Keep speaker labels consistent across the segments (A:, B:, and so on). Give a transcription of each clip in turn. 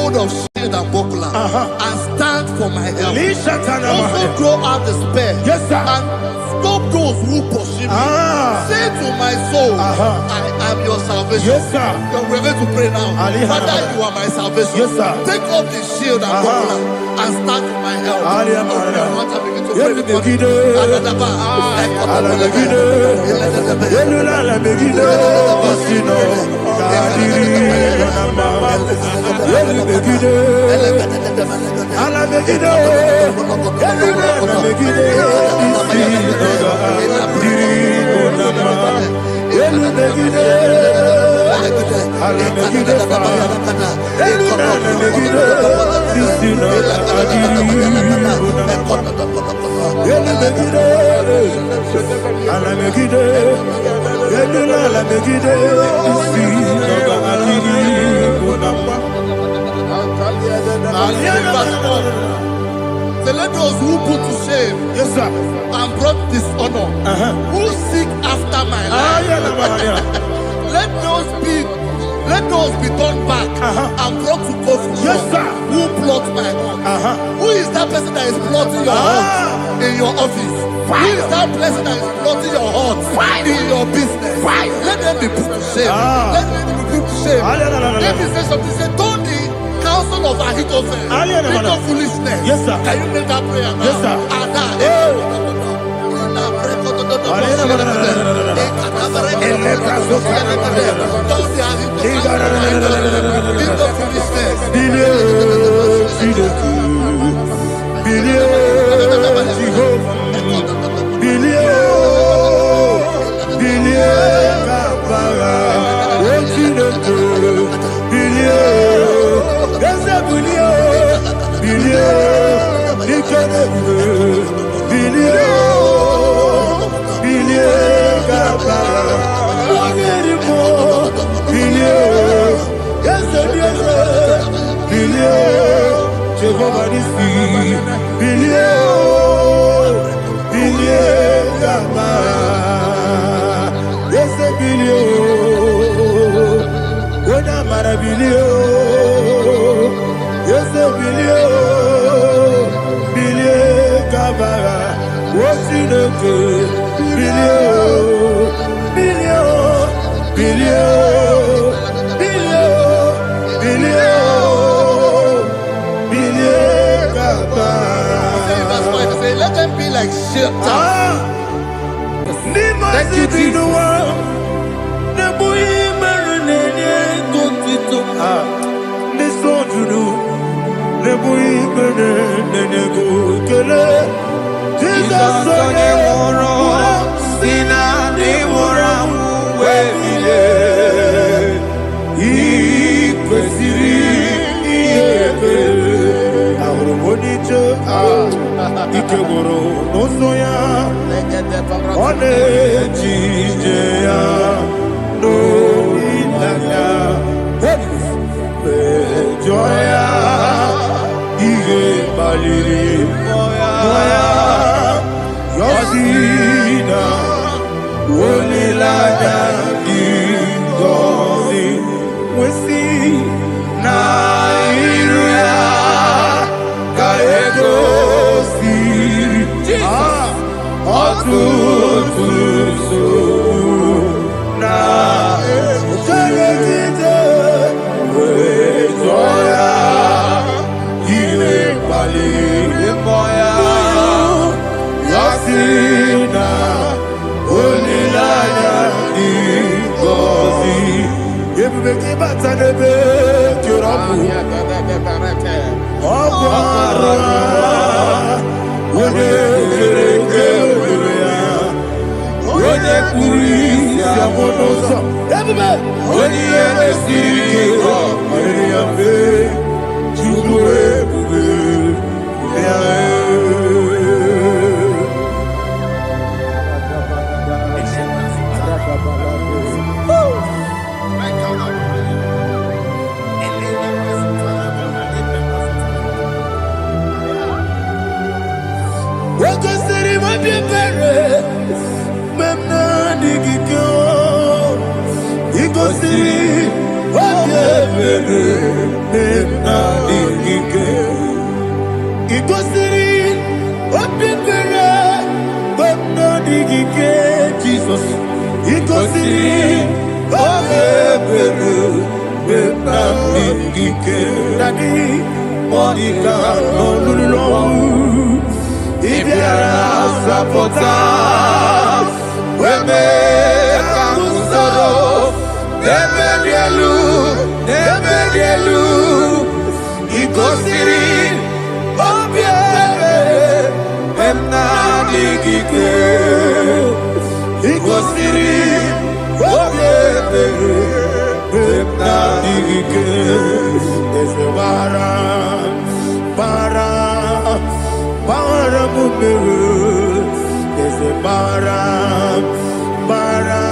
A: hold of shield and buckler and stand for my help. Also throw out despair and stop those who pursue me. Say to my soul, I am your salvation. We're going to pray now. Father, you are my salvation. Take off the shield and buckler and stand for my help. So let those who put to shame and brought dishonor, who seek after my life, let those be turned back and brought to confusion. Who plot my heart? Who is that person that is plotting your heart in your office? Who is that person that is plotting your heart in your business? Let them be put to shame. Let them be put to shame. If he says something, say, don't the counsel of Ahithophel, think of foolishness. Can you make that prayer now? Let them be like shelter. Thank you, Jesus.
B: Ikegoro nosoya one jijeya no ilaya joya ige baliri moya yosina olilaya ingozi wesi na iruya kaego
C: What
B: Igosi Obebelu Benamike Dadi Monica Nolulu Ibiara Sapota Weme Kamusoro Nebelielu Igosiri Obebelu Benamike Igosiri Obebelu Benamike Ezebara Bara Mumberu Ezebara Bara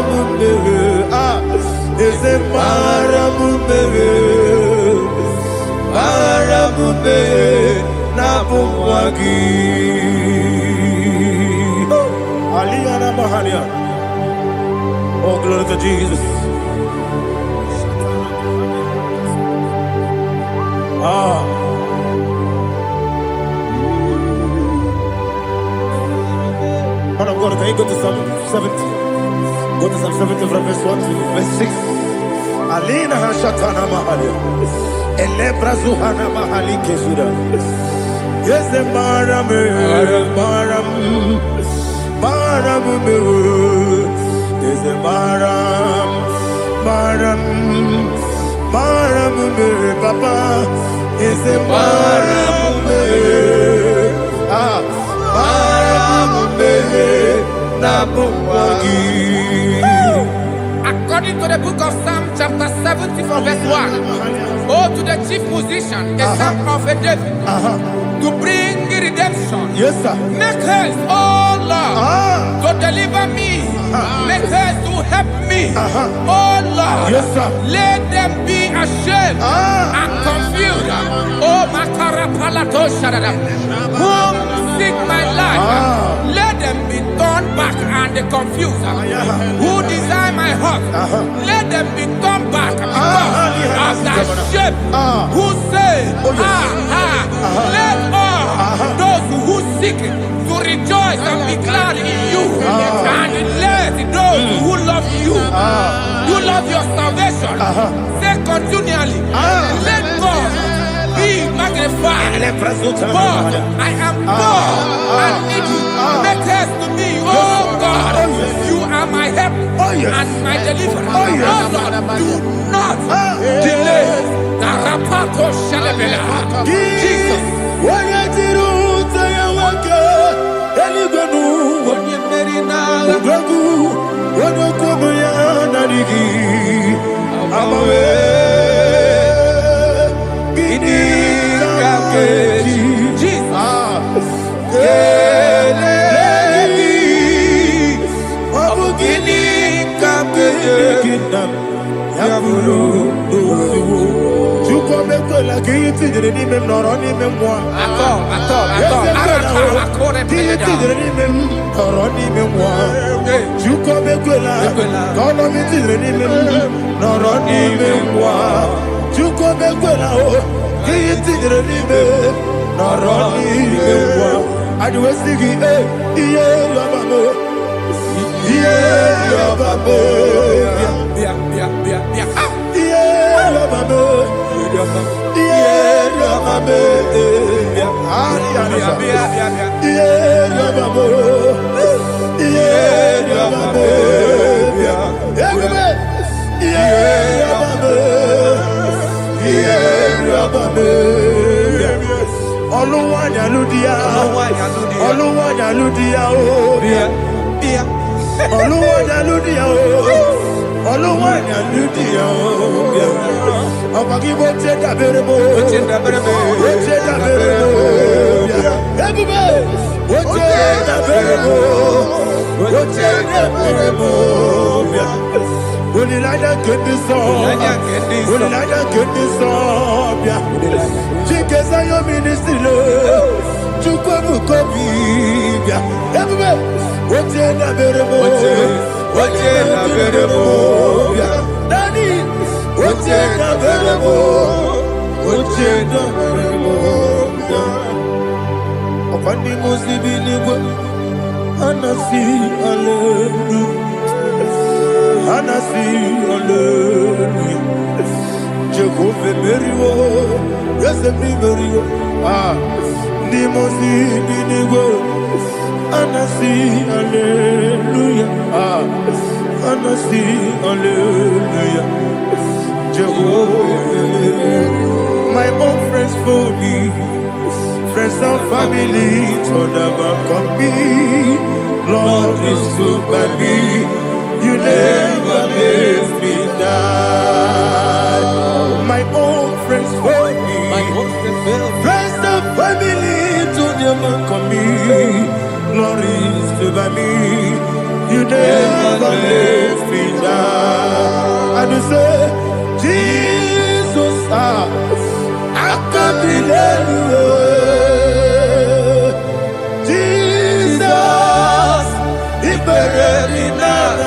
B: Mumberu Ezebara Mumberu Bara Mumberu Nabumwagi Aliyana Mahalia. Oh, glory to Jesus. Man of God, can you go to Psalm 70? Go to Psalm 70 from verse 1 to verse 6. Alina Hashatana Mahalia. Elebra Zuhana Mahali Kesuda. Yes, the Baram. Is a Baram, Papa. Is a Baram,
C: According to the book of Psalm chapter 70 from verse 1, oh, to the chief musician, a psalm of a David, to bring redemption.
B: Yes, sir.
C: Make haste, oh Lord, to deliver me. Make haste to help me. Oh Lord,
B: Yes, sir.
C: let them be ashamed and confused. Oh, Makara Palato Shadada, whom seek my life, let them be turned back and confused. Who desire my heart, let them be turned back because of that shape. Who say, let all those who seek to rejoice and be glad in you, and let those who love you, you love your salvation, say continually, let God be magnified. God, I am poor and needy. Make haste to me, oh God. You are my help and my deliverer. Oh Lord, do not delay. Tarapato Shalabela. Jesus.
B: Anasi, hallelujah. Anasi, hallelujah. Jehovah Merio, yes, Merio. Ah, Nimosi, Dinigo. Anasi, hallelujah. Ah, Anasi, hallelujah. Jehovah, my own friends for me, friends and family, told them come me. Lord is good by me. You never leave me down. My own friends for me, friends and family, told them come me. Lord is good by me. You never leave me down. And you say, Jesus, I can't believe you. Jesus, He buried me now.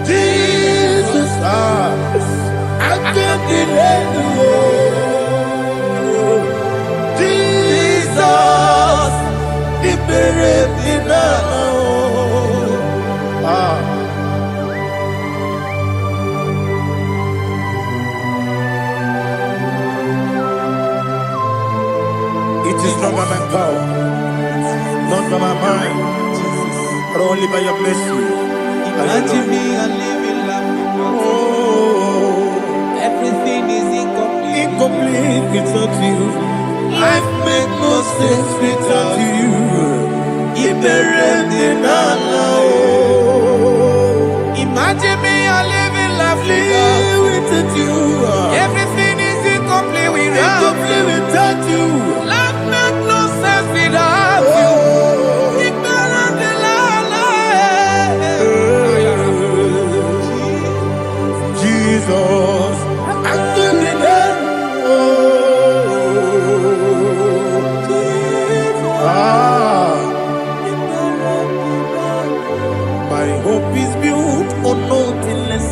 B: Jesus, I can't believe you. Jesus, He buried me now. It is not by my power, not by my mind, but only by your mercy.
C: Imagine me and living life.
B: Oh,
C: Everything is incomplete.
B: incomplete without you. Life makes no sense without you.
C: Imagine me and living life
B: without you.
C: Everything is incomplete
B: Incomplete without you.
C: Life makes no sense without you.
B: Jesus, I couldn't my hope is built on nothing less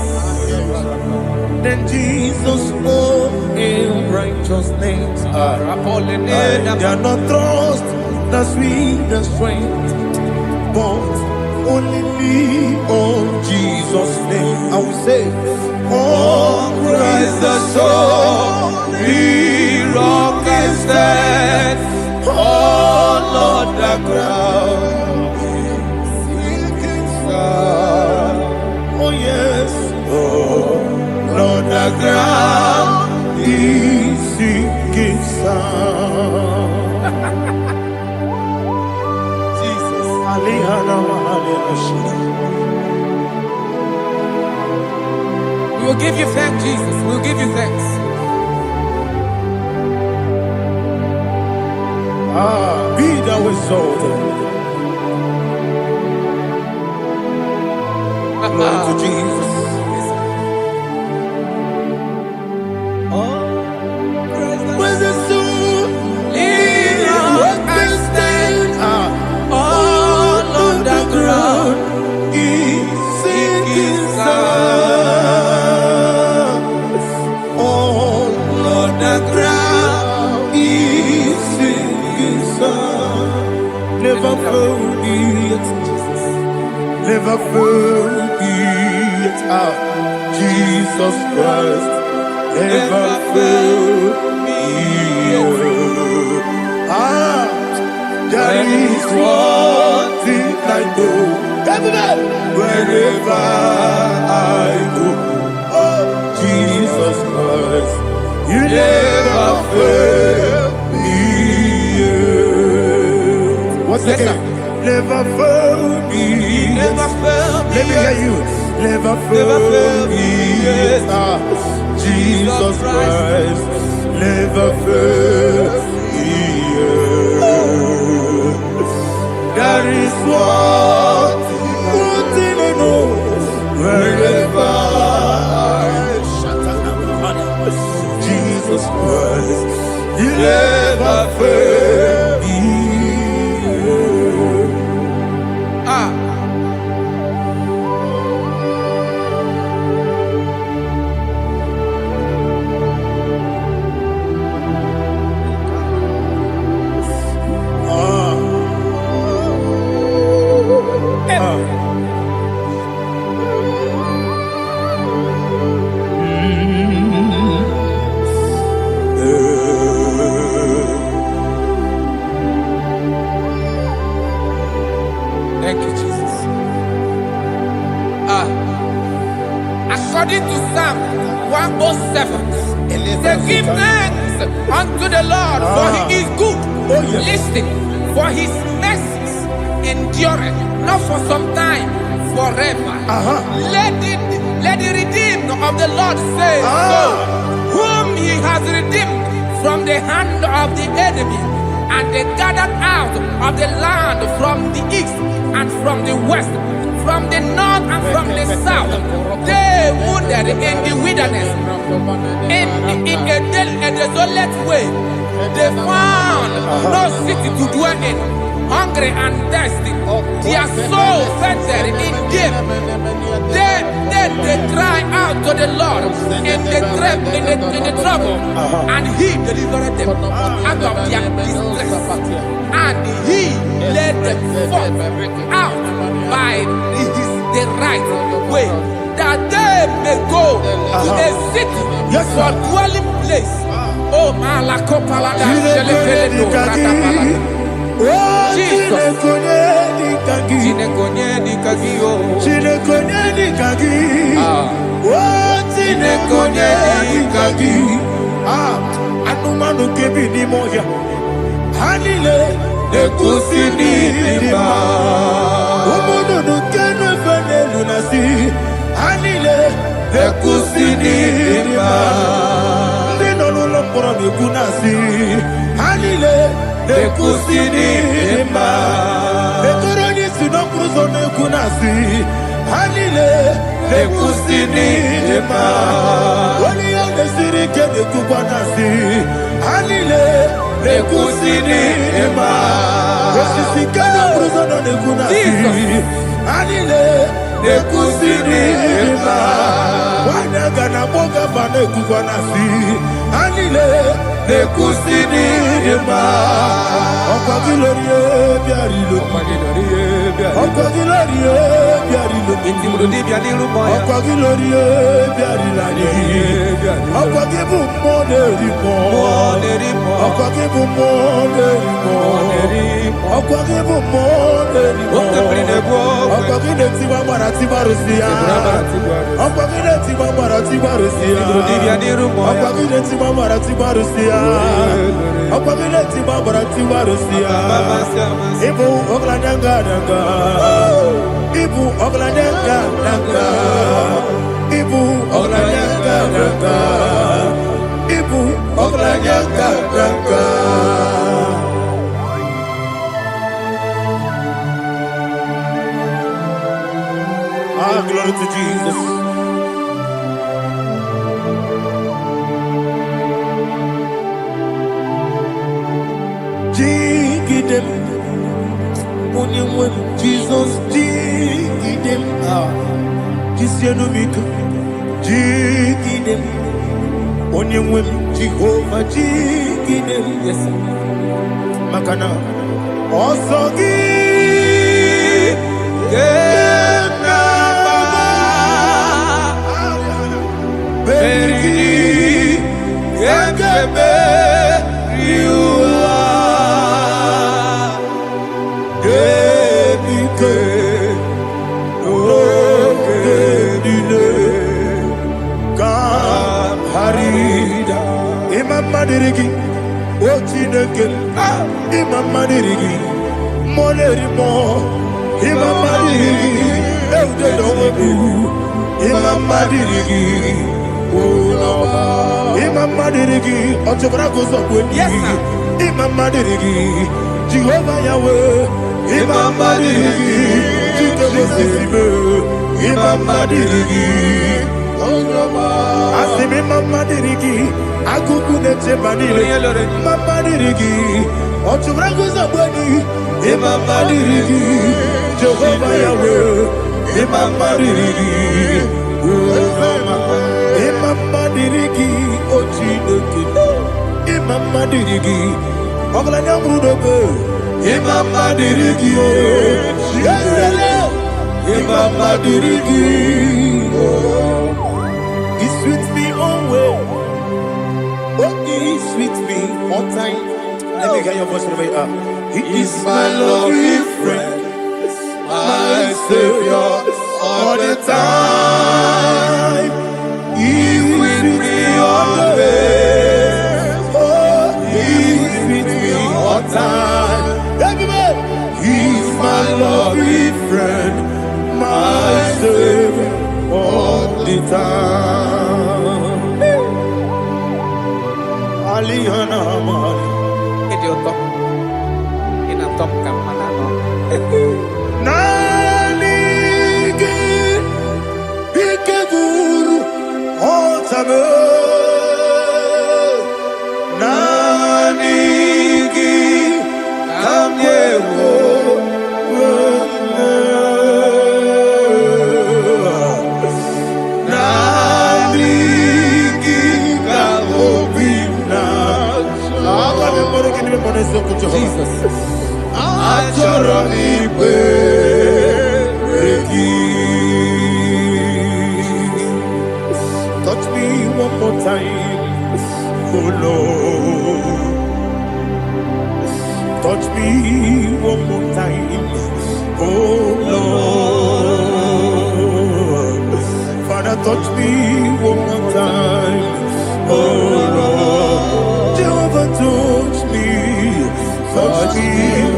B: than Jesus' own righteousness. They are not trust the sweetest strength, but only lean on Jesus' name. I will say, on Christ the solid rock I stand. Oh Lord, the ground sinking sand. Oh yes, oh Lord, the ground is sinking sand. Jesus,
C: We will give you thanks, Jesus. We will give you thanks.
B: Be thou exalted. Glory to Jesus. Where's the soul? What can stand? All on the ground is sinking sand. All on the ground is sinking sand. Never forget, never forget, Jesus Christ. Never fail me. There is one thing I know. Wherever I go, oh Jesus Christ, you never fail me. What's the name? Never fail me.
C: Never fail me.
B: Let me hear you. Never fail me. Jesus Christ, never fail me. There is one thing I know. Wherever Jesus Christ, you never fail me.
C: According to Psalm 107, they give thanks unto the Lord, for he is good. Listen, for his mercies endureth, not for some time, forever. Let the redeemed of the Lord say so, whom he has redeemed from the hand of the enemy, and they gathered out of the land from the east and from the west, from the north and from the south. They wandered in the wilderness, in a desolate way. They found no city to dwell in, hungry and thirsty. Their soul fainted in deep. Then they cried out to the Lord in the trouble, and he delivered them out of their distress. And he led them forth out by the right way, that they may go to a city for dwelling place. Oh, Malakopalada, Jesus.
B: Anumanu kebi ni moya Hanile Nekusini lima Umudu nukene fene lunasi Hanile Nekusini lima Nino lulopora nukunasi Hanile Nekusini lima Netoroni sinokruzo nukunasi Hanile Nekusini lima Wali yane sirike nekubanasi Hanile Nekusini lima Wesisikana bruzo nukunasi Hanile Nekusini lima Wanaga na boga bane kubanasi Hanile Nekusini lima Okwa gilorie biarilo Okwa gilorie biarilo Okwa gilorie biarilani Okwa gibu monerimo Okwa gibu monerimo Okwa gibu monerimo Okwa gileti mamarati barusia Okwa gileti mamarati barusia Okwa gileti mamarati barusia Okwa gileti mamarati barusia Ibu ogladanga danga Ibu ogladanga danga Ibu ogladanga danga Ibu ogladanga danga Glory to Jesus. Jigidem, Onyemwem, Jesus, Jigidem, Jisianomika, Jigidem, Onyemwem, Jehovah, Jigidem, yes, Makana, Osogi, Madirigi, Ochineke, Imam Madirigi, Molerimo, Imam Madirigi, Eudedobu, Imam Madirigi, Imam Madirigi, Otobrago Zobweni, Imam Madirigi, Jehovah Yahweh, Imam Madirigi, Jitobosime, Imam Madirigi, Asimi Mama Dirigi, Akuku Neche Manile, Mama Dirigi, Otubrago Zaboni, Mama Dirigi, Jehovah Yahweh, Mama Dirigi, Mama Dirigi, Ochineke, Mama Dirigi, Oglanya Mudobe, Mama Dirigi, Mama Dirigi, He sweet me always. Oh, he sweet me all time. Let me hear your voice from here. He is my loving friend, my Savior all the time.
C: Jesus.
B: Touch me one more time, oh Lord. Touch me one more time, oh Lord. Father, touch me one more time, oh Lord. Jehovah, touch me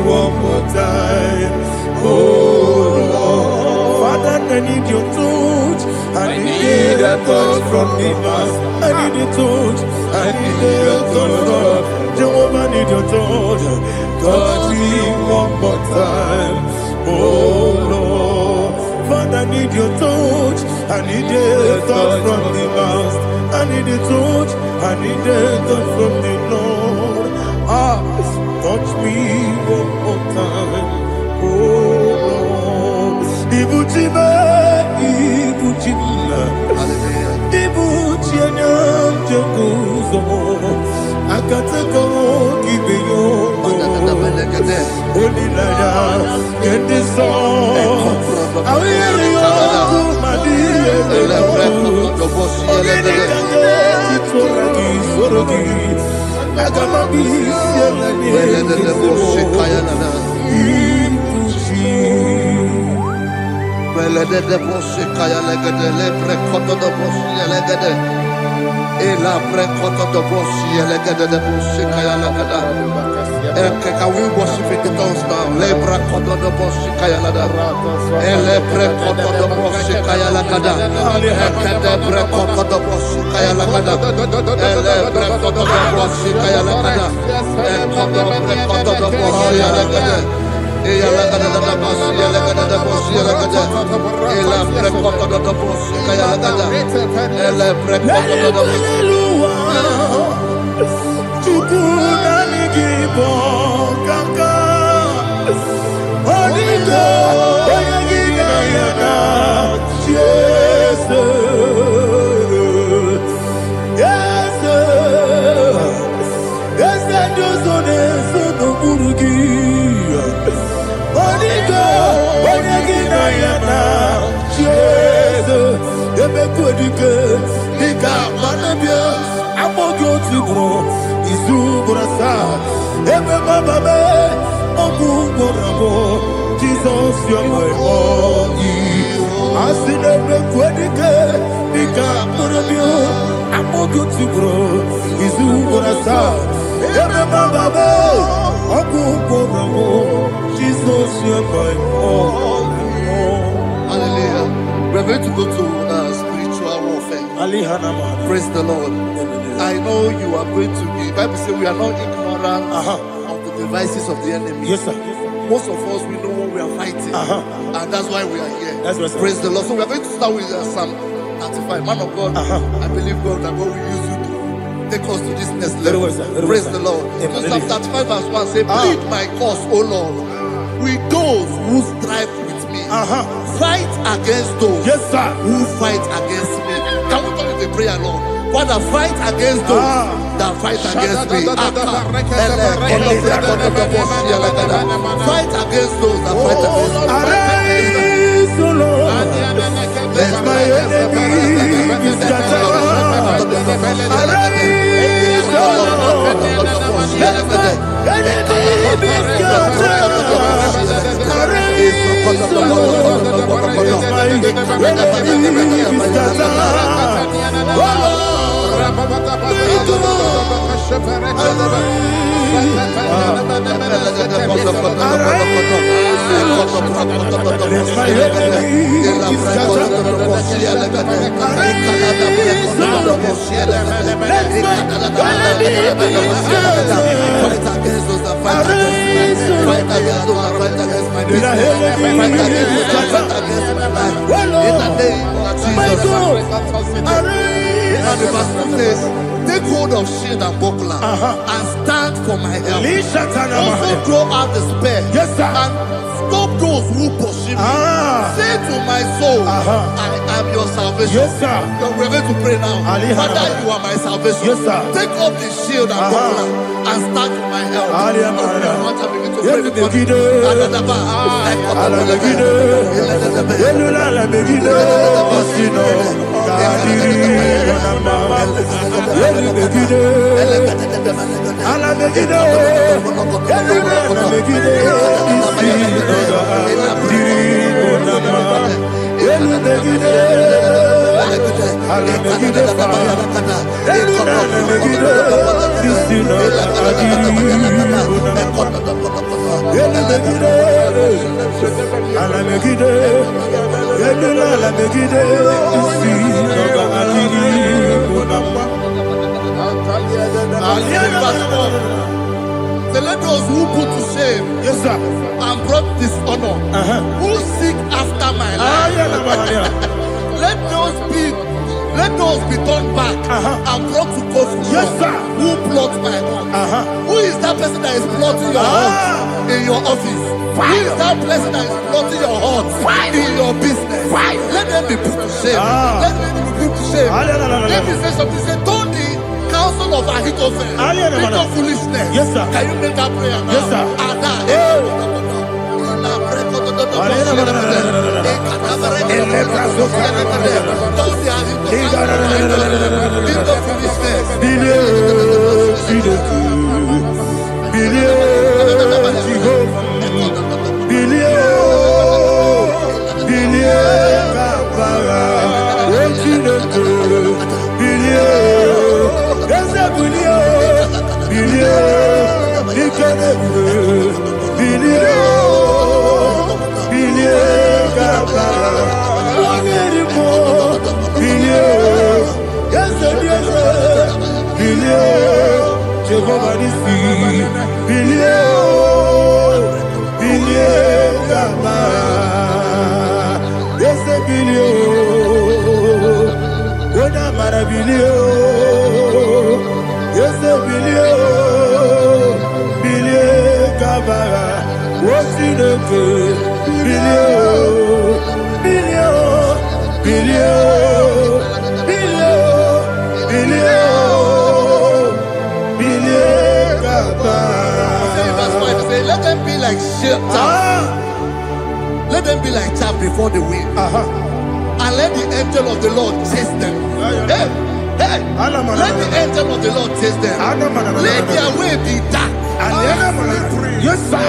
B: one more time, oh Lord. Father, I need your touch. I need a touch from the past. I need a touch. I need a touch from Jehovah. I need your touch. Touch me one more time, oh Lord. Father, I need your touch. I need a touch from the past. I need a touch. I need a touch from the Lord. Touch me one more time, oh Lord. Ibuchima, Ibuchima, Ibuchina, Jaguzo, Akatako, Kibiyo, Olilaya, get this song. I will hear you, Madia,
A: Can we worship in the tongues now? Lebra kodo do boshi kaya lada. Ele bre kodo do boshi kaya lada. Ekede bre kodo do boshi kaya lada. Ele bre kodo do boshi kaya lada. Ekodo bre kodo do boshi lada. Eya lada da boshi lada da boshi lada. Ele bre kodo do boshi kaya lada. Ele bre kodo do boshi.
B: IGBO kaka Onigo Oyagina yana Yes Yes Yes Josone Sono Burugi Onigo Oyagina yana Yes Ebe Kodike Nika Manabia Amogo Tibro Izubrasa, Ebe Bababe, Ogugorabo, Jesus, you're my all. Asinebe Kwedike, Nika Murabio, Amogo Tibro, Izubrasa, Ebe Bababe, Ogugorabo, Jesus, you're my all.
A: Hallelujah. We're going to go to spiritual warfare. Praise the Lord. I know you are going to be. Bible says we are not ignorant of the devices of the enemy.
B: Yes, sir.
A: Most of us, we know what we are fighting, and that's why we are here.
B: That's right, sir.
A: Praise the Lord. So we are going to start with Psalm 35. Man of God, I believe God that God will use you to take us to this next level. Praise the Lord. So Psalm 35 verse 1 say, plead my cause, O Lord, with those who strive with me. Fight against those who fight against me. Can we call it a prayer, Lord? Father, fight against those that fight against me. Fight against those that fight against me.
B: Arise, O Lord, let my enemy be scattered. Arise, O Lord, let my enemy be scattered. Arise, O Lord, let my enemy be scattered.
A: And the verse 2 says, take hold of shield and buckler and stand for my help. Also draw out the spear and stop those who pursue me. Say to my soul, I am your salvation.
B: Yes, sir.
A: You're ready to pray now. Father, you are my salvation.
B: Yes, sir.
A: Take off the shield and buckler and start with my help. Open your heart and begin to pray before me. So let those who put to shame,
B: yes, sir,
A: and brought dishonor, who seek after my life, let those be turned back and brought to court.
B: Yes, sir.
A: Who plot my heart? Who is that person that is plotting your heart in your office? Who is that person that is plotting your heart in your business? Let them be put to shame. Let them be put to shame. Let me say something. Say, don't the counsel of Ahithophel, speak of foolishness.
B: Yes, sir.
A: Can you make that prayer now?
B: Yes, sir. Let them be like chaff. Let them be like chaff before the wind. And let the angel of the Lord chase them. Hey, let the angel of the Lord chase them. Let their way be dark. Yes, sir.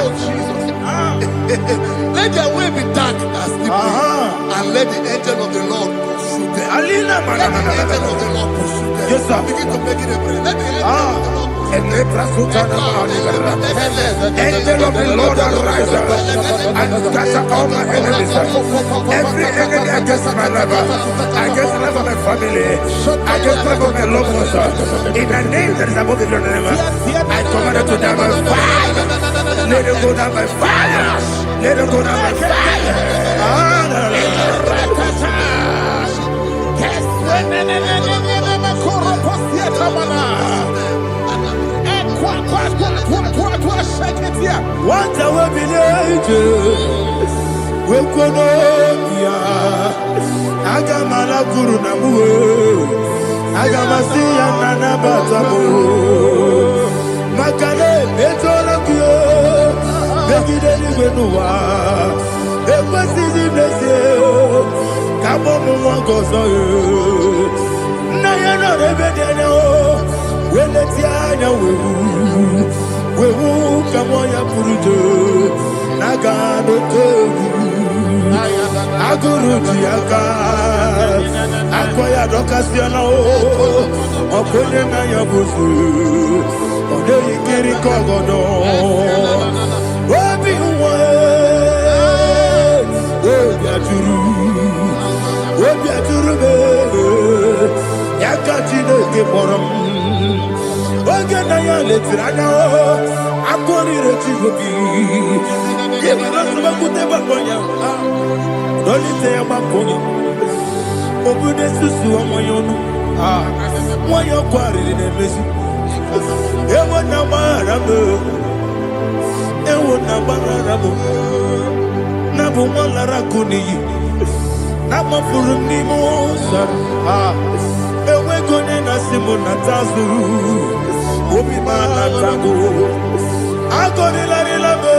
B: Let their way be dark and slippery. And let the angel of the Lord pursue them. Let the angel of the Lord pursue them. Yes, sir.
A: Begin to make it a prayer. Let the angel of the Lord.
B: Angel of the Lord arise and scatter all my enemies. Every enemy against my life, against the life of my family, against the life of my loved ones. In the name that is above your name, I command it to die by fire. Let it go down by fire. Let it go down by fire. What I will be we Wekonomia Agamala Guru Namu Agamasia Nana Batamu Makale Betolakio Begideni Wenua Ekwasizi Nesio Kabomu Wangozo Nayana Rebedeno Wenetiana Wewu Kamoya Purujo Nagano Togu Aguru Tiaka Akwaya Dokasiana Okonye na Yabusu Ode Ikiri Kogodo Obi Uwe Obi Aturu Yakatine Gemoram Oge na ya letirana Akori rechivobi Yebi nasuma kuteba konya Dolite ya makonya Obude susu wa moyonu Moyo kwari nemesi Ewo na marabo Ewo na marabo Ibumalara kuni. Nama furumi mosa. Ewe kone na simona tazu. Obi mana tago. Agoni la rilame.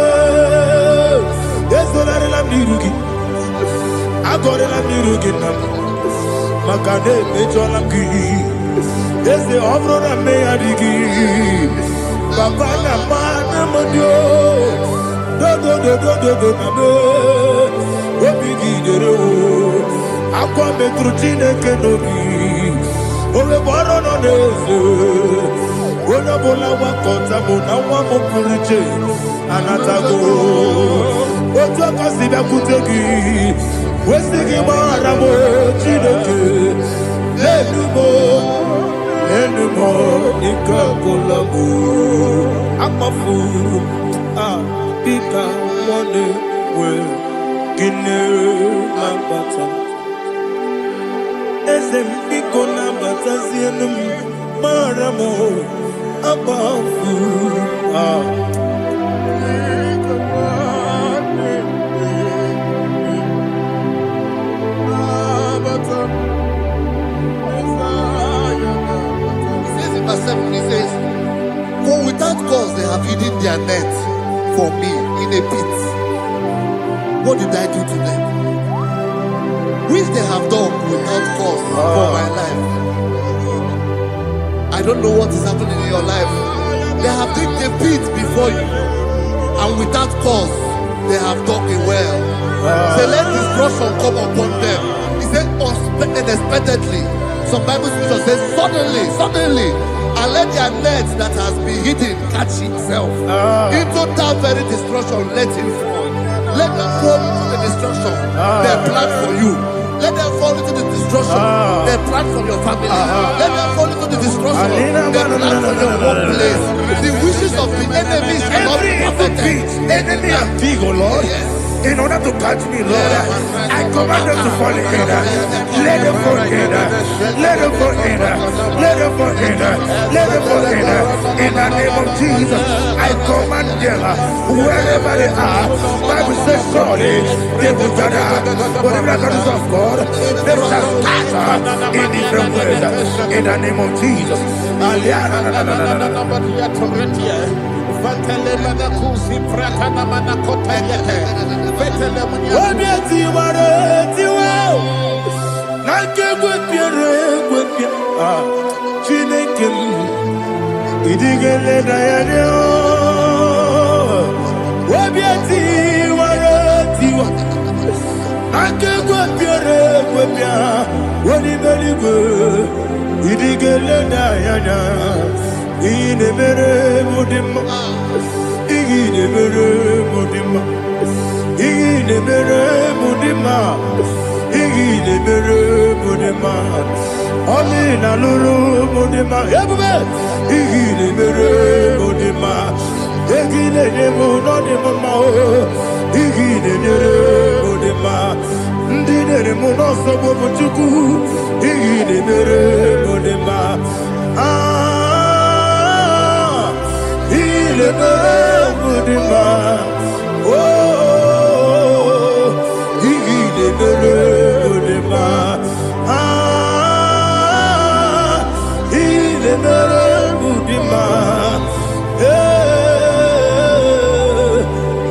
B: Yeso la rilame nirugi. Agoni la nirugi nam. Makane mejola ki. Yese obro na me adigi. Papa na mana modio. Do na me. Obigi dero. Aqua metrutine kenobi. Ole boro no neze. Ona bola wakota mona wamo puriche. Anatago. Oto kasida kutegi. Wesigi maramo chineke. Enumo nikakolamu. Amafu. Pika one we. Kine lambata. Ezempiko lambata zienum. Maramo. Abafu.
A: He says, for without cause they have hidden their net for me in a pit. What did I do to them? Which they have done without cause for my life. I don't know what is happening in your life. They have digged a pit before you, and without cause they have dug a well. Say, let destruction come upon them. He said, unexpectedly. Some Bible scripture says, suddenly, and let their net that has been hidden catch itself. Into that very destruction, let it fall. Let them fall into the destruction they plan for you. Let them fall into the destruction they plan for your family. Let them fall into the destruction they plan for your workplace. The wishes of the enemies shall not be perfected.
B: Enemy and big, oh Lord. Yes. In order to catch me, Lord, I command them to fall in. Let them fall in. Let them fall in. Let them fall in. Let them fall in. In the name of Jesus, I command them wherever they are. Bible says surely they will gather. But the miracles of God, they shall scatter in different ways. In the name of Jesus. Ine mere mudima, ine mere mudima, ine mere mudima, ine mere mudima. Oni na luru mudima, ebube. Ine mere mudima, ine nemo no nemo mo. Ine mere mudima, ndine nemo no sobo buchuku. Ine mere mudima. Le Mudima, oh, il est le Mudima, il est le Mudima,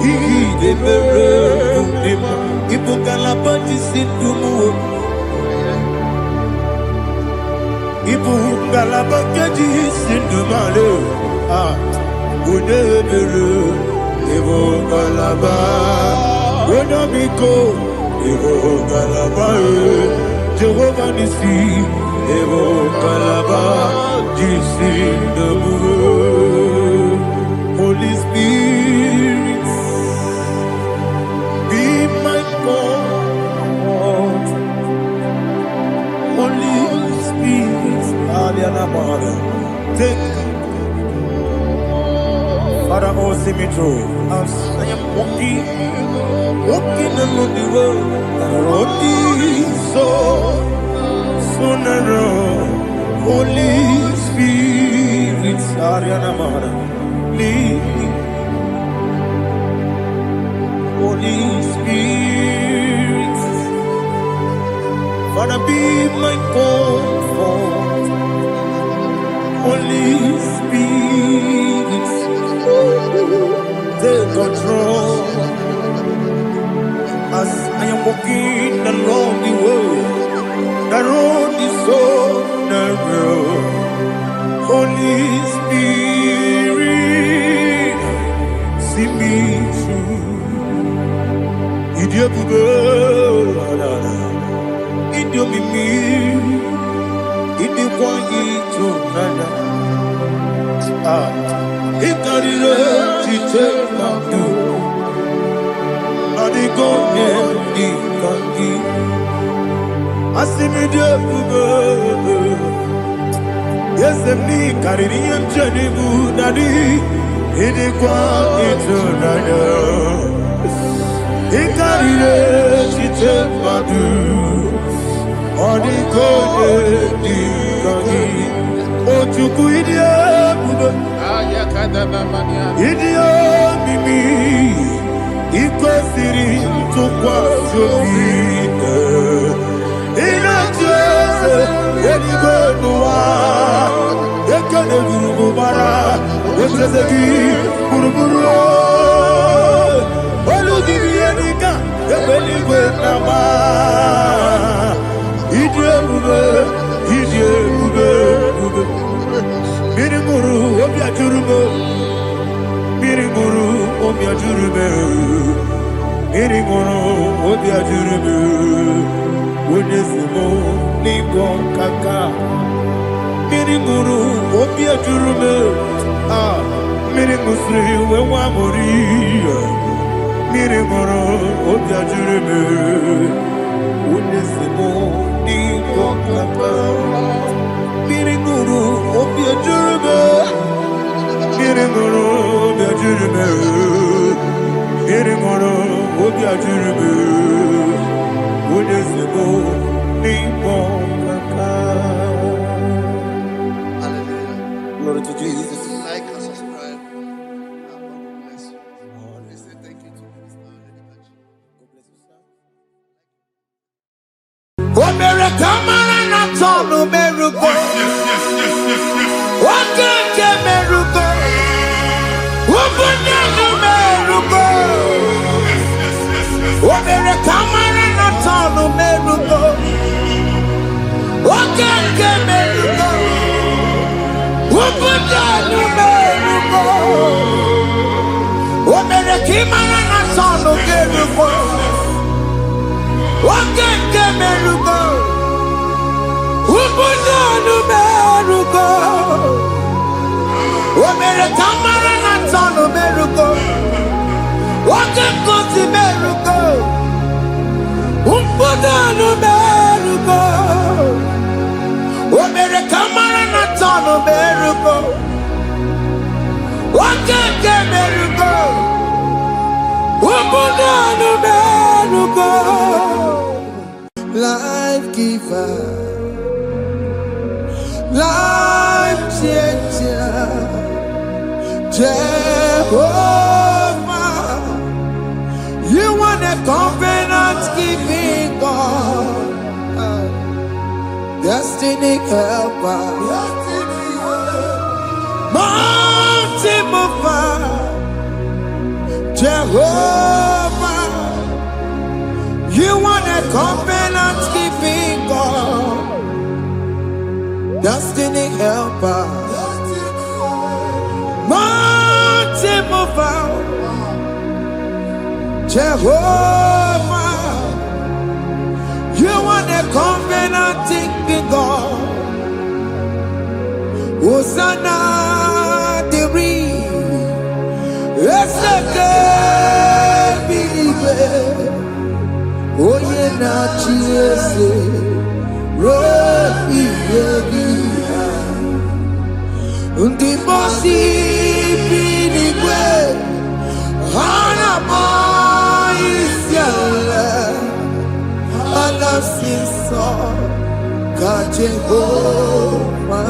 B: il est le Mudima, il faut qu'à la bâtisse du mot, il faut qu'à la bâtisse du malheur. Unebere, Evo Galaba, Unamiko, Evo Galaba, Jehovah Nissi, Evo Galaba, Jisi Namu, Holy Spirit, be my God, Holy Spirit, Aliana Mara, take. Father, oh, see me through. As I am walking along the road, so narrow. Holy Spirit, Ariana Mara, lead me. Holy Spirit, Father, be my comfort. Holy Spirit, take control as I am walking along the way. The road is so narrow. Holy Spirit, see me through. Idio bube, idio mimi, idio kwa ito nana. Ikarire chite madu, adigo ne ikangi. Asimi idio bube. Yes, me carry him Jenibu Nadi. He did quite into Nana. He carried it, she took my do. On the code, oh, to Guidia, Idia, Mimi, equal city to Quasovina. In a chest, when you go to war, you can't do Bara, what does it give? Buruburu, all of the Vienna, the belly with Nama, Idia, Mirimuru, Obia Jurubo, Mirimuru, Obia Jurubo, Mirimuru, Obia Jurubo. Wonesimo ningo kaka miringuru obia jurume miringusri wewa mori miringuru obia jurume wonesimo ningo kaka miringuru obia jurume miringuru obia jurume miringuru obia jurume. Glory to Jesus.
A: Like and subscribe. God bless you. We say thank you to Mr. Edikachi.
B: God bless you, sir.
D: Life giver, life changer, Jehovah, you want a covenant keeping God, destiny helper, mountain mover, Jehovah, you want a covenant keeping God, destiny helper, mountain mover, Jehovah, you want a covenant keeping God. Hosanna, the it's a good believer. Oh, yeah, not Jesus. Rocky, the bossy believer. Hana boy is yellow. I love his song. God, Jehovah.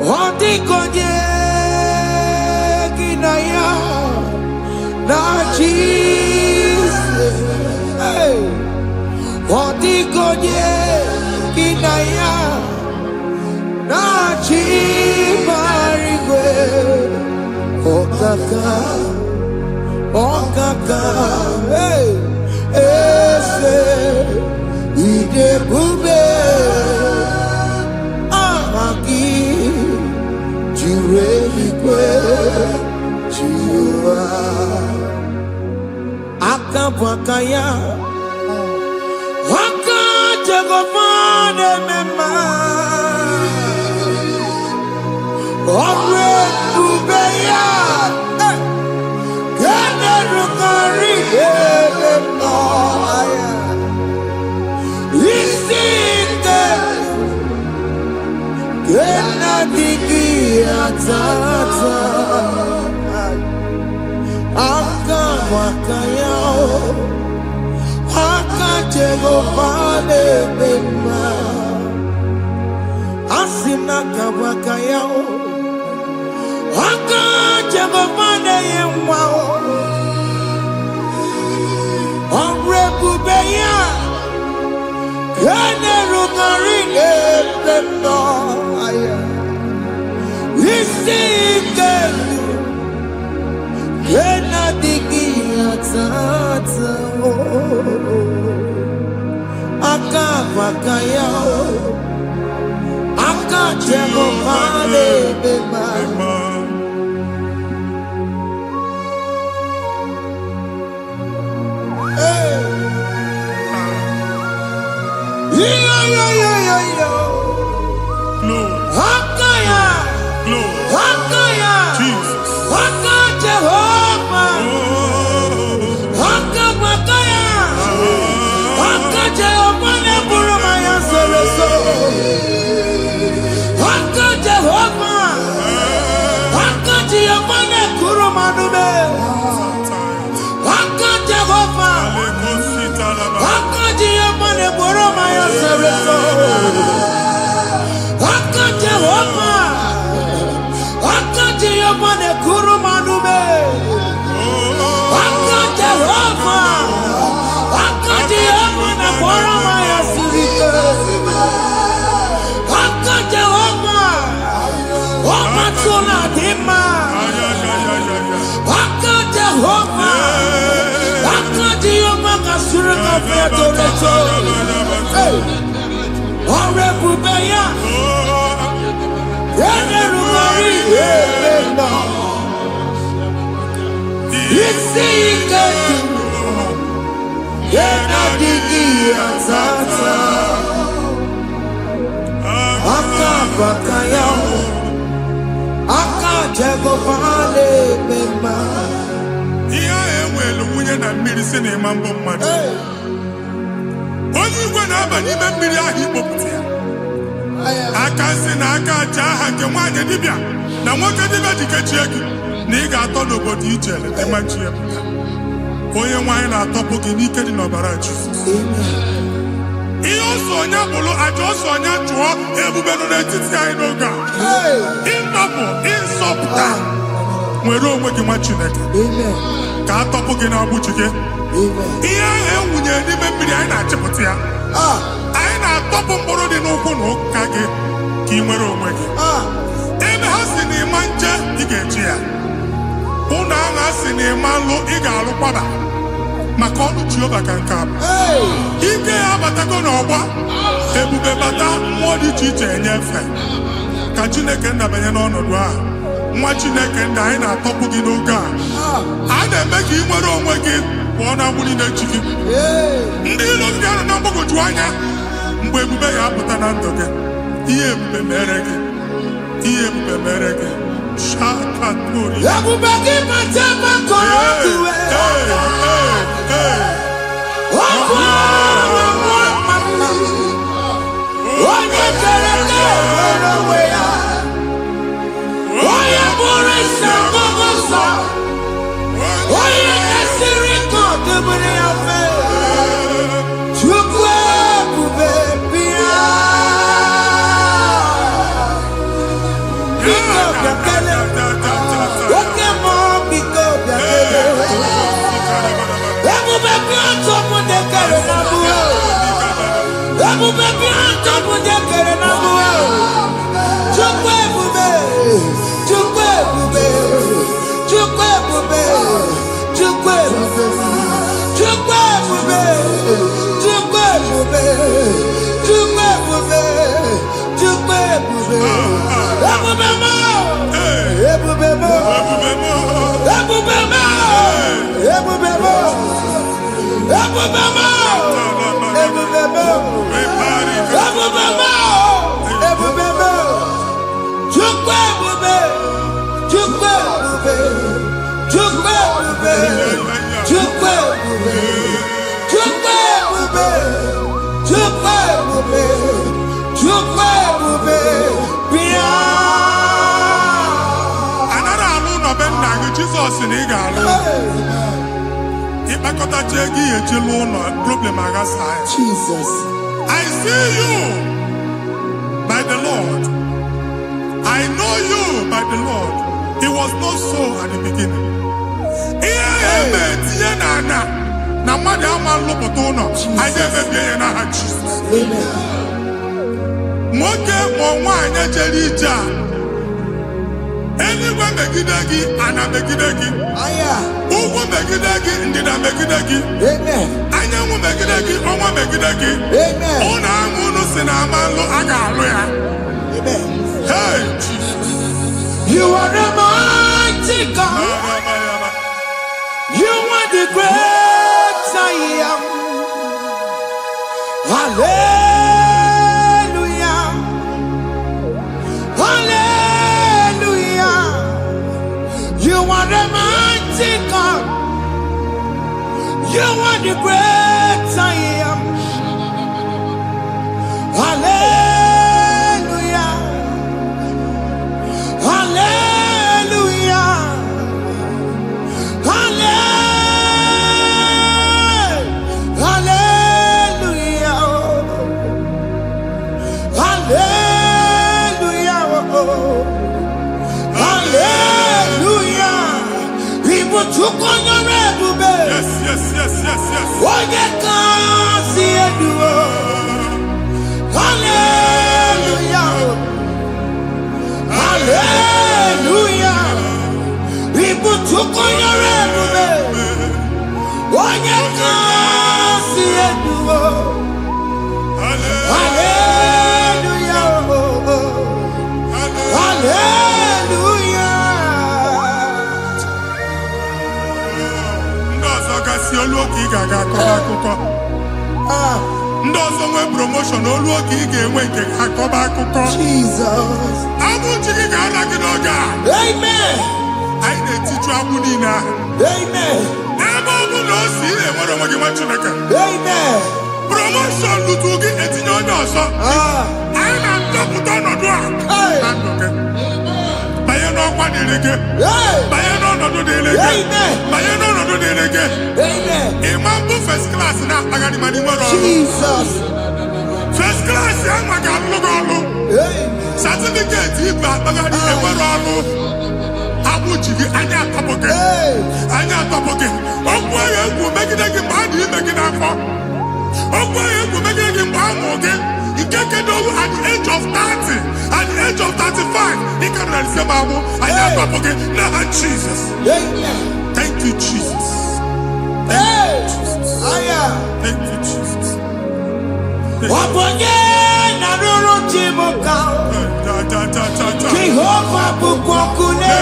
D: Oh, the Konye Kinaya. Odigonye inaya na chibarigwe okaka hey ese idebube amaki jireligwe jiwa akabwakaya Jagomane mema Omre Ubeya Gene Rukari Mema Isinde Gena Digi Atata Aka Wakayao Jehovane mema Asina kabaka yao Aka Jehovane yemwao Onrebubeya Kene rukarine mema Isike Kena digi atata Akabakayao Akajehovane mema Akaya Akaya Jesus Akajehova Akabakaya Akajehova Burumaya Sereso Akajehova Akajehova Kurumanume Akajehova Akajehova Burumaya Sereso Akajehova Akajehova Kurumanume Akajehova Akajehova Burumaya Sereso Akajehova Omatuna Dima Akajehova Akajehova Kasurika Featoreto Orebubeya Yenerumari Yemena Isiketu Yenadigi Atata Akabakayao Akajehovane mema
B: Iya ewelu wunye na mmiri si na ịma mbọ mmadụ onye igwe na-aba n'ime mmiri ahụ ikpopụta ya aka si na aka aja aha nke nwaanyị dibịa na nwoke dibịa ji kechie gị na ị ga-atọ n'obodo ije leta machi ya pụta onye nwaanyị na-atọpụ gị n'ike dị n'ọbara Jizọs ihe ọsọ onye bụrụ aja ọsọ onye chụọ ebube nọ n'etiti anyị n'oge a ịtọpụ ịsọpụta nwere onwe gị nwa Chineke ka a tọpụ gị n'agbụchi gị ihe ahụ ewunye n'ime mmiri anyị na-achịpụta ya anyị na-atọpụ mkpụrụ dị n'ụkwụ na ụka gị ka ị nwere onwe gị ebe ha si na ịma nje ị ga-eji ya ụlọ ahụ ha si na ịma nlụ ị ga-alụ kwaba maka ọnụ Jehova ka nke a bụ ike ya abatago n'ọgba ebube bata mmụọ dị iche iche enyefe ka Chineke ndabanye n'ọnọdụ a nwa Chineke ndị anyị na-atọpụ gị n'oge a na-eme ka ị nwere onwe gị pụọ na mgburi na-echi gị ndị ilo ndị ahụ na mgbagwoju anya mgbe ebube ya apụta na ndụ gị ihe ebube mere gị ihe ebube mere gị shakatori
D: ebube gị mata makọrọ ọdụwe onye kere nwere onwe ya onye bụrụ isi ọgụgụ nsọ onye esiri ka ọdụbụrụ ya fe Chukwu ebube bịa biko bịakele oke mmụọ biko bịakele ebube bịa tọpụ dekere na mụọ Jesus in Igalo.
A: Jesus.
D: I see you by the Lord. I know you by the Lord. It was not so at the beginning. Anyone megidagi, ana megidagi. Ugu megidagi, ndina megidagi. Anyangu megidagi, onwa megidagi. Ona angunu sinamalo agalo ya. Hey, Jesus.
C: You are the mighty God. You are the great I am. Hallelujah. Hallelujah. You are the mighty God. You are the great I am. Hallelujah. Hallelujah. Hallelujah. Hallelujah. Hallelujah. People took on your red.
D: Yes.
C: What you can see it do. Hallelujah. Hallelujah. People took on your red. What you can see it do. Hallelujah. Hallelujah.
D: Ndozo nwe promotion olu oge ị ga-enwe nke akọba akụkọ.
C: Jesus.
D: Abụ chiri ga-ala gị n'oge a.
C: Amen.
D: Anyị na-etiju abụ niile ahụ.
C: Amen.
D: Ebe ọ bụ na o si na-enwere onwe gị nwa Chineke.
C: Amen.
D: Promotion lutu gị etinye onye ọzọ. Anyị na-adọpụta ọnọdụ a na ndụ gị. Banye n'ọkwa dịrị gị. Banye n'ọnọdụ dịrị gị. Banye n'ọnọdụ dịrị gị. Ịma mbụ first class na-akpagharị ma n'ime ọrụ.
C: Jesus.
D: First class ya nwa ga-alụ gị ọrụ. Certificate ibe akpagharị enwere ọrụ. Abụ ji gị anya atọpụ gị. Anya atọpụ gị. Okwu ahụ egwu megide gị mgbe a dị ime gị n'afọ. Okwu ahụ egwu megide gị mgbe a mụrụ gị. Nke kedowu at the age of 30, at the age of 35, he can receive Bible. I am not forget. Now, Jesus. Thank you, Jesus. Thank you, Jesus. Thank you, Jesus.
C: Jehovah Bukokune.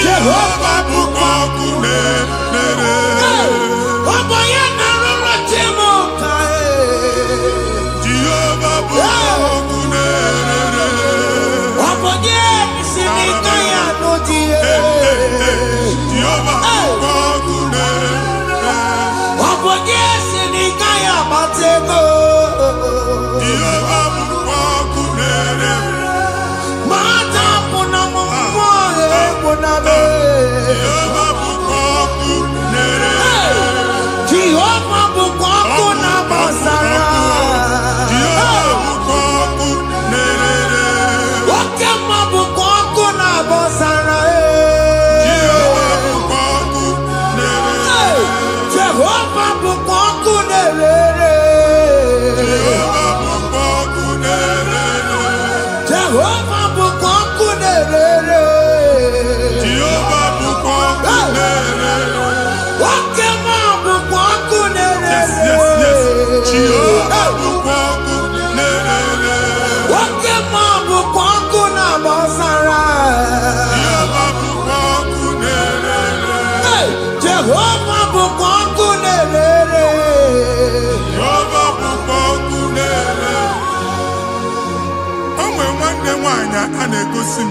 D: Jehovah Bukokune. nwaanyị a na-egosi m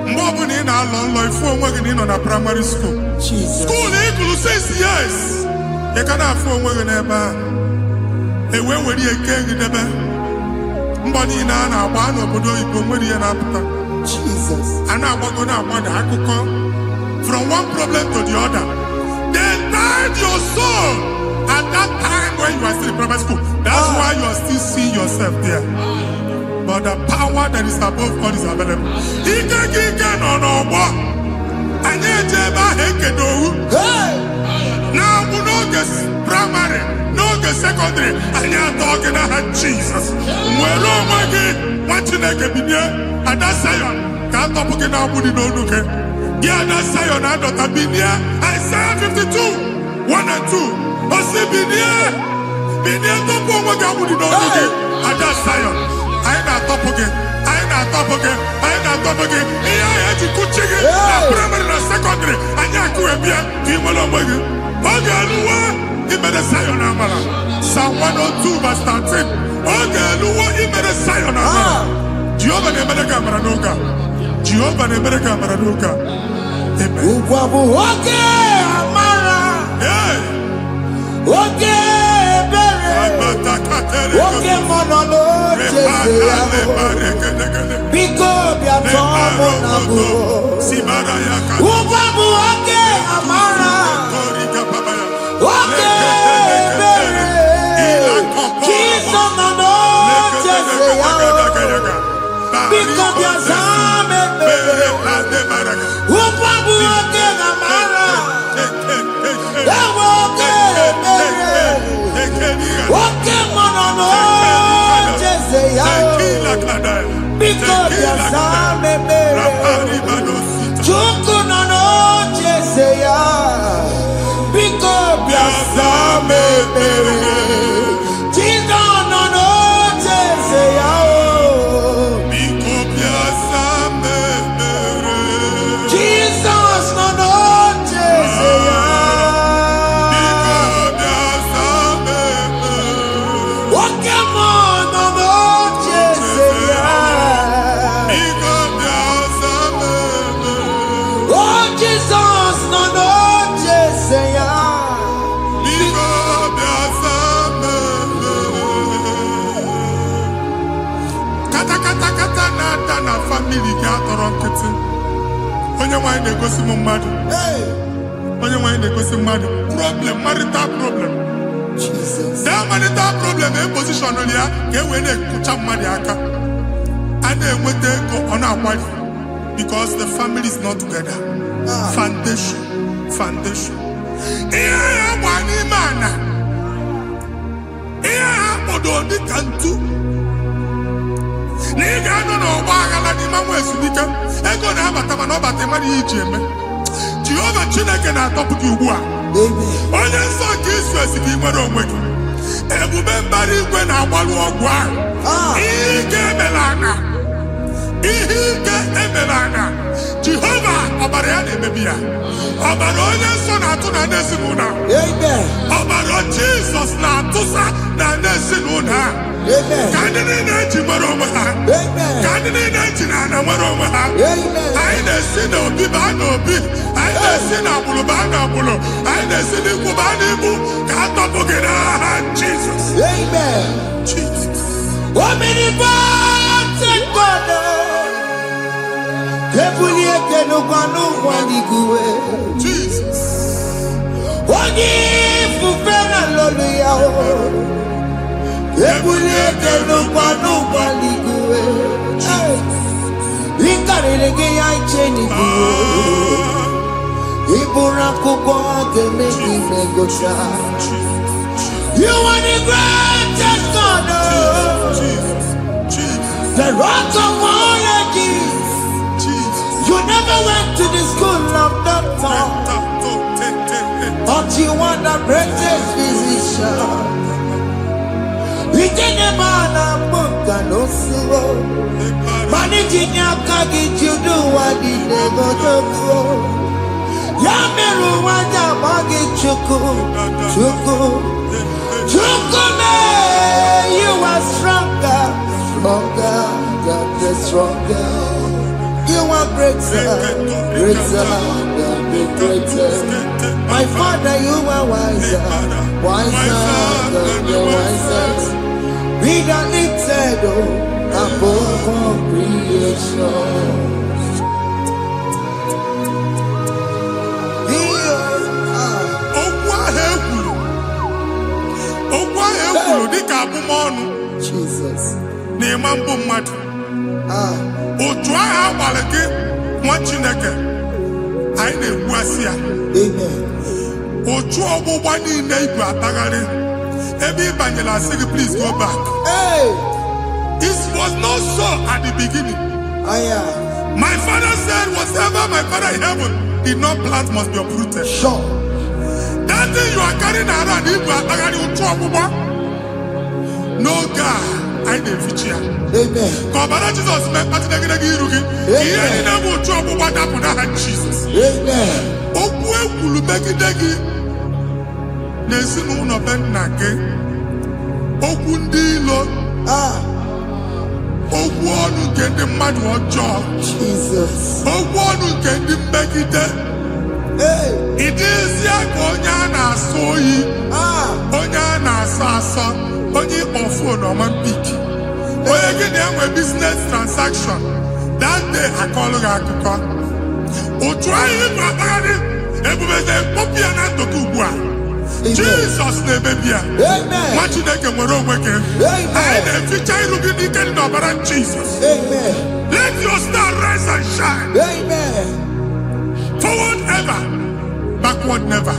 D: mgbe ọbụla ị na-alọ nlọ ifu onwe gị na ị nọ na praịmarị skuul skuul ị gụrụ 6 years ị ka na-afụ onwe gị n'ebe a ewee were eke gị debe mbọ niile a na-agba n'obodo oyibo nwere ihe na-apụta a na-agbago na-agbada akụkọ from one problem to the other. They tied your soul at that time when you are still in primary school. That's why you are still seeing yourself there. But the power that is above God is available. Ike no what? And you jeba hekedo. Now we no get primary, no get secondary, and you are talking about Jesus. Well, oh my God, what you like at that Zion? Can't talk again now. We don't look at. Yeah, that's Zion. I don't have been here. Isaiah 52, 1 and 2. But see, been here. Don't go over there. We don't look at that Zion. I ain't not top again. I ain't not top again. I ain't not top again. Yeah, I had to go check it. Primary and secondary. And you can't be here. You will not make it. Okay, Lua. He made a Zion. Psalm 102 verse 13. Okay, Lua. He made a Zion. Jehovah ne made a camera noga. Jehovah ne made a camera noga. Amen. Okay, Amara. Yeah. Okay, Bere. Okay, Monolo. Biko bia tomo nabu. Ubabu okay, Amara. Okay, Bere. Jesus no jese ya. Biko bia zame Bere. Ubabu okay, Amara. Okay, Monolo. Because you are me, Chuku no no Jeseya. Because you are me, Chindo no no Jeseya. Because you are me, Jesus no no Jeseya. Because you are me, okay, man no no. Na family ga atọrọ nkịtị onye nwanyị na-egosi m mmadụ onye nwanyị na-egosi mmadụ problem marital problem that marital problem e position ya ka e wee na-ekụcha mmadụ aka a na-enweta ego ọ na-akwari because the family is not together. Foundation ihe ya gba n'ime ana ihe ha kpọdo dị ka ntu n'iga anọ n'ọgba aghala n'ime nwa ezumike ego na-abata mana ọ bata mmadụ ihe iji eme Jehova Chineke na-atọpụ gị ugbu a onye nsọ nke Izrel gị nwere onwe gị ebube mbara igwe na-agbalụ ọgwụ ahụ ihe ike emela anya Jehova ọbara ya na-emebi ya ọbara onye nsọ na-atụ na ndị ezinụlọ ọbara Jizọs na-atụsa na ndị ezinụlọ ka ndị niile eji nwere onwe ha ka ndị niile eji na ana nwere onwe ha anyị na-esi na obi baa na obi anyị na-esi na agbụrụ baa na agbụrụ anyị na-esi n'ikwu baa n'ikwu ka a tọpụ gị n'aha Jizọs. Jesus.
B: Onye fufere lolu ya o. Ebule kenu kwa ligwe. Ikarele ge ya icheni kuo. Ibura kuko ge meki megosha. You are the greatest God. The rock of all ages. You never went to the school of doctor, but you are the greatest physician. We didn't man a book and no slow. Managing your carriage, you do what you never do. Yameru wanda magi chuku. You are stronger than the
A: stronger. You are greater, greater than the greatest. My Father, you are wiser, wiser than the wisest. Be that lifted above all creation. Jesus.
D: Otu agha agbara gị nwa Chineke anyị na-egbu asị ya.
A: Amen.
D: Otu ọgbụgba niile igwe atagharị ebe ị banyere asị gị please go back.
A: Hey.
D: It was not so at the beginning. My father said whatever my father in heaven did not plant must be uprooted.
A: Sure.
D: That thing you are carrying around igwe atagharị otu ọgbụgba. No God, I didn't feature.
A: Amen.
D: Kọbara Jesus mee kpatị negidegi iru gị. Ihe niile bụ otu ọgbụgba dapụ n'aha Jesus.
A: Amen.
D: Okwu ekwuru megide gị n'ezinụlọ be nna gị. Okwu ndị ilo. Okwu ọnụ nke ndị mmadụ ọjọọ.
A: Jesus.
D: Okwu ọnụ nke ndị mmegide. Ị dịzie ka onye a na-asọ oyi. Onye a na-asọ asọ. Onye ịkpọ fon ọma mpiki. Onye gị na-enwe business transaction. That day akọlụ gị akụkọ. Otu anyị na-akpagharị ebubeze mkpọpụ ya na ntụtụ ugbu a. Jesus na-emebi ya. Nwa Chineke nwere onwe gị. Anyị na-eficha iru gị n'ike dị n'ọbara Jesus. Let your star rise and shine. Forward ever, backward never.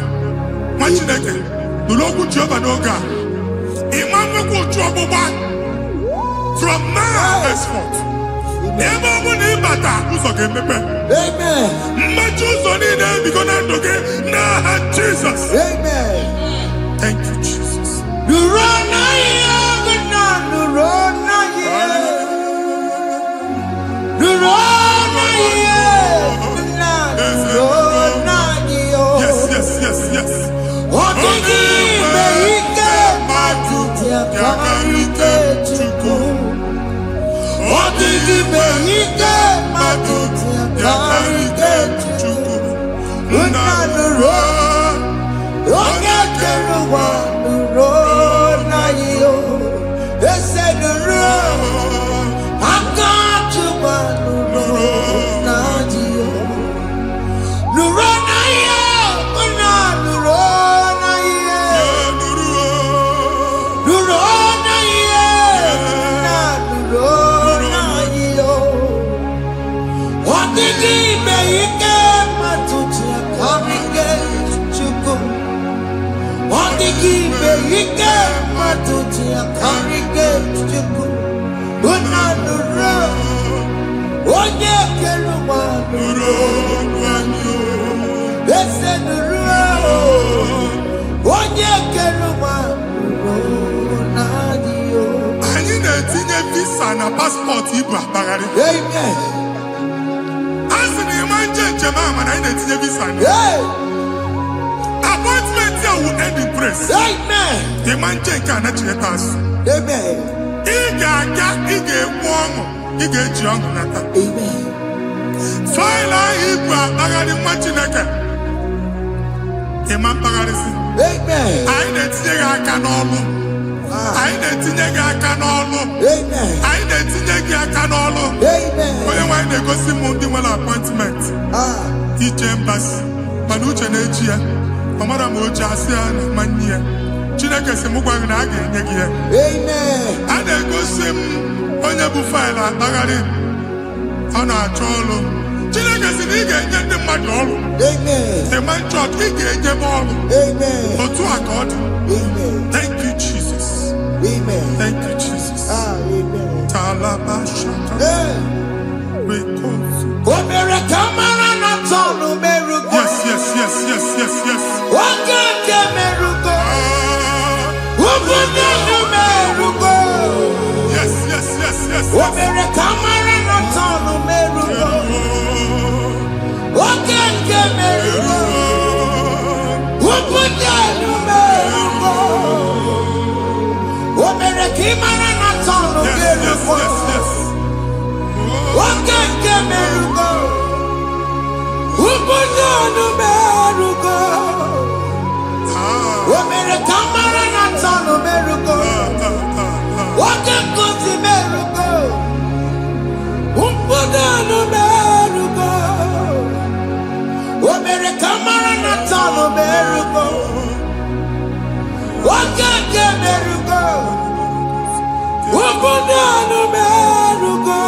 D: Nwa Chineke nụrụ okwu Jehova n'oge a. From now henceforth, ebe ọ bụ na ịbata ụzọ ga-emepe. Mmechi ụzọ niile ebigo na ndụ gị n'aha Jesus. Thank you, Jesus. Yes, yes, yes, yes. Anyị na-etinye visa na passport ibu akpagharị. A sị na ịma njem ahụ mana anyị na-etinye visa na. Appointment ya will end in praise. Ịma njem nke a na-echeta azụ. Ị ga-aga, ị ga-ekwu ọṅụ, ị ga-eji ọṅụ nata. Faịlụ ahụ ibu akpagharị nwa Chineke. Ịma mkpagharịsị. Anyị na-etinye gị aka n'ọlụ. Anyị na-etinye gị aka n'ọlụ. Anyị na-etinye gị aka n'ọlụ. Onye nwe anyị na-egosi m ndị nwere appointment. Ije mbasi. Mana uche na-eji ya. Ọ mara ma o ji asị ya na mmanyi ya. Chineke sị m gwa gị na a ga-enye gị ya. A na-egosi m onye bụ faịlụ akpagharị. Ọ na-achọ ọlụ. Chineke sị na ị ga-enye ndị mmadụ ọrụ. Ịma nchọt ị ga-enye m ọrụ. Otu a ka ọ dị. Thank you, Jesus. Thank you, Jesus. Talaba shaka. Yes, yes, yes, yes, yes, yes. Yes, yes, yes, yes, yes.
A: Open
B: Wakeke merugo. Ubunonu merugo. Omere kamara na tano merugo. Wakekuzi merugo. Ubunonu merugo. Omere kamara na tano merugo. Wakeke merugo. Ubunonu merugo.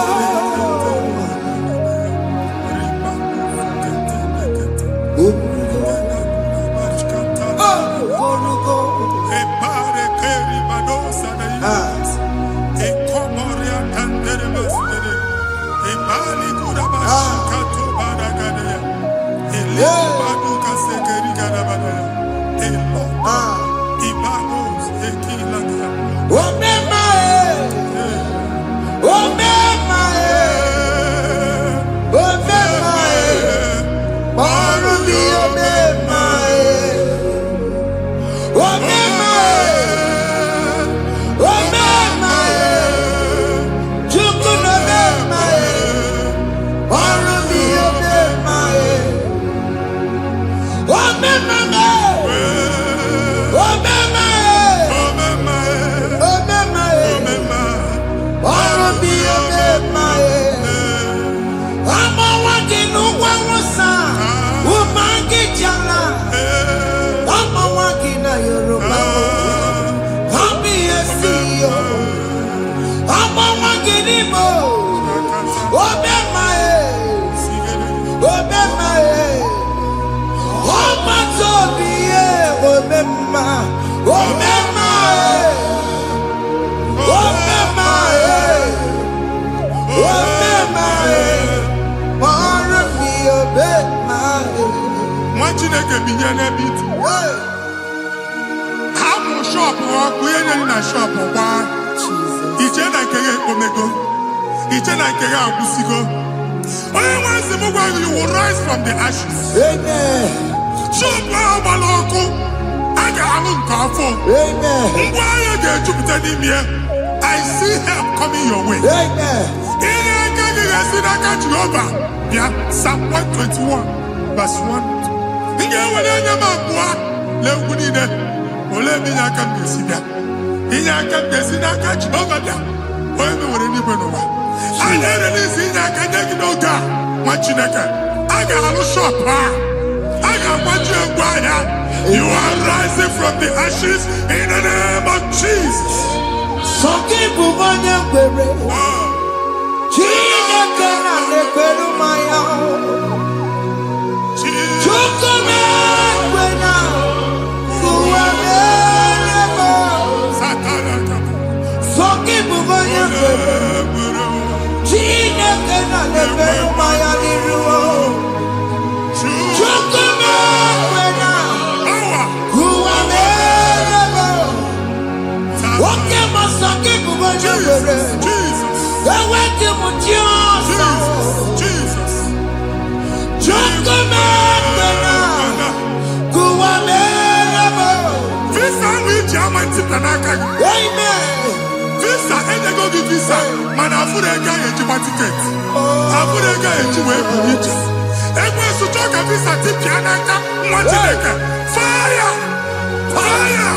D: You will rise from the ashes.
B: Amen.
D: I see help coming your way.
B: Amen.
D: Psalm 121, verse 1. You are rising from the ashes in the name of Jesus. Visa, and they go give visa. Man, I put a guy in my ticket. I put a guy in my ticket. And when you talk a visa, tip Yanaka, fire! Fire!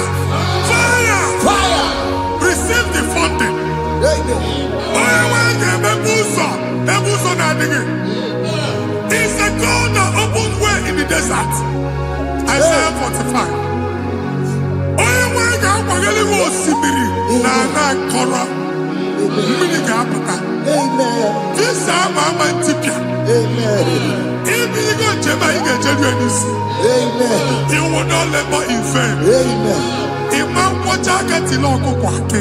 D: Fire!
B: Fire!
D: Receive the funding. It's a God that opens way in the desert. Isaiah 45. This time I'm Tipia. If you go to Jamaica, you will not labor in vain. Imam Wajaka Tiloko Kwake.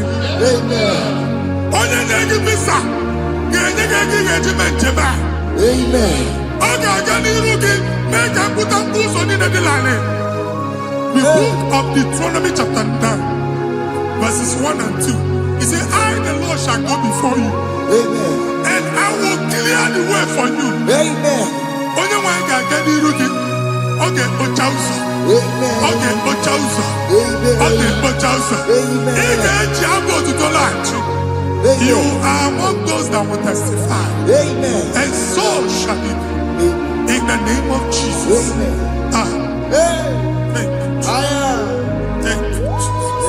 D: Onye negi visa, negi regiment jeba. Oga gani rugi, make a put up boots on the line. The book of Deuteronomy chapter 9, verses 1 and 2. He said, I, the Lord, shall go before you. And I will clear the way for you. Onye wanga gani rugi, oge ochausa. Oge ochausa. Oge ochausa. Ige jabo to the land. You are among those that will testify.
B: Amen.
D: And so shall it be. In the name of Jesus.
B: Amen.
D: Thank you. Thank you, Jesus. Yes.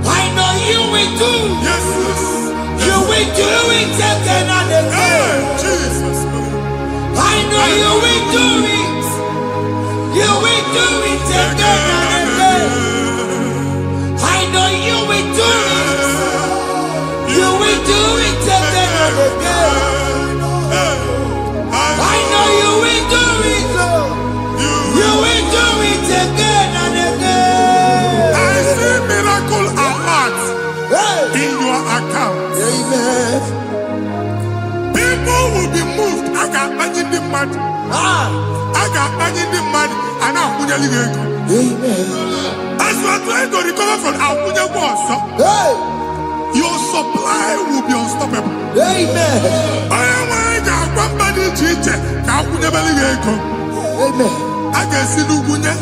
C: I know you will do.
D: Yes.
C: You will do it again and again.
D: Jesus.
C: I know you will do it. You will do it again and again. I know you will do it. You will do it again and again. I know you will do it, Lord. You will do it again and again.
D: I see miracle alert in your account.
B: Amen.
D: People will be moved. I got imagine the mad. I got imagine the mad. And I'm going to leave.
B: Amen.
D: As you are trying to recover from Abuja Boss, your supply will be unstoppable.
B: Amen.
D: I am
B: Amen.
D: I can see Lugunya.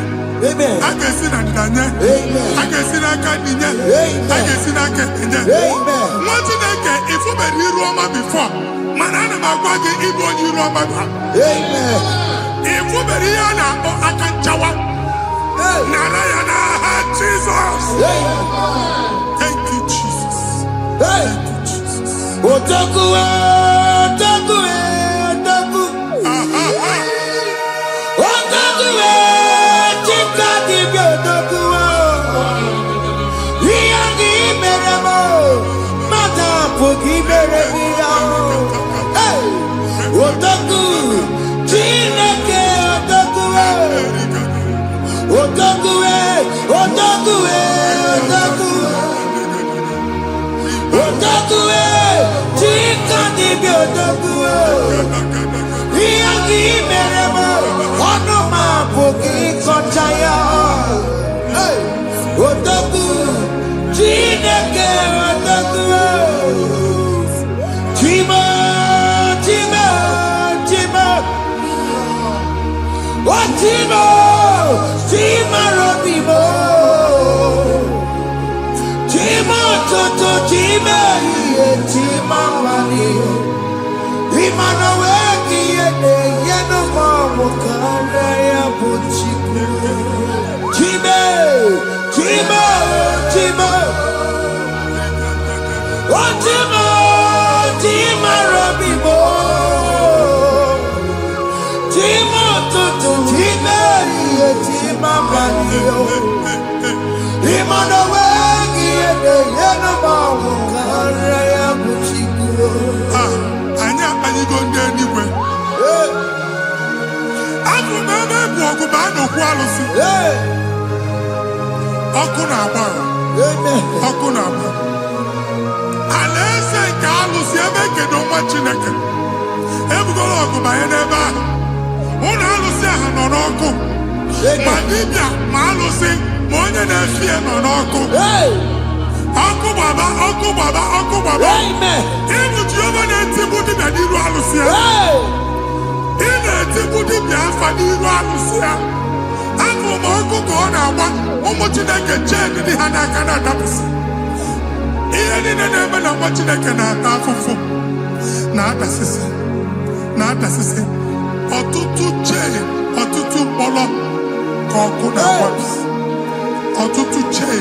B: Amen.
D: I can see Nadanya.
B: Amen.
D: I can see Nakaninya.
B: Amen.
D: I can see Nakaninya.
B: Amen.
D: What did I get? If you were here Roma before, Manana Magwagi, Ibo, you Roma.
B: Amen.
D: If you were here now, I can Jawa. Narayana, Jesus. Thank you, Jesus. Thank you, Jesus.
B: Otaku, otaku, otaku. Otaku, chika dibi otaku. Iyagi meremo, mata pogi meremia. Otaku, chineke otaku. Otaku, otaku, otaku. Otaku, chika dibi otaku. Iyagi meremo, onoma pogi konchaya. Otaku, chineke otaku. Chima, chima, chima. Chima, chima robimo. Chima toto, chima iye, chima mani. Imano weki yene, yeno mamu kare ya buchiku. Chima, chima, chima. Chima, chima robimo. Chima toto, chima iye, chima mani. Imano weki yene, yeno mamu kare ya buchiku.
D: Anya anyị go ndị eluigwe. Abụ m ebe bụ ọgụ ma a na-okwu alụsị. Ọkụ na-agba. Ọkụ na-agba. Alaeze nke alụsị ebe kedu nwa Chineke. Ebugoro ọgụ banye n'ebe ahụ. Ụlọ alụsị ahụ nọ n'ọkụ. Ma dibịa ma alụsị ma onye na-efi ya nọ n'ọkụ. Ọkụ gbaba, ọkụ gbaba, ọkụ gbaba. Ịbụ Jehova na-etigbu dibịa n'iru alụsị ya. Ị na-etigbu dibịa afa n'iru alụsị ya. Afọ ma ọkụ ka ọ na-agba ụmụ Chineke chee ndị ha n'aka na-adapụsị. Ihe niile na-eme na nwa Chineke na-ata afụfụ na-adasịsị na-adasịsị. Ọtụtụ chee, ọtụtụ mkpọrọ ka ọkụ na-agbapụsị. Ọtụtụ chee,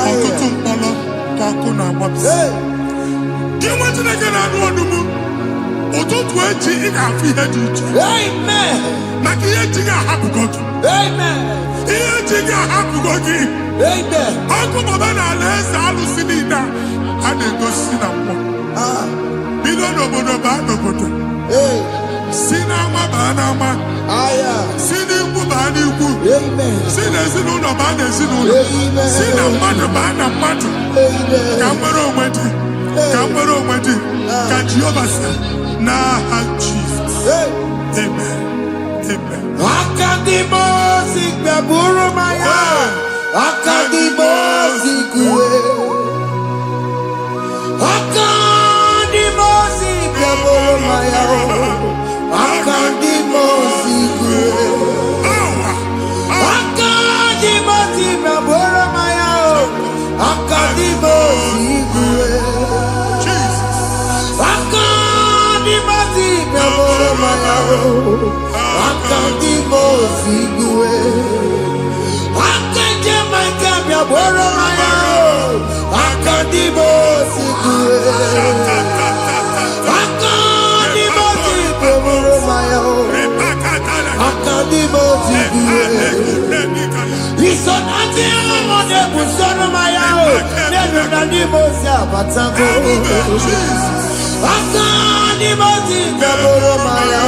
D: ọtụtụ mkpọrọ ka ọkụ na-agbapụsị. Gị nwa Chineke na-anụ ọdụmụ, ụtụtụ echi ị ga-afụ ihe dị iche. Maka ihe echi ga-ahapụgo gị. Ihe echi ga-ahapụgo gị. Ọkụ baba na alaeze alụsị niile a na-egosi na mmụọ. Bido n'obodo baa n'obodo. Si n'ama baa n'ama. Si n'ikwu baa n'ikwu. Si ezinụlọ baa n'ezinụlọ, si na mmadụ baa na mmadụ, ka nwere onwe dị, ka nwere onwe dị, ka Jehova sị n'aha Jizọs. Amen. Amen.
B: Akadimosi gbẹ̀bùrú maya, akadimosi kúwe. Akadimosi gbẹ̀bùrú maya, akadimosi kúwe. Akadimosi gbẹ̀bùrú maya, akadimosi kúwe. Akadimosi gbẹ̀bùrú maya, akadimosi kúwe. Akadimosi gbẹ̀bùrú maya, akadimosi kúwe. Akadimosi gbẹ̀bùrú maya, akadimosi kúwe. Isonati amone busono maya, nenu nadimosi abatango. Akadimosi gbẹ̀bùrú maya,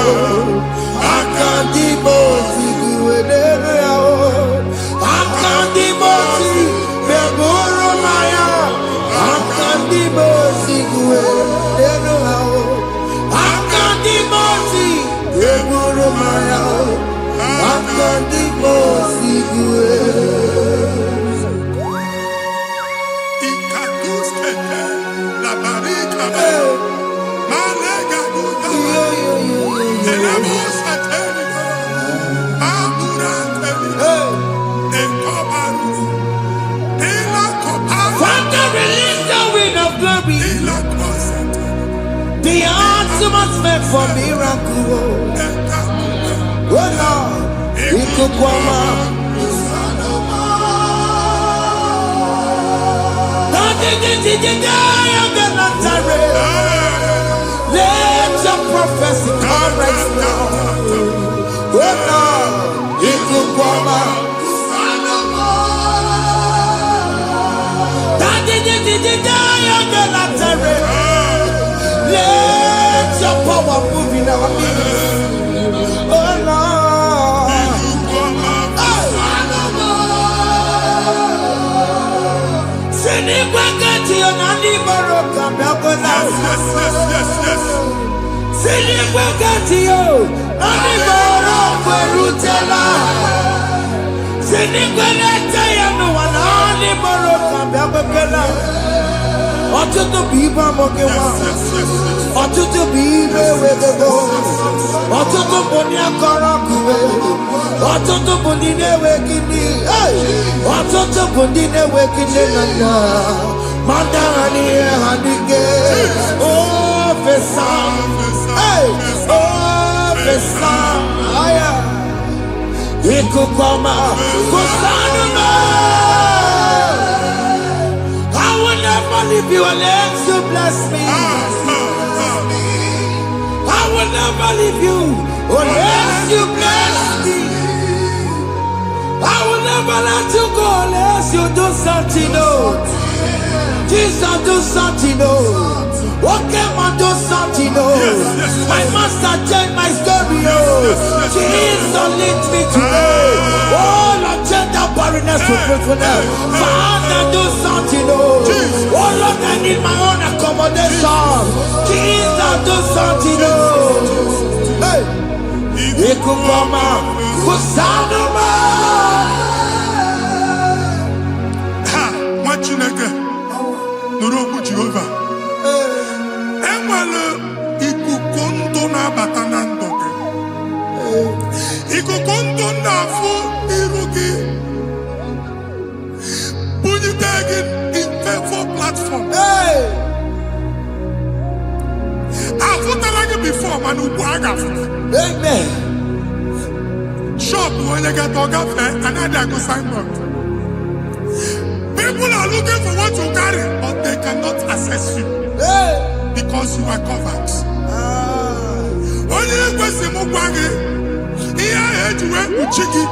B: akadimosi kúwe nenu yao. Akadimosi gbẹ̀bùrú maya, akadimosi kúwe nenu yao. Akadimosi gbẹ̀bùrú maya, akadimosi kúwe.
D: Ikaduskete, la barika, malega duda, elemos ateligo, amura ateligo, enkobaru, elakobaru,
B: Father, release the wind of glory,
D: elakosete,
B: the atmosphere for miracle. Oh Lord, ikukwama. Let your prophecy come right now. Oh Lord, ikukwama. Let your power move in our midst. Oh Lord. Sinikwekati onani boroka biakola. Sinikwekati yo nani boroka rutela. Sinikwekati ya no wanani boroka biakola. Ọtụtụ bụ ibe amụkewa, ọtụtụ bụ ibe ewegego, ọtụtụ bụ ndị akọrọ akụwe, ọtụtụ bụ ndị na-enweghị nne, ọtụtụ bụ ndị na-enweghị nne na nna, ma ndị agha n'ihe ha n'ike. Ofesa, ofesa, aya, ikuku ọma, kụsanụ m. I will never leave you unless you bless me. I will never leave you unless you bless me. I will never let you go unless you do something new. Jesus, do something new. Okay, man, do something new. My master changed my story. Jesus, lead me today. Oh, Lord, change that barrenness to fruitfulness. Father, do something new. Oh, Lord, I need my own accommodation. Jesus, do something new. Hey, Ikukoma, Kusanuma.
D: ha, nwa Chineke, nụrụ okwu Jehova. Enwere ikuku ndụ na-abata na ndụ gị. Ikuku ndụ na-afụ iru gị, bunyite gị infevo platform. Afụtala gị before, mana ugbu a ga-afụta.
B: Amen.
D: Shop onye ga-atọ gafee, anaghị agụ signboard. People are looking for what you carry, but they cannot access you because you are covered. Onye kwesị m gwa gị, ihe ahụ eji wee kpuchi gị,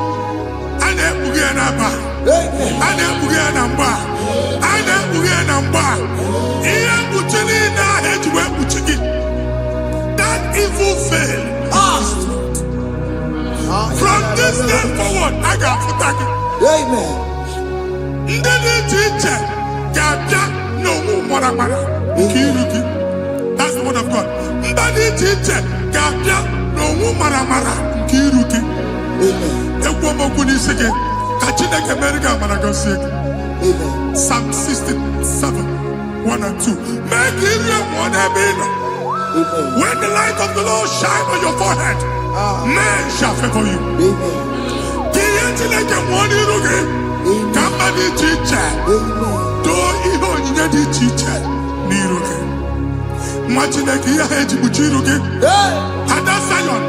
D: a na-ekpughe ya n'aba, a na-ekpughe ya na mgba, a na-ekpughe ya na mgba. Ihe mkpuchi niile ahụ eji wee kpuchi gị, that evil veil, from this day forward, a ga-afụta gị.
B: Amen.
D: Ndị dị iche iche ga-abịa n'onwe mara nke iru gị. That's the word of God. Ndị dị iche iche ga-abịa n'onwe mara nke iru gị. Egwu ọmọkwu n'isi gị ka Chineke mere gị amara gọzie gị. Psalm 67, 1 and 2. Mee ka iru enwe n'ebe ị nọ. When the light of the Lord shine on your forehead, men shall favor you. Ka ihe Chineke nwụọ n'iru gị ka mba dị iche iche doo ihe onyinye dị iche iche n'iru gị. Nwa Chineke ihe ha eji kpuchi iru gị. Ada Zion,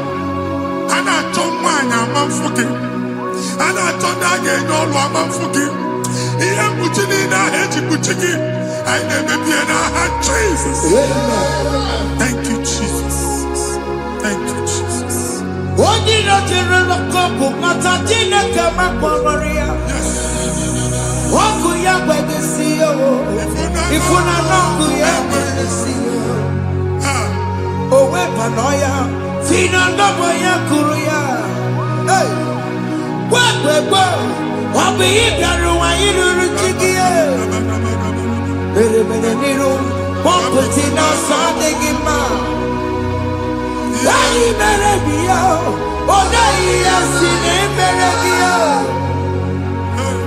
D: a na-achọ nwaanyị ama mfụ gị, a na-achọ ndị a ga-enye ọlụ ama mfụ gị. Ihe mkpuchi niile ahụ eji kpuchi gị anyị na-emebie n'aha Jesus. Thank you, Jesus. Thank you, Jesus.
B: Onye na-ejere n'ọkọpụ mata Chineke makpọrọ ọkụ ya gbedesi ifuna n'ọkụ ya gbedesi o wepụnọ ya fina ndọbọ ya kụrụ ya gwegbegbe ọ bụ ihe bịara ụwa iruru chi gị mere n'iru pọmpụti n'ọsọ adịghị mma anyị mere gị ya ọ naghị ya si na emere gị ya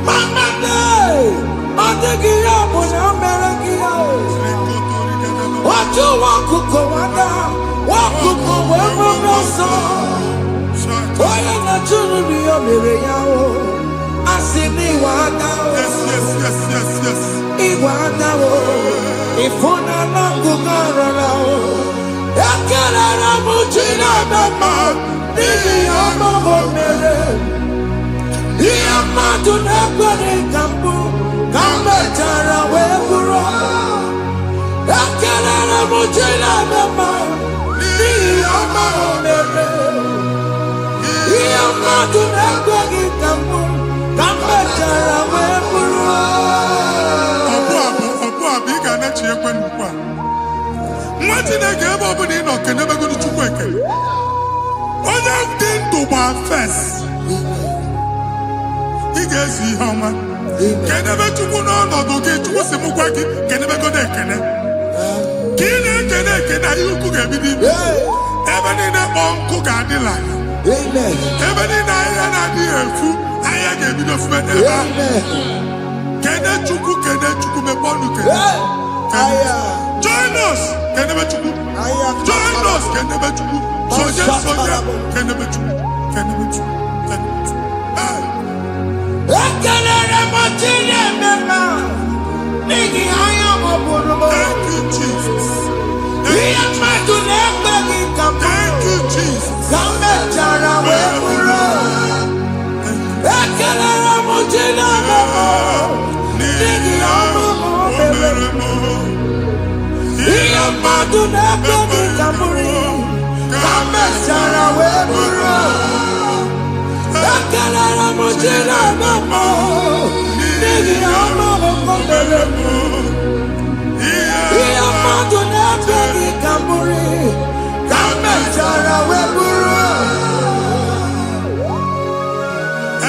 B: mama ọ dịghị ya bụ na o mere gị ya otu nwaọkụkọ nwada nwaọkụkọ wee bụrụ ọsọ onye na-achụrụ m ya mere ya o asị m ịwa ada ịwa ada o ịfụ na n'ọkụkọ rọrọ o ekelere m chi na-eme mma n'ihi ya ọmụmụ mere ihe mmadụ na-ekwere ka mbụ ka m mechara wee bụrụ ekelere m chi na-eme mma n'ihi ya ọmụmụ mere ihe mmadụ na-ekweghị ka mbụ ka m mechara wee bụrụ.
D: Ọbụ abụ ị ga-anachi ekwe n'ukwu a. Nwa Chineke ebe ọ bụla ị nọ kenebegoro Chukwu ekele. Onye dị ndụ gba fes. Ị ga-ezi ihe ọma. Kenebe Chukwu n'ọnọdụ gị, Chukwu si m gwa gị kenebegoro ekele. Ka ị na-ekene ekene ihe ukwu ga-ebido ibi. Ebe niile kpọọ nkụ ga-adịla ya. Ebe niile ahịhịa na-adịghị efu, ahịhịa ga-ebido fube n'ebe ahụ. Kene Chukwu mepe ọnụ kene. Join us, kenebe Chukwu. Join us, kenebe Chukwu. Soje, kenebe Chukwu. Kenebe Chukwu.
B: Ekelere m chi na-eme mma n'ihi anya m bụrụ m.
D: Thank you, Jesus.
B: Ihe mmadụ na-ekweghị ka m
D: Thank you, Jesus.
B: ka m mechara wee bụrụ. Ekelere m chi na-eme mma n'ihi ọmụmụ mere m. Ihe mmadụ na-ekweghị ka m bụrụ ka m mechara wee bụrụ. Ekelere m chi na-eme mma n'ihi ọmụmụ mere m. Ihe mmadụ na-ekweghị ka m bụrụ ka m mechara wee bụrụ.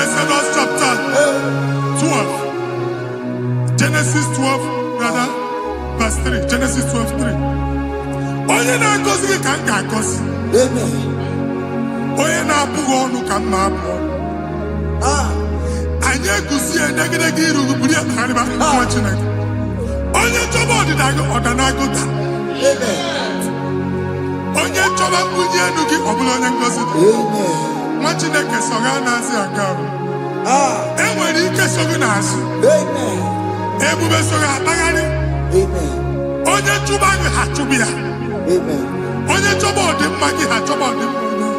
D: Exodus chapter 12. Genesis 12, rather, verse 3. Genesis 12:3. Onye na-agọzi gị ka m ga-agọzi. Onye na-abụghị ọnụ ka m na-abụ ọnụ. Anyị eguzie negedege iru gị buru ya kparịba nwa Chineke. Onye chọba ọdịda gị ọdanagụta. Onye chọba mbunye elu gị ọ bụla onye ngọzi dị. Nwa Chineke so gị na-azị aga ahụ. E nwere ike so gị n'azụ. Ebube so gị akpagharị. Onye chụba gị ha chụbụ ya. Onye chọba ọdịmma gị ha chọba ọdịmma onye.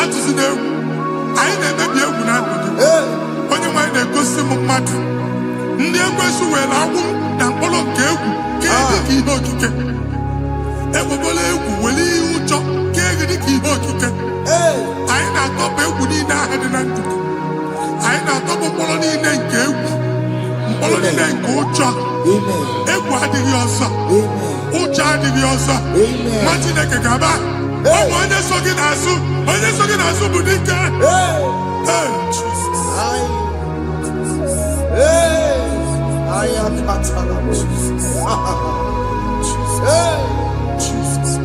D: Atụzina egwu. Anyị na-emebi egwu na ndụ gị. Onye nwanyị na-egosi m mmadụ. Ndị ekwensu were agwụ na mkpụrụ nke egwu ka dị ka ihe okike. Egbebola egwu were ihe ụjọ ka dị ka ihe okike. Anyị na-atọpụ egwu niile ahụ dị na ndụ gị. Anyị na-atọpụ mkpụrụ niile nke egwu. Mkpụrụ niile nke ụjọ. Egwu adịghị ọzọ. Ụjọ adịghị ọzọ. Nwa Chineke ga-aba. Ọ bụ onye so gị n'azụ. Onye so gị n'azụ bụ dike. Jesus. Jesus.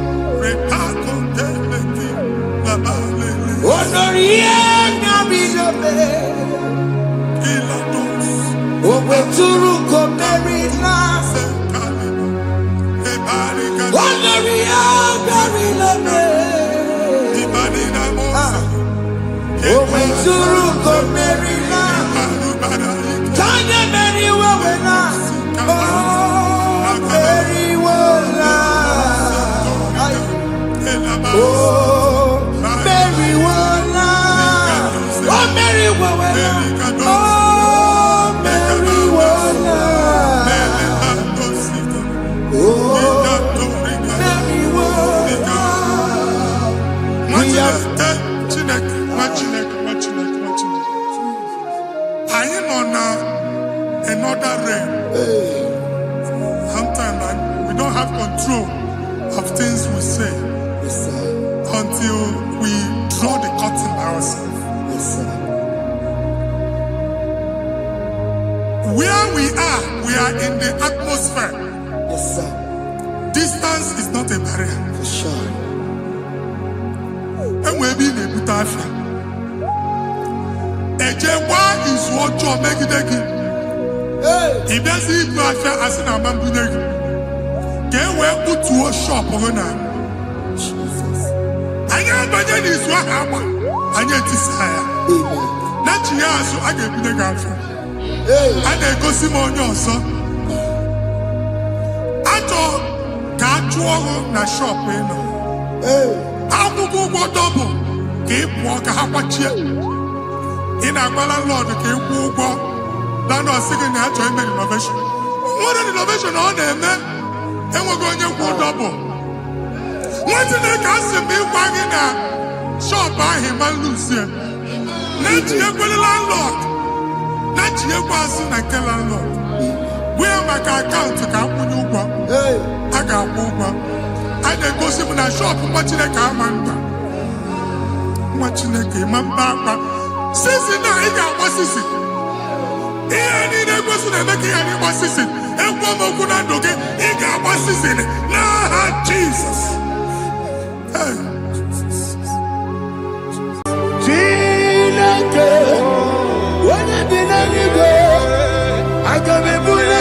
D: Another realm. Sometimes we don't have control of things we say until we draw the curtain by ourselves. Where we are in the atmosphere. Distance is not a barrier.
A: For sure.
D: And we'll be in a butafia. Ejewa is what you make it again. If there's a butafia as an amambuneg, can we put to a shop on her? I am budget is what happened. I get desire. Not you, so I get the girlfriend. And I go see more your son. I thought, can't you na shop? I will go double. Keep walk a half a chair. In a Lord, keep walk. Then I was singing that joint innovation. What an innovation on them, man. And we're going to go double. What did they cast me wagging a shop by him and Lucian? Let you go landlord. Let you pass in a landlord. Where my account to come when you go? I got over. I then go see when I shop watching a car man. Watching a game and back. Since now, he got what's this? He ain't a person that make any what's this? And one more good and okay, he got what's this in it. Nah, Jesus.
B: When I did any go, I got me put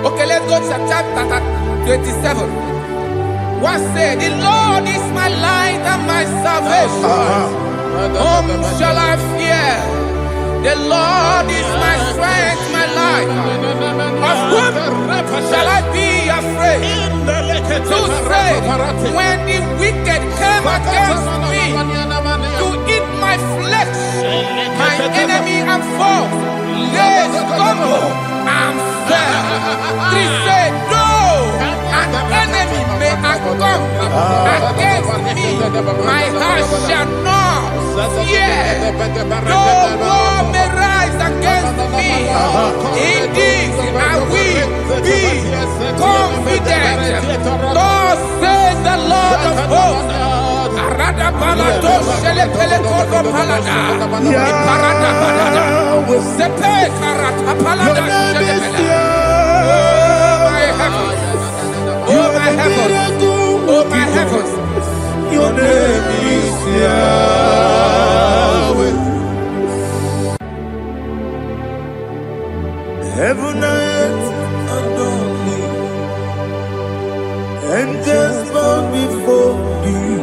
C: Okay, let's go to chapter 27. What say? The Lord is my light and my salvation. Whom shall I fear? The Lord is my strength, my life. Of whom shall I be afraid? To say, when the wicked came against me to eat my flesh, my enemy and foe, they stumble and fell. They said, no, an enemy may come against me, my heart shall not fear. No war may rise against me. In this I will be confident. Thus says the Lord of hosts. Oh my heavens, oh my heavens,
B: Your name is Yahweh. Heaven and earth adore me, angels bow before thee.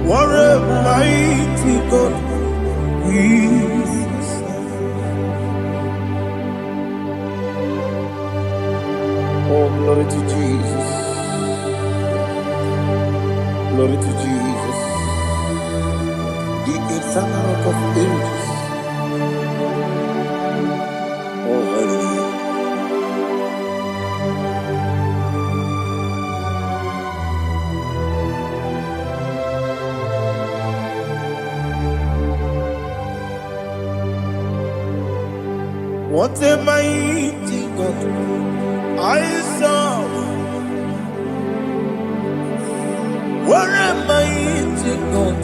B: What a mighty God we serve. Oh, glory to Jesus. Glory to Jesus. The eternal rock of ages. Oh, hallelujah. What a mighty God I serve. What a mighty God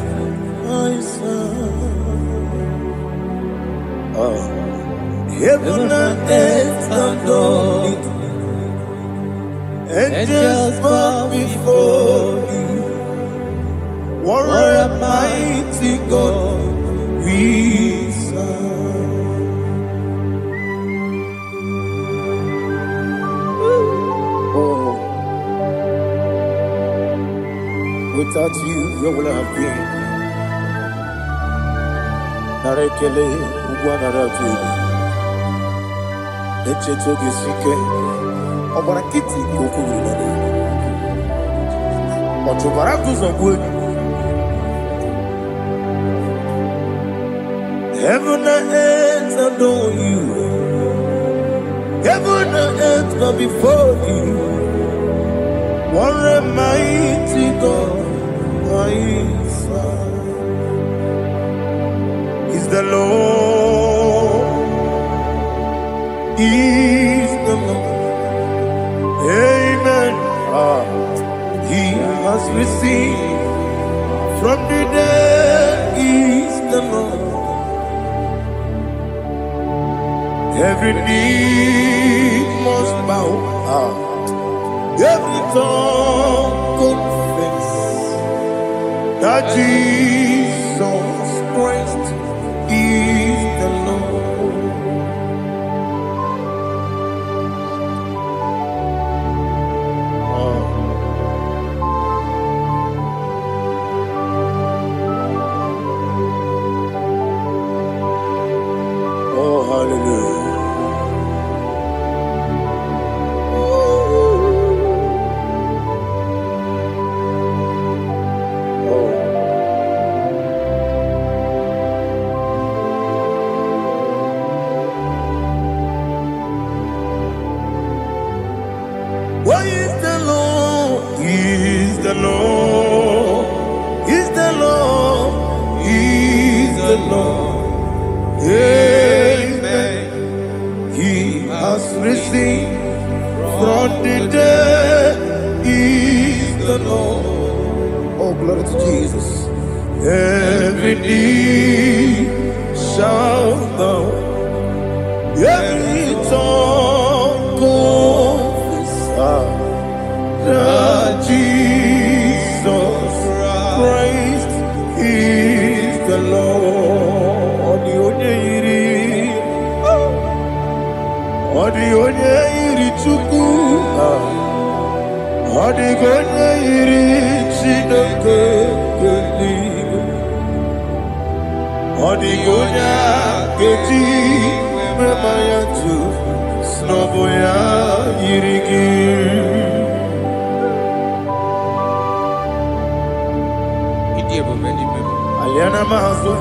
B: I serve. Oh. Heaven and earth adore it. Angels bow before you. What a mighty God we serve. Oh. Without you, where will I have been? Narekele, Ugwanaratu. Echetoge Sike, Obarakiti, Kokuru. Otobarakus of wood. Heaven and earth adore you. Heaven and earth bow before you. What a mighty God I serve. Is the Lord. Is the Lord. Amen. He has received from the dead. Is the Lord. Every knee must bow. Every tongue confess that Jesus Christ is the Lord. Oh, hallelujah. What is the Lord? He is the Lord. Is the Lord. He is the Lord. Amen. He has risen from the dead. He is the Lord. Oh, glory to Jesus. Every knee shall bow. Every tongue confess that Jesus Christ is the Lord. Odi onye iri Chukwu, Odigonya iri chineke keligo. Odigonya keti memaya tu snoboya irigi. Aliana mahazo.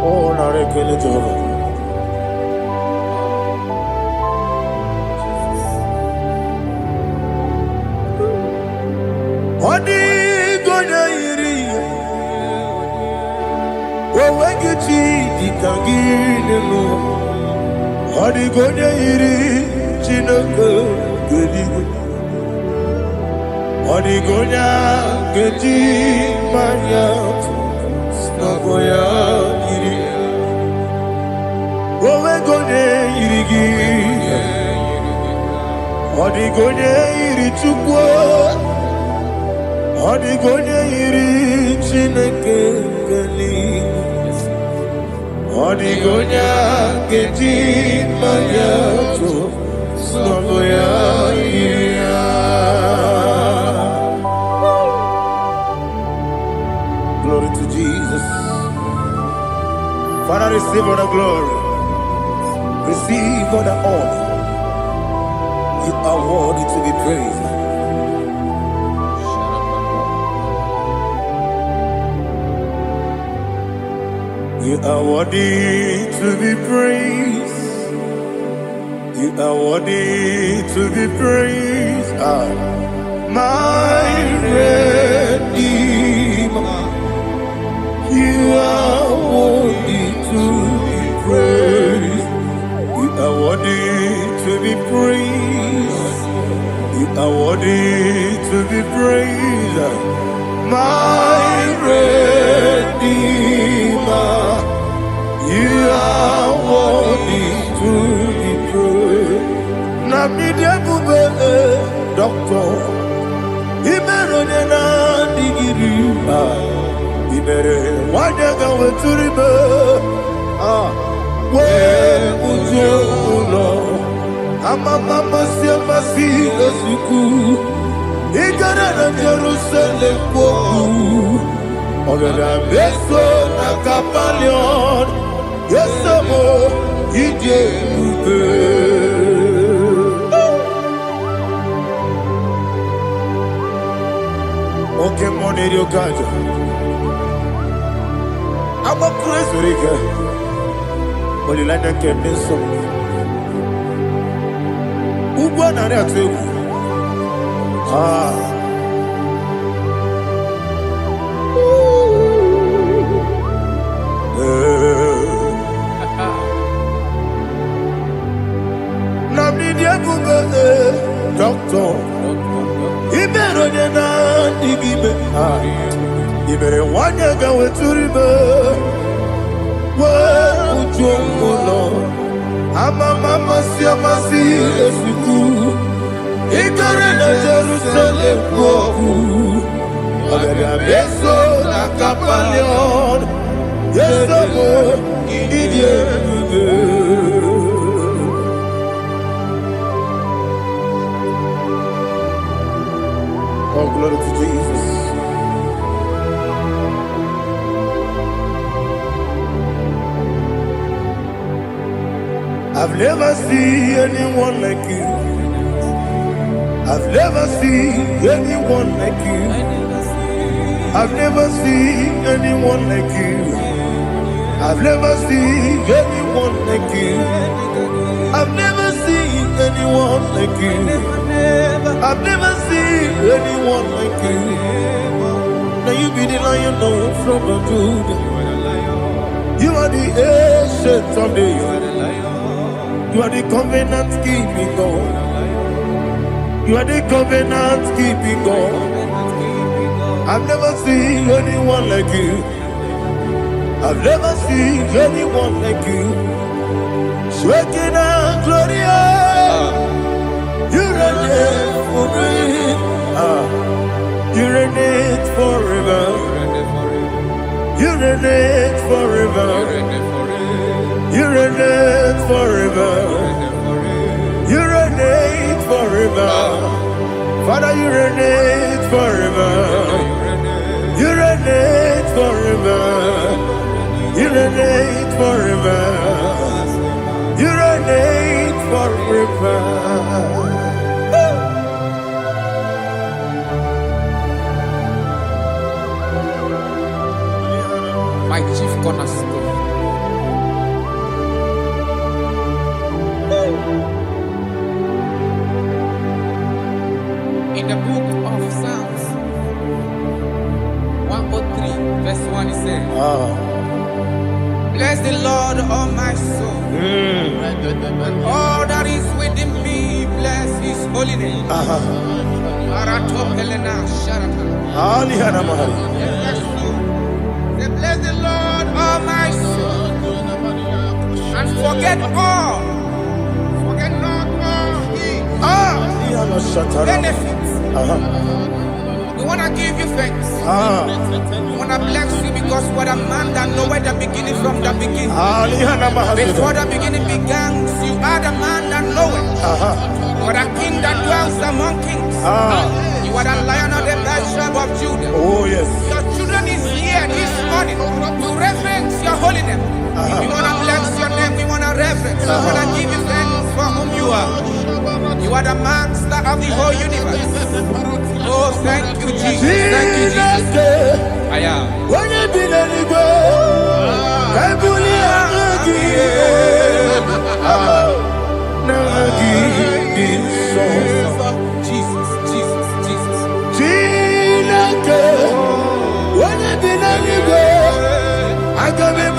B: Oh, narekele Jehovah. Odigonya iri wawegiti dikagilelo. Odigonya iri chineke geligo. Odigonya geti maya snagoya iri. Wawegonya irigi. Odigonya iri chukwu. Odigonya iri chineke geligo. Odigonya geti maya snagoya iri. Glory to Jesus. Father, receive all the glory. Receive all the honor. You are worthy to be praised. You are worthy to be praised. You are worthy to be praised. My Redeemer. You are worthy to be praised. You are worthy to be praised. You are worthy to be praised. My Redeemer. You are worthy to be praised. Namidia bube doctor. Imerone na digiri. Ibere wanyaga weturibe we ujulo amama masi esuku igara na Jerusalem kwoku ogara beso na kapalion yesemo ije ube oke moneri okaja. I'm a crazy rigger. But you like that can be so. Who won that too? Namidia Google doctor. He better than I give me. You better want to go to river. Where would you go, Lord? I'm a mama, see a massy, as you do. He got in a Jerusalem, go. I'm a beso, like a palion. Yes, I'm a idiot. Oh, glory to Jesus. I've never seen anyone like you. I've never seen anyone like you. I've never seen anyone like you. I've never seen anyone like you. I've never seen anyone like you. I've never seen anyone like you. Now you be the lion from the Judah. You are the ancient of days. You are the covenant keeping God. You are the covenant keeping God. I've never seen anyone like you. I've never seen anyone like you. Shaking and glorious. You reign for me. You reign forever. You reign forever. You reign forever. You reign forever. Father, you reign forever. You reign forever. You reign forever. You reign forever.
C: My chief cornerstone. In the book of Psalms 103, verse 1, it says, bless the Lord, all my soul, and all that is within me, bless his holy name. Say, bless the Lord, all my soul, and forget not all his benefits. We want to give you thanks. We want to bless you because what a man that knoweth the beginning from the beginning. Before the beginning began, you are the man that knoweth. What a king that dwells among kings. You are the Lion of the tribe of Judah.
B: Oh yes.
C: Your children is here this morning to reverence your holiness. We want to bless your name. We want to reverence. We want to give you thanks for whom you are. You are the master of the whole universe. Oh, thank you, Jesus. Thank you, Jesus. I am.
B: When you be the
C: Jesus, Jesus, Jesus.
B: When you be the I can be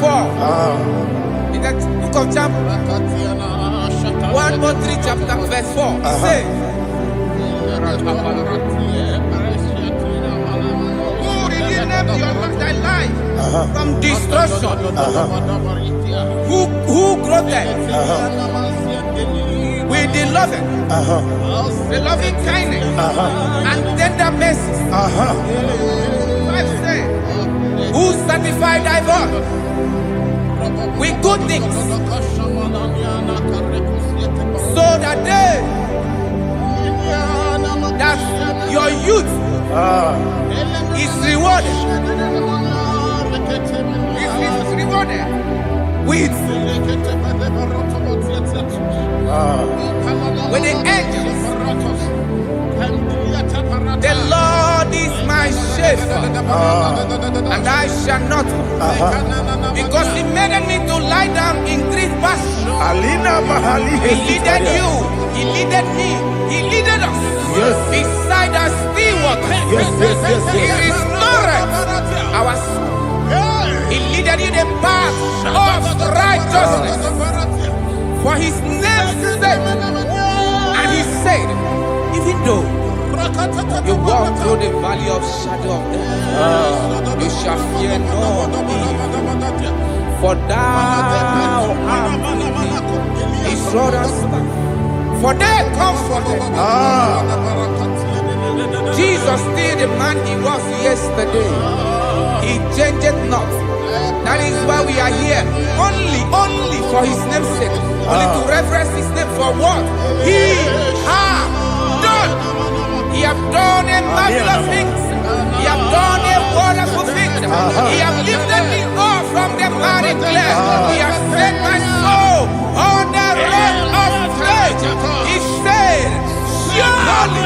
C: 4. In the book of Job, 1:3 chapter verse 4. It says, who redeemed thy life from destruction? Who clothed with the loving kindness and tender mercies? 5 says, who sanctified thy voice with good things, so that your youth is rewarded. Is rewarded with the angels. The Lord is my shepherd, and I shall not want, because He made me to lie down in green pastures. He leaded you, He leaded me, He leaded us beside the still waters. He restored our soul. He leaded you the path of righteousness for His name's sake. And He said, even though you walk through the valley of shadow of death, you shall fear no evil, for thou art with me. His rod and staff, for they comforted. Jesus still the man He was yesterday. He changed not. That is why we are here. Only for His name's sake. Only to reverence His name for what He has done. He has done a marvelous things. He has done a wonderful thing. He has lifted me up from the miry clay. He has set my soul on the rock of faith. He said, surely,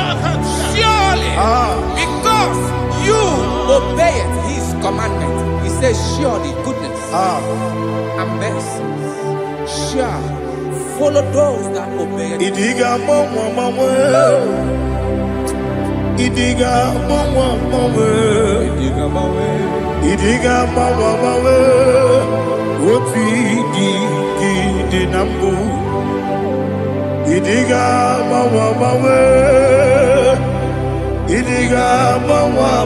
C: because you obeyed His commandment. He says, surely goodness and mercy shall follow those that obey.
B: Idiga mama, Idiga mama, Idiga mama, Woti di nambu. Idiga mama, Idiga mama,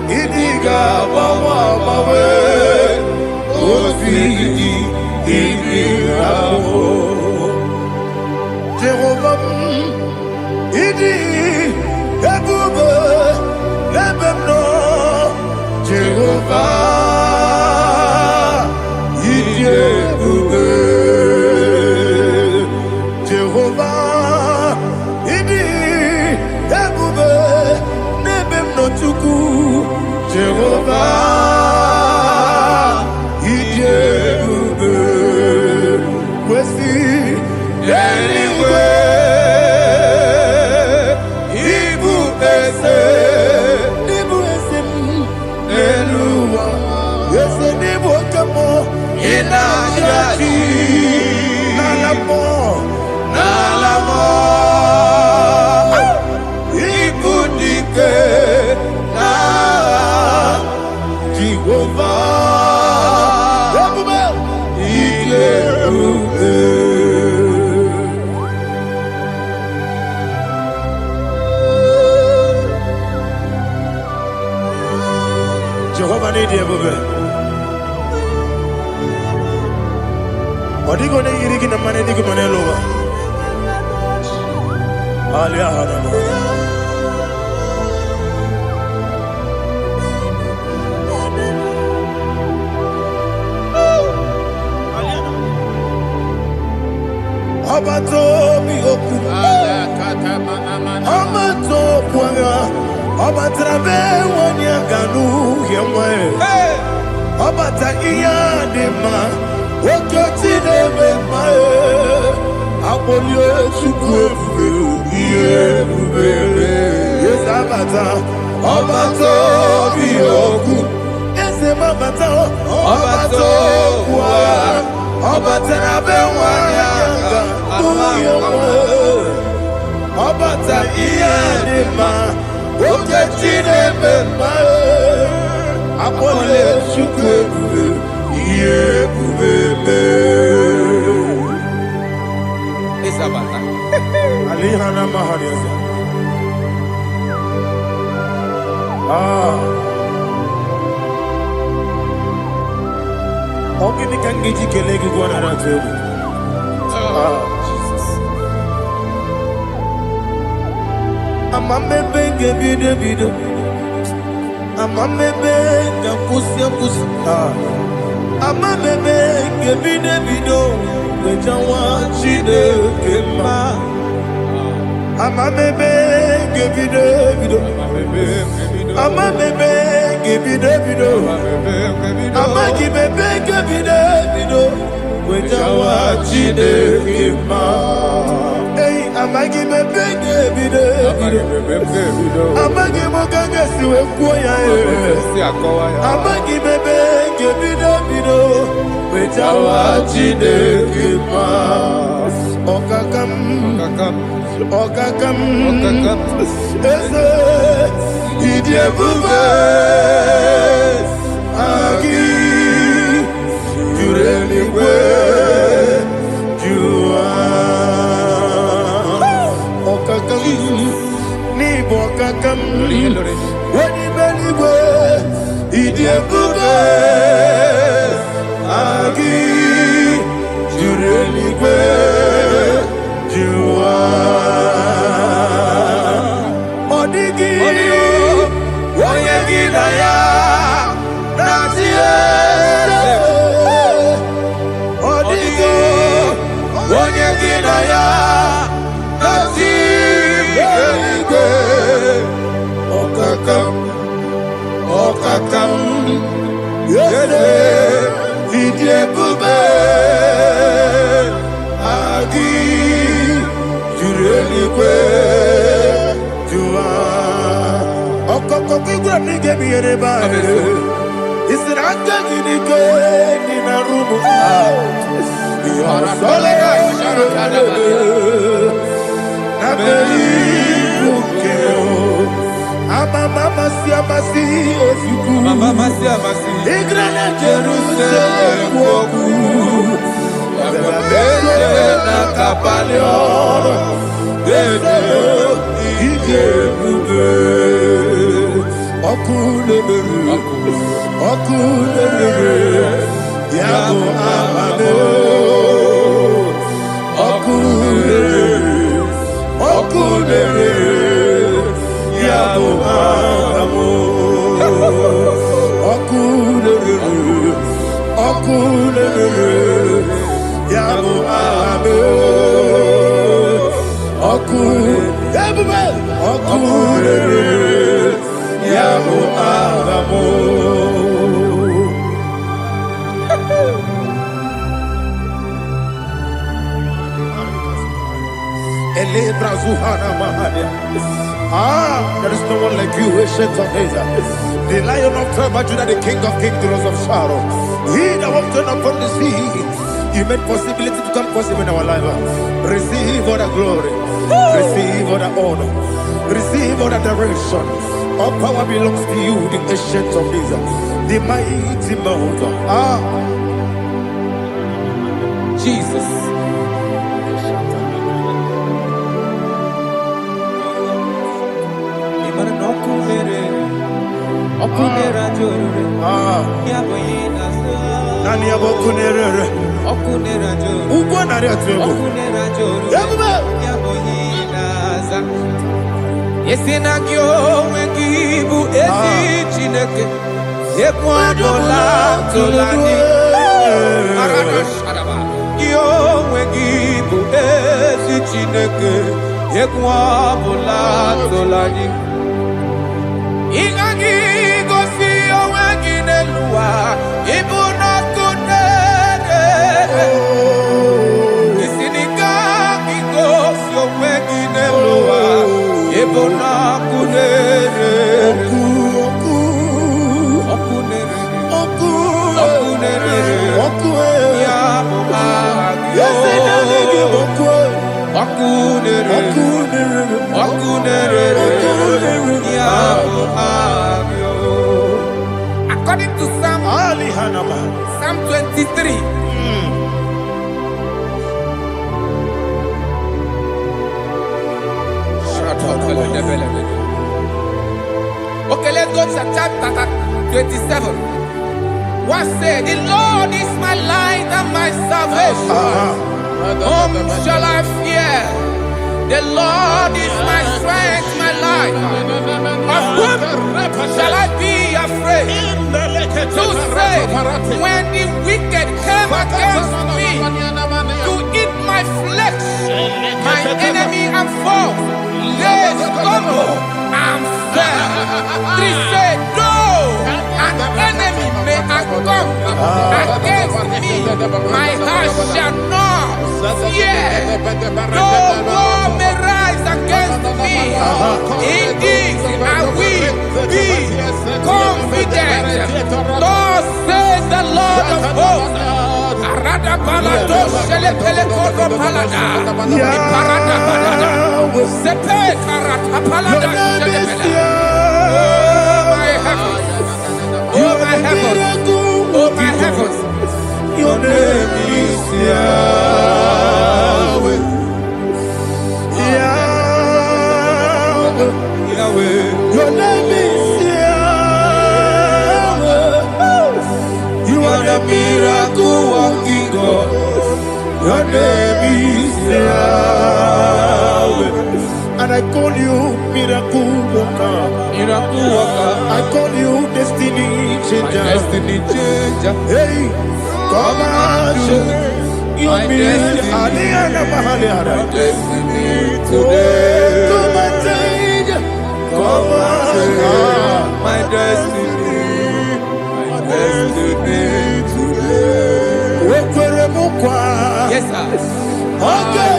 B: Idiga mama, Woti di nambu. Jehovah, Idi, Ebube, Ebemno, Jehovah, Idi Ebube, Jehovah, Idi, Ebube, Ebemno Tuku, Jehovah, Idi Ebube, Wesi, anyway. Jehovah need you, baby. What are you going to get the money? Dig money over. Alia Hanama. Abato bihoku. Amato kwanga. Obatrabe wanyaganu yemwe. Obata iyadema. Okotine memae. Apolio chukwefu. Iyebube. Yes, abata. Obato bihoku. Ese mabata. Obato kwa. Obatrabe wanyaganu yemwe. Obata iyadema. Oketine memae. Apole chukwe Alihana Mahariasa. Ogini Kangiji Kelegi Guanaratu. Amamebe Gebide Bido. Amamebe Gapusia Pusi. Amamebe Gebide Bido. Wejawa Chide Kema. Amamebe Gebide Bido. Amamebe Gebide Bido. Amagibebe Gebide Bido. Wejawa Chide Kema. Hey, Amagibebe Gebide Bido. Amagimoga Siwe Kuya. Amagibebe Gebide Bido. Wejawa Chide Kema. Okakam. Eze Idiebube Agi Jureligwe Jua Okakam Nibo Okakam Weni Beligwe Idiebube Agi Jureligwe Jua Odigi Oyegi Daya Nazie Odigi Oyegi Daya Nazie Okakam Yede Idiebube Agi Jureligwe Jua Okokokigwa nige miereba Isira gini ke nina rumu Yarasolega sharakadaba Nabeli bukeo Mama siamasi efiku Mama siamasi Igrana Jerusalem woku Yabele na kapalioro Dede Igebube Okulere Yabo Amado Okulere Yabo Amado Okulere Yabo Amado Okulere Yabo Amado Elebra Zuhana Mahadia. There is no one like you, ancient of days. The Lion of tribe of Judah, the King of kings, the Rose of Sharon. He that walked upon the sea. You made possibility to come possible in our life. Receive all the glory. Receive all the honor. Receive all the direction. All power belongs to you, the ancient of days. The mighty mountain.
C: Jesus.
B: Nani abokunere
C: Okunera jo
B: Ugwa nari atego
C: Okunera jo
B: Yabuba
C: Yaboyinaza Yesina kyo wengibu esi chineke Yekwa dola tolani Arana sharaba Kyo wengibu esi chineke Yekwa dola tolani Ingagi gosi owegine luwa Ibuna kunere Isinika gosi owegine luwa Ibuna kunere Okunere Ya Muhammad Okunere Ya Muhammad. According to Psalm 23, 27. What say? The Lord is my light and my salvation. Whom shall I fear? The Lord is my strength, my life. Of whom shall I be afraid? To say, when the wicked came against me to eat my flesh, my enemy and foe, they stumble and fell. They said, though an enemy may have come against me, my heart shall not fear. No war may rise against me. In this I will be confident. Thus says the Lord of hosts. Oh my heavens, oh my heavens,
B: Your name is Yahweh. Yahweh.
C: Yahweh.
B: Your name is Yahweh. You are the miracle working God. Your name is Yahweh. And I call you miracle worker.
C: Miracle worker.
B: I call you destiny changer.
C: Destiny changer.
B: Hey, come on, you mean Aliana Mahaliana.
C: Destiny today.
B: Come on, change. Come on,
C: My destiny. My destiny today. Yes, sir.
B: Okay,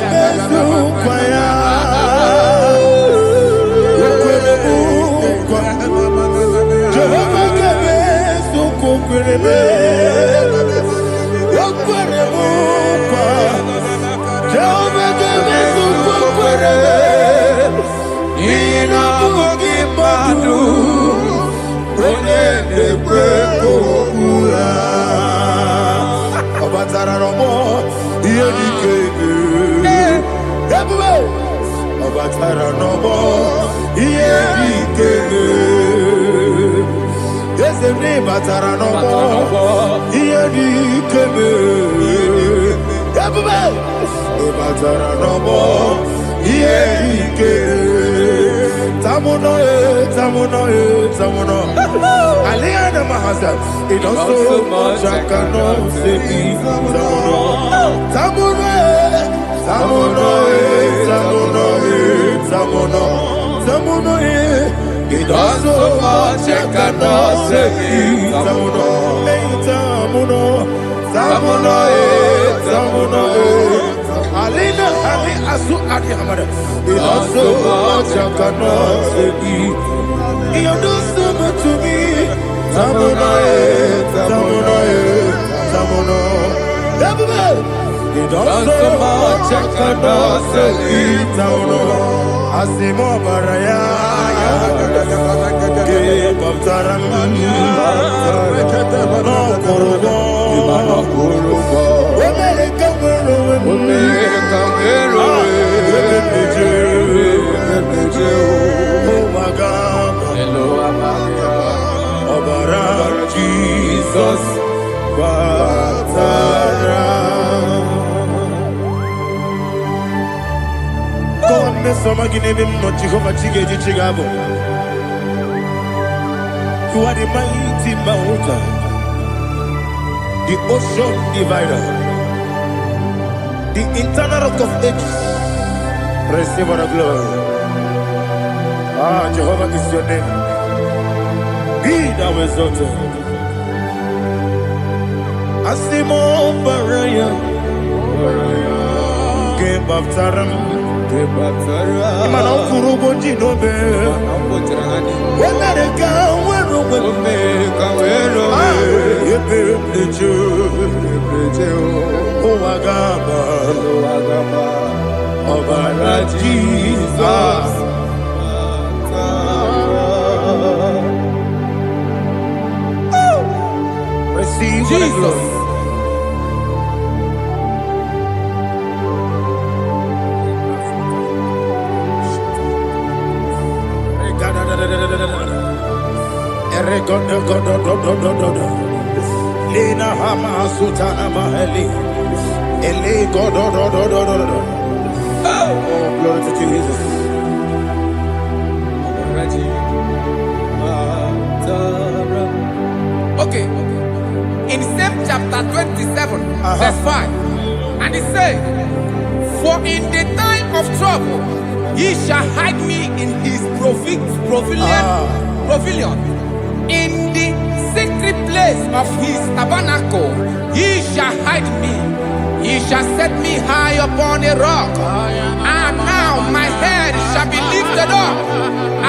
B: it does so much I cannot say. It does so much I cannot say. Alina Ali Asu Adi Hamada. It does so much I cannot say. You do so much to me. Tamuno. It does so much I cannot say. Tamuno. Asimo Baraya. Give up Taran. No Kurubo. Jesus, God, some again, not Jehovah Chigabo. You are the mighty mountain, the ocean divider, the internal rock of ages. Receive our glory. Ah, Jehovah is your name. Be thou exalted. Asimo Baraya, Game of Taram, Imano Kurubo Jinobe, when they come, Jesus. Receive Jesus. Lina Hama Sutana Mahali. Ele God. Oh, glory to Jesus.
C: Okay. In same chapter 27, verse 5. And it says, for in the time of trouble, he shall hide me in his pavilion. In the secret place of his tabernacle, he shall hide me. He shall set me high upon a rock. And now my head shall be lifted up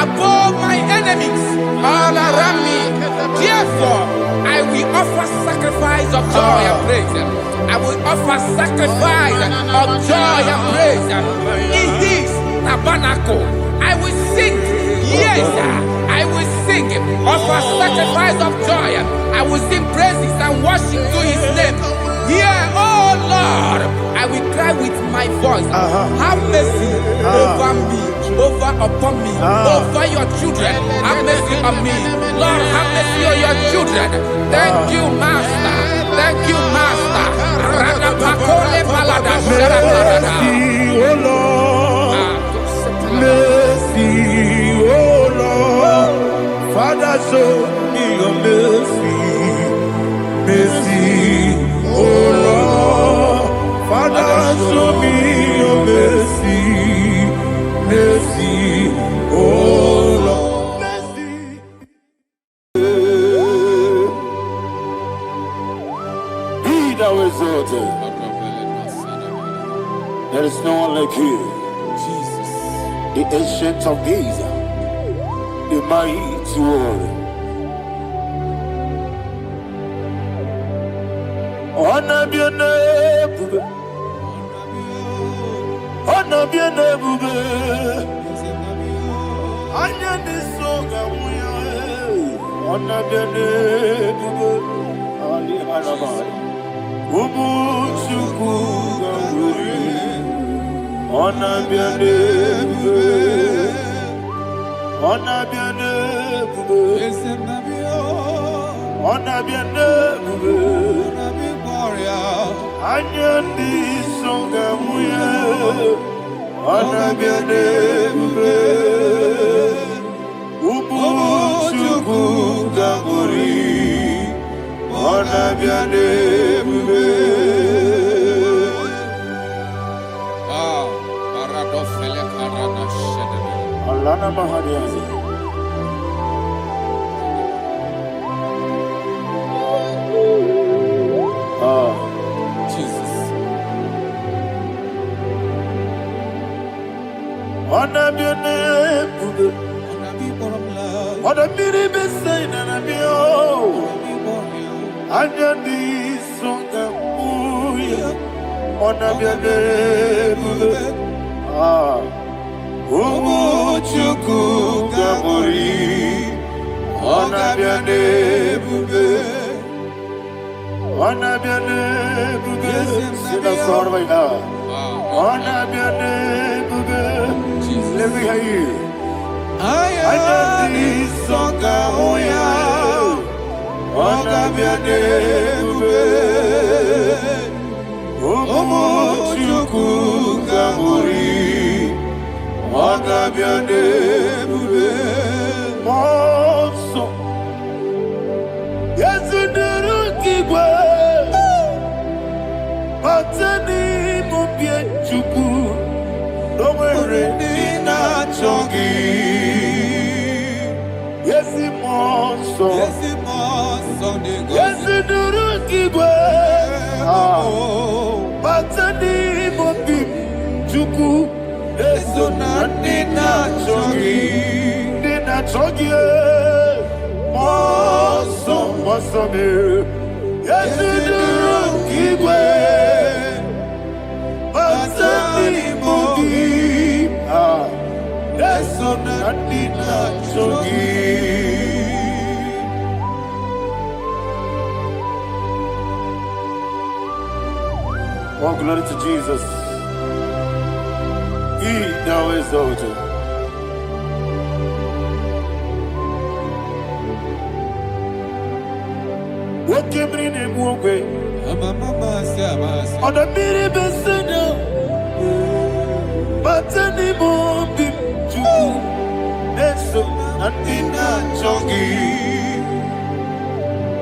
C: above my enemies all around me. Therefore, I will offer sacrifice of joy and praise. I will offer sacrifice of joy and praise in his tabernacle. I will sing, yes, I will sing, offer sacrifice of joy. I will sing praises and worship to his name. Here, oh Lord, I will cry with my voice. Have mercy over me, upon me, over your children. Have mercy on me. Lord, have mercy on your children. Thank you, Master. Thank you, Master.
B: Mercy, oh Lord. Mercy, oh Lord. Father, show me your mercy. Mercy, oh Lord. Father, show me your mercy. Mercy, oh Lord. Mercy. Be thou exalted. There is no one like you.
C: Jesus.
B: The ancient of days, the mighty warrior. Honor be your name, honor be your name, honor be your name, Ali Alabari, Ubu Chukuguri. Honor be your name, honor be your name, honor be your name, Anya di songa muya, honor be your name, Ubu Chukuguri, honor be your name. Alana Mahadiazi.
C: Jesus.
B: Honor be your name, honor be be saying and be oh, Anya di songa muya, honor be your name. Umu chuku gamori, ona biane bube, ona biane bube. Sina sorry now. Ona biane bube. Let me hear you. Ayani songa oya, ona biane bube. Umu chuku gamori. Honor be your name, Monso. Yes, you do keep well. Patani mupie chuku, no worry na chongi. Yes, Monso. Yes, you do keep well. Patani mupie chuku. Eso na dina chogi, moso me. Yesu duru kigwe, pasani mogi. Eso na dina chogi. Oh, glory to Jesus. He now exalted. bring him away. On the mini besino, but any more big to Neso and Dina Chongi.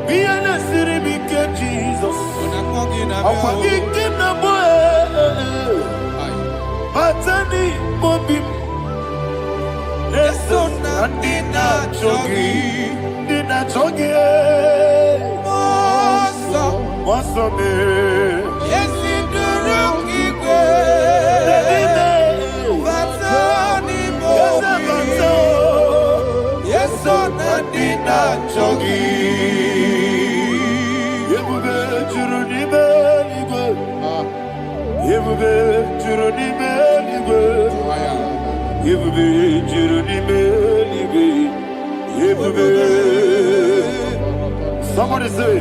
B: Be an city because Jesus. I'm forgetting the boy. But any more big Neso and Dina Chongi. Dina Chongi. Mosso me.
C: Yes, in the room, yes, on the dinner jogi.
B: Yebube juruni beligwe. Yebube juruni beligwe. Yebube juruni beligwe. Yebube. Somebody say.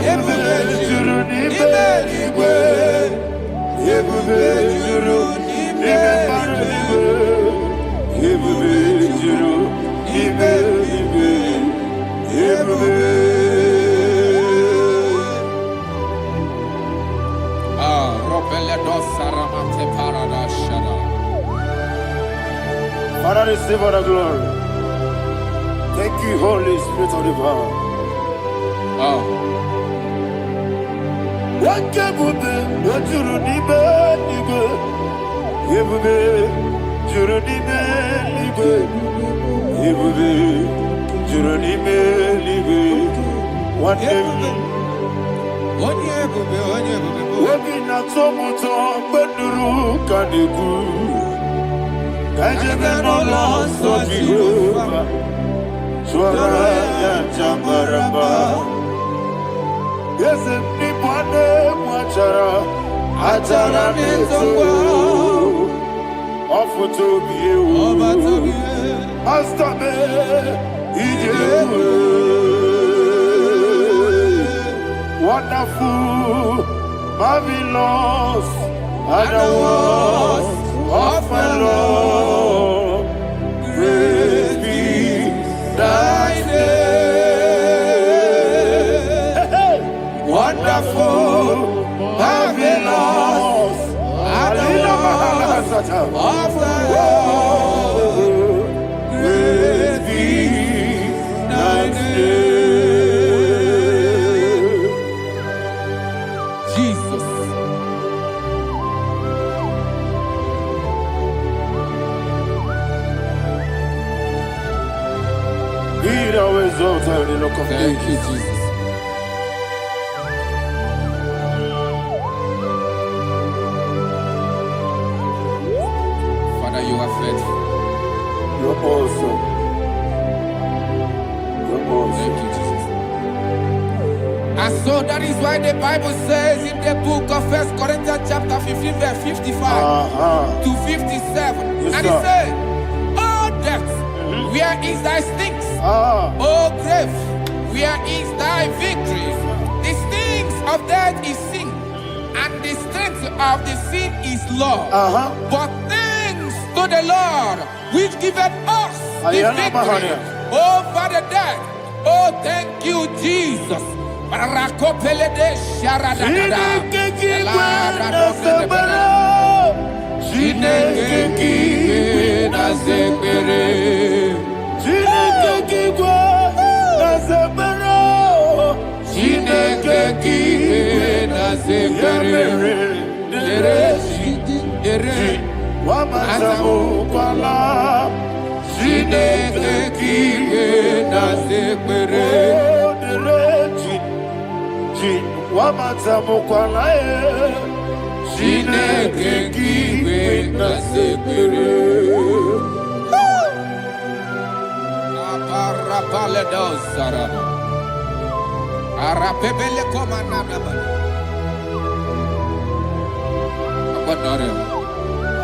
B: Yebube juruni beligwe. Yebube juruni beligwe. Yebube juruni beligwe. Yebube. Father, receive all the glory. Thank you, Holy Spirit of the power. What can we do? What you need, nigga? Yebube, juruni nigga. Yebube, juruni nigga. What day? Webi na tomuto beduru kaniku. Kajebe no loso Jehovah. Swara ya jamaramba. Yese ni bwane mwachara. Achara nezogo. Ofuto biyewu. Master ijewu. Wonderful, marvelous, and the words of my Lord. Praise be thy name. Wonderful, marvelous, and the words of my Lord. Praise be thy name. Thank you, Jesus. Father, you are faithful. You're awesome. You're awesome.
C: Thank you, Jesus. And so that is why the Bible says in the book of 1 Corinthians chapter 15, verse 55 to 57.
B: Yes,
C: and it says, "Oh death, where is thy stings? Oh grave, where is thy victory? The stings of death is sin, and the strength of the sin is law. But thanks to the Lord, which giveth us the victory over the death. Oh, thank you, Jesus."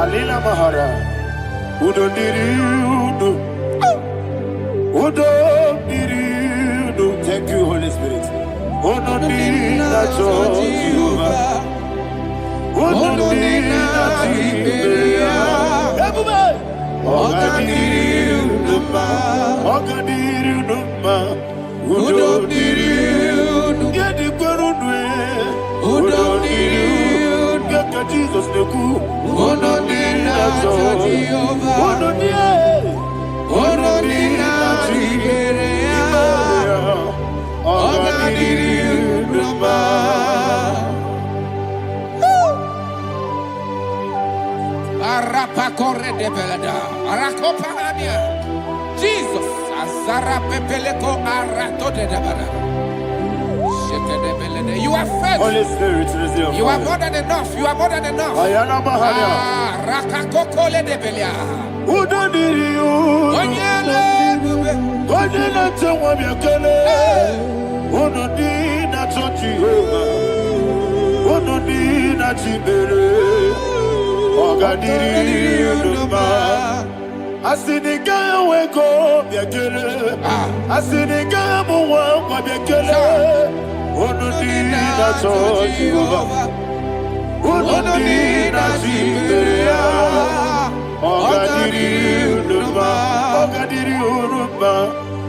B: Alina Mahara, Udo Diriudo, Udo Diriudo. Thank you, Holy Spirit. Udo Diriudo, Udo Diriudo, Udo Diriudo,
C: Jesus, Azara Pepeleko Arato de Dabara. You are faithful.
B: Holy Spirit, receive.
C: You are more than enough. You are more than enough. Rakakokole de Belia.
B: Who don't need you? God not to one you can. Who don't need not to Jehovah. Who don't need not to be. Oh God, did you? I see the guy wake up, you kill it. I see the guy who walk up, you kill it. Who don't need not to Jehovah. Who don't need not to be. Oh God, did you? Oh God, did you?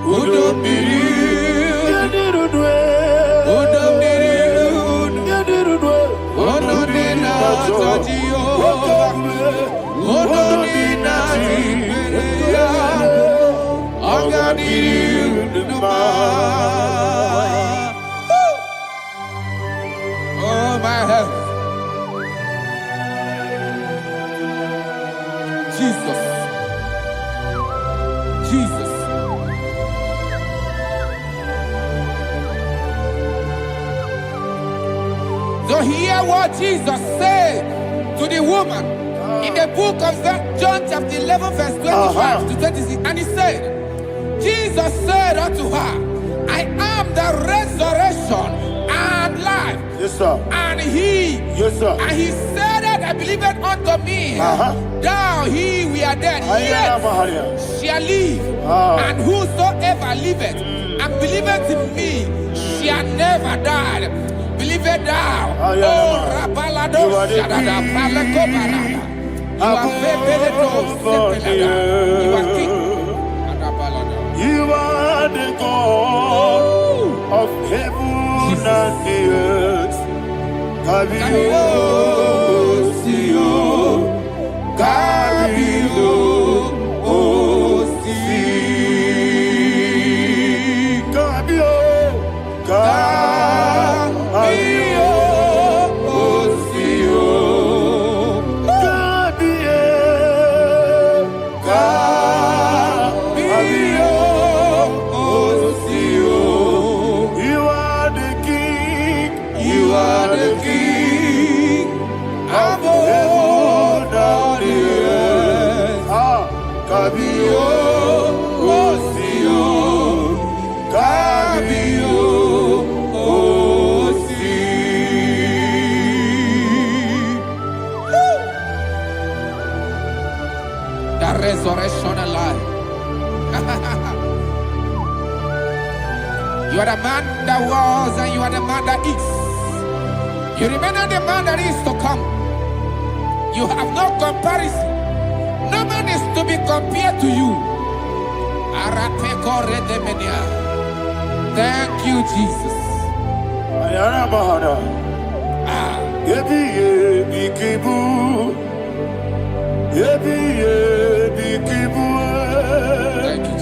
B: Who don't need you? You did it.
C: Who don't need you?
B: You did it.
C: Who don't need not to Jehovah. Who don't need not to oh God, you oh my health. Jesus. Jesus. So hear what Jesus said to the woman in the book of John chapter 11 verse 25 to 26. And he said, Jesus said unto her, I am the resurrection and life.
B: Yes, sir.
C: And he,
B: yes, sir.
C: And he said that I believed unto me, thou he we are dead, yet shall live. And whosoever liveth and believeth in me shall never die. Believe it thou. Oh, Rabalado, Shadada, Palako Barada. You are You are king.
B: You are the God of heaven and the earth. Kabio, Sio, Kabio, Si, Kabio, Kabio, Sio,
C: resurrection and life. You are the man that was and you are the man that is. You remain the man that is to come. You have no comparison. No man is to be compared to you. Thank you, Jesus.
B: Thank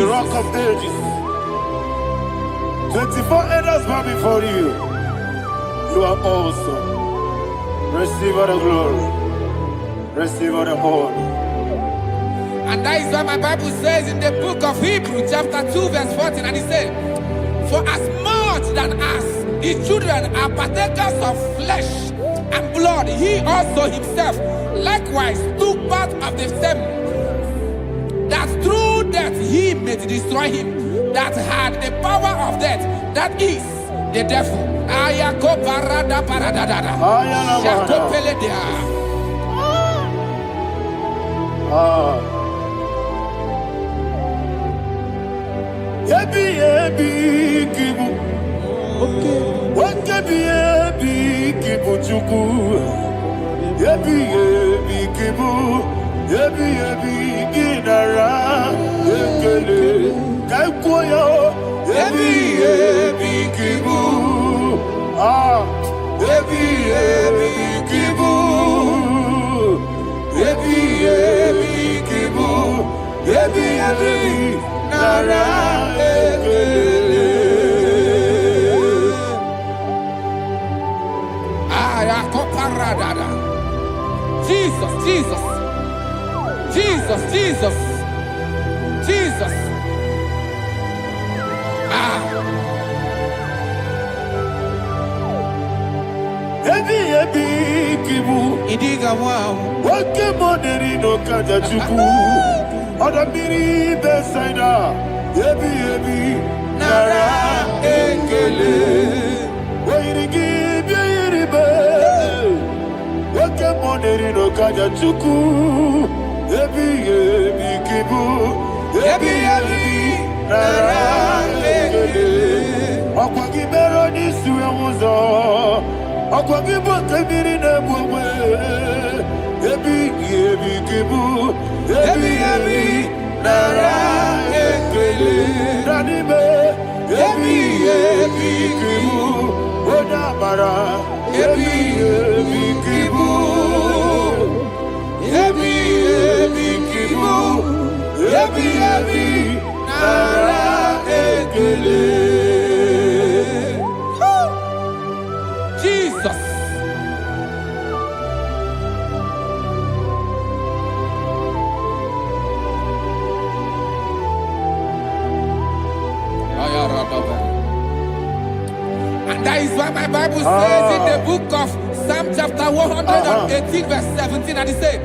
B: the rock of ages. 24 elders bow before you. You are awesome. Receive all the glory. Receive all the honor.
C: And that is what my Bible says in the book of Hebrews chapter 2 verse 14. And it said, for as much than us, the children are partakers of flesh and blood, he also himself likewise took part of the same, that through death he may destroy him that had the power of death, that is the devil. Ayako parada paradada. Shako peledea.
B: Yebi yebi kibu. Wakebi yebi kibu chuku. Yebi yebi kibu. Yebi yebi ginara. Yekele kaikoya. Yebi yebi kibu. Yebi yebi kibu. Yebi yebi kibu. Yebi yebi nara.
C: Jesus, Jesus, Jesus, Jesus, Jesus.
B: Ebi ebi kibu.
C: Idiga wow.
B: Wake moneri no kaja chuku. Oda miri besaida. Ebi ebi nara ekele. Wairigi biiribe. Wake moneri no kaja chuku. Ebi ebi kibu. Ebi ebi nara ekele. Okwagi mero ni suwe muzo. Okwagi bote miri ne bwe. Ebi ebi kibu. Ebi ebi nara ekele. Nanibe. Ebi ebi kibu. Oda mara. Ebi ebi kibu. Ebi ebi kibu. Ebi ebi nara ekele.
C: Jesus. And that is why my Bible says in the book of Psalm chapter 118 verse 17, and it says,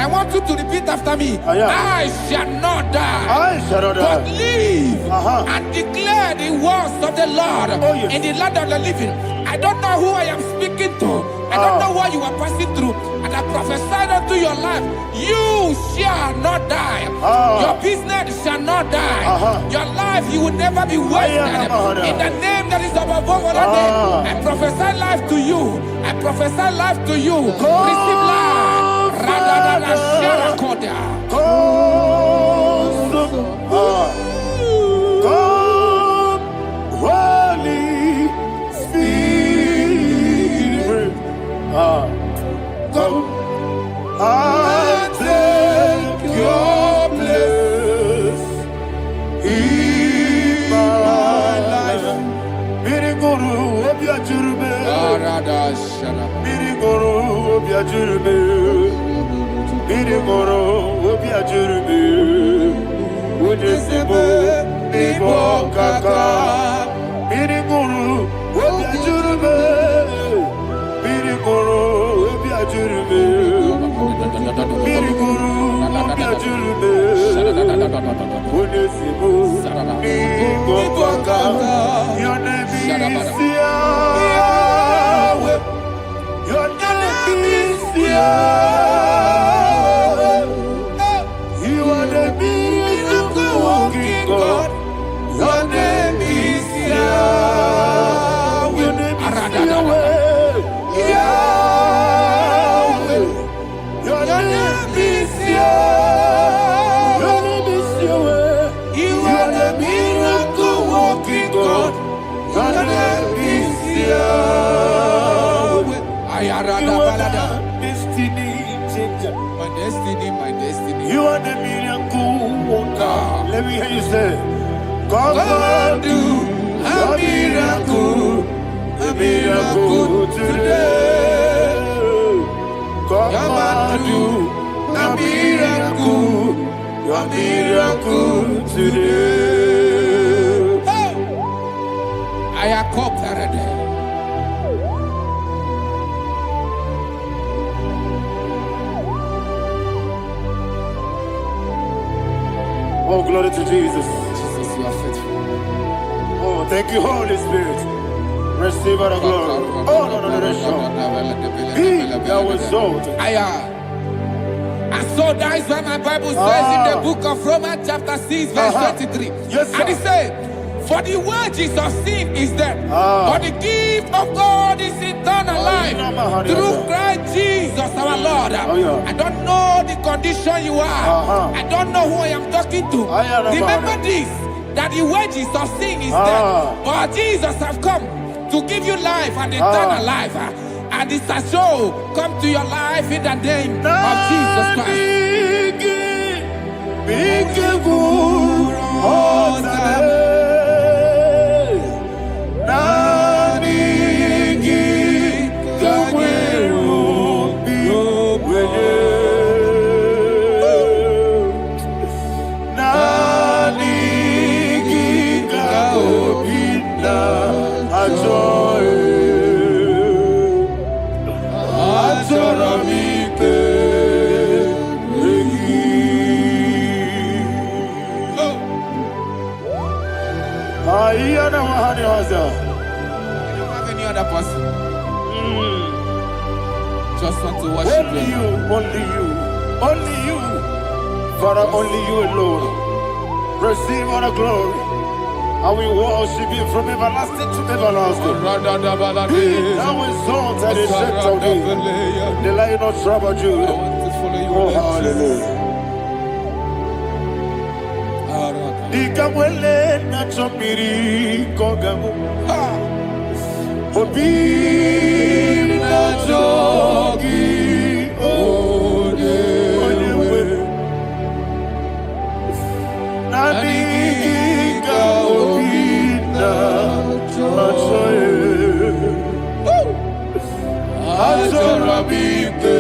C: I want you to repeat after me. I shall not die, but live and declare the words of the Lord in the land of the living. I don't know who I am speaking to. I don't know what you are passing through. And I prophesy unto your life, you shall not die. Your business shall not die. Your life, you will never be wasted. In the name that is above all other name, I prophesy life to you. I prophesy life to you. Receive life. Radadada Sharakoda.
B: Come, Holy Spirit. Come and take your place in my life. Miriguru obiajurube. Miriguru obiajurube. Miriguru obiajurube. Udesibo nibo kaka. Miriguru obiajurube. Miriguru obiajurube. Miriguru obiajurube. Udesibo nibo kaka. Your name is Yahweh. Your name is Yahweh. You are the miracle working God. Your name is Yahweh. Your name is Yahweh. Yahweh. Your name is Yahweh. Your name is Yahweh. You are the miracle working God. Your name is Yahweh. You are the destiny changer.
C: My destiny, my destiny.
B: You are the miracle worker. Let me hear you say, come and do a miracle today. Come and do a miracle today.
C: I am cooperative.
B: Oh, glory to Jesus.
C: Jesus, you are faithful.
B: Oh, thank you, Holy Spirit. Receive our glory. Oh, no, Be thou exalted.
C: And so that is why my Bible says in the book of Romans chapter 6 verse 23.
B: Yes, sir.
C: And it says, for the wages of sin is death, but the gift of God is eternal life through Christ Jesus our Lord. I don't know the condition you are. I don't know who I am talking to. Remember this, that the wages of sin is death, but Jesus has come to give you life and eternal life. And this shall come to your life in the name of Jesus Christ.
B: I don't
C: have any other person. Just want to worship
B: only you, only you, only you. Father, only you alone. Receive all the glory. I will worship you from everlasting to everlasting. Be thou exalted and set of thee, the Lion of Tribe of Judah. Oh, hallelujah. Ikamwele na chomiri kogamu Obi na jogi Onewe Nadiga obi na choye Azorabike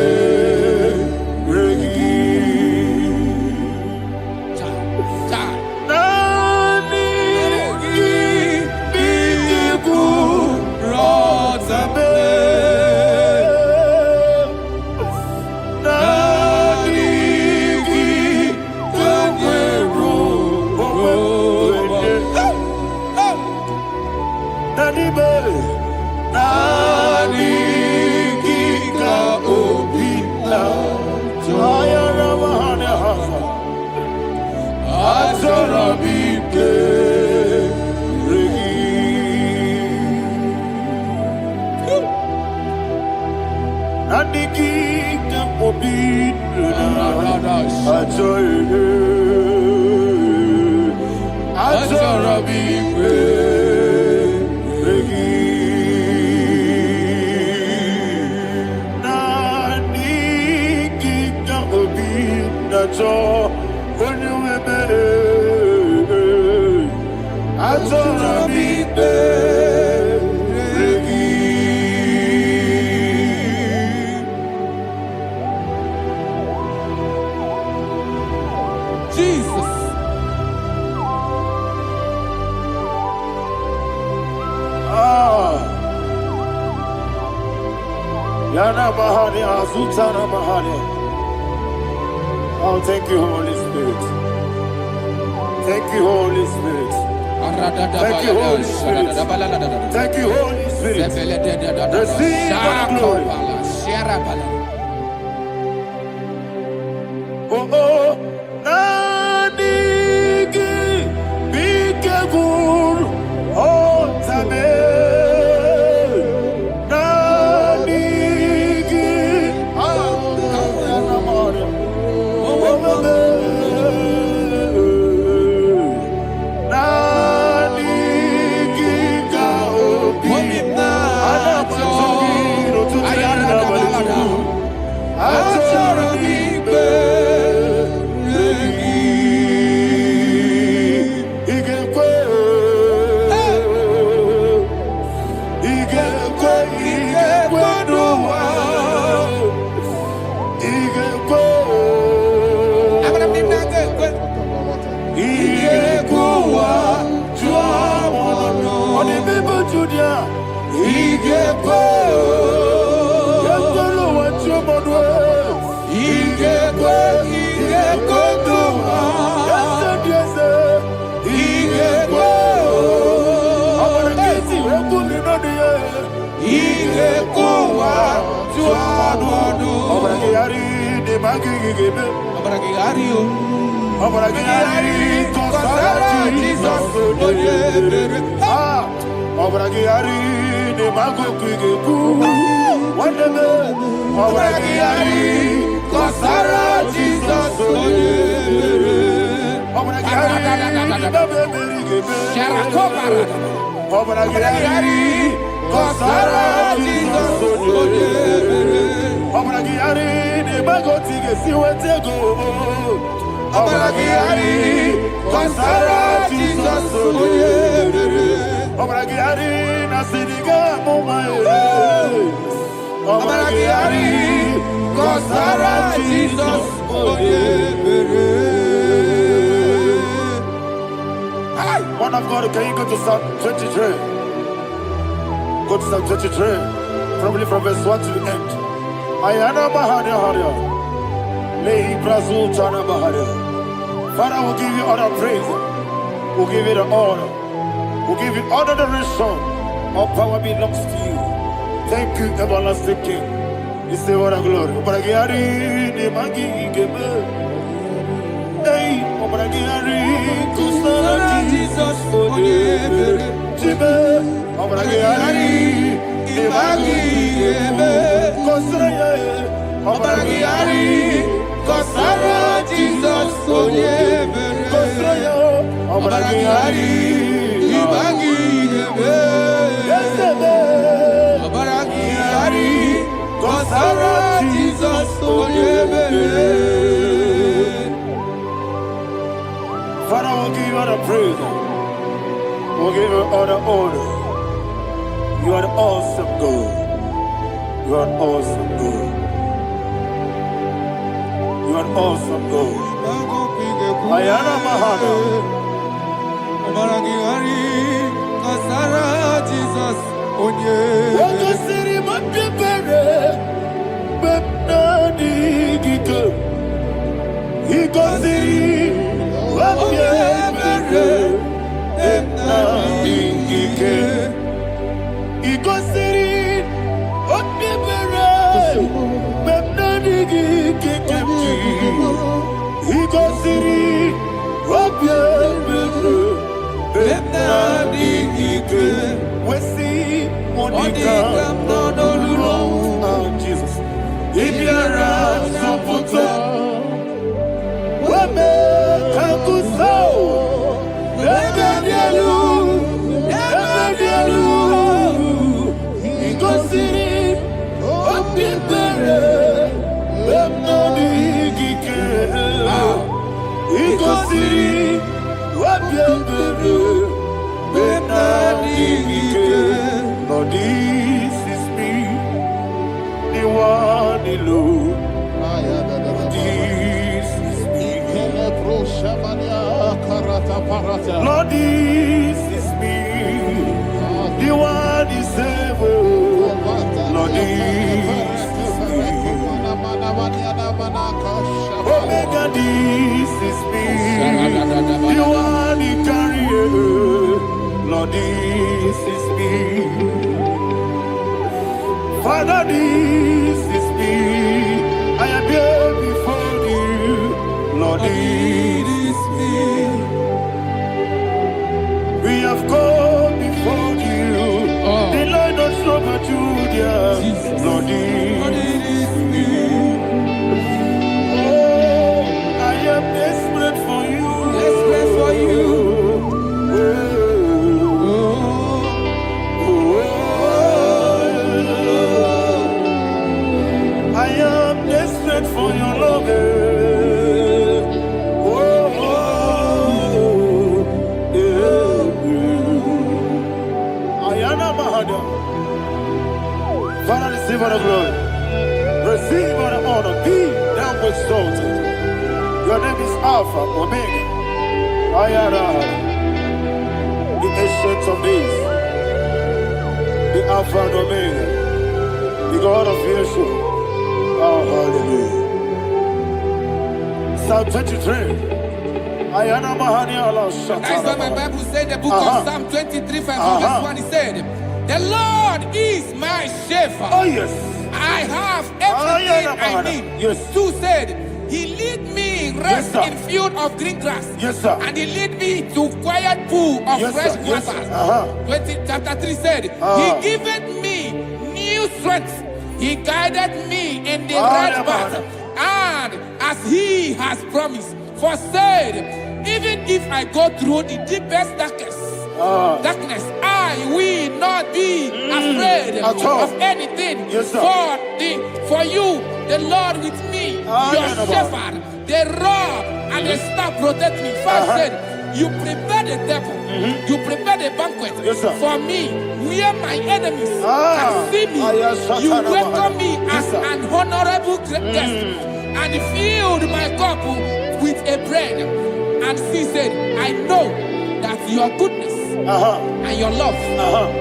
B: Oh, thank you, Holy Spirit. Thank you, Holy Spirit. Thank you, Holy Spirit. Thank you, Holy Spirit. Receive the glory. Oh, oh, Nadigi, Bigagul, oh, Tame. Yes, magigebe.
C: Abragiario.
B: Abragiari, Kosara, Jesus, Abragiari, the Mago Kigebu, whatever, Abragiari, Kosara, Jesus, Abragiari,
C: Sharakobara.
B: Abragiari, Kosara, Jesus, Abragiari, the Mago Kigebu, Abragiari, Kosara, Jesus, Abragiari, Nasidiga, Momae. Abragiari, Kosara, Jesus, Man of God, can you go to Psalm 23? Go to Psalm 23, probably from verse 1 to the end. Ayana Mahania Haria. Father, we'll give you all the praise. We'll give you the honor. We'll give you all the adoration. All power belongs to you. Thank you, everlasting King. You say what a glory. Obragiari, the Magi, hey, Obragiari, Kusara, Jesus, Obragiari, the Magi, Kusara, Obragiari, Kosara, Jesus, Kosara, Obragiari, Obragiari, Kosara, Jesus, Father, we'll give you all the praise. We'll give you all the honor. You are the awesome God. You are an awesome God. You are an awesome God. Ayana Mahana.
C: Abragiari, Kosara, Jesus,
B: Waka City, Mapipere, Bepnadi Giko. Iko City, Mapipere, Bepnadi Gike. Iko City, Mapipere, Bepnadi Gike. Iko City, Mapipere, Bepnadi Gike. We see Monica, oh Jesus. Ibiara Sopoto, Wame Kakuso, Ebedielu, Ikosiri, Opipere, Bemnodi Gike, Ikosiri, Opipere. Lord, this is me, the one alone. This is me. Lord, this is me, the one is able. Lord, this is me. Omega, this is me, the one he carries. Lord, this is me. Father, this is me. I am here before you. Lord, this is me. We have come before you. The Lord not show but you, dear. Lord, this is me. Oh, I am desperate for you.
C: Desperate for you.
B: For your love, Ayana Mahada. Father, receive all the glory, receive all the honor. Be thou exalted. Your name is Alpha, Omega. Ayana, the ancient of days, the Alpha and Omega, the God of Yeshua. Oh, hallelujah. Psalm 23. Ayana Mahania Allah Shatana.
C: That's what my Bible said, the book of Psalm 23, verse 1. He said, the Lord is my shepherd.
B: Oh, yes.
C: I I have everything I need.
B: Yes.
C: 2 said, He lead me rest
B: Yes,
C: in field of green grass.
B: Yes, sir.
C: And He lead me to quiet pool of
B: Yes,
C: fresh
B: sir. Yes,
C: waters.
B: sir.
C: 20, chapter 3 said, He giveth me new strength. He guided me in the right path. And as He has promised, for said, even if I go through the deepest darkness, I will not be afraid of anything.
B: Yes, sir.
C: For you, the Lord with me, your shepherd, the rod and the staff protect me. 5 said, you prepare the table, you prepare the banquet for me, where my enemies can see me. You welcome me as an honorable guest, and filled my cup with a bread. And she said, I know that your goodness and your love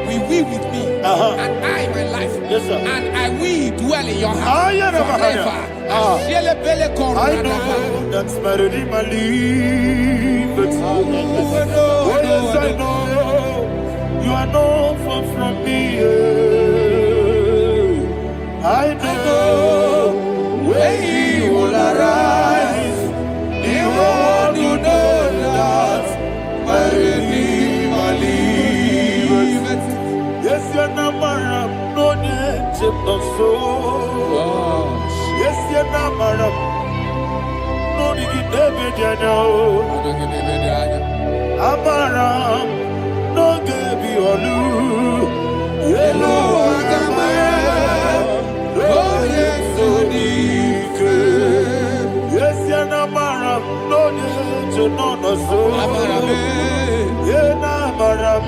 C: will be with me, and I, my life, and I will dwell in your house forever.
B: I know that's my Redeemer liveth. Oh, yes, I know you are not far from me. I know when He will arise, the world will know that my Redeemer liveth. Yes, you're not my no need to so. Yes, you're not my no need to be Amaram, no give you a loo. Hello, Agamara. Oh, yes, so deep. Yes, you're not Maram, no need to know no so. Yeah, Namaram,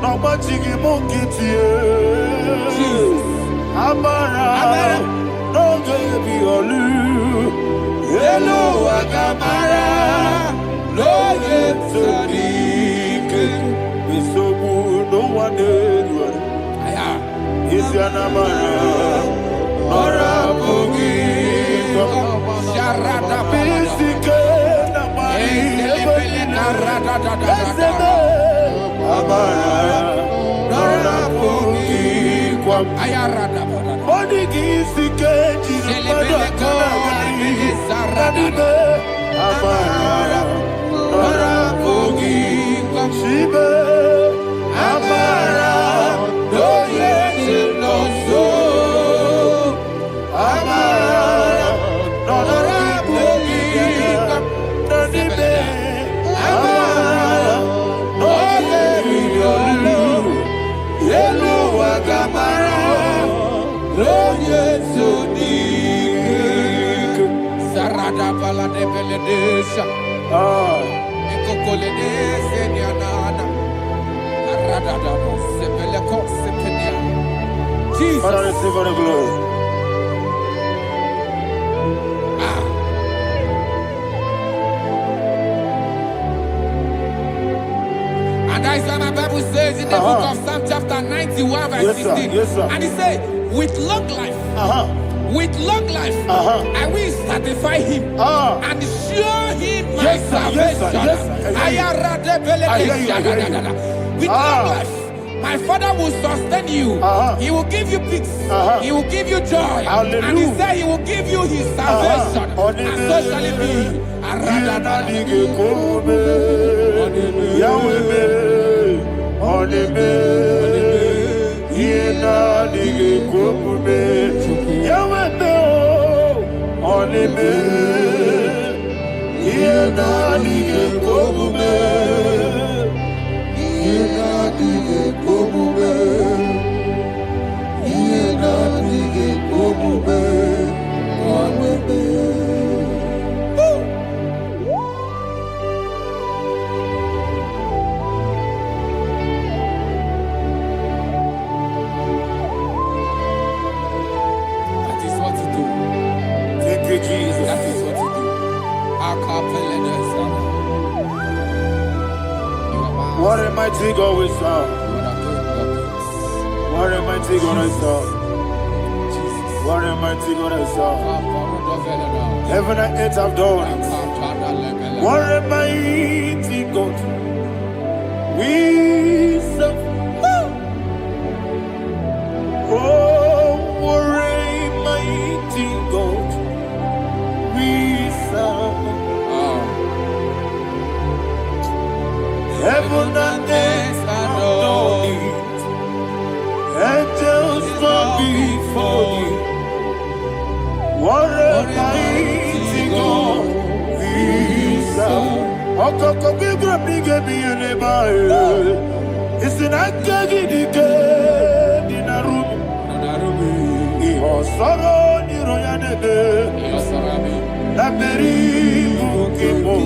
B: no much you monkey. Amaram, no give you a loo. Hello, Agamara. No get so deep. We so good, no one did. Is your number? Nora Boogie.
C: Sharada
B: Bisike Namari. Nora Boogie.
C: Ayarada.
B: Body Gisike. Amara. Nora Boogie. Shibe. Amara. No yes, no so. Amara. Nora Boogie. Nanibe. Amara. No yes, Hello, Agamara. No yes, so deep.
C: Sarada bala de beledesha. Ekokoledese nianana. Arada sebeleko sepenia. Jesus.
B: Father, receive all the glory.
C: And that is why my Bible says in the book of Psalm chapter 91 verse 16.
B: Yes, sir.
C: And He said, with long life, I will satisfy him and show him my salvation. With long life, my Father will sustain you. He will give you peace. He will give you joy.
B: Hallelujah.
C: And He said He will give you His salvation. And so shall it be.
B: What a mighty God we serve. What a mighty God I serve. What a mighty God I serve. Heaven and earth have done it. What a mighty God we serve. Oh, what a heaven and earth adore thee. Angels bow before thee. What a mighty God we serve. Okoko bigre bige bi ene bae. Isina kegi dike dinarum. Iho soro ni royanebe. Laberi bukimo.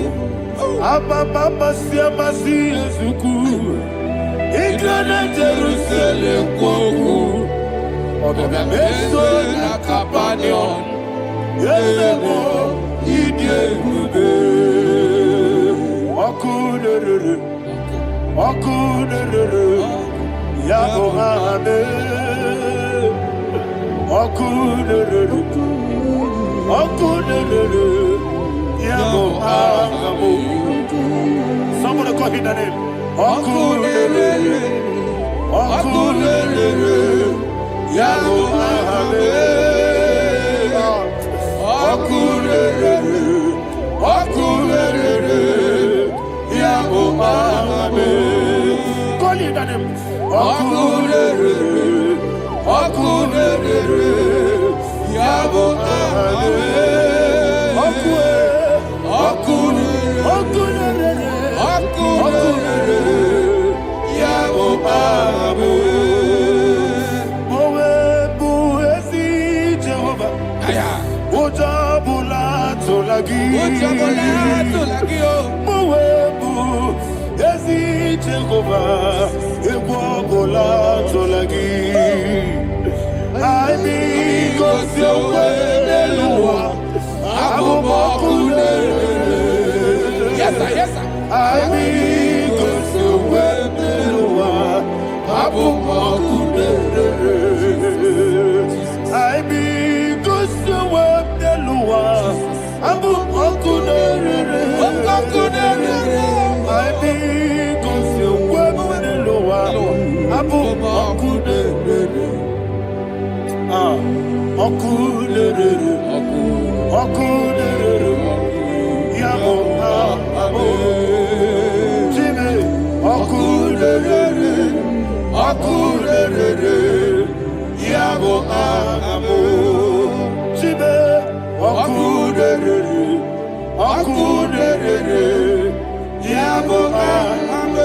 B: Ababa masia masi ezuku. Igrana Jerusalem koku. Obe meso na kapanion. Yesemo idie gube. Okunere. Okunere. Yabo hame. Okunere. Okunere. Yabo hame. Somebody call him the name. Okunere. Okunere. Yabo hame. Okunere. Okunere. Yabo hame. Call him the name. Okunere. Okunere. Yabo hame.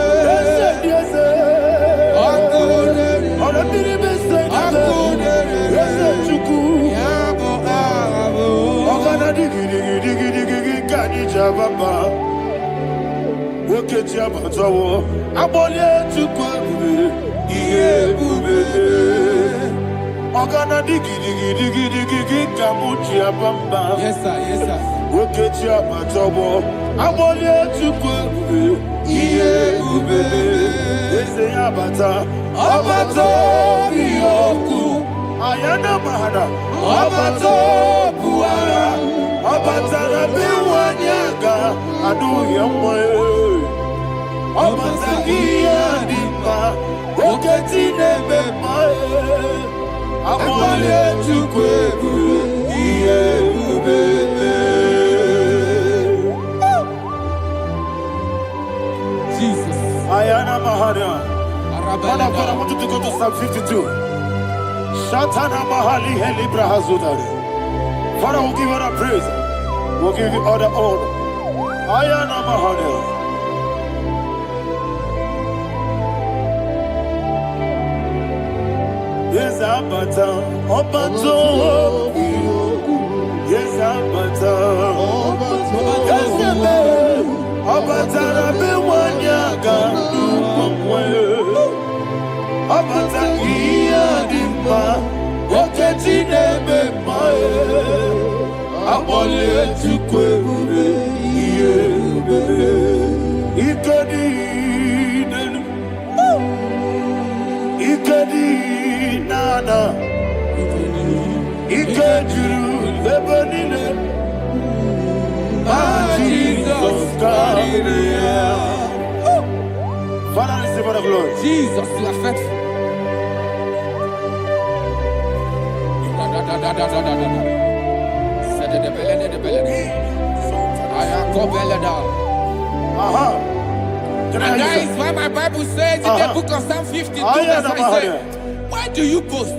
C: Yes, sir. Yes, sir. Yes, sir. Yes, sir.
B: Ayana mahana, abato buara, abatara biwanyaga, adu yamwe, abatagia dimba, oketi nebe mae, abale chukwebu, iye ubebe.
C: Jesus.
B: Ayana mahana. Father, I want you to go to Psalm 52. Shatana Mahali Helibra Hazudari. Father, we'll give you the praise. We'll give you all the honor. Ayana Mahali. Yes, Abata. Obato. Yes, Abata. Yes, Abata. Rabi Wanyaga. Abata iya dimba, oketi nebe mae, abole chukwe ube iye ube, ikedi nenu, ikedi nana, ikediru lebenine, Jesus God. Father, receive all the glory.
C: Jesus, you are faithful. And that is why my Bible says in the book of Psalm 52, verse 27, why do you boast?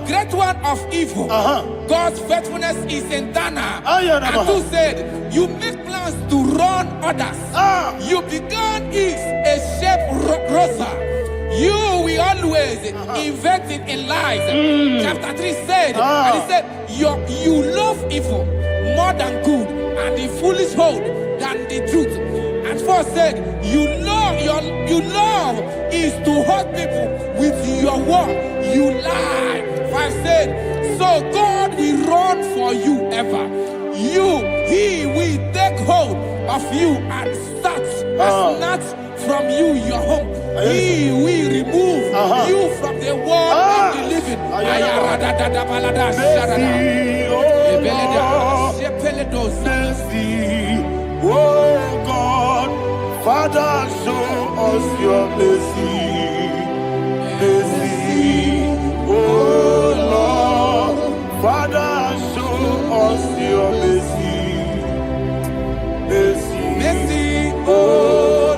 C: Great one of evil. God's faithfulness is eternal. And two said, you make plans to run others. You began is a shape rosa. You will always invent it in lies. Chapter 3 said, and he said, you love evil more than good, and the foolish hold than the truth. And 4 said, you love is to hurt people with your word. You lie. 5 said, so God will run for you ever. He will take hold of you and snatch from you your home. He will remove you from the world of the living.
B: Oh God, Father, show us your mercy. Mercy, oh Lord, Father, show us your mercy. Mercy, mercy, oh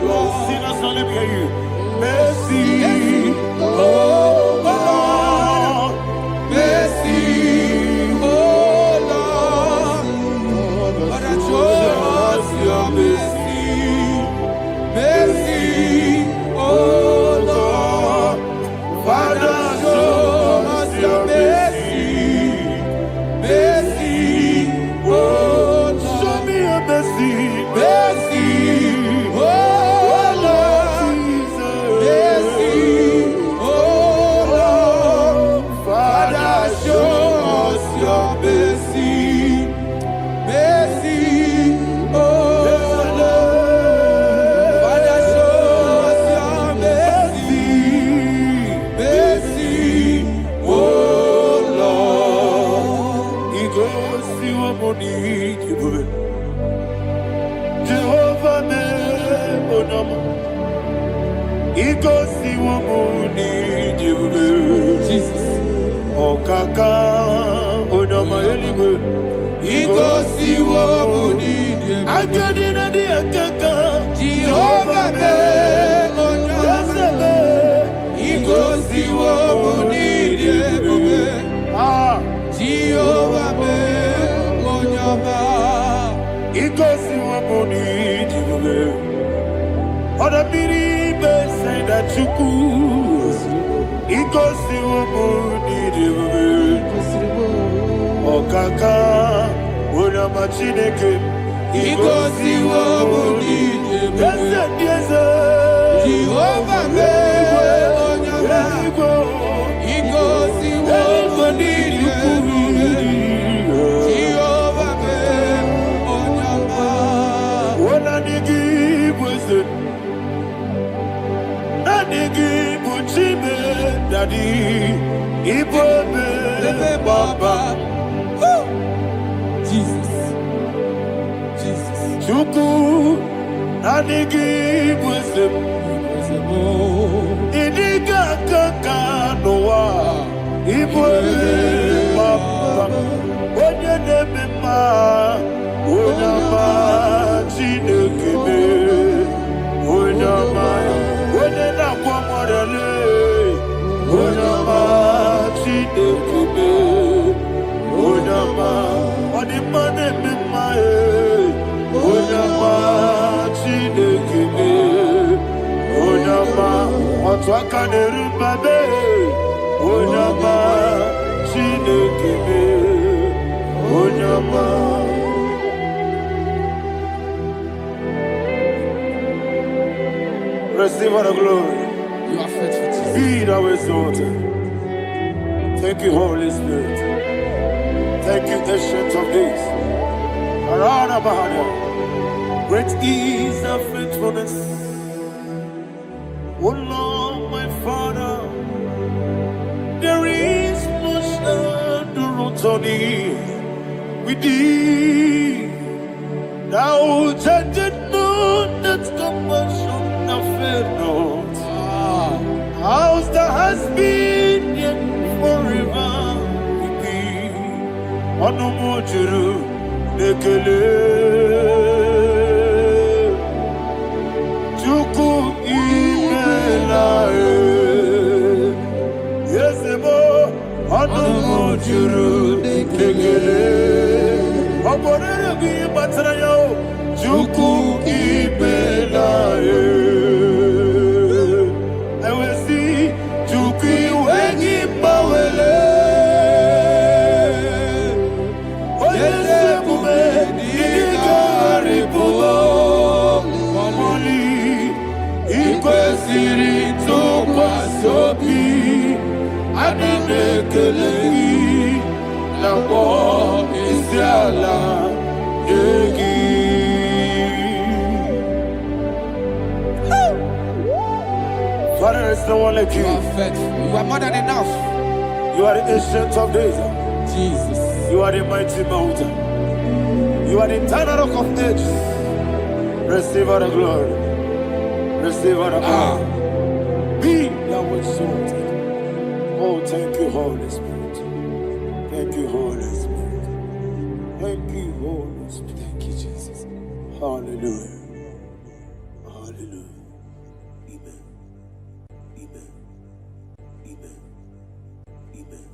B: Lord. Sinners, don't let me hear you. Mercy, oh Lord, mercy, oh Lord, Father, show us your mercy, mercy, oh Lord, Father, show us your mercy, mercy, oh Lord, show me your mercy, mercy, oh Lord. Jesus. Oh kaka, oh no my eligwe. Ego si wo muni die. Akadi na di akaka. Jehovah be, oh no. Ego si wo muni die bobe. Jehovah be, oh no. Ego si wo muni die bobe. Oda biri be say that you could. Ikosi wumuni diwe, okaka una machineke. Ikosi wumuni diwe, Jehovah me onyama. Ikosi wumuni diwe, Jehovah me onyama. Ona nigi bwese, na nigi buchime. Daddy, Ibobe, Baba, Jesus, Jesus, Chuku, Nanigi, Wisdom, Idiga, Kaka, Noah, Ibobe, Baba, Onya Nebima, Onama, Chinekime, Onama, Onena, Kwamorele. Onama, Chinekime, Onama, Odimane Mimae, Onama, Chinekime, Onama, Otwakane Rumbabe, Onama, Chinekime, Onama. Receive all the glory.
C: You are faithful, Jesus.
B: Be thou exalted. Thank you, Holy Spirit. Thank you, Ancient of Days. Arana Bahania. Great is thy faithfulness. O Lord, my Father, there is much endurance on thee. With thee, thou judgest not that compassion of faith not. House that has been yet forever with thee. Onomojuru nekele. Chuku Chuku ibelaye. I will see Chuku wengi bawele. Oyese kume iligari pulo. Mamuli ikwesiri tukwa sobi. Adine kelegi nabo isiala yegi. Father, there is no one like you.
C: You are faithful. You are more than enough.
B: You are the ancient of days.
C: Jesus.
B: You are the mighty mountain. You are the eternal rock of ages. Receive all the glory. Receive all the power. Be thou exalted. Oh, thank you, Holy Spirit. Thank you, Holy Spirit. Thank you, Holy Spirit.
C: Thank you, Jesus.
B: Hallelujah. Hallelujah. Amen. Amen. Amen. Amen.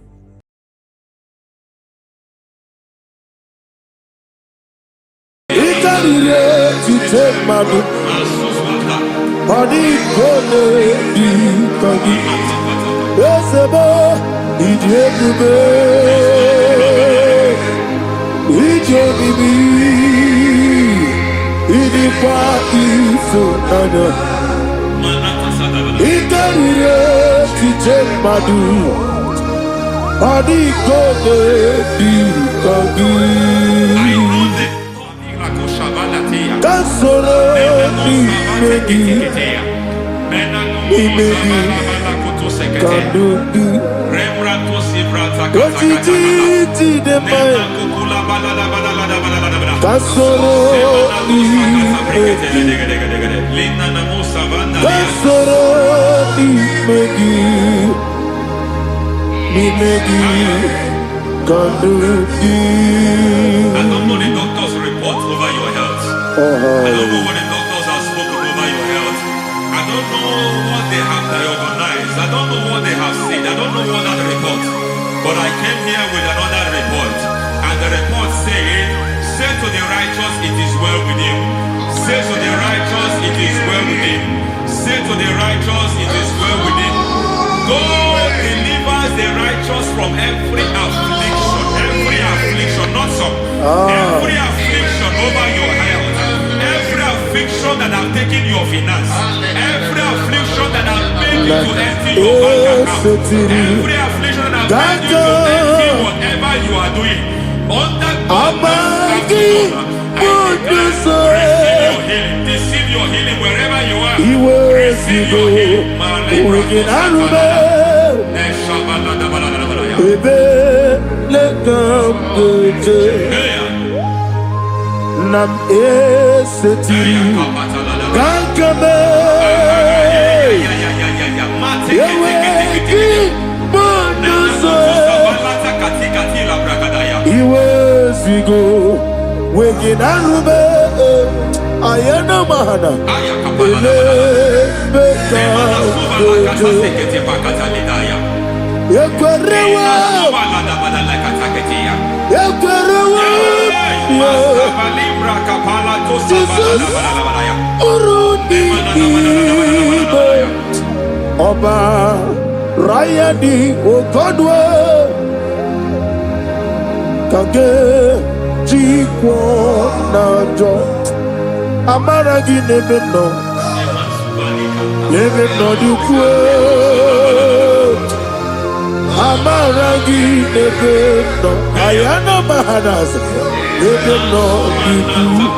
B: Ikarire tite madu. Adi kone di kagi. Esebo idiekube. Idionibi. Idipa isonana. Ikarire tite madu. Adi kone di kagi. Kasoro ni megi. Imegi kadudu Kotiti de mai Kasoro ni megi Kasoro ni megi Imegi kadudu.
D: I don't know the doctor's report over your health. I don't know what the doctors have spoken over your health. I don't know what they have diagnosed. I don't know what they have said. I don't know what that report. But I came here with another report. And the report said, say to the righteous, it is well with him. Say to the righteous, it is well with him. Say to the righteous, it is well with him. God delivers the righteous from every affliction. Every affliction, not some. Every affliction over your health. Every affliction that have taken your finance. Every affliction that have made you to empty your bank account. Every affliction that have made you to empty whatever you are doing. Under God, receive your healing. Receive your healing wherever you are. Receive your healing.
B: Nam eseti kankame yeweki bonuso iwezigo weginanube ayana mahana ele beka yekwerewa Jesus urudi ibe Ọba Rayadi Ogodwe Kage Jikwo Najo Amaragi Nebeno Dukwe Amaragi Nebeno Ayana Mahanas Nebeno Dukwe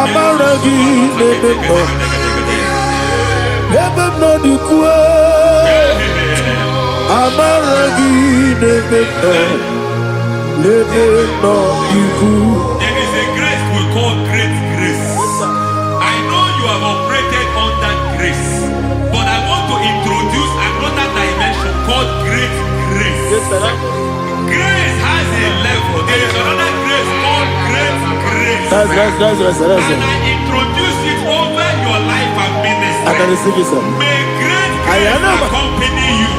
B: Amaragi Nebeno Dukwe Amaragi Nebeno Dukwe.
D: There is a grace we call great grace. I know you have operated under grace, but I want to introduce another dimension called great grace. Grace has a level. There is another grace called great grace.
B: That's
D: And I introduce it over your life and ministry.
B: I can receive it, sir.
D: May great grace accompany you.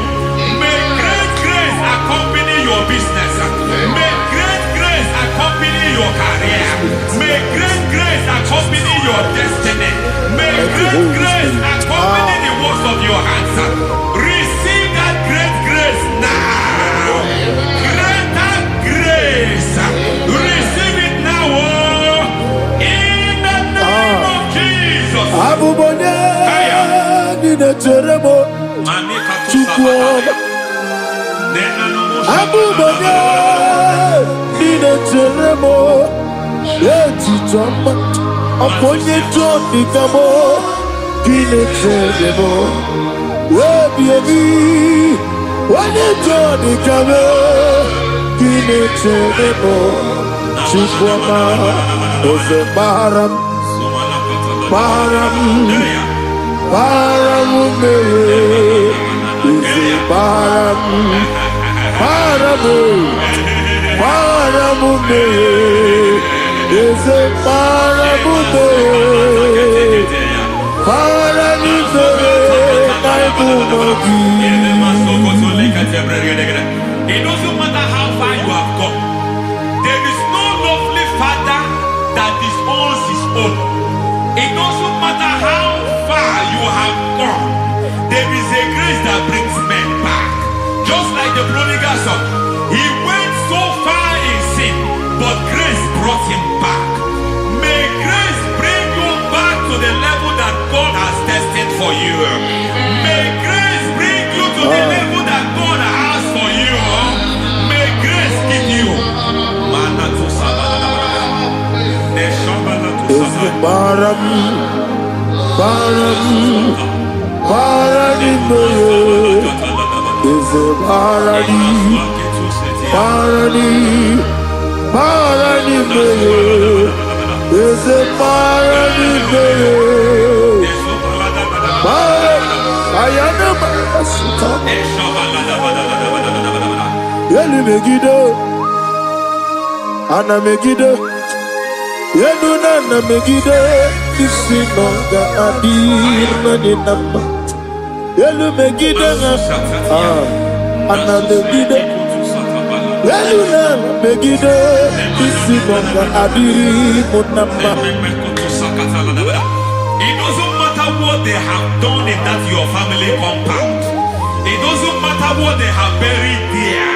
D: May great grace accompany your business. May great grace accompany your career. May great
B: Abubonye Nina Jeremo Chukwoma Abubonye Nina Jeremo Eti Joma Aponye Johnny Kamo Nina Jeremo Baby Wane Johnny Kamo Nina Jeremo Chukwoma Oze Baram Baram Isi Baram Isi
D: It doesn't matter how far you have gone. There is no lovely father that disowns his own. It doesn't matter how far you have gone. There is a grace that brings men back. Just like the prodigal son. He went so far in sin, but grace brought him back. May grace bring you back to the level that God has destined for you. May grace bring you to the level that God has for you. May grace give you.
B: Baram Ana Megiddo Yenuna na Megiddo Isinonga adir na dinamba Yelu Megiddo Ana Megiddo Yenuna na Megiddo Isinonga adir munamba.
D: It doesn't matter what they have done in that your family compound. It doesn't matter what they have buried there.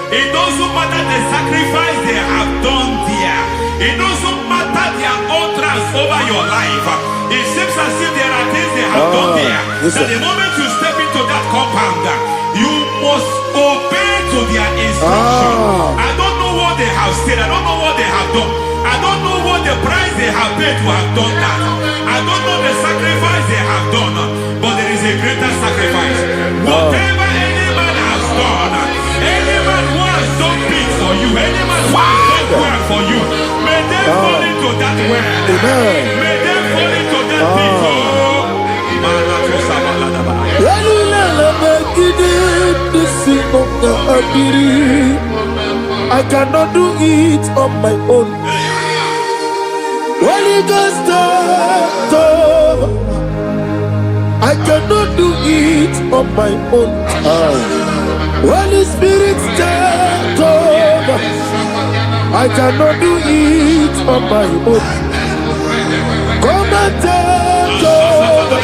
D: It doesn't matter the sacrifice they have done there. It doesn't matter their utterance over your life. It seems as if there are things they have done there. That the moment you step into that compound, you must obey to their instruction. I don't know what they have said. I don't know what they have done. I don't know what the price they have paid to have done that. I don't know the sacrifice they have done. But there is a greater sacrifice. Whatever any man has done, any man who has done things for you, any man who has done well for you, may they fall into that well. May they fall into that people.
B: I cannot do it on my own. Holy Ghost, I cannot do it on my own. Holy Spirit, I cannot do it on my own. Come and take over.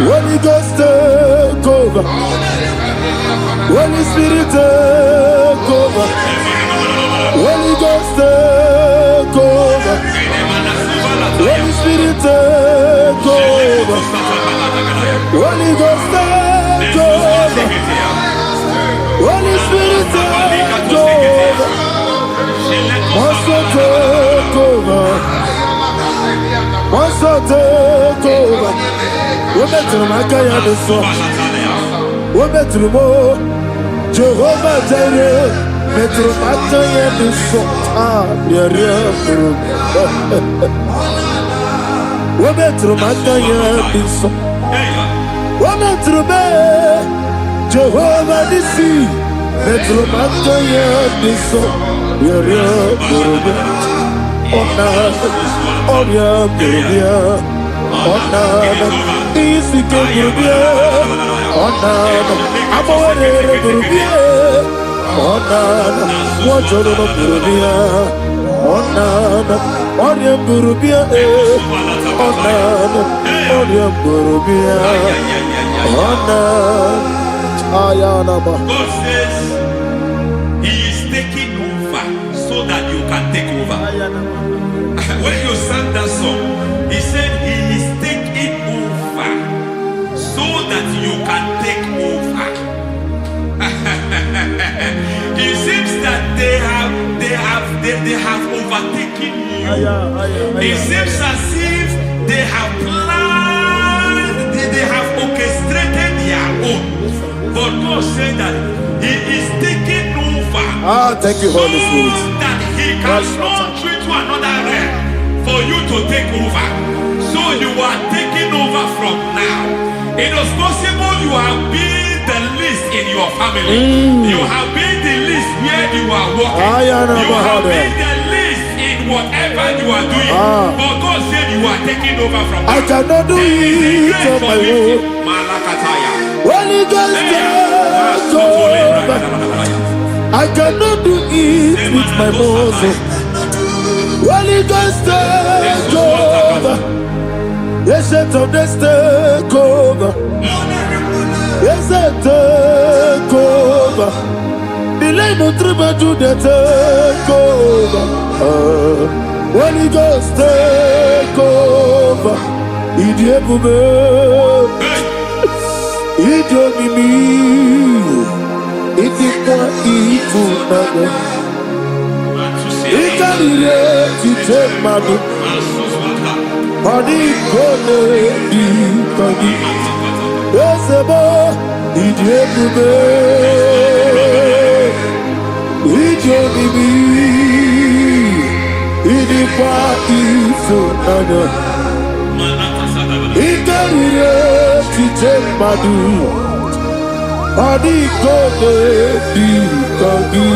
B: Holy Ghost, take over. Holy Spirit, take over. Holy Ghost, take over. Holy Spirit, take over. Holy Ghost, take over. Holy Spirit, take over. Also take over. Also take over. We're better than I can do so. We're better than more. Jehovah Jireh. Better than I can do so. Yeah. We're better than I can do so. We're better than Jehovah Nissi. Better than I can do so.
D: God says He is taking over so that you can take over. When you sang that song, He said He is taking attacking you. It seems as if they have planned, they have orchestrated their own. But God said that He is taking over.
B: Thank you, Holy Spirit.
D: So that He can launch you to another realm for you to take over. So you are taking over from now. It is possible you have been the least in your family. You have been the least where you are working. You have been the least in whatever you are doing. But God said you are taking over from now.
B: I cannot do it on my own. Holy Ghost, take over. I cannot do it with my muscle. Holy Ghost, take over. Yes, of this take over. Yes, take over. Delay no trouble to the take over. Holy Ghost, take over. Idiebube, Idiomimi, Idikwa Ifunana, Ikarire Titemadu. Money gonna be funny. Yes, boy, Idiebube, Idiomimi, Idikwa Ifunana, Ikarire Titemadu. Money gonna be funny.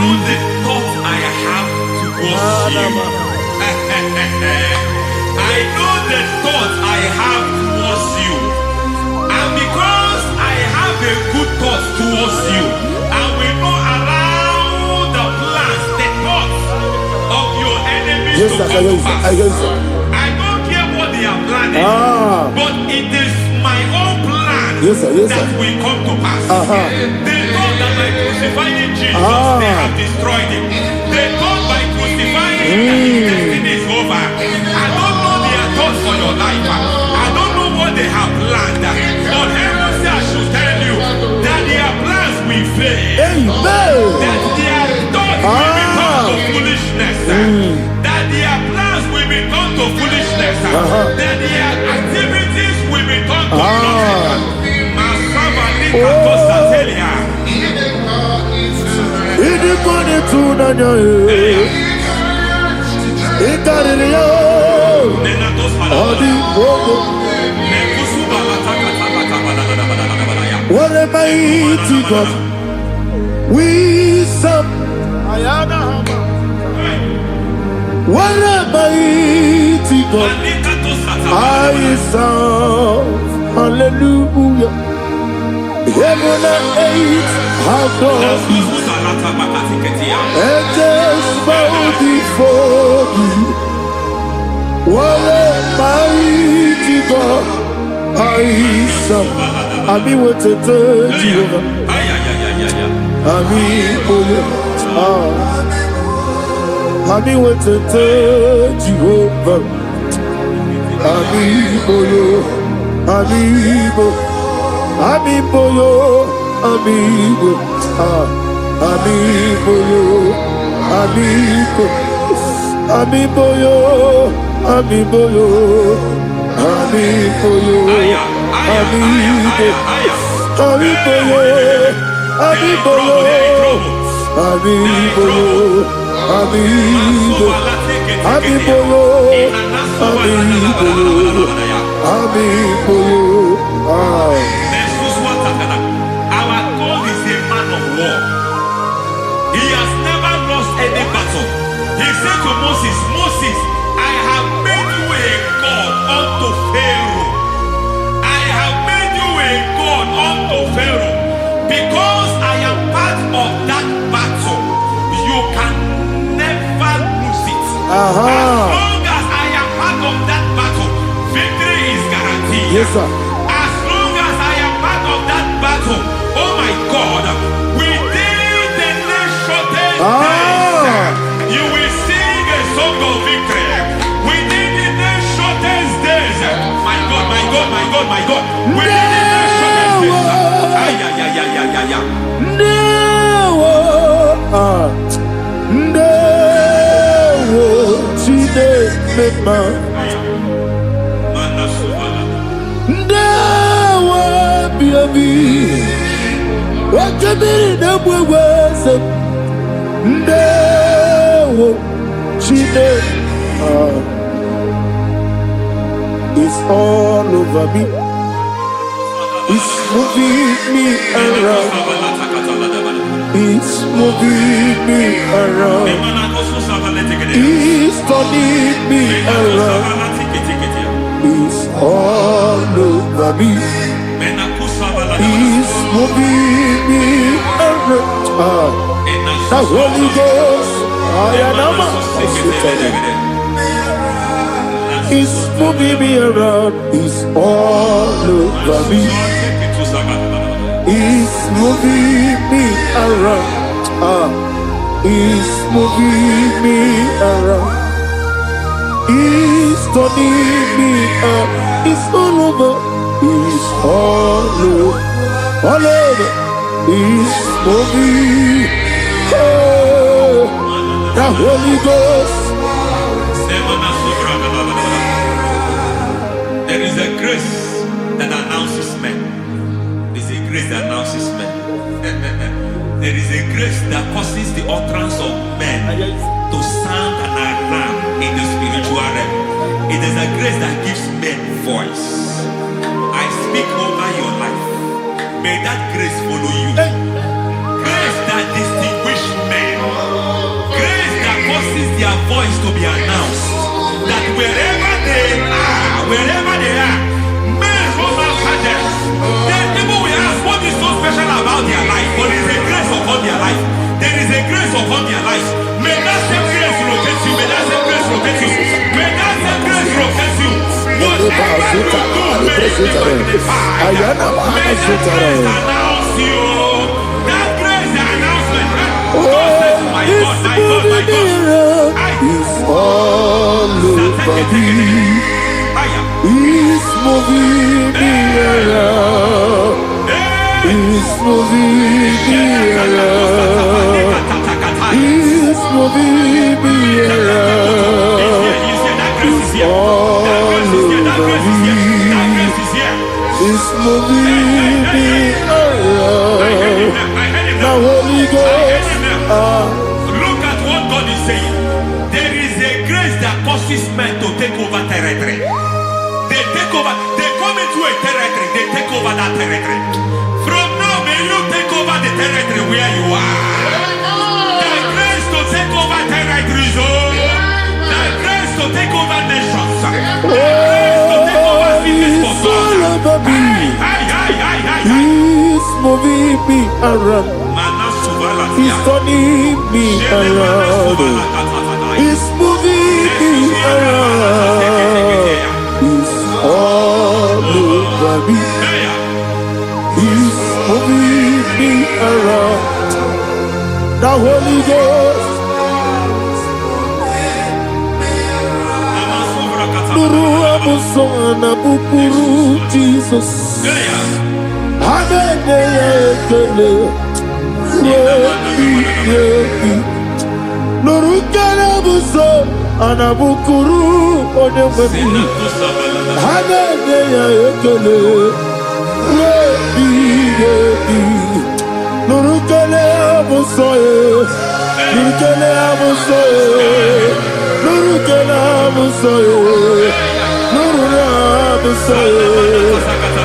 D: I know the thoughts I have towards you. I know the thoughts I have towards you. And because I have a good thought towards you, I will not allow the plans, the thoughts of your enemies to come to pass. I don't care what they are planning, but it is my own plan that will come to pass. They thought that by crucifying Jesus, they have destroyed him. They thought by crucifying him that his destiny is over. I don't know their thoughts for your life. I don't know what they have planned. But heaven says I should tell you that their plans will fail. That their thoughts will become to foolishness. That their plans will become to foolishness. That their activities will become to nothing.
B: What a mighty God we serve. What a mighty God I serve. Hallelujah. Heaven and earth have done it. Angels bow before you. What a mighty God I serve. Ami wetete Jehovah. Ami oye. Ami wetete Jehovah. Ami oye. Ami oye. Amibo yo, amigo, amibo yo, amigo, amibo yo, amibo yo, amibo yo, amigo, amibo yo, amibo yo, amibo yo, amigo, amibo yo, amibo yo, amibo yo.
D: Our God is a man of war. He has never lost any battle. He said to Moses, Moses, I have made you a God unto Pharaoh. I have made you a God unto Pharaoh. Because I am part of that battle, you can never lose it. As long as I am part of that battle, victory is guaranteed.
B: Yes, sir.
D: Oh my God, within the next shortest days, you will sing a song of victory. Within the next shortest days, my God, my God, my God, my God, within the next shortest days,
B: mema. Ndawa biabi. Wakabiri na mweweza. Ndawa chine. It's all over me. It's moving me around. It's moving me around. It's turning me around. It's all over me. It's moving me around. The Holy Ghost, it's moving me around. It's all over me. It's moving me around. It's moving me around. It's turning me up. It's all over. It's all over. All over. It's moving. Oh, the Holy Ghost.
D: There is a grace that announces men. There's a grace that announces men. There is a grace that causes the utterance of men to sound an alarm in the spiritual realm. It is a grace that gives men voice. I speak over your life. May that grace follow you. Grace that distinguishes men. Grace that causes their voice to be announced. That wherever they are, men over fathers, then people will ask what is so special about their life. But there is a grace upon their life. There is a grace upon their life. May that same grace rotate you. May that same grace rotate you. May that same grace rotate you. Whatever you do, may it be magnified. May that grace announce you. That grace announcement. My God, my God, my God.
B: It's all over me. It's moving me around. It's moving me around. It's moving me around. It's all over me. It's moving me around. The Holy Ghost.
D: Look at what God is saying. There is a grace that causes men to take over territory. They take over. They come into a territory. They take over that territory. From now, may you take over the territory where you are. The grace to take over territories. The grace to take over nations. The grace to take over cities for God.
B: He's moving me around. He's turning me around. He's moving me around. He's all over me. He's moving me around. The Holy Ghost. Nuru amusona bukuru Jesus. Amen. Nurukana buso anabukuru onemani hanene ya ekele rebi nurukele buso nurukele buso nurukele buso nurukele buso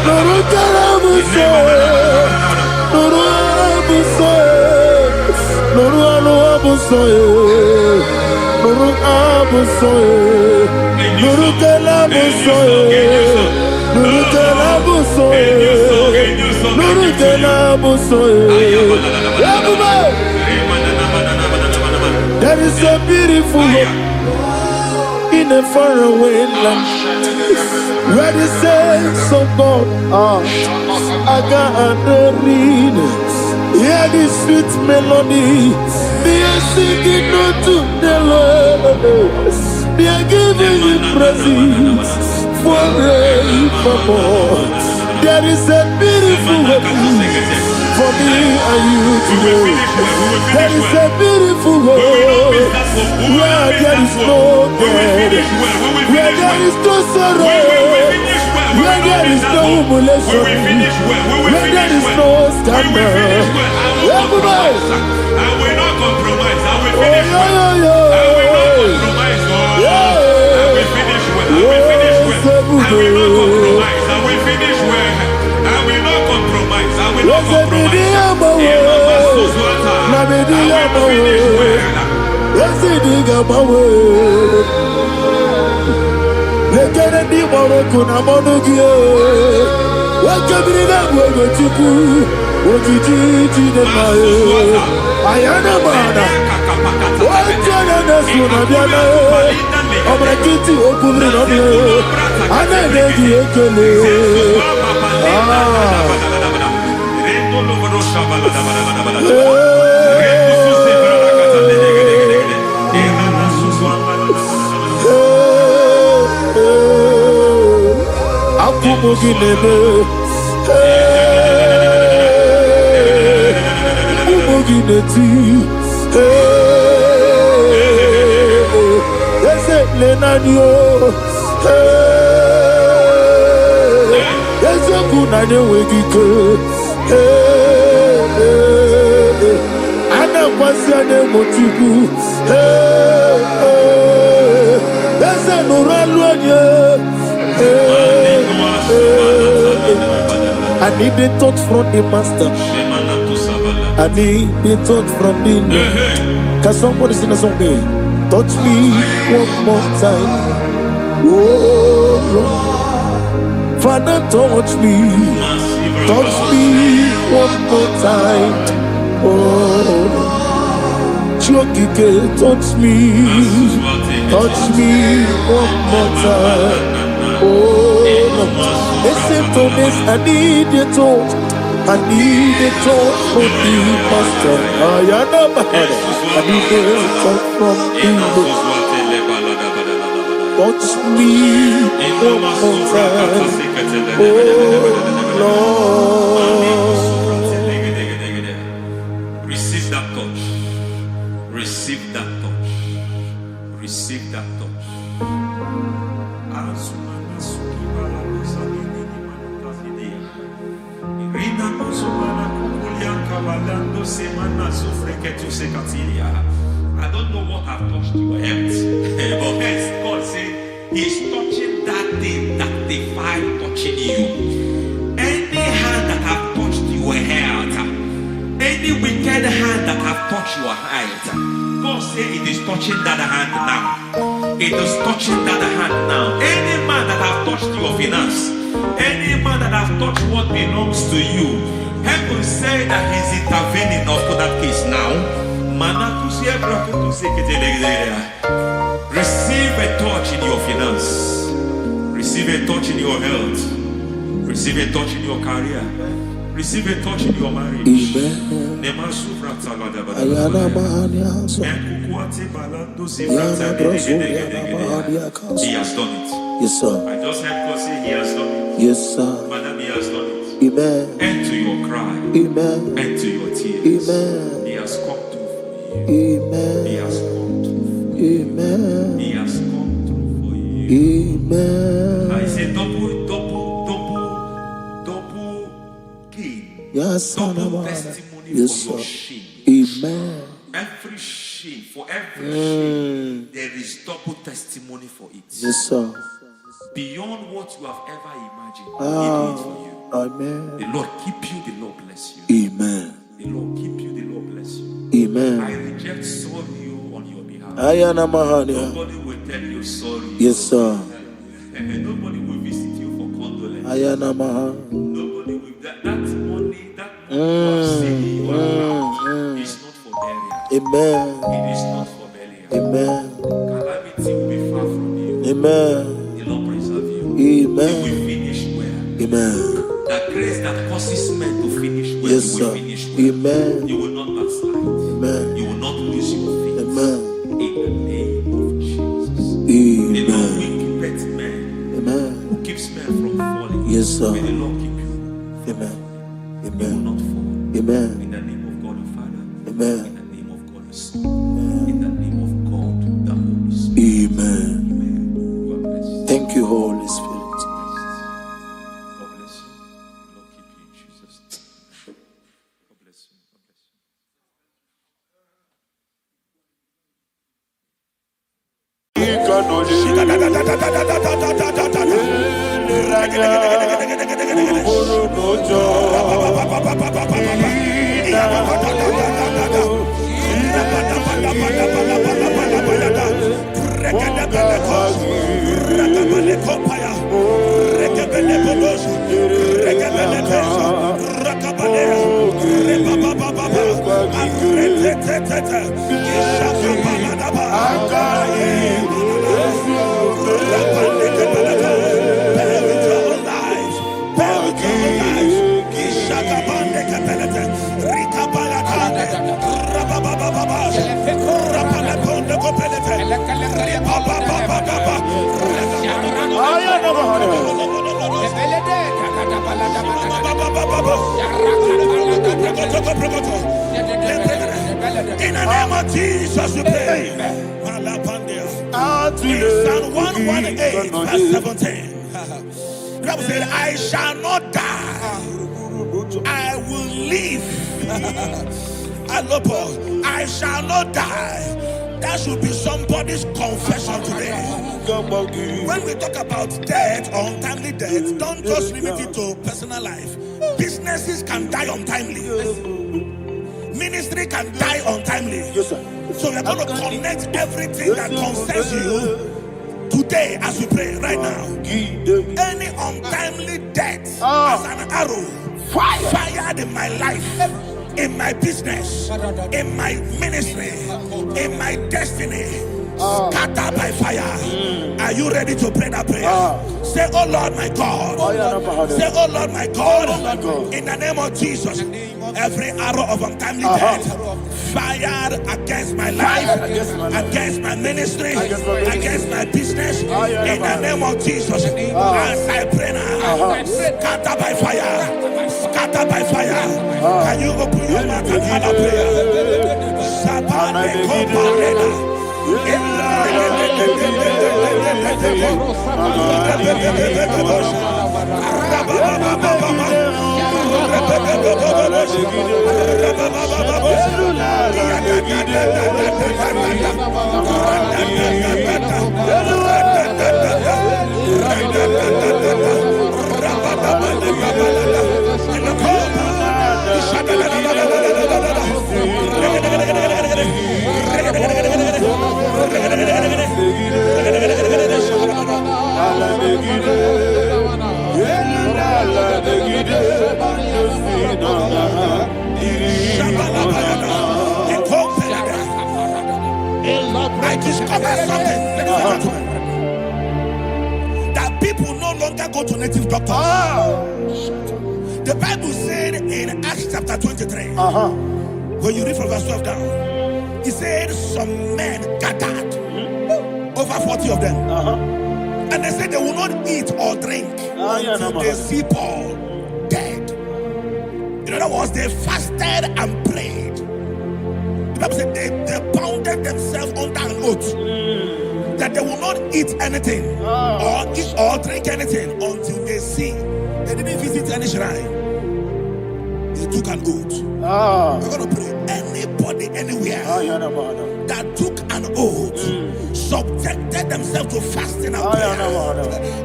B: nurukele buso Nuru abusoye, nuru abusoye, nuru kelabusoye, nuru kelabusoye, nuru kelabusoye. There is a beautiful hope in a faraway land where the saints of God are. I got the reading. Hear the sweet melody. They are singing unto the Lord. They are giving you praise forevermore. There is a beautiful hope for me and you today. There is a beautiful hope where there is no ended, where there is no sorrow, where there is no humiliation, where there is no scandal. Everybody,
D: I will not compromise. I will
B: oh,
D: finish well. I will not compromise. I will finish well. I will finish well. I will not compromise. I will finish well. I will not compromise. I will not compromise.
B: I need the touch from the master. I need the touch from the Lord. Can somebody sing a song here? Touch me one more time. Oh Lord, Father, touch me. Touch me one more time. Oh, Chokike, touch me. Touch me one more time. Oh Lord. Listen to this, I need your touch. I need a touch from the master. I need a touch from the Lord. Touch me one more time. Oh Lord.
D: Receive that touch. Receive that touch. Receive that touch. I don't know what I've touched your health, but hence God said He's touching that thing that defied touching you. Any hand that have touched your health, any wicked hand that have touched your health, God said it is touching that hand now. It is touching that hand now. Any man that have touched your finance, any man that have touched what belongs to you, heaven say that He's intervening of that case now. Receive a touch in your finance. Receive a touch in your health. Receive a touch in your career. Receive a touch in your marriage. Amen. He has done it.
B: Yes, sir.
D: I just heard God say He has done it.
B: Yes, sir.
D: Madam, He has done it.
B: Amen.
D: End to your cry.
B: Amen.
D: End to your tears.
B: Amen.
D: He has come through for you.
B: Amen.
D: He has come through for you.
B: Amen.
D: He has come through for you.
B: Amen.
D: I say double gain.
B: Yes,
D: Double testimony
B: yes,
D: for your
B: sir.
D: shame.
B: Amen.
D: Every shame, for every shame, there is double testimony for it.
B: Yes, sir.
D: Beyond what you have ever imagined, He did it for you.
B: Amen.
D: The Lord keep you, the Lord bless you.
B: Amen.
D: The Lord keep you, the Lord bless you.
B: Amen.
D: I reject sorry on your behalf.
B: Ayana Mahania.
D: Nobody will tell you sorry.
B: Yes, sir.
D: Nobody will visit you for condolence.
B: Ayana Mahania.
D: Nobody will. That money you have saved in your account is not for burial.
B: Amen.
D: It is not for burial.
B: Amen.
D: Calamity will be far from you.
B: Amen.
D: The Lord preserve you.
B: Amen.
D: You will finish well.
B: Amen.
D: The grace that causes men to finish well,
B: Yes,
D: you will
B: sir.
D: finish well.
B: Amen.
D: You will not backslide.
B: Amen.
D: You will not lose your faith.
B: Amen.
D: In the name of Jesus.
B: Amen.
D: The Lord will keep men.
B: Amen.
D: Who keeps men from falling?
B: Yes, sir.
D: May the Lord keep you.
B: Amen.
D: You will
B: Amen.
D: not fall.
B: Amen.
D: In the name of God the Father.
B: Amen.
D: In the name of God the Son. In the name of God the Holy Spirit.
B: Amen.
D: In the name of Jesus, we pray. In Psalm 118, verse 17, the Bible said, I shall not die, I will live. I shall not die. That should be somebody's confession today. When we talk about death or untimely death, don't just limit it to personal life. Businesses can die untimely. Ministry can die untimely.
B: Yes, sir.
D: So we're going to connect everything that concerns you today as we pray right now. Any untimely death as an arrow fired in my life, in my business, in my ministry, in my destiny, scattered by fire. Are you ready to pray that prayer? Say, oh Lord my God. Say, oh Lord my God. In the name of Jesus, every arrow of untimely death fired against my life, against my ministry, against my business, in the name of Jesus, as I pray now, scattered by fire, scattered by fire. Can you open your mouth and have a prayer? I discovered something, ladies and gentlemen, that people no longer go to native doctors. The Bible said in Acts chapter 23, when you read from verse 12 down, it said some men gathered, over 40 of them, and they said they will not eat or drink until they see Paul dead. In other words, they fasted and prayed. The Bible said they bounded themselves under an oath that they will not eat anything or eat or drink anything until they see. They didn't visit any shrine. They took an oath. We're going to pray. Anybody, anywhere that took an oath, subjected themselves to fasting and prayer.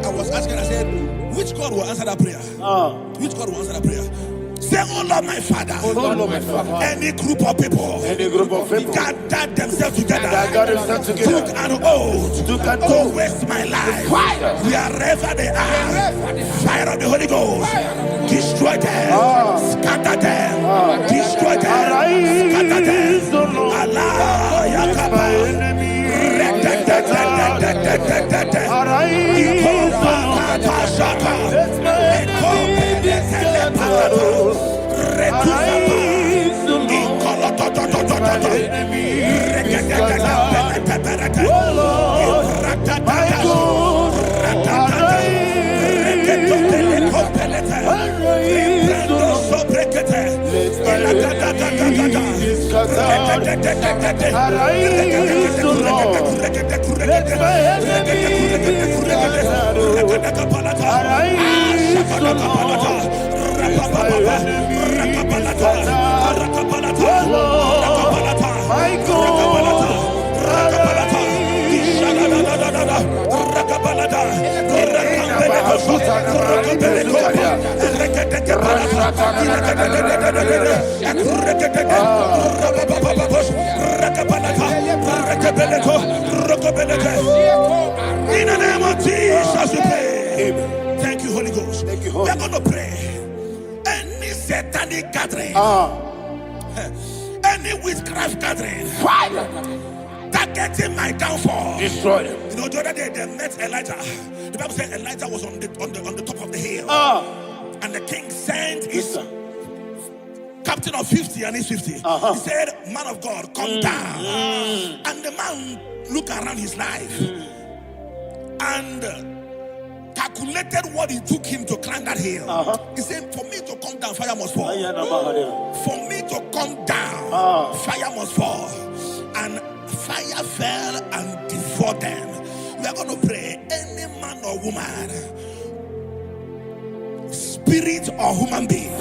D: I was asking, I said, which God will answer that prayer? Which God will answer that prayer? Say, oh Lord my Father, any group of people gathered themselves together, took an oath to waste my life, wherever they are, fire of the Holy Ghost, destroy them, scatter them, destroy them, scatter them. Allah Yakaba, In the name of Jesus, we pray. Thank you, Holy Ghost.
B: Thank you,
D: We
B: Holy
D: are going to pray. Any satanic gathering, any witchcraft gathering, targeting my downfall,
B: Destroy them.
D: You know, the other day they met Elijah. The Bible said Elijah was on the top of the hill, and the king sent his captain of 50 and his 50. He said, "Man of God, come down." And the man looked around his life and calculated what it took him to climb that hill. He said, "For me to come down, fire must fall. For me to come down, fire must fall." And fire fell and devoured them. We are going to pray. Any man or woman, spirit or human being,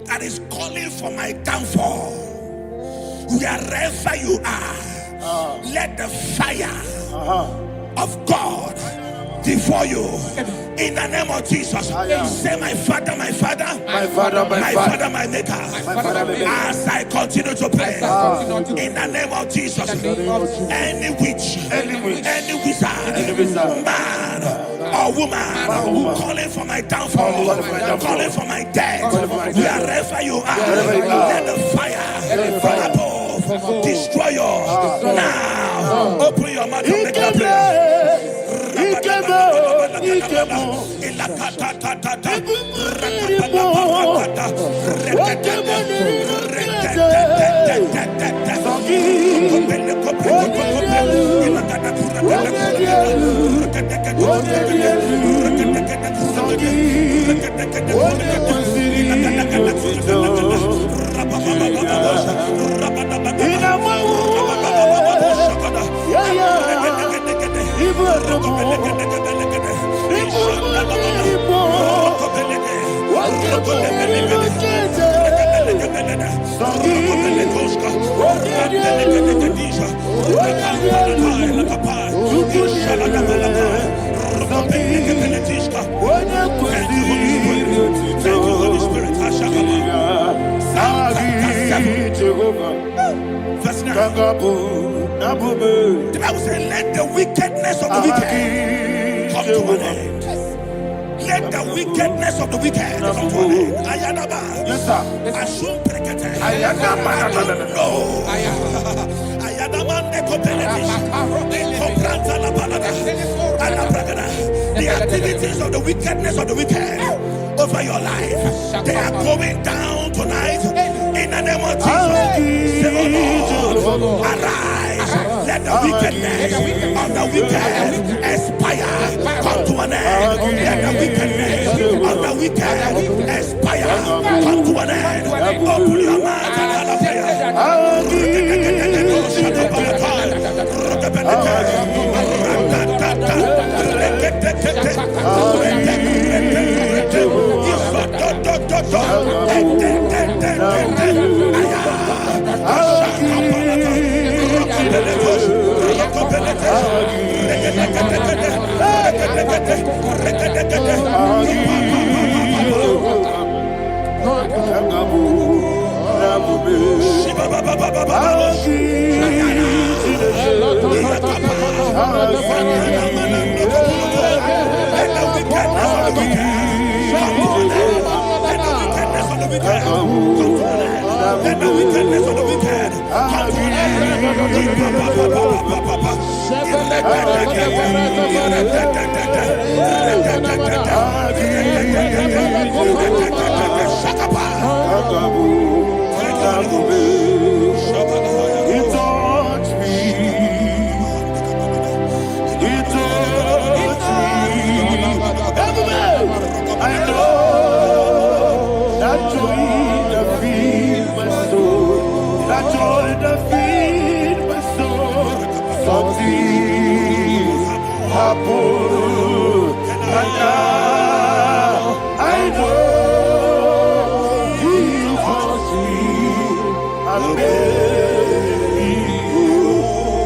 D: that is calling for my downfall, wherever you are, let the fire of God devour you in the name of Jesus. Say, my Father, my Father,
B: My Father,
D: my Father, my Maker. As I continue to pray in the name of Jesus, any witch, any wizard, man or woman calling for my downfall, calling for my death, wherever you are, let the fire from above destroy you now. Open your mouth and make a prayer. Verse 9. The Bible says, let the wickedness of the wicked come to an end. Let the wickedness of the wicked come to an end. Ayadaba.
B: Yes, sir.
D: Assume prekete.
B: Ayadaba.
D: No. Ayadaba nekopeletis. Ekopranta la balada. Alabragada. The activities of the wickedness of the wicked over your life, they are going down tonight in the name of Jesus. Say, oh Lord, arise. Let the wickedness of the wicked expire. Come to an end. Let the wickedness of the wicked expire. Come to an end. Open your mouth and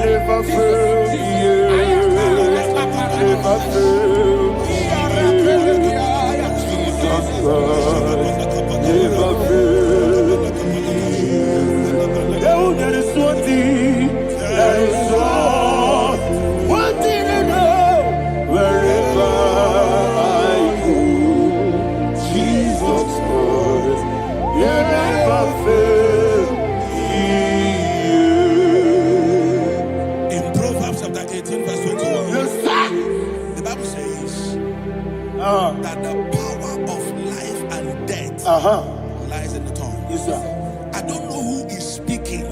B: Never fail me. never fail me yet. Jesus Christ never fail me yet. Oh, there is one thing, there is one thing I know, wherever I go, Jesus Christ, you never fail me.
D: In Proverbs chapter 18, verse 21,
B: Yes, sir.
D: the Bible says that the power of life and death lies in the tongue.
B: Yes, sir.
D: I don't know who is speaking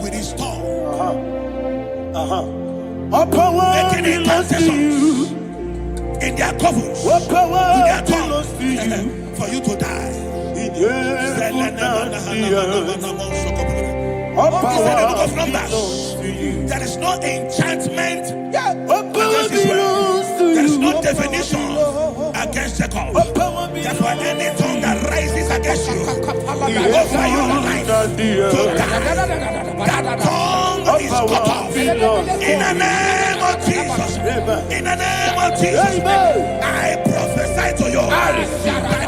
D: with his tongue,
B: All power
D: making
B: belongs to you.
D: incantations in their covers
B: What power
D: with their
B: belongs
D: tongue
B: to you?
D: for you to die.
B: All
D: He said in the book
B: power
D: of Numbers,
B: belongs to you.
D: there is no enchantment
B: All power
D: against Israel.
B: belongs to
D: There is
B: you.
D: no divination against Jacob.
B: All power
D: Therefore,
B: belongs
D: any tongue that rises against you over your life
B: to
D: to
B: you.
D: die, that tongue
B: All
D: is cut
B: power
D: off.
B: belongs
D: In the name of Jesus. In the name of Jesus.
B: Amen.
D: I prophesy to you by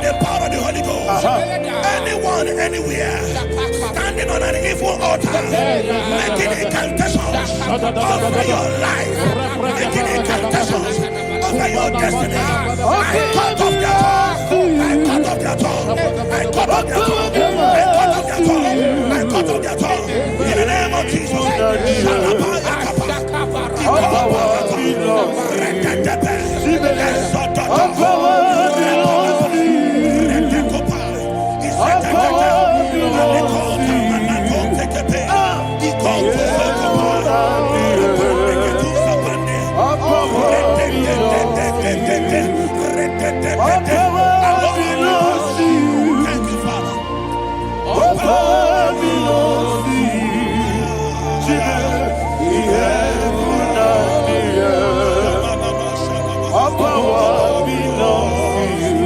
D: the power of the Holy Ghost. Anyone, anywhere, standing on an evil altar, making incantations over your life, making incantations over your destiny. I cut off their tongue. I cut off their tongue. I cut off their tongue. I cut off their tongue. I cut off their tongue. In the name of Jesus.
B: All power belongs to you. All power belongs to you. All power belongs to you. All power belongs to you.
D: Thank you, Father.
B: All power belongs to you. The heaven and the earth. All power belongs to you.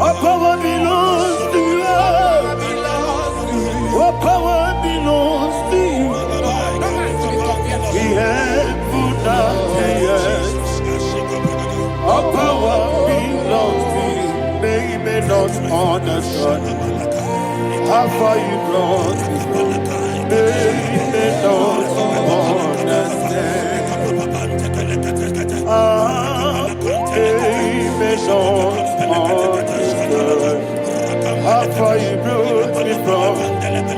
B: All power belongs to you. All power belongs to you. The heaven and the earth. All power belongs to you. They may not understand how far you brought me from. They may not understand. They may not understand how far you brought me from.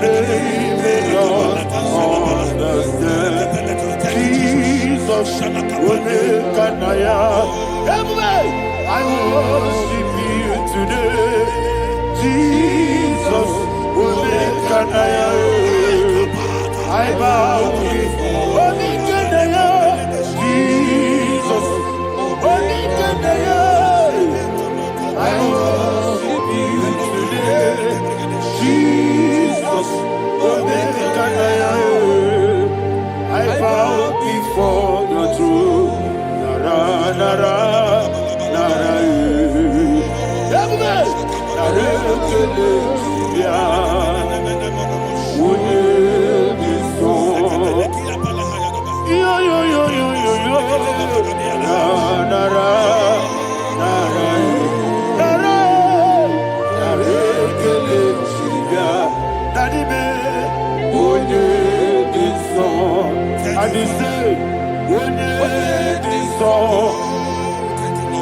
B: They may not understand. Jesus, will make an I worship you today. Jesus, will make an I bow before Jesus, I worship you today. Jesus, will make an I bow before your throne. Nara, nara, nara,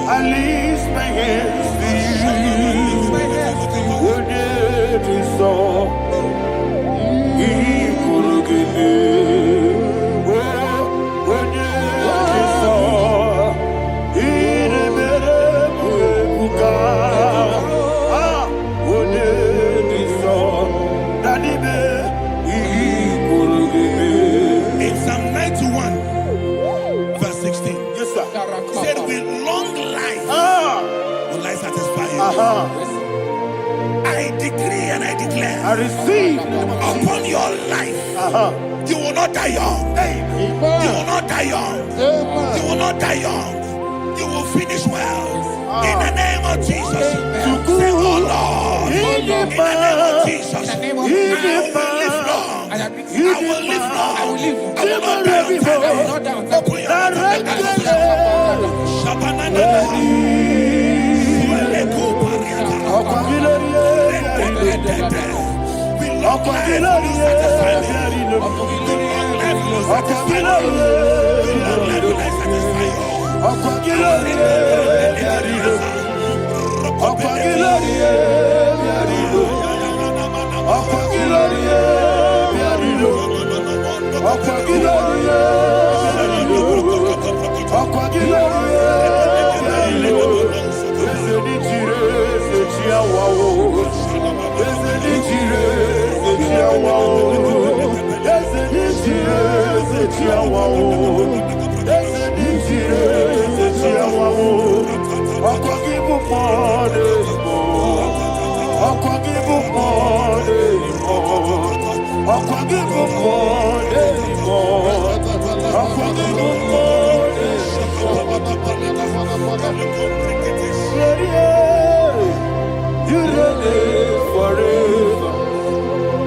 B: I lift my hands to you.
D: In Psalm 91, verse 16,
B: Yes, sir.
D: he said, with long life will I satisfy you. I decree and I declare
B: I receive.
D: upon your life, you will not die young. You will not die young. You will not die young. You will finish well. In the name of Jesus. Say, oh Lord, in the name of Jesus, I will live long. I will live long. I will not die on time. Open Long life will not satisfy me. Long life will not satisfy me. Long life will not satisfy you.
B: You reign forever.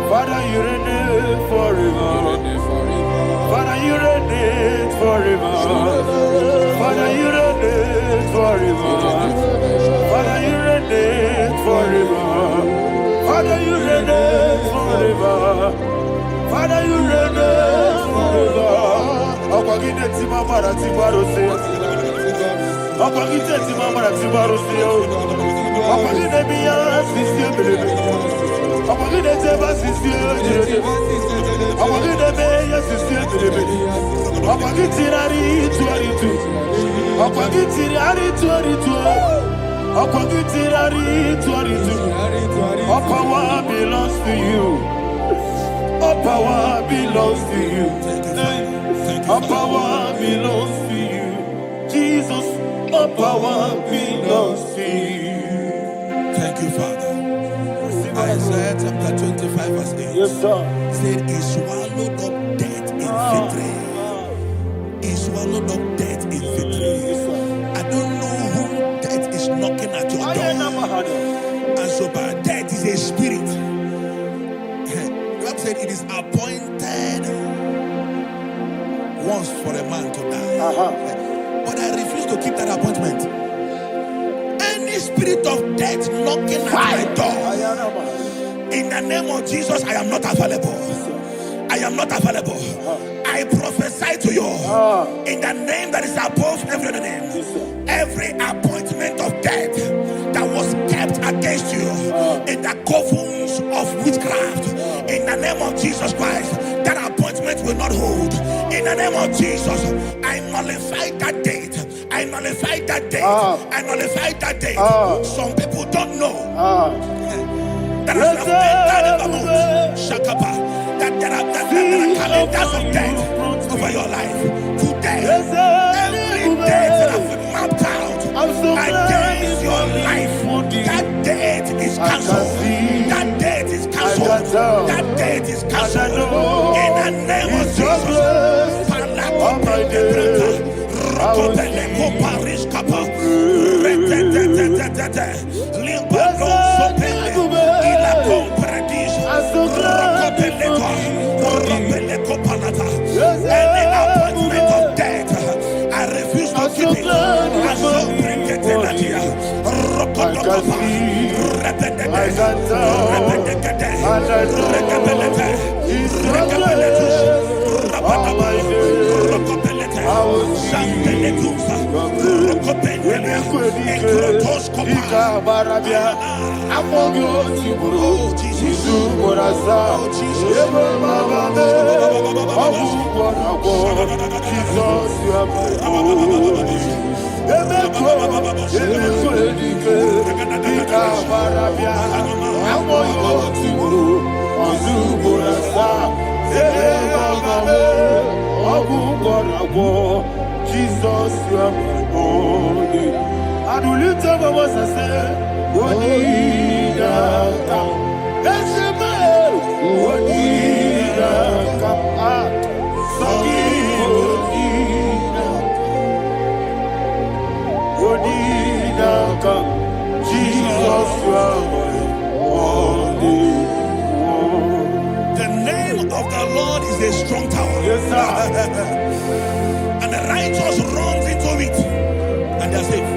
B: Father, you reign forever. Father, you reign forever. Father, you reign forever. Father, you reign forever. Father, you reign forever. Father, you reign forever. Akwagide timamara tibarose. Akwagide timamara tibarose. Akwagide biya sisi. Akwagide teba sisi. Akwagide beya sisi. Akwagide rari tuaritu. Akwagide rari tuaritu. Akwagide rari tuaritu. All power belongs to you. All power belongs to you. All power belongs to you. Jesus, all power belongs to you.
D: Thank you, Father. Isaiah chapter 25 verse 8.
B: Yes, sir.
D: Said, He swallowed up death in victory. He swallowed up death in victory. I don't know who death is knocking at your door. And so, but death is a spirit. God said it is appointed once for a man to die. But I refuse to keep that appointment. Any spirit of death knocking at my door, in the name of Jesus, I am not available. I am not available. I prophesy to you in the name that is above every other name. Every appointment of death that was kept against you in the covens of witchcraft, in the name of Jesus Christ, that appointment will not hold. In the name of Jesus, I nullify that date. I nullify that date. I nullify that date. Some people don't know that as I've entered in the moon, Shakapa, that there are calendars of death over your life. Today, every date that I've mapped out against your life, that date is cancelled. That date is cancelled. That date is cancelled. In the name of Jesus. Any appointment of death, I refuse to keep it. I shall bring it in the year. Jesus, you are my holy. And we lift up our voice and say, Wonida come. That's the man. Wonida come. Sogi Wonida come. Jesus, you are my holy. The name of the Lord is a strong tower.
B: Yes, sir.
D: And the righteous runs into it and they're safe.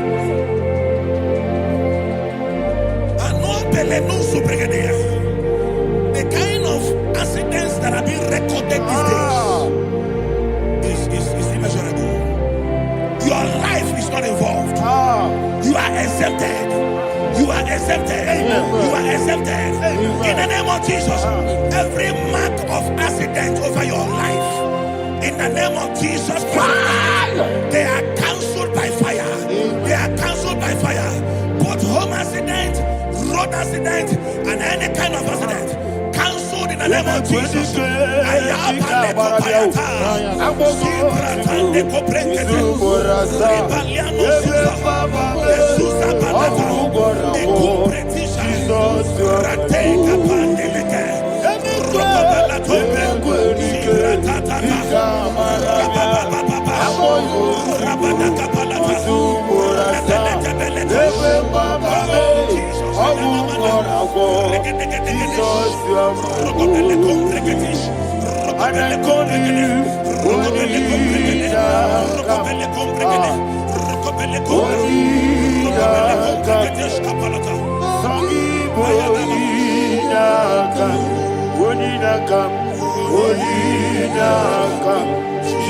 D: The kind of
B: of Jesus, every mark of accident over your life, in the name of Jesus Christ, they are cancelled by fire. They are cancelled by fire. Both home accident, road accident, and any kind of accident, cancelled in the name of Jesus.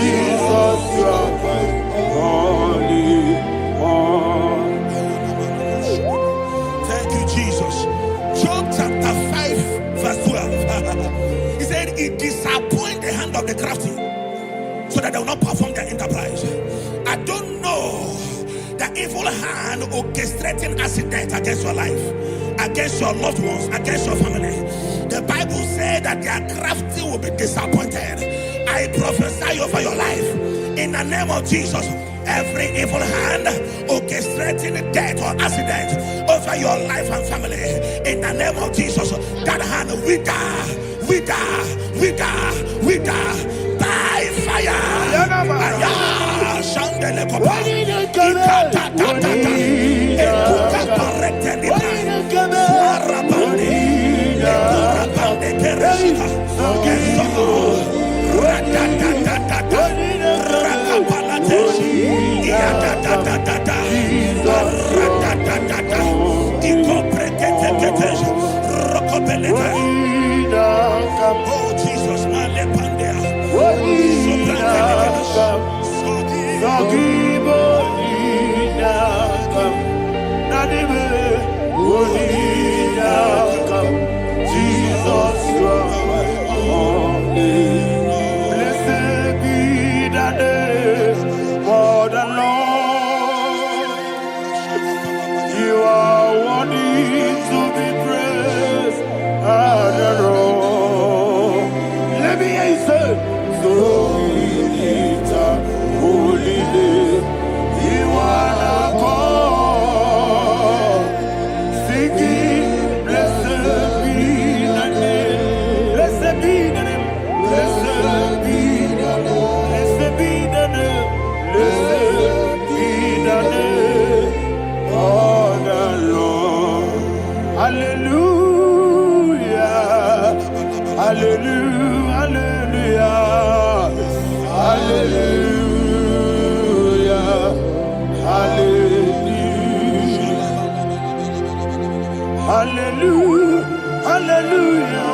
B: Jesus, you are holy. Thank you, Jesus. Job chapter 5, verse 12. He said, it disappoints the hand of the crafty, so that they will not perform their enterprise. I don't know the evil hand orchestrating accident against your life, against your loved ones, against your family. The Bible said that their crafty will be disappointed. I prophesy over your life in the name of Jesus. Every evil hand orchestrating death or accident over your life and family, in the name of Jesus, that hand wither by fire. Oh Jesus, blessed be the name for the Lord. You are worthy to be praised and adored. Let me hear you say, so we lift up holy name. You are the God. Singing, blessed be the name. Blessed be the name. Blessed be the name. Blessed be the name. Blessed be the name of the Lord. Hallelujah. Hallelujah. Hallelujah. Hallelujah. Hallelujah. Hallelujah. Hallelujah.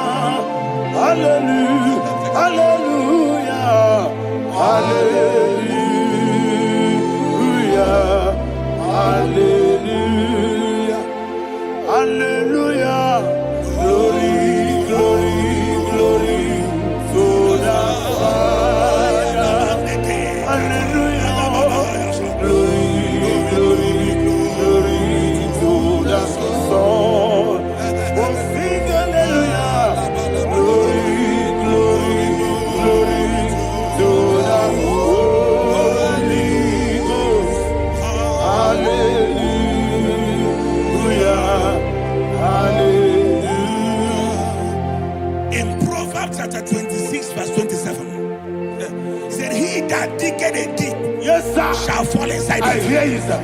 B: Hallelujah. Hallelujah. Hallelujah. Hallelujah. Glory, glory, glory to the Father. Hallelujah. Glory, glory, glory to the Son. Oh, sing hallelujah. Glory, glory, glory to the Holy Ghost. Hallelujah. Hallelujah. In Proverbs chapter 26, verse 27, he said, he that diggeth a deep, yes, sir, shall fall inside it. I hear you, sir.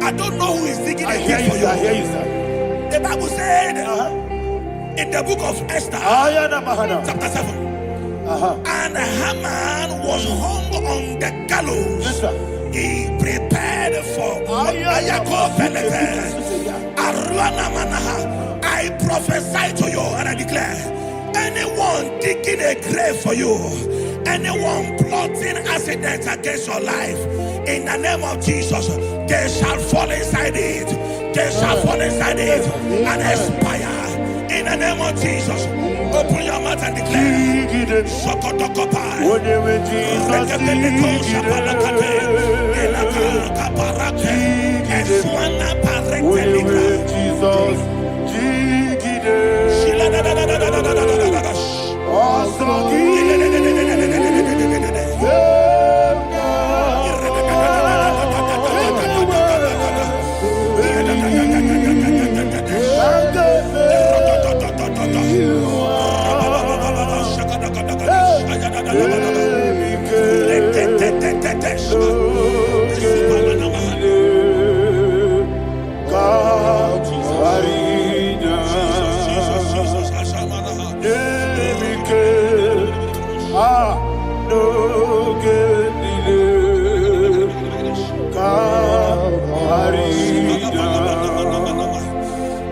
B: I don't know who is digging a deep for you. I hear you, sir. The Bible said in the book of Esther, chapter 7, and Haman was hung on the gallows. Yes, sir. He prepared for I prophesy to you and I declare, anyone digging a grave for you, anyone plotting accidents against your life, in the name of Jesus, they shall fall inside it. They shall fall inside it and expire. In
D: the name of Jesus, open your mouth and declare. Shokotokopai.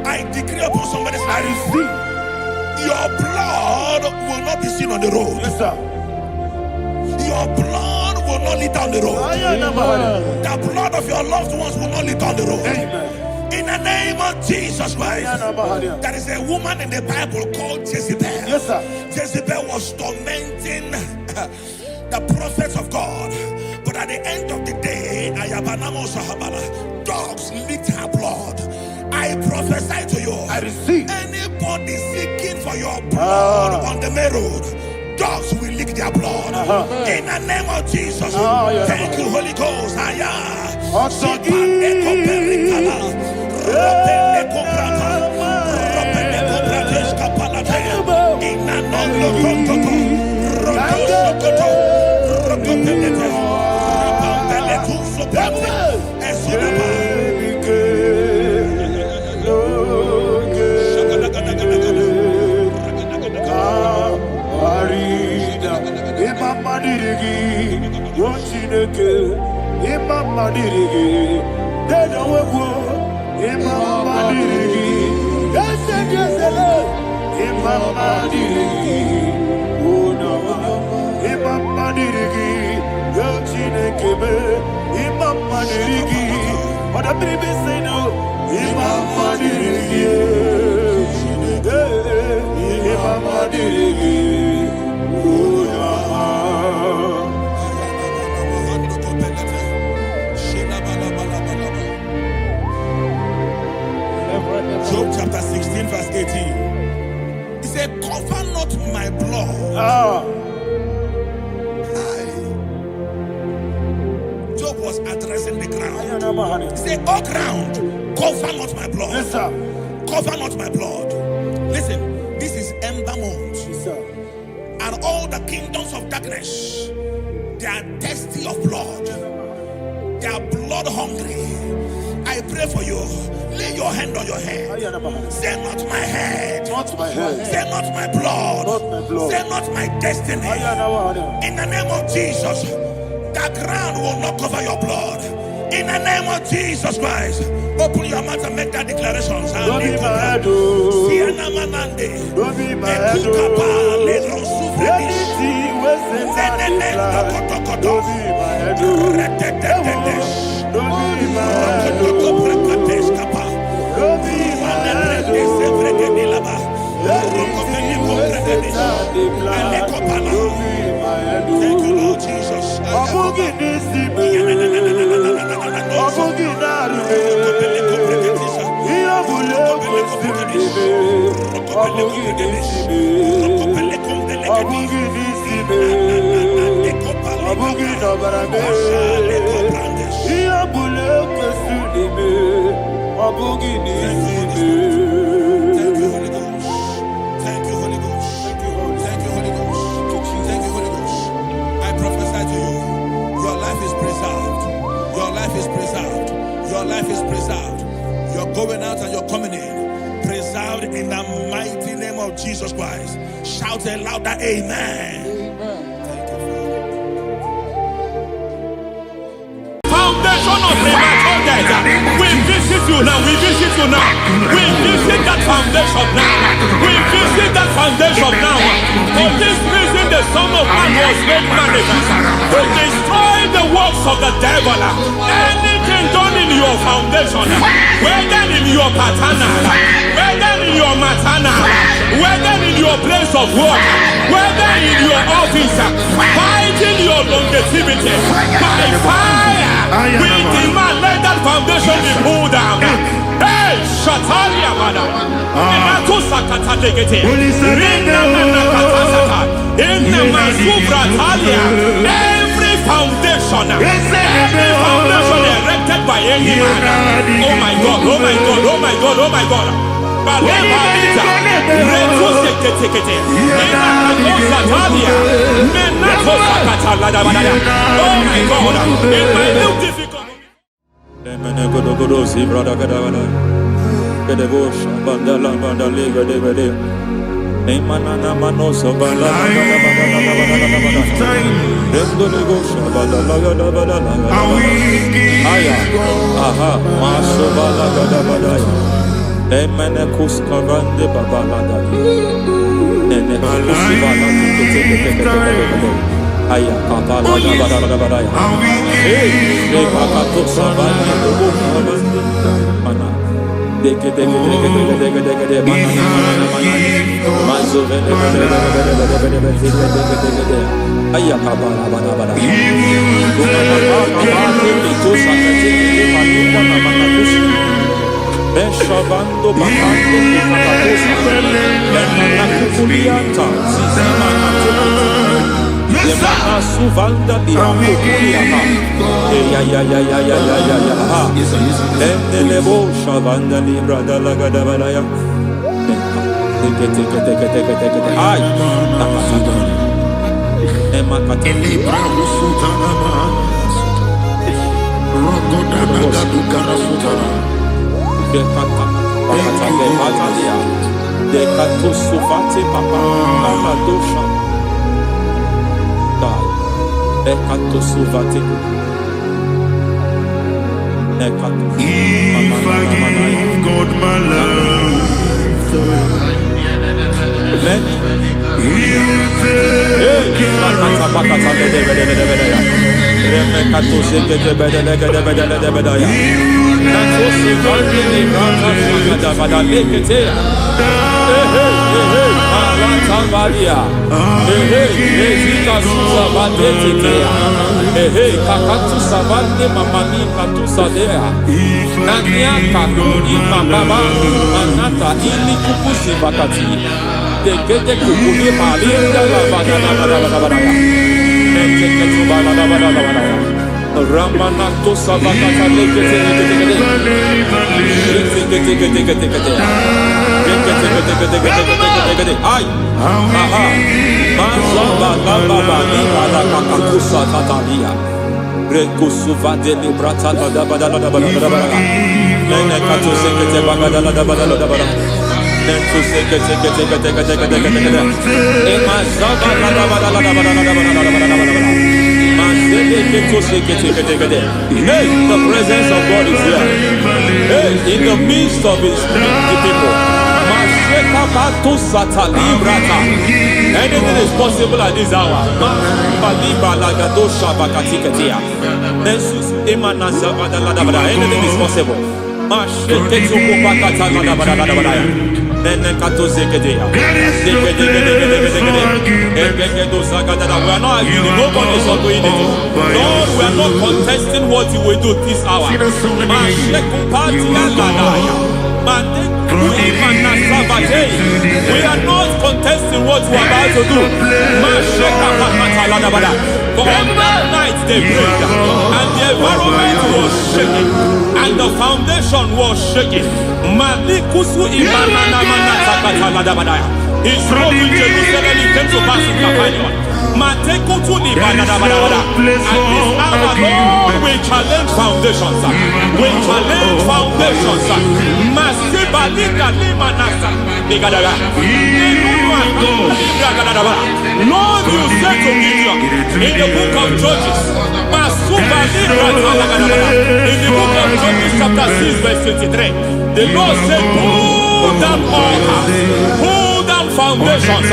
D: I decree upon somebody's life, your blood will not be seen on the road.
B: Yes, sir.
D: Your blood will not lead down the road. The blood of your loved ones will not lead down the road.
B: Amen.
D: In the name of Jesus Christ. There is a woman in the Bible called Jezebel.
B: Yes, sir.
D: Jezebel was tormenting the prophets of God. But at the end of the day, dogs licked her blood. I prophesy to you.
B: I receive.
D: Anybody seeking for your blood on the main road, dogs will lick their blood. In the name of Jesus. Thank you, Holy Ghost. Job chapter 16 verse 18. He said, cover not my blood. Job was addressing the ground. He said, oh ground, cover not my blood.
B: Yes, sir.
D: Cover not my blood. Listen, this is ember month.
B: Yes, sir.
D: And all the kingdoms of darkness, they are thirsty of blood. They are blood hungry. I pray for you. Lay your hand on your head. Say not my head.
B: Not my head.
D: Say not my blood.
B: Not my blood.
D: Say not my destiny. In the name of Jesus, the ground will not cover your blood. In the name of Jesus Christ, open your mouth and make that declaration.
B: Don't be my head. Don't be my head. Anything was in my life. Don't be my head. Don't be my head. Don't be my head.
D: Thank you, Lord Jesus. Your life is preserved. You're going out and you're coming in. Preserved in the mighty name of Jesus Christ. Shout a louder amen. Thank you, Father. Foundation of premature death. We visit you now. We visit you now. We visit that foundation now. We visit that foundation now. For this reason, the Son of Man was made manifest to destroy the works of the devil. Anything done in your foundation, whether in your paternal, whether
C: in your matana, whether in your place of work, whether in your office, fighting your longevity by fire, we demand let that foundation be pulled down. Hey, Shatalia Mada, Inato Sakata Legate, Rina Nakatasata, Inna Masubra Talia, every foundation erected by any man. Oh my God, oh my God, oh my God, oh my God. Balebita, Reto Sekete, Inna Satalia, Menato Sakata Ladabada. Oh my God, in my new difficult.
E: Aya kapala da bada ya. Hey, pakato sabana do mana. Deke mana. Mazo vele. Aya kapala bada. Beshavando bakando kakatosa. Yemana suvanda biakuliaka. Ya. Endelebo shavanda libra dalagada balaya. Teke. Ay. Emakata libra usutana ma. Rogoda nagadu karasutana. Dekata pakata betalia. Dekato suvate papa amadosha. Ekato suvate. Ekato. If I give God my love, then He'll take care of Ramanato Savakata Ay, aha, Mazaba Baba, Nibala Kakakusa Tatalia, Rekusuva de Librata Badabada, Nenekato Sekete Bagadala Badala, Nentu Sekete, Emazaba Hey, the presence of God is here. Hey, in the midst of His people. Anything is possible at this hour. Anything is possible. We are not arguing, nobody is arguing it. Lord, we are not contesting what you will do this hour. We are not contesting what you are about to do. For on that night they prayed, and the environment was shaking, and the foundation was shaking. He spoke in Jerusalem, he came to pass in Capernaum. At this hour, Lord, we challenge foundations. We challenge foundations. Lord, you said to Gideon in the book of Judges, in the book of Judges chapter 6 verse 23, the Lord said, pull down altars, pull down foundations.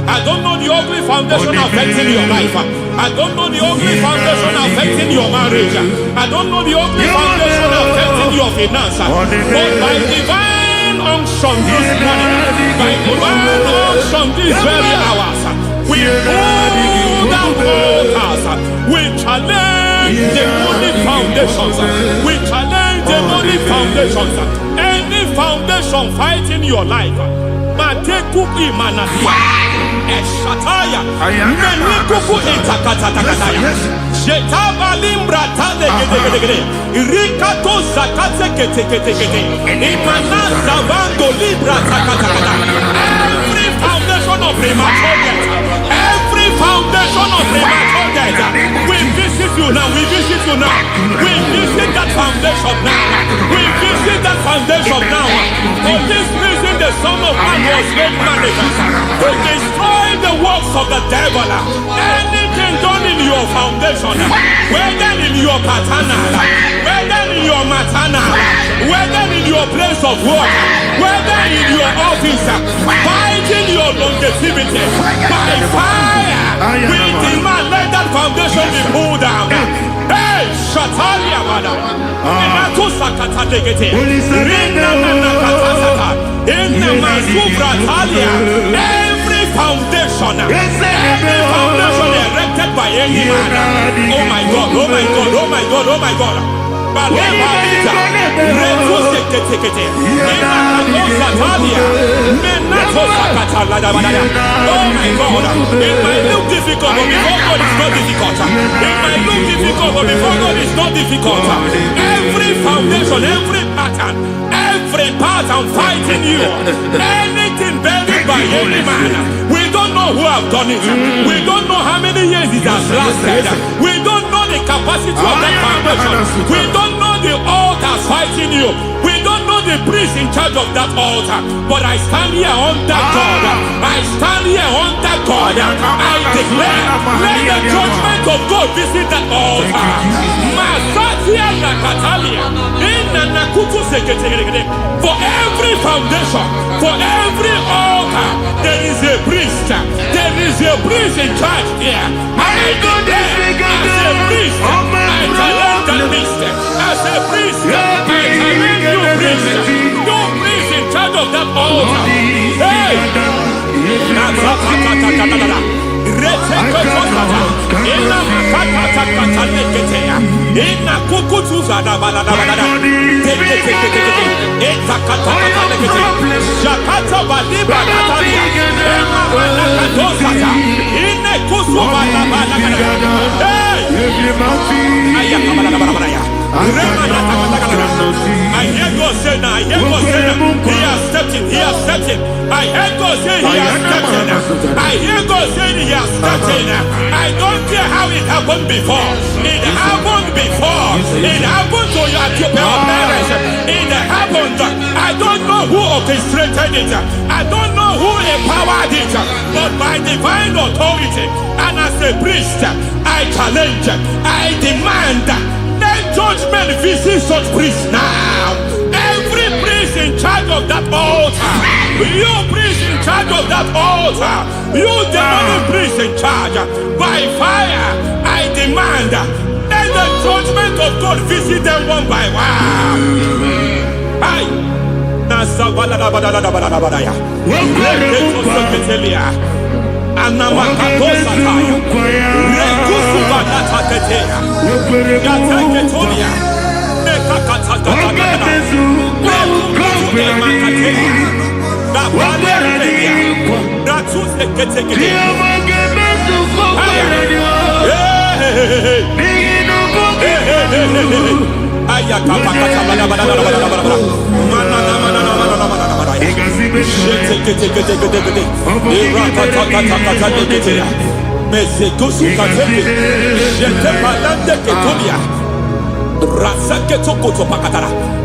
E: I don't know the ugly foundation affecting your life. I don't know the ugly foundation affecting your marriage. I don't know the ugly foundation affecting your finance. But by divine unction this morning, by divine unction this very hours, we pull down altars. We challenge demonic foundations. We challenge demonic foundations. Any foundation fighting your life, Mateku Imanasia, Eshataya, Menikuku Itakatatakataya, Shetabalimbra Tadegede, Rikato Zakate Ketekete, Imanasa Bando Libra Takatakata. Every foundation of premature death, every foundation of premature death, we visit you now, we visit you now, we visit that foundation now, we visit that foundation now. For this reason, the Son of Man was made manifest to destroy the works of the devil. Anything done in your foundation, whether in your paternal, whether in your maternal, whether in your place of work, whether in your office, fighting your longevity by fire, we demand let that foundation be pulled down. Hey, Shatalia Bada, Sakata Legate, Rina Nakatasaka, in the Masufra Talia, every foundation erected by any man. Oh my God, oh my God, oh my God, oh my God. Balita, Retusekete, oh my God, it might look difficult, but before God it's not difficult. It might look difficult, but before God it's not difficult. Every foundation, every pattern fighting you, anything buried by any man, we don't know who have done it. We don't know how many years it has lasted. We don't know the capacity of that foundation. We don't know the altars fighting you. We don't know the priest in charge of that altar. But I stand here under God. I stand here under God. I declare, let the judgment of God visit that altar. Masatia Nakatalia. For every foundation, for every altar, there is a priest. There is a priest in charge here. I declare, as a priest, I challenge that priest. As a priest, I challenge you priest. You priest in charge of that altar. Hey! I hear God say now, I hear God say now, he has stepped in, he has stepped in. I hear God say he has stepped in. I hear God say he has stepped in. I don't care how it happened before. It happened before. It happened to your parents. It happened. I don't know who orchestrated it. I don't know who empowered it. But by divine authority and as a priest, I challenge, I demand, let judgment visit such priests now. Every priest in charge of that altar, you priest in charge of that altar, you demonic priest in charge, by fire, I demand, let the judgment of God visit them one by one. Aye.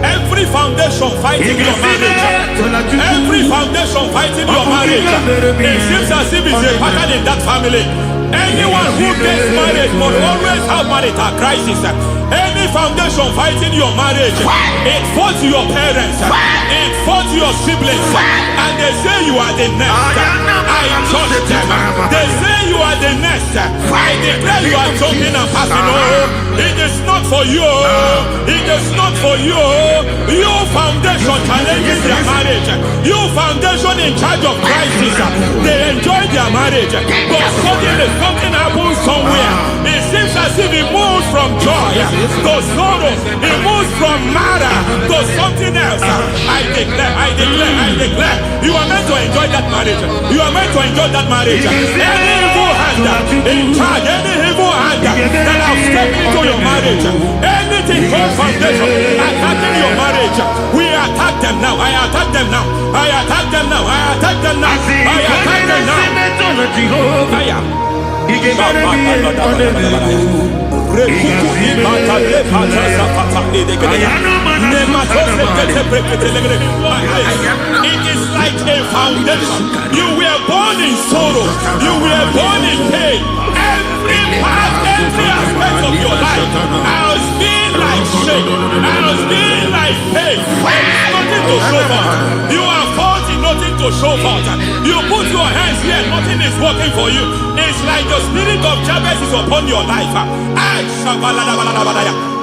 E: Every foundation fighting your marriage, every foundation fighting your marriage, it seems as if it's a pattern in that family. Anyone who gets married must always have marital crisis. Any foundation fighting your marriage, it fought your parents, it fought your siblings, and they say you are the next. I judge them. They say you are the next. I declare joking and passing. Oh, it is not for you. It is not for you. You foundation challenges their marriage. You foundation in charge of crisis. They enjoy their marriage, but suddenly something happens somewhere. It seems as if it moves from joy to sorrow. It moves from matter to something else. I declare, you are meant to enjoy that marriage. You are meant to enjoy that marriage. Any evil hand in charge, any evil hand that have stepped into your marriage, anything called foundation attacking your marriage, we attack them now. I attack them now. I attack them now. I attack them now. I attack them now. It is like a foundation. You were born in sorrow. You were born in pain. Every part, every aspect of your life has been like shame. Has been like pain. Nothing to show for. You are faulty, nothing to show for. You put your hands here, nothing is working for you. It's like the spirit of Jabez is upon your life.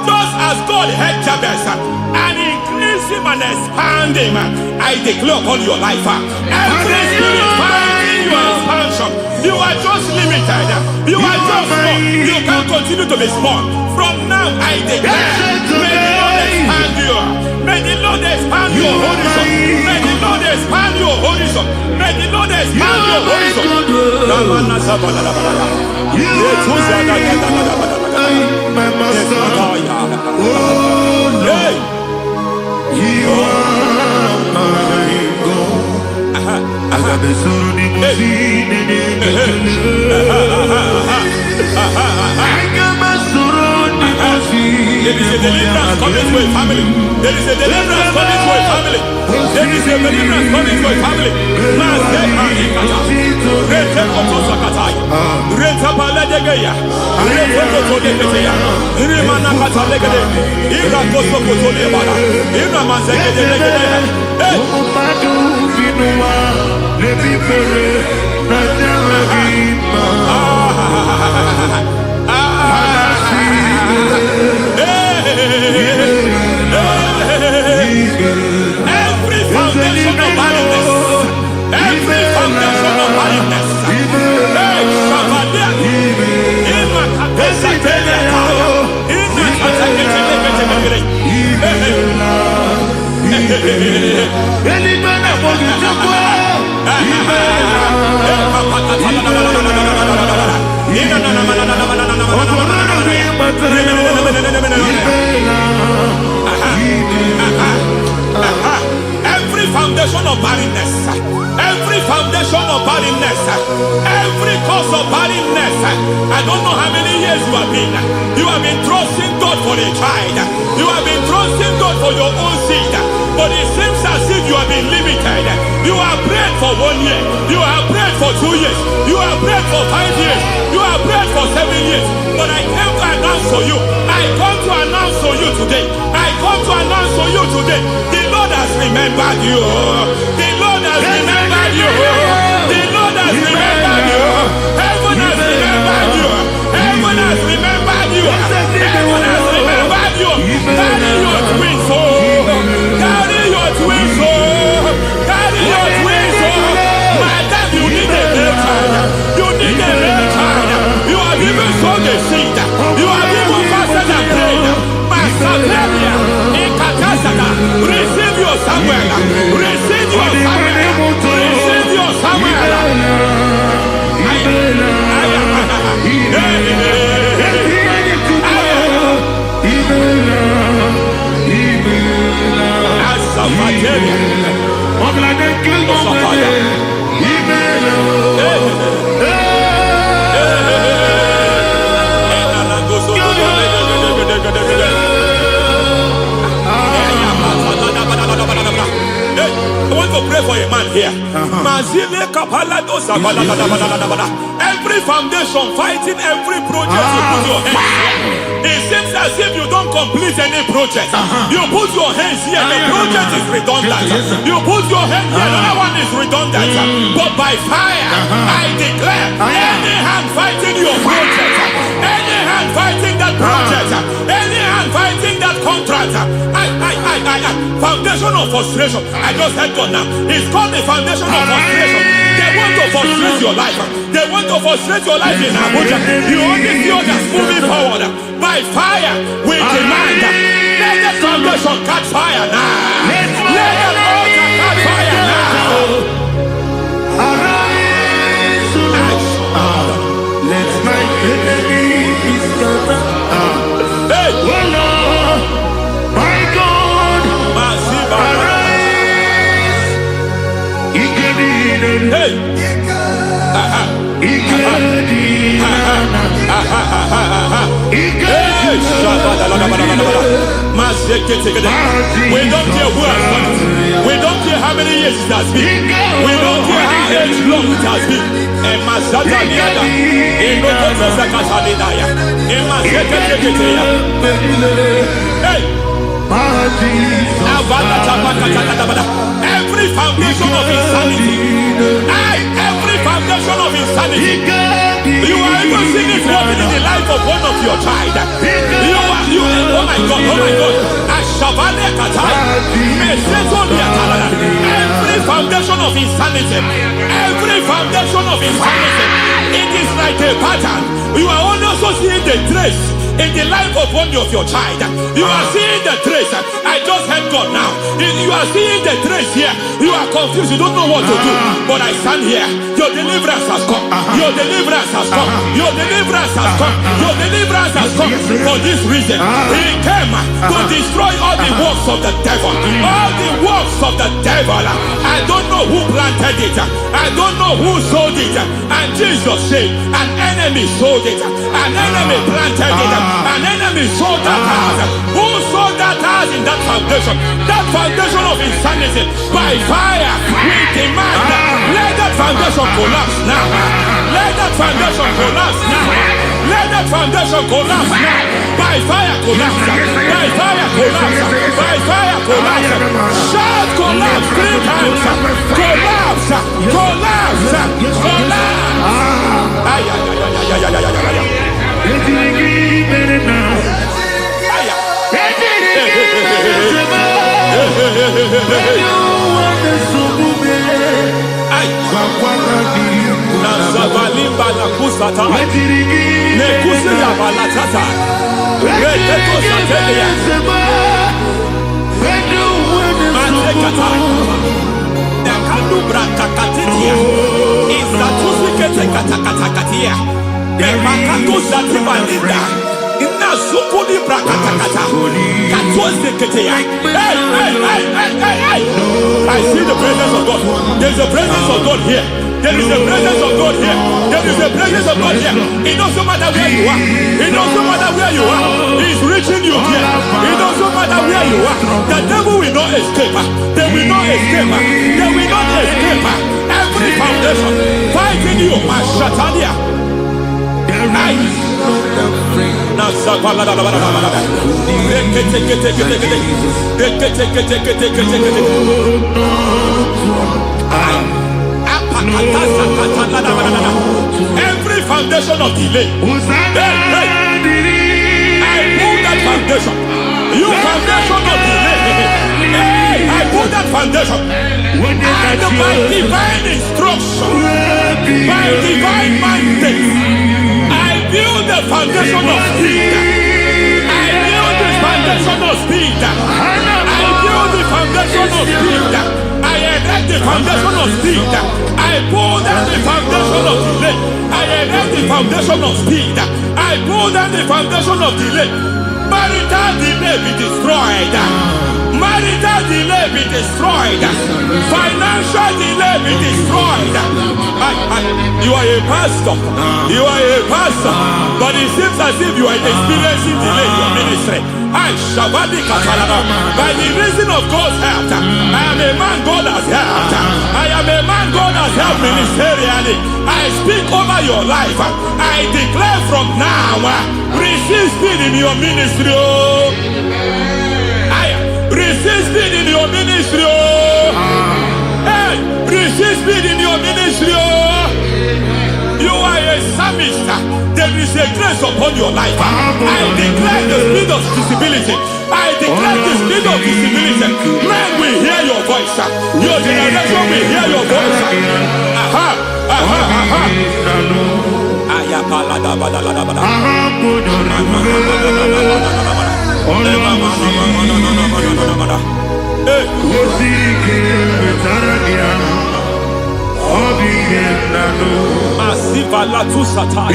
E: Just as God had Jabez and increased him and expand him, I declare upon your life. Every spirit finding your expansion, you are just limited. You are just small. You can't continue to be small. From now, I declare, may the Lord expand you. May the Lord expand your horizon. May the Lord expand your horizon. May the Lord expand your horizon.
B: My master, oh Lord, you are my God. I got the soul in my feet, I got my soul in my feet.
E: There is a deliverance coming to a family. There is a deliverance coming to a family. There is a deliverance coming to a family. Every foundation of barrenness, every foundation of barrenness, every foundation of barrenness, every foundation of barrenness, every cause of barrenness. I don't know how many years you have been trusting God for a child. You have been trusting God for your own seed, but it seems as if you have been limited. You have prayed for 1 year, you have prayed for 2 years, you have prayed for 5 years, you have prayed for 7 years. But I came to announce for you, I come to announce for you today, I come to announce for you today, the Lord has remembered you. The Lord has remembered you. The Lord has remembered you. Heaven has remembered you. Heaven has remembered you. Heaven has remembered you. Carry your twins home. Carry your twins home. Carry your twins home. Madam, you need a male child. You need a male child. You have even sown the seed. You have even fasted and prayed. Masaperia, Ekatasaka, receive your Samuel. Receive your Samuel. Receive your Samuel. I want to pray for a man here. Every foundation fighting every project you put your hands here. It seems as if you don't complete any project. You put your hands here, the project is redundant. You put your hand here, another one is redundant. But by fire, I declare, any hand fighting your project, any of frustration. I just heard God now. It's called the foundation of frustration. They want to frustrate your life. They want to frustrate your life in Abuja. You only see others moving forward. By fire, we demand. Let the foundation catch fire now. Let the altar catch fire now.
B: Let my enemies scatter.
E: Hey,
B: Oh Lord, my God, arise.
E: hey, we don't care who has done it. We don't care how many years it has been. We don't care how long it has been. And Masata Niada, in Rokosa Catalinaya, in Masata, hey, every foundation of insanity, every foundation of insanity, you are even seeing it working in the life of one of your child. Oh my God, Ashavale Katai, every foundation of insanity, it is like a pattern. You are also seeing the trace in the life of one of your child. You are seeing the trace. I just heard God now. You are seeing the trace here. You are confused. You don't know what to do. But I stand here. Your deliverance has come. Your deliverance has come. Your deliverance has come. Your deliverance has come. For this reason, He came to destroy all the works of the devil. All the works of the devil. I don't know who planted it. I don't know who sold it. And Jesus said, an enemy sold it. An enemy planted it. An enemy sold that house. Who sold that house in that foundation? That foundation of insanity. By fire, we demand let that foundation collapse now. Let that foundation collapse now. Let that foundation collapse now. By fire collapse. By fire collapse. By fire collapse. Shout collapse 3 times. Collapse. Collapse. Collapse. Ay, ay, ay, ay, ay, ay, ay, ay, ay. Nazavalimba na kusata nekusi ya balatata reketo satelia matekata nekalu brakakatitia izatusi kete katakatakatia nepakato zatibalinda ina sukuli brakatakata katuose ketea. Hey. I see the presence of God. There's a presence of God here. There is a presence of God here. There is a presence of God here. It doesn't matter where you are. It doesn't matter where you are. He's reaching you here. It doesn't matter where you are. The devil will not escape. They will not escape. They will not escape. Every foundation fighting you, Mashatania. Every foundation of delay, I pull that foundation. You foundation of delay, I pull that foundation. And by divine instruction, by divine mandate, I build the foundation of speed. I build the foundation of speed. I build the foundation of speed. I erect the foundation of speed. I pull down the foundation of delay. I erect the foundation of speed. I pull down the foundation of delay. Marital delay be destroyed. Marital delay be destroyed. Financial delay be destroyed. You are a pastor. You are a pastor. But it seems as if you are experiencing delay in your ministry. By the reason of God's help, I am a man God has helped. I am a man God has helped ministerially. I speak over your life. I declare from now, receive speed in your ministry. Receive speed in your ministry. Hey, receive speed in your ministry. You are a psalmist. There is a grace upon your life. I declare the spirit of visibility. I declare the spirit of visibility. Men will hear your voice. Your generation will hear your voice. Aha, aha, aha. Masiva la tu sataya.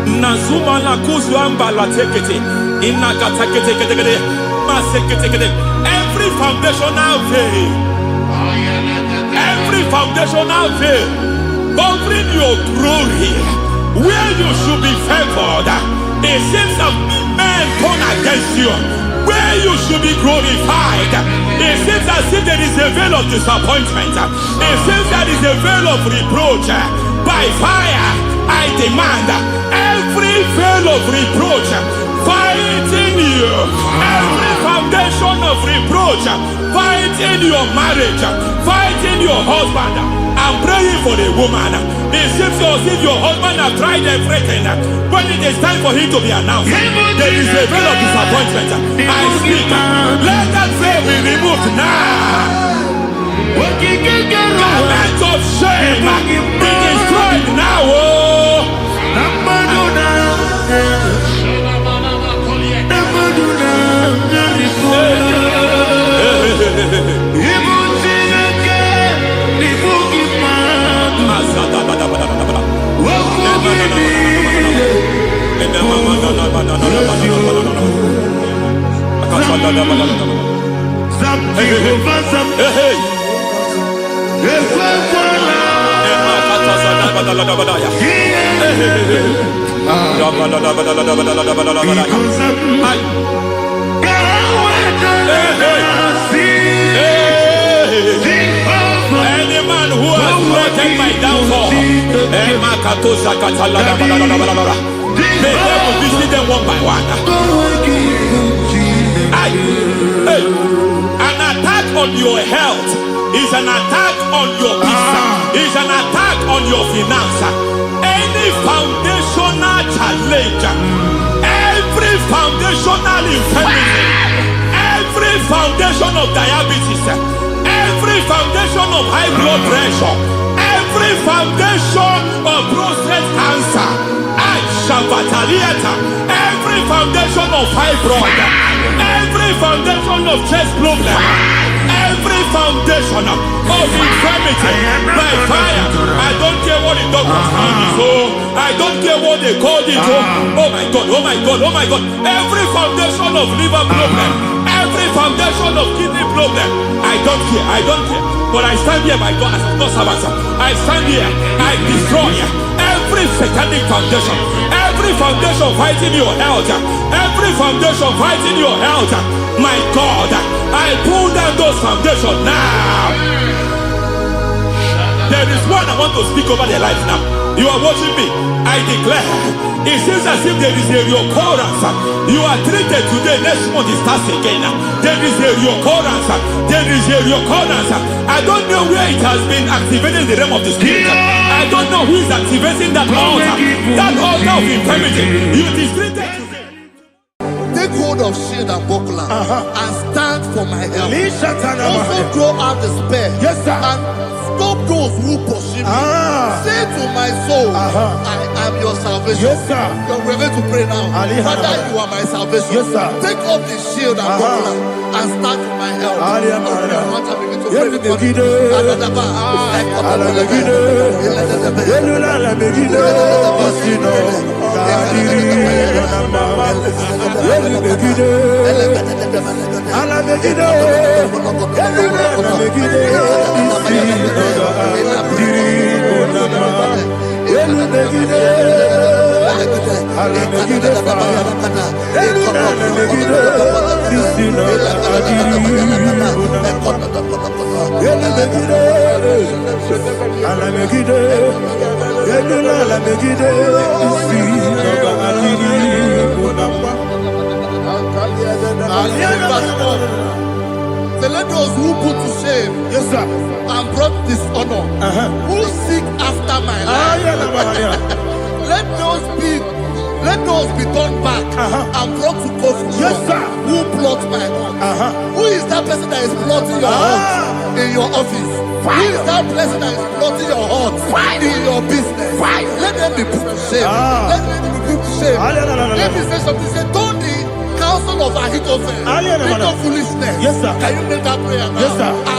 E: Nazuma la kuzwamba la tekete inakata kete masekete. Every foundational veil, every foundational veil covering your glory, where you should be favored, it seems that men turn against you. Where you should be glorified, it seems as if there is a veil of disappointment. It seems there is a veil of reproach. By fire, I demand every veil of reproach fighting you, every foundation of reproach fighting your marriage, fighting your husband. I'm praying for the woman. It seems as if your husband has tried everything. When it is time for him to be announced, there is a veil of disappointment. I speak. Let that veil be removed now. Garment of shame be destroyed now. Any man who has threatened my downfall, may devil visit them one by one. An attack on your health is an attack on your peace, is an attack on your finance. Any foundational challenge, every foundational infirmity, every foundation of diabetes, every foundation of high blood pressure, every foundation of prostate cancer, every foundation of fibroid, every foundation of chest problem, every foundation of infirmity by fire. I don't care what the doctors call it, so I don't care what they call it. Oh my God, oh my God, oh my God. Every foundation of liver problem, every foundation of kidney problem, I don't care, I don't care. But I stand here, my God, as a God servant. I stand here, I destroy every satanic foundation, every foundation fighting your health, every foundation fighting your health. My God, I pull down those foundations now. There is one I want to speak over their life now. You are watching me. I declare, it seems as if there is a reoccurrence. You are treated today, next month it starts again. There is a reoccurrence. There is a reoccurrence. I don't know where it has been activated in the realm of the spirit. I don't know who is activating that altar of infirmity. You is treated today.
A: Take hold of shield and buckler and stand for my help. Also throw out despair.
B: Yes, sir.
A: And stop those who pursue me. Say to my soul, I am your salvation.
B: Yes, sir.
A: We're going to pray now. Father, you are my salvation.
B: Yes, sir.
A: Take off the shield and buckler and stand for my help.
B: Alamegide fire. Alamegide. Isina adiri. Alamegide. Alamegide. Alamegide. Isina adiri.
A: Say, let those who put to shame,
B: Yes, sir.
A: and brought dishonor, who seek after my life, let those be turned back and brought to confusion.
B: Yes, sir.
A: Who plot my heart? Who is that person that is plotting your heart in your office? Who is that person that is plotting your heart in your business? Let them be put to shame. Let them be put to shame. Let me say something. Say, don't the counsel of Ahithophel think of foolishness.
B: Yes, sir.
A: Can you make that prayer now?
B: Yes, sir.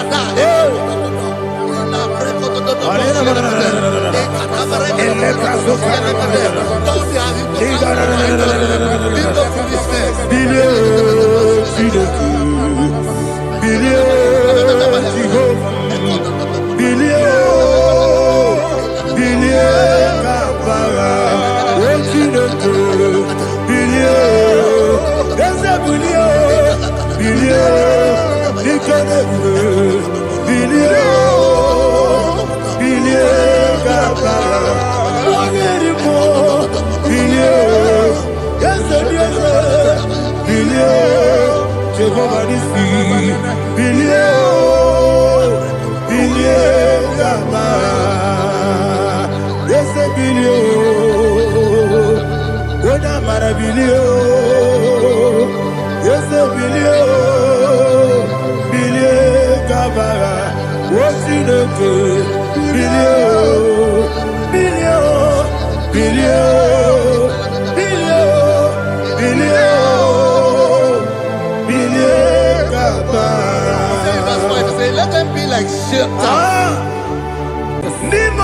A: Let them be like shelter.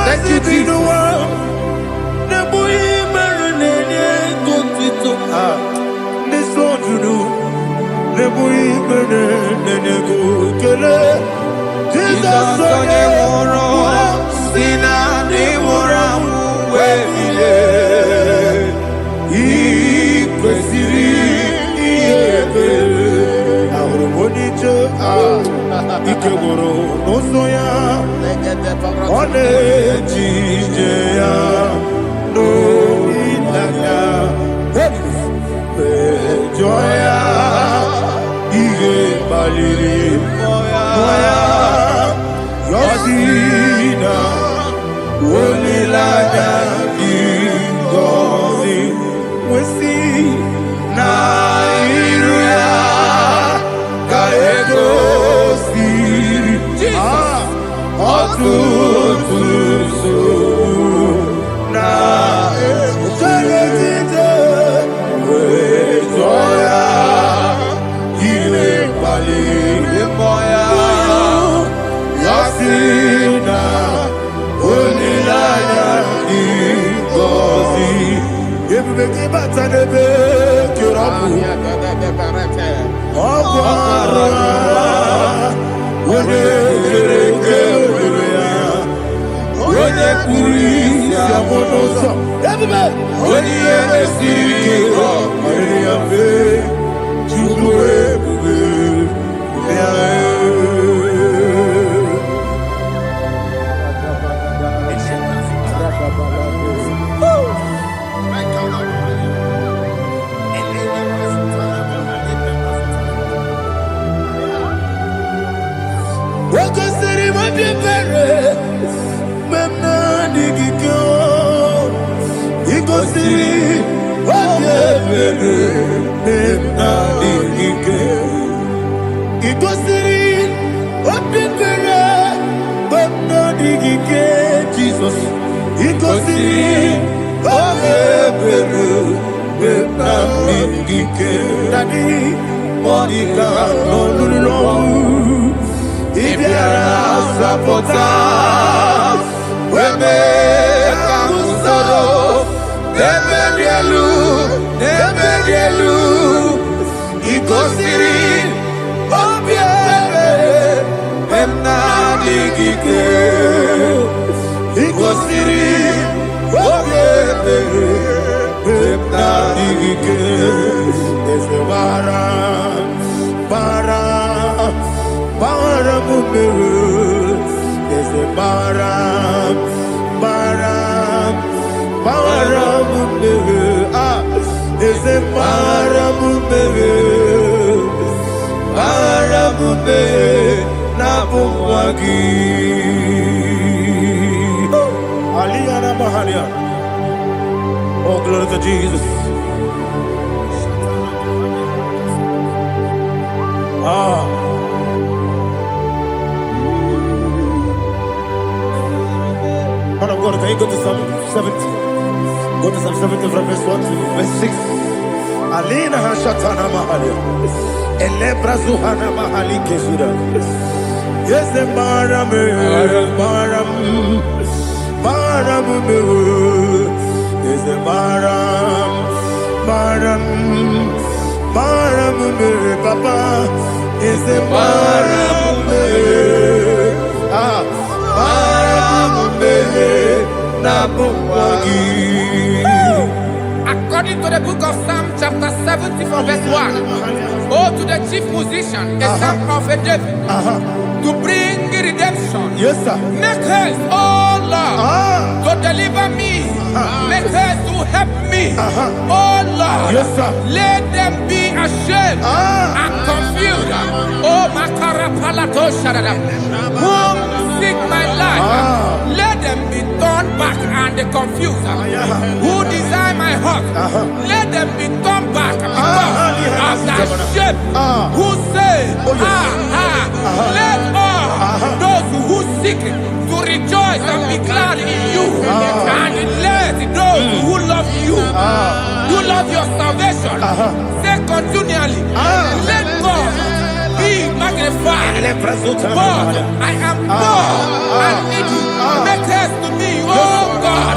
B: Thank you, Jesus. Ikegoro nosoya one jijeya no ilaya joya ige baliri moya yosina olilaya ingozi wesi na iruya kaego Jesus, Igosiri, sigike ese bara bara bara mumere ese bara bara bara mumere ese bara mumere na bumwagi Aliyana Mahalia. Oh, glory to Jesus. Man of God, can you go to Psalm 70? Go to Psalm 70 from verse 1 to verse 6. Alina Hashatana Mahalia. Elebra Zuhana Mahali Kesura. Yes, the Maram, Maram, Maram, yes, the Maram, Maram, Maram, Papa, yes, the Maram, Maram, Nabuwagi.
C: According to the book of Psalm chapter 70 from verse 1, oh, to the chief musician, a psalm of a David, to bring redemption.
B: Yes, sir.
C: Make haste, oh Lord, to deliver me. Make haste to help me. Oh Lord,
B: Yes, sir.
C: let them be ashamed and confused. Oh, Makara Palato Shadada, whom seek my life, let them be turned back and confused. Who desire my heart, let them be turned back because of that shape. Who say, let all those who seek to rejoice and be glad in you, and let those who love you, who love your salvation, say continually, let God be magnified. God, I am poor and needy. Make haste to me, oh God.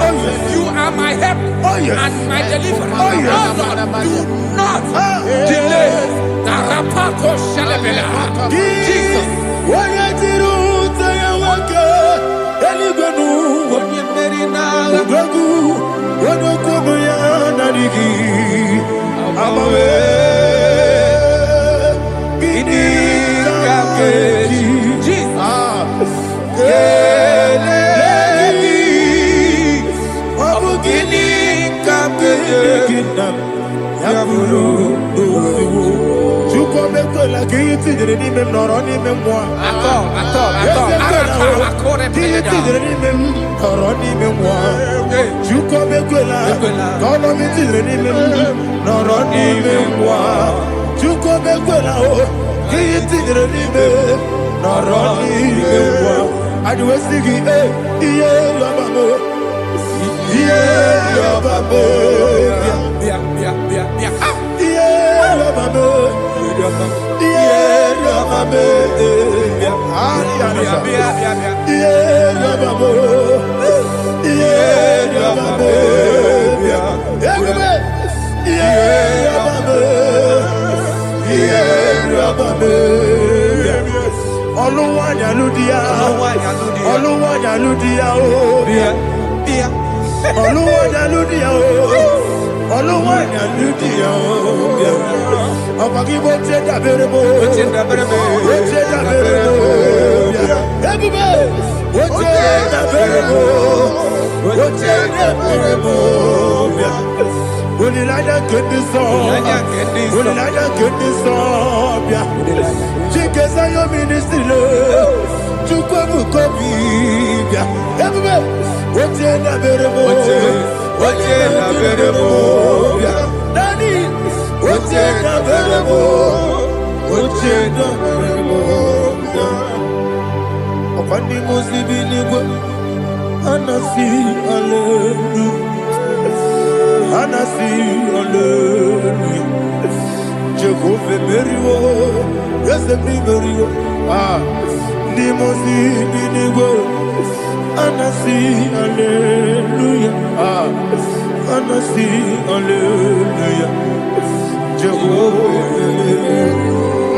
C: You are my help and my deliverer. Oh Lord, do not delay. Tarapato Shalabela. Jesus.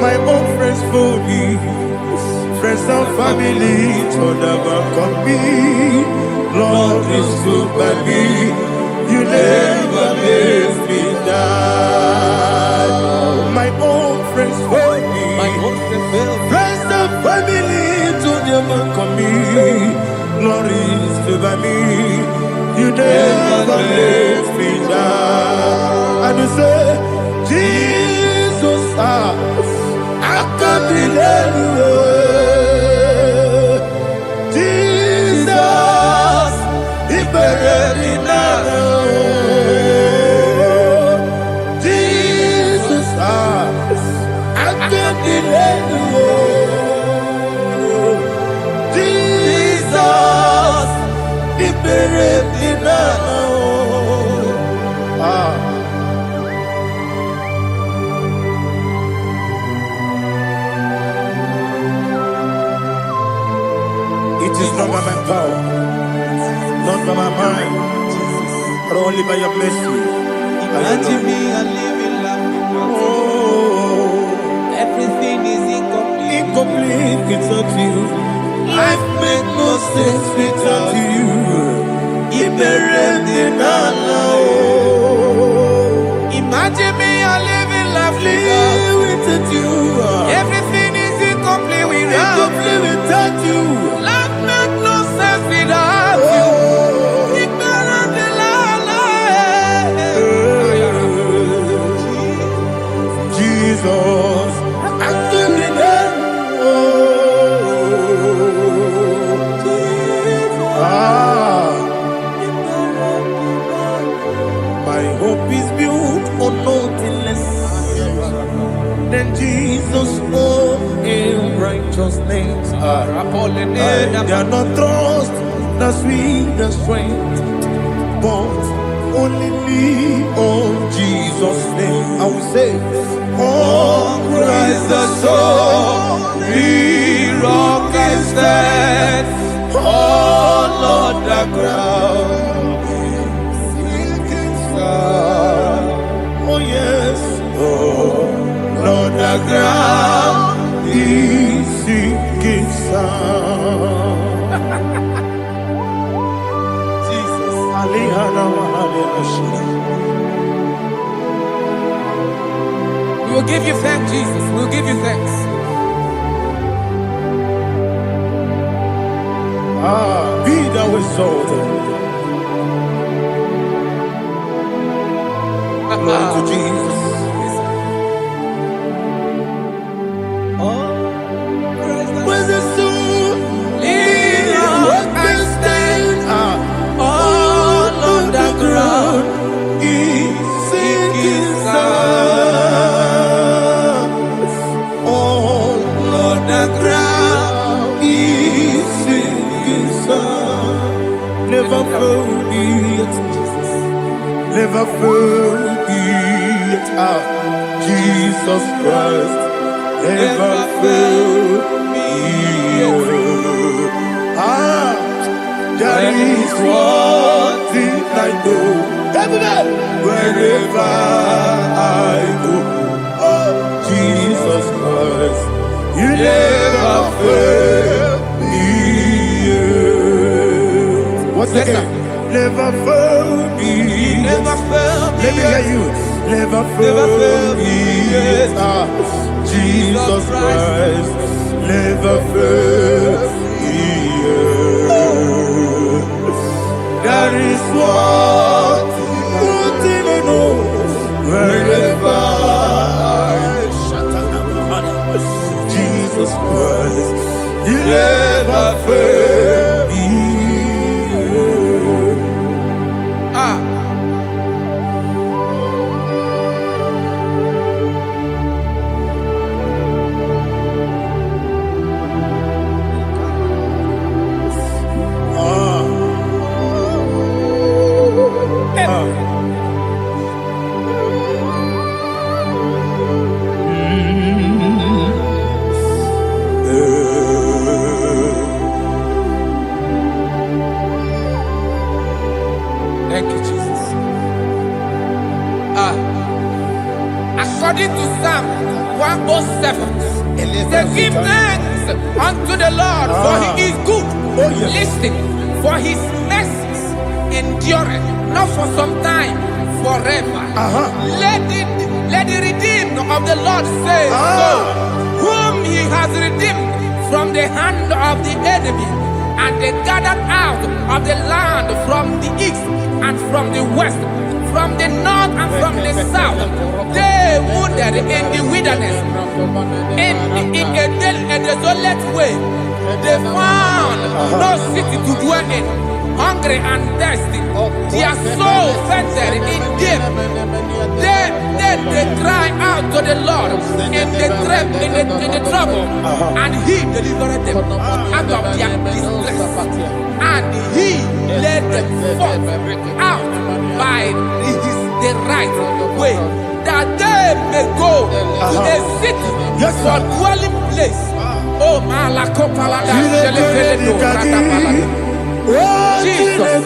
B: My own friends for me, friends and family to never come me. Lord is good by me, you never let me down. by me. You never let me down. And you say, Jesus, I can't deny you. Jesus, He buried me now. Jesus, I can't deny you. Jesus, He buried me now. It is not by my power, not by my mind, but only by your mercy.
C: Imagine me a living life.
B: Oh,
C: Everything is incomplete.
B: incomplete without you. Life makes no sense without you.
C: Imagine me a living life
B: Without you.
C: Everything is incomplete
B: Incomplete without you.
C: Life makes no sense without you.
B: Jesus, I can't deny. My hope is built on nothing less than Jesus' own righteousness. They are not trust, the sweetest strength, but only lean on Jesus' name. I will say, on Christ the solid rock I stand. Oh Lord, the ground sinking sun. Oh yes, oh Lord, the ground is sinking sun. Jesus,
C: We will give you thanks, Jesus. We will give you thanks.
B: Be thou exalted. Glory to Jesus. Where's the soul? What can stand? All on the ground is sinking sun. All on the ground is sinking sun. Never forget, never forget, Jesus Christ. Never forget. There is one thing I know. Wherever I go, oh Jesus Christ, you never fail me. What's the game? Never fail me.
C: Never fail me.
B: Let me hear you. Never fail me. Jesus Christ, never fail me. There is one thing I know. Wherever Jesus Christ, you never fail me.
C: Thank you, Jesus. According to Psalm 107, they give thanks unto the Lord, for He is good. Listen, for His mercies endureth not for some time, forever. Let the redeemed of the Lord say so, whom He has redeemed from the hand of the enemy, and they gathered out of the land from the east and from the west, from the north and from the south. They wandered in the wilderness, in a desolate way. They found no city to dwell in, hungry and thirsty. Their soul fainted in deep. Then they cry out to the Lord in the trouble, and He delivered them out of their distress, and He led them forth out by the right way, that they may go to a city for dwelling place. Oh, Malakopalada, Jesus.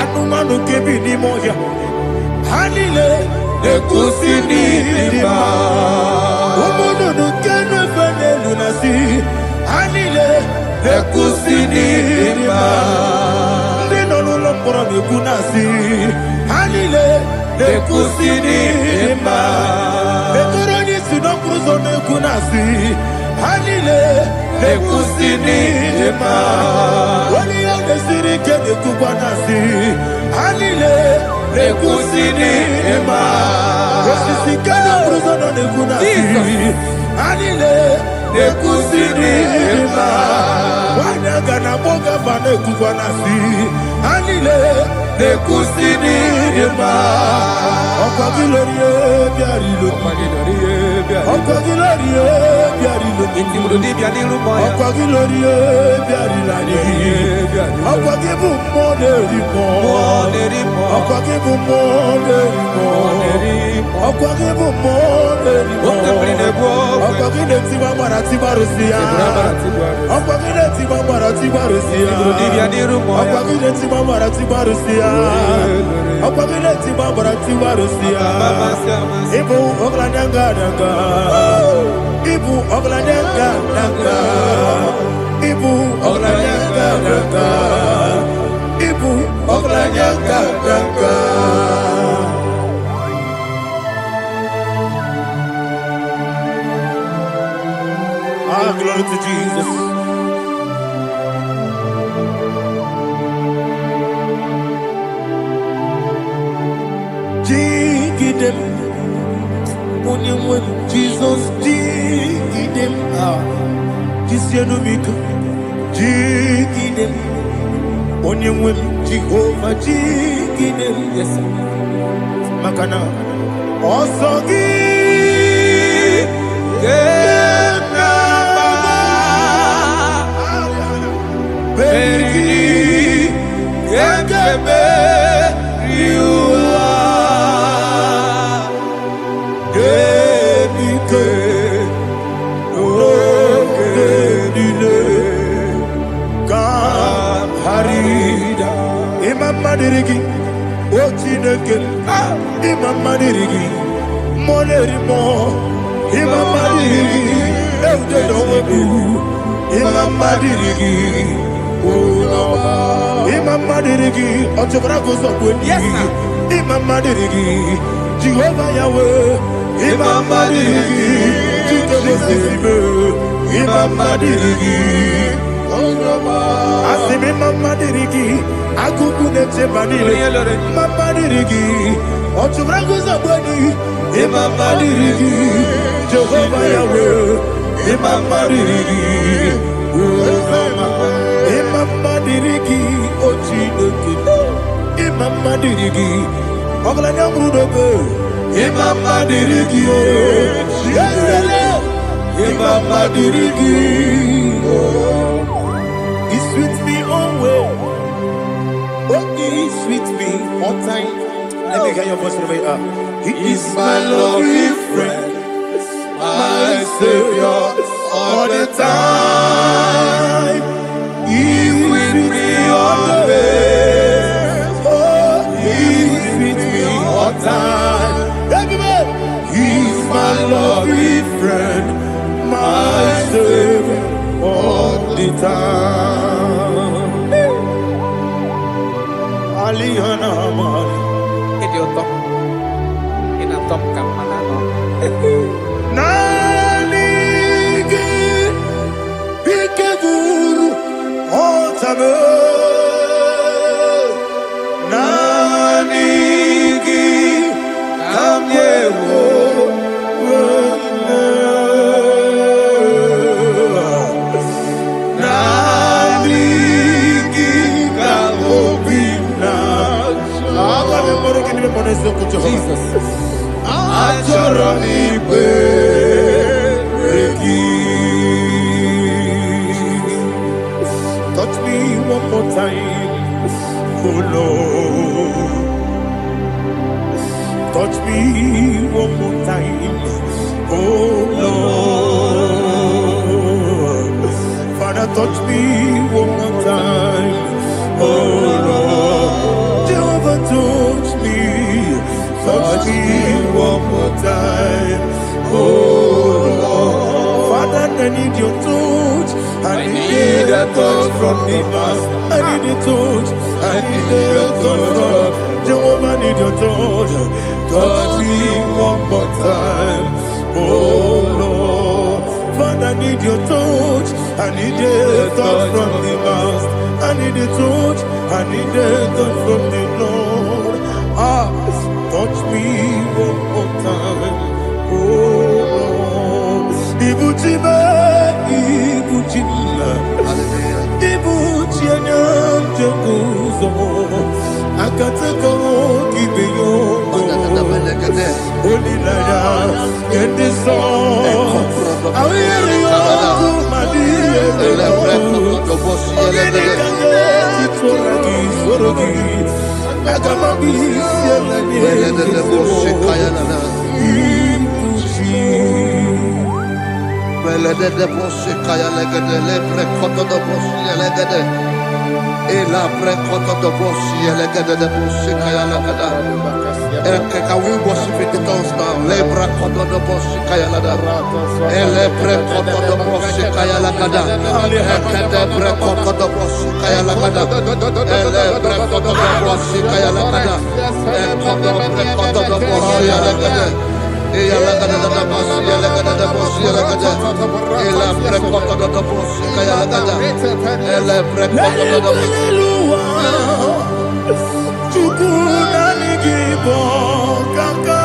B: Anumanu kebi ni moya Hanile Nekusini lima Umudu nukene fene lunasi Hanile Nekusini lima Nino nulokura mikunasi Hanile Nekusini lima Nekuroni sinokruzo nekunasi Hanile Nekusini lima Wali ya nesiri kene kubanasi Hanile Nekusini lima Wesisi kene bruzo no nekunasi Hanile Nekusini lima Wanyaga na boga bane kubanasi Hanile Nekusini lima Okwa gilorie biarilo Okwa gilorie biarilo Okwa gilorie biarilani Okwa gibu moderimo Okwa gibu moderimo Okwa gibu moderimo Okwa gile tiba marati barusia Okwa gile tiba marati barusia Okwa gile tiba marati barusia Okwa gile tiba marati barusia Ibu oglanyanga danga Ibu oglanyanga danga Ibu oglanyanga danga Ibu oglanyanga danga Ah, glory to Jesus. Jigidem, Onyemwem, Jesus, Jigidem, Jisianumiko, Jigidem, Onyemwem, Jehovah, Jigidem, yes, Makana, Osogi, Beri, Yakebe, Madirigi, Ochineke, Imam Madirigi, Monerimo, Imam Madirigi, Eudedobu, Imam Madirigi, Imam Madirigi, Otobragos of Winnie, Imam Madirigi, Jehovah Yahweh, Imam Madirigi, Imam Madirigi, Asimi Mama Dirigi, Akukune Chebanile, Mama Dirigi, Otubrago Zabani, Mama Dirigi, Jehovah Yahweh, Mama Dirigi, Mama Dirigi, Ochinoki, Mama Dirigi, Oglanya Mudobe, Mama Dirigi, Mama Dirigi. He's with me always. Oh, he's with me all time. Let me hear your voice from here. He is my lovely friend, my Savior all the time. He's with me always. Oh, he's with me all time. Everybody, he's my lovely friend, my Savior all the time. Aliana Mari. Nanigi ikeguru otame Nanigi kamyewo Nanigi kamobina Jesus Achoronipe touch me one more time, oh Lord. Touch me one more time, oh Lord. Father, touch me one more time, oh Lord. Jehovah, touch me one more time, oh Lord. Father, I need your touch. I need a touch from the past. I need a touch. I need a touch from Jehovah. I need your touch. Touch me one more time, oh Lord. Father, I need your touch. I need a touch from the past. I need a touch. I need a touch from the Lord. Touch me one more time, oh Lord. Ibuchima, Ibuchima, Ibuchina, Jeruzo, Akatako, Kibeyo, Olilaya, get this song. I will you my dear,
A: Can we worship in the tongues now? Lebra koto do boshi kaya lada. Ele bre koto do boshi kaya lada. Ekede bre koto do boshi kaya lada. Ele bre koto do boshi kaya lada. Ekodo bre koto do boshi lada. Eya lada da boshi lada da boshi lada. Ele bre koto do boshi kaya lada. Ele bre koto do boshi.
B: IGBO kaka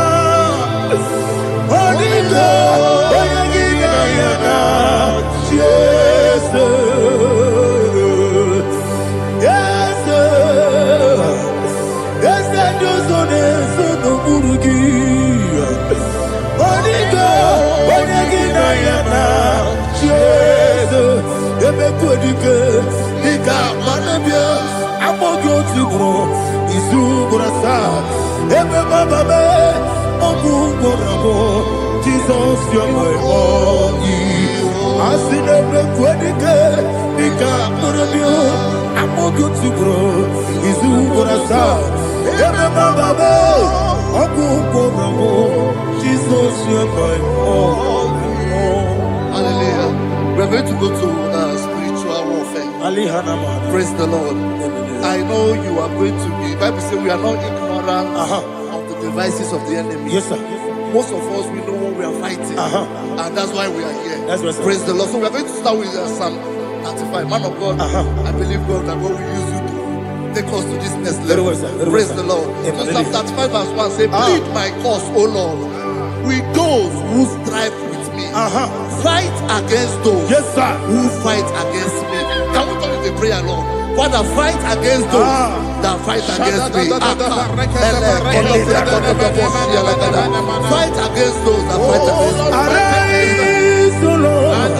B: Onigo Oyagina yana Yes Yes Yes Josone Sono Burugi Onigo Oyagina yana Yes Ebe Kodike Ika Manabia Amogo Tibro Izubrasa, Ebe Baba, Ogugorabo, Jesus, you're my all. I see the Quedike, Nika Murabio, Amogo to grow, Izubrasa, Ebe Baba, Ogugorabo, Jesus, you're my all.
A: Hallelujah. We're going to go to spiritual warfare. Praise the Lord. I know you are going to be. Bible says we are not ignorant of the devices of the enemy.
B: Yes, sir.
A: Most of us, we know what we are fighting, and that's why we are here.
B: That's right, sir.
A: Praise the Lord. So we are going to start with Psalm 35. Man of God, I believe God that God will use you to take us to this next level. Praise the Lord. So Psalm 35 verse 1 say, plead my cause, O Lord, with those who strive with me. Fight against those who fight against me. Can we turn with a prayer, Lord? Father, fight against those that fight against me. Fight against those that fight against me.
B: Arise, O Lord,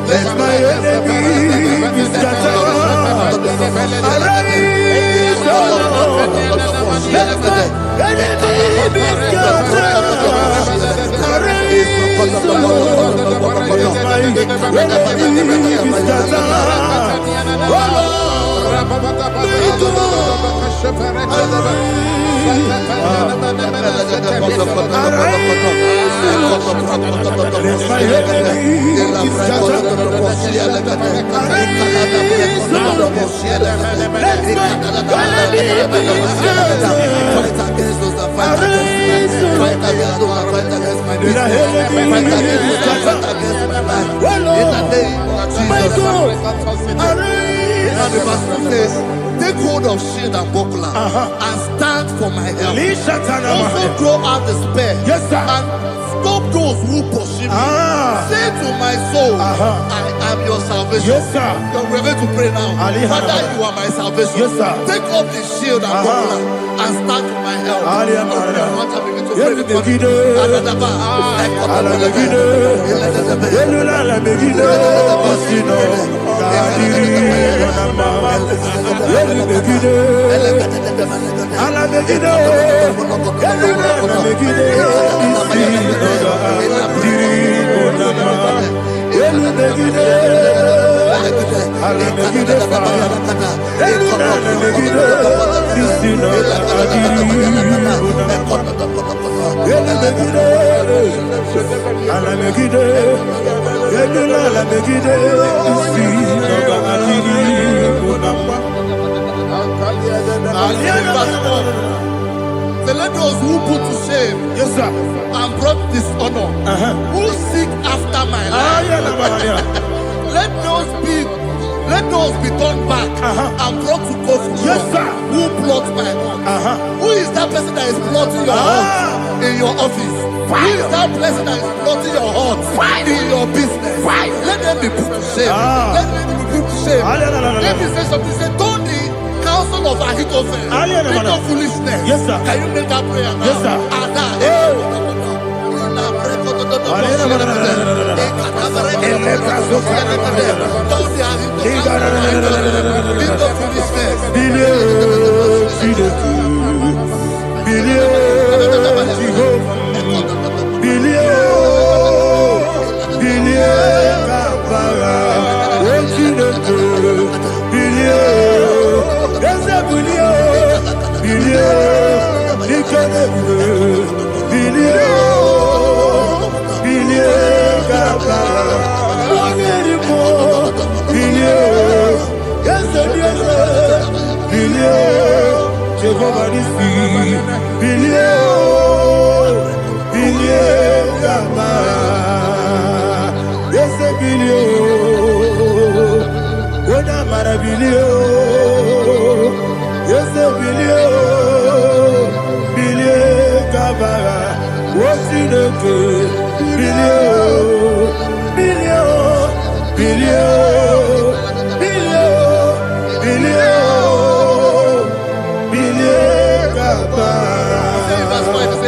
B: let my enemy be scattered. Arise, O Lord, let my enemy be scattered. Arise, O Lord, let my enemy be scattered. Oh Lord, fight against
A: against my business. Fight against my life. In the name of Jesus. And the verse 2 says, take hold of shield and buckler and stand for my help. Also throw out the spear and stop those who pursue me. Say to my soul, I am your salvation. We're going to pray now. Father, you are my salvation. Take up the shield and buckler and stand for my help. Let those who put to shame and brought dishonor, who seek after my life, let those be turned back and brought to confusion. Who plot my home? Who is that person that is plotting your home in your office? Who is that person that is plotting your heart in your business? Let them be put to shame. Let them be put to shame. Let me say something. Say, don't the counsel of Ahithophel be no foolishness. Can you make that prayer now? Yes, sir.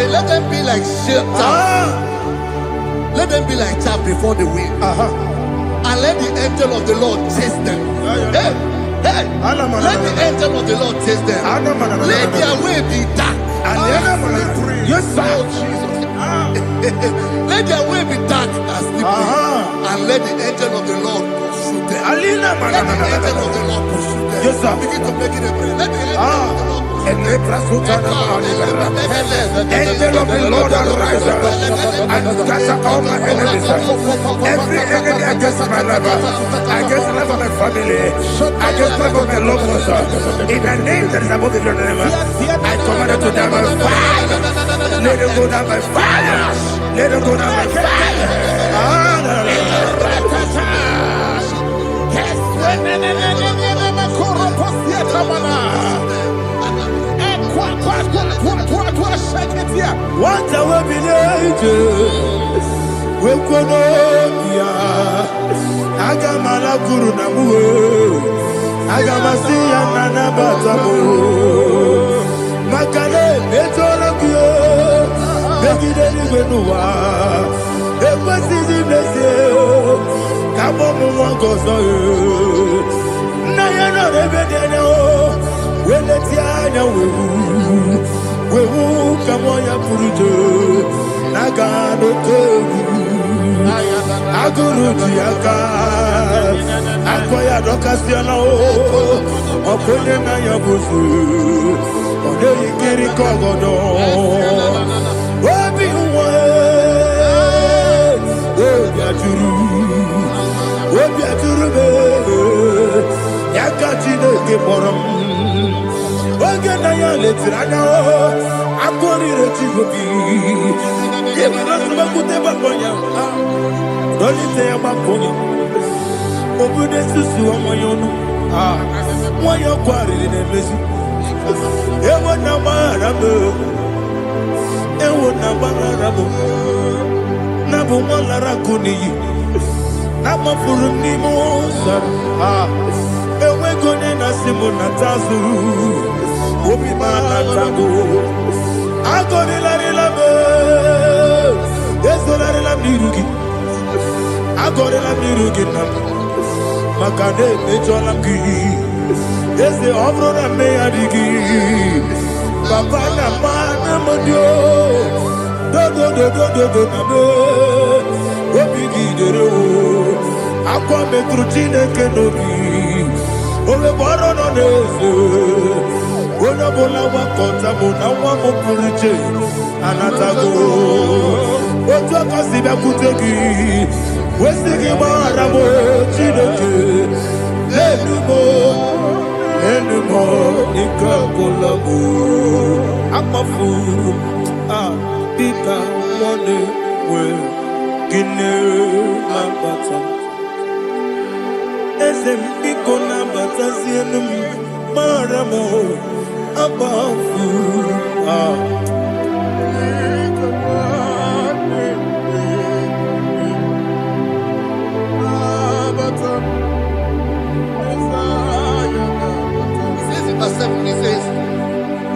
A: Let them be like chaff. Let them be like chaff before the wind. And let the angel of the Lord chase them. Hey, let the angel of the Lord chase them. Let their way be dark. Yes, sir. Let their way be dark and slippery. And let the angel of the Lord pursue them. Let the angel of the Lord pursue them. Yes, sir. Begin to make it a prayer. Let the angel of the Lord. Angel of the Lord arise and scatter all my enemies. Every enemy against my life, against the life of my family, against the life of my loved ones, in the name that is above your name, I command it to die by fire. Let it go down by fire. Let it go down by fire. What I will be we Kononia Agamala Guru Namu Agamasia Nana Batamo Makale Betolakio Begideni Benua Ekwasizi Blessio Kabomu Wangozo Nayana Rebedeno Weletiana Wewu Kamoya Purujo Nagano Togu Aguru Diaka Akoya Dokasiano Opone Naya Busu Ode Ikiri Kogodo Obi Uwe Obi Aturu Yakachine Kiboram Oge Naya Letirana Akori Rechigobi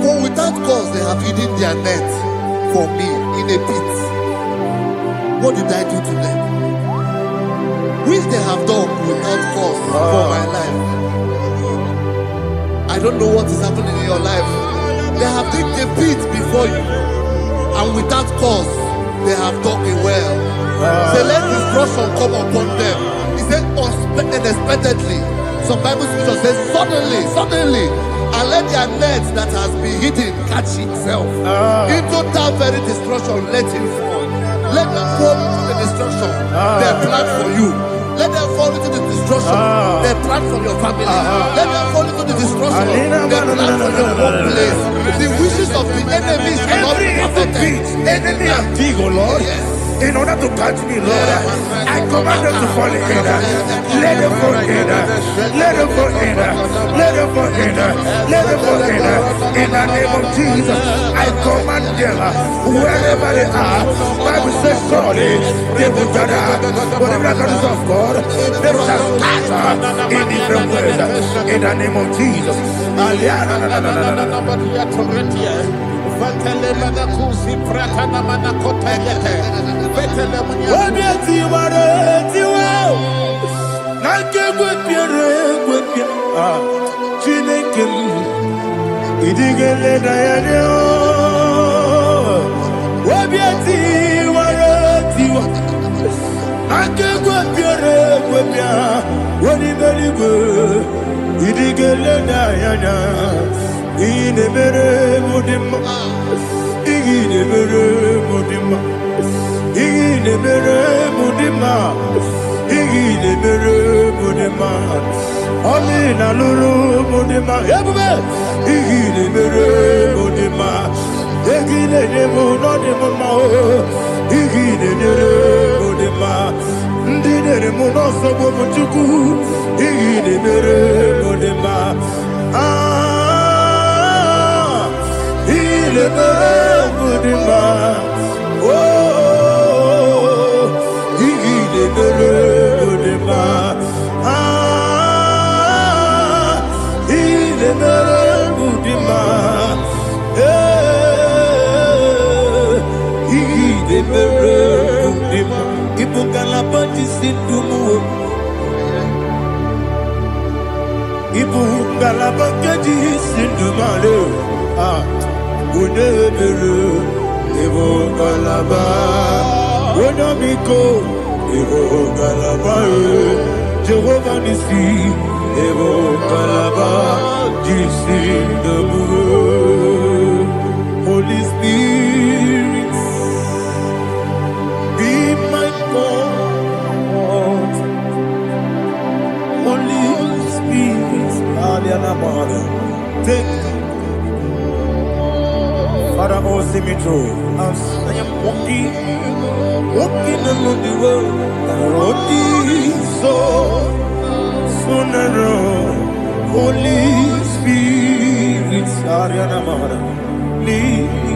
A: For without cause they have hidden their net for me in a pit. What did I do to them? Which they have done without cause for my life. I don't know what is happening in your life. They have digged a pit before you, and without cause they have dug a well. Say, let destruction come upon them. He said unexpectedly. Some Bible scripture says suddenly, and let their net that has been hidden catch itself. Into that very destruction, let it fall. Let them fall into the destruction they plan for you. Let them fall into the destruction they plan for your family. Let them fall into the destruction they plan for your workplace. The wishes of the enemy shall not be perfected.
B: Enemy and dig, oh Lord.
A: Yes.
B: In order to catch me, Lord, I command them to fall in. Let them fall in. Let them fall in. Let them fall in. Let them fall in. In the name of Jesus, I command them wherever they are. Bible says surely they will gather. But the miracles of God, they shall scatter in different ways. In the name of Jesus. Jehovah Nissi, Evo Kalaba, Jesus the Holy Spirit, be my God. Holy Spirit, take Father, oh, me through. As I am walking along the road, the road is so narrow. Holy Spirit, Ariana Mahara, lead me.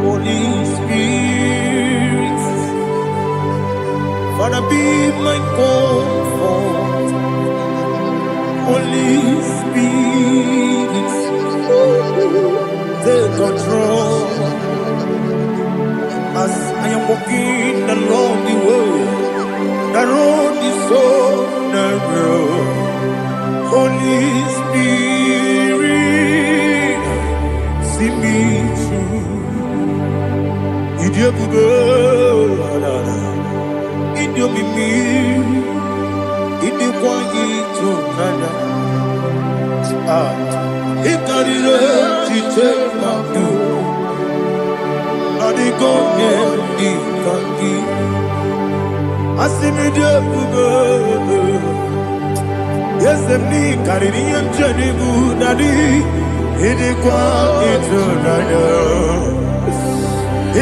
B: Holy Spirit, Father, be my comfort. Holy Spirit, take control. As I am walking along the road is so narrow. Holy Spirit, see me through. Idiabugo, Idiomimi, Idikwangito, Nana. Ikarire, Chitemadu. Adigo, Ikangi. Asimidiabugo. Yes, me, Caribbean Janibu, Nadi. Idikwangito, Nana.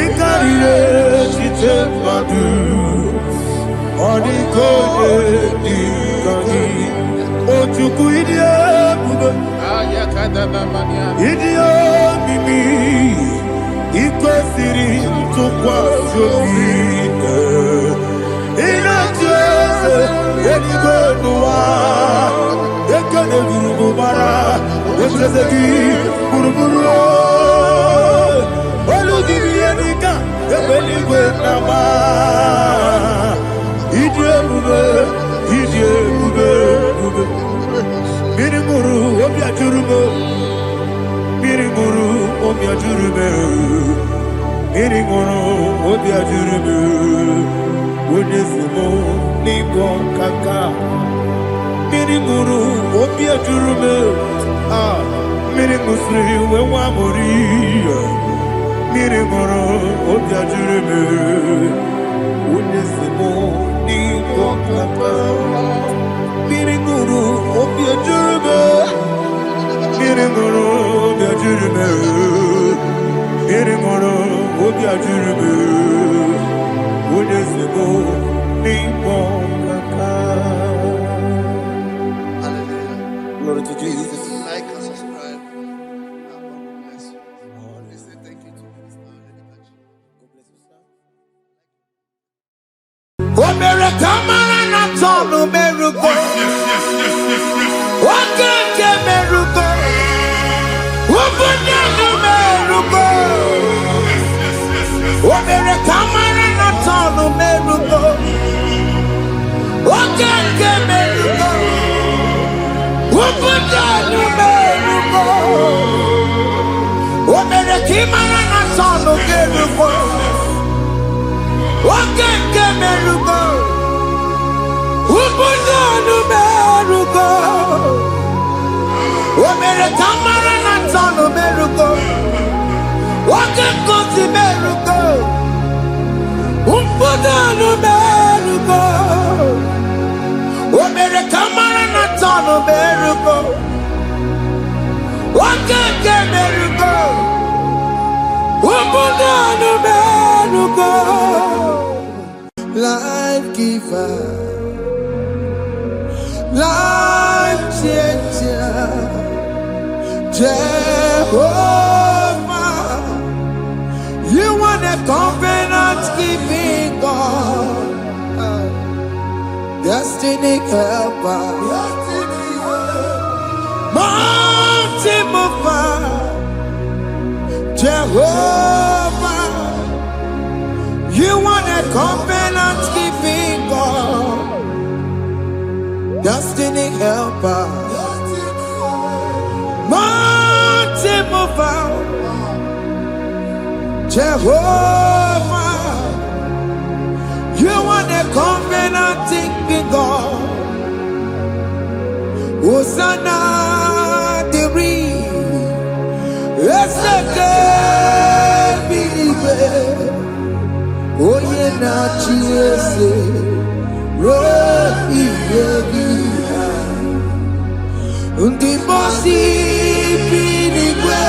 B: Ikarire chitemadu odikode dikani ojuku idie bube idie mimi ikwesiri tukwa jokine inatese edigwenuwa ekene gurugubara ekesegi guruguru Olugibiyenika, ebeligwe nama. Idiebube. Mirimuru, obiajurume. Mirimuru, obiajurume. Mirimuru, obiajurume. Wodesimo, ningo kaka. Mirimuru, obiajurume. Mirimusri, wewamuri. Mirimoro, obiajurume, unesimo, ningo kaka. Mirimoro, obiajurume, mirimoro, obiajurume, mirimoro, obiajurume, unesimo, ningo kaka.
A: Hallelujah.
B: Glory to Jesus.
A: Like and subscribe. God bless you. Please say thank you to Minister Ledikachi.
B: God bless you, sir.
C: Omere kamara na tonu merugo. Wakeke merugo. Ubunye no merugo. Omere kamara na tonu merugo. Wakeke merugo. Ubunye no merugo. Omere kimara na tonu merugo. Wakeke merugo. Ubunye no merugo. Omere kamara na tonu merugo. Wakeke merugo. Ubunye no merugo. Omere kamara na tonu merugo. Wakeke merugo. Ubunye no merugo. Life giver, life changer, Jehovah, you are the covenant keeping God, destiny helper, mountain mover, Jehovah. You are the covenant keeping God, destiny helper, mountain mover, Jehovah. You are the covenant keeping God. Hosanna, the it's the good believer. Oh, yeah, not Jesus. Rocky, Rocky. Undi bosi pinigwe.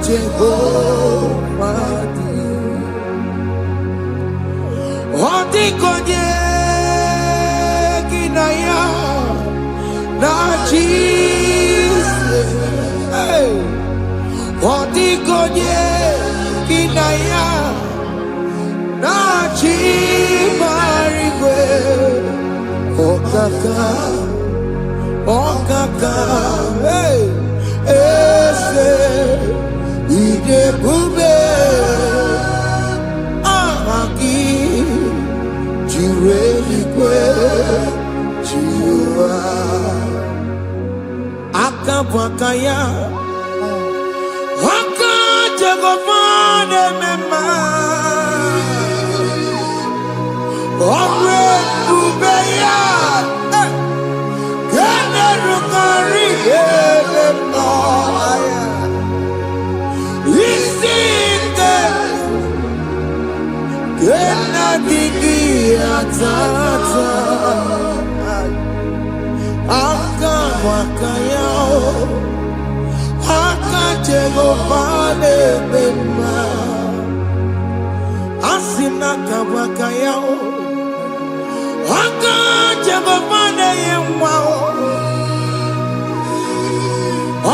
B: Jehovah Odikonye kinaya na Jesus. Odikonye kinaya na Chimarigwe. Okaka, ese idebube amaki jirelikwe jiwa akabwakaya akajegomane mema omre ubeya generukari elema isinde genadiki atata akawakayao akajegopane mema asina kawakayao akajegopane yemwao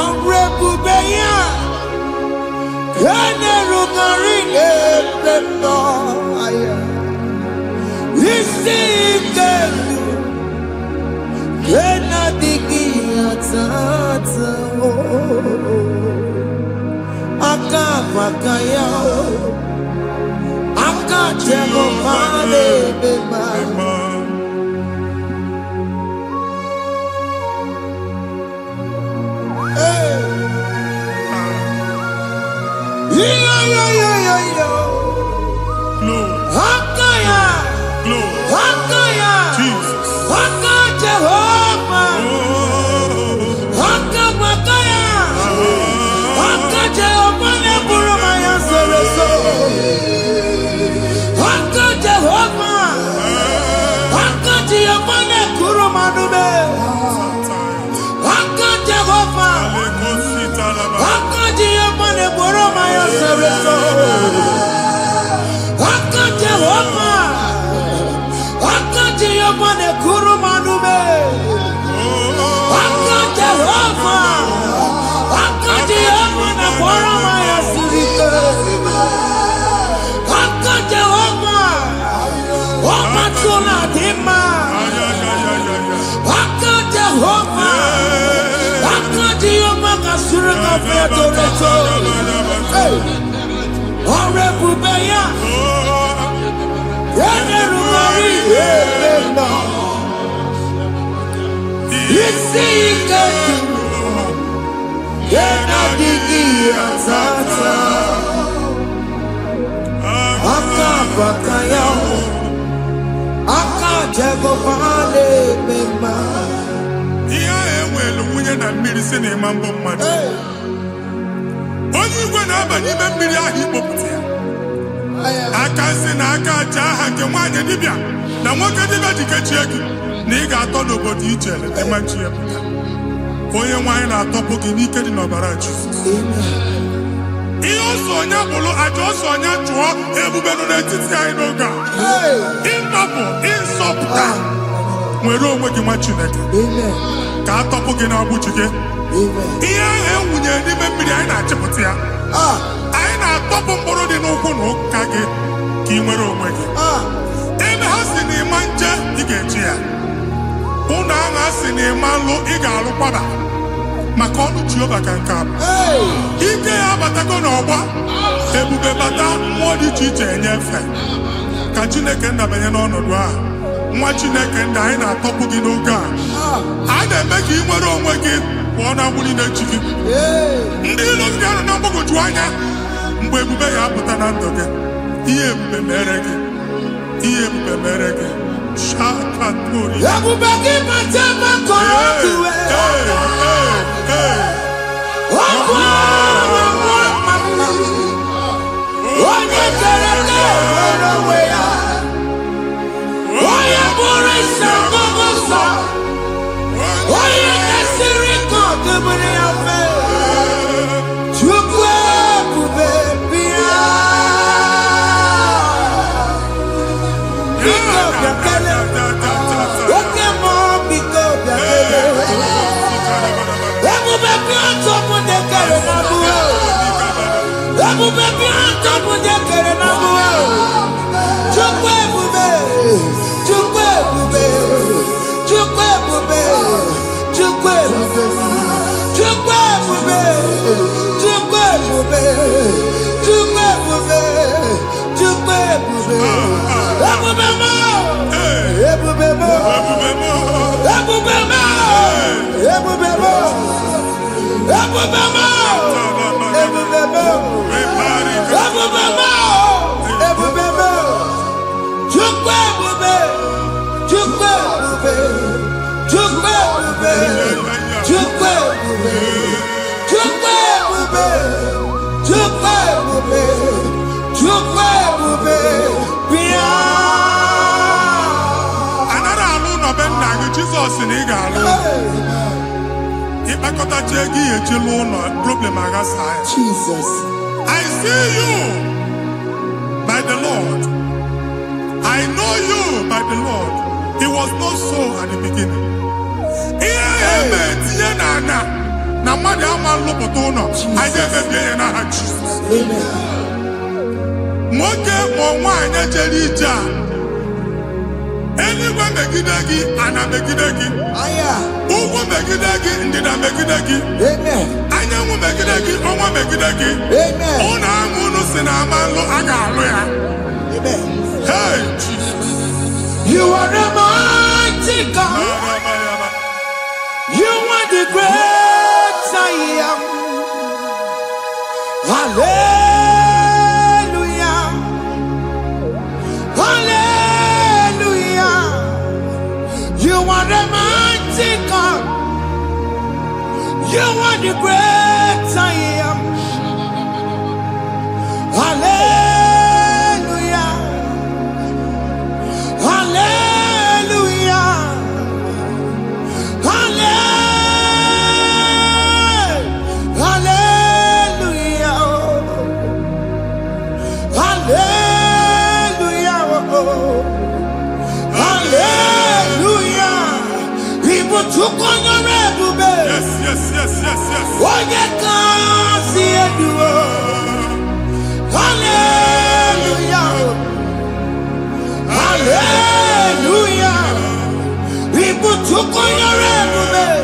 B: Omrebubeya Generukari elema isinde genadiki atata akawakayao akajegopane mema.
D: Jesus in Igalo. Jesus. I see you by the Lord. I know you by the Lord. It was not so at the beginning. Anywhere megidagi and a megidagi. Ugu megidagi ndida megidagi. Amen. Anyangu megidagi onwa megidagi. Amen. Ona amunu sinamalo agalo ya. Amen. Hey Jesus.
C: You are the mighty God. You are the great I am. Hallelujah. Hallelujah. You are the mighty God. You are the great I am. Hallelujah. Hallelujah. Hallelujah. Hallelujah. Hallelujah. People took on your rebel.
D: Yes.
C: What you can see it do. Hallelujah. Hallelujah. People took on your rebel.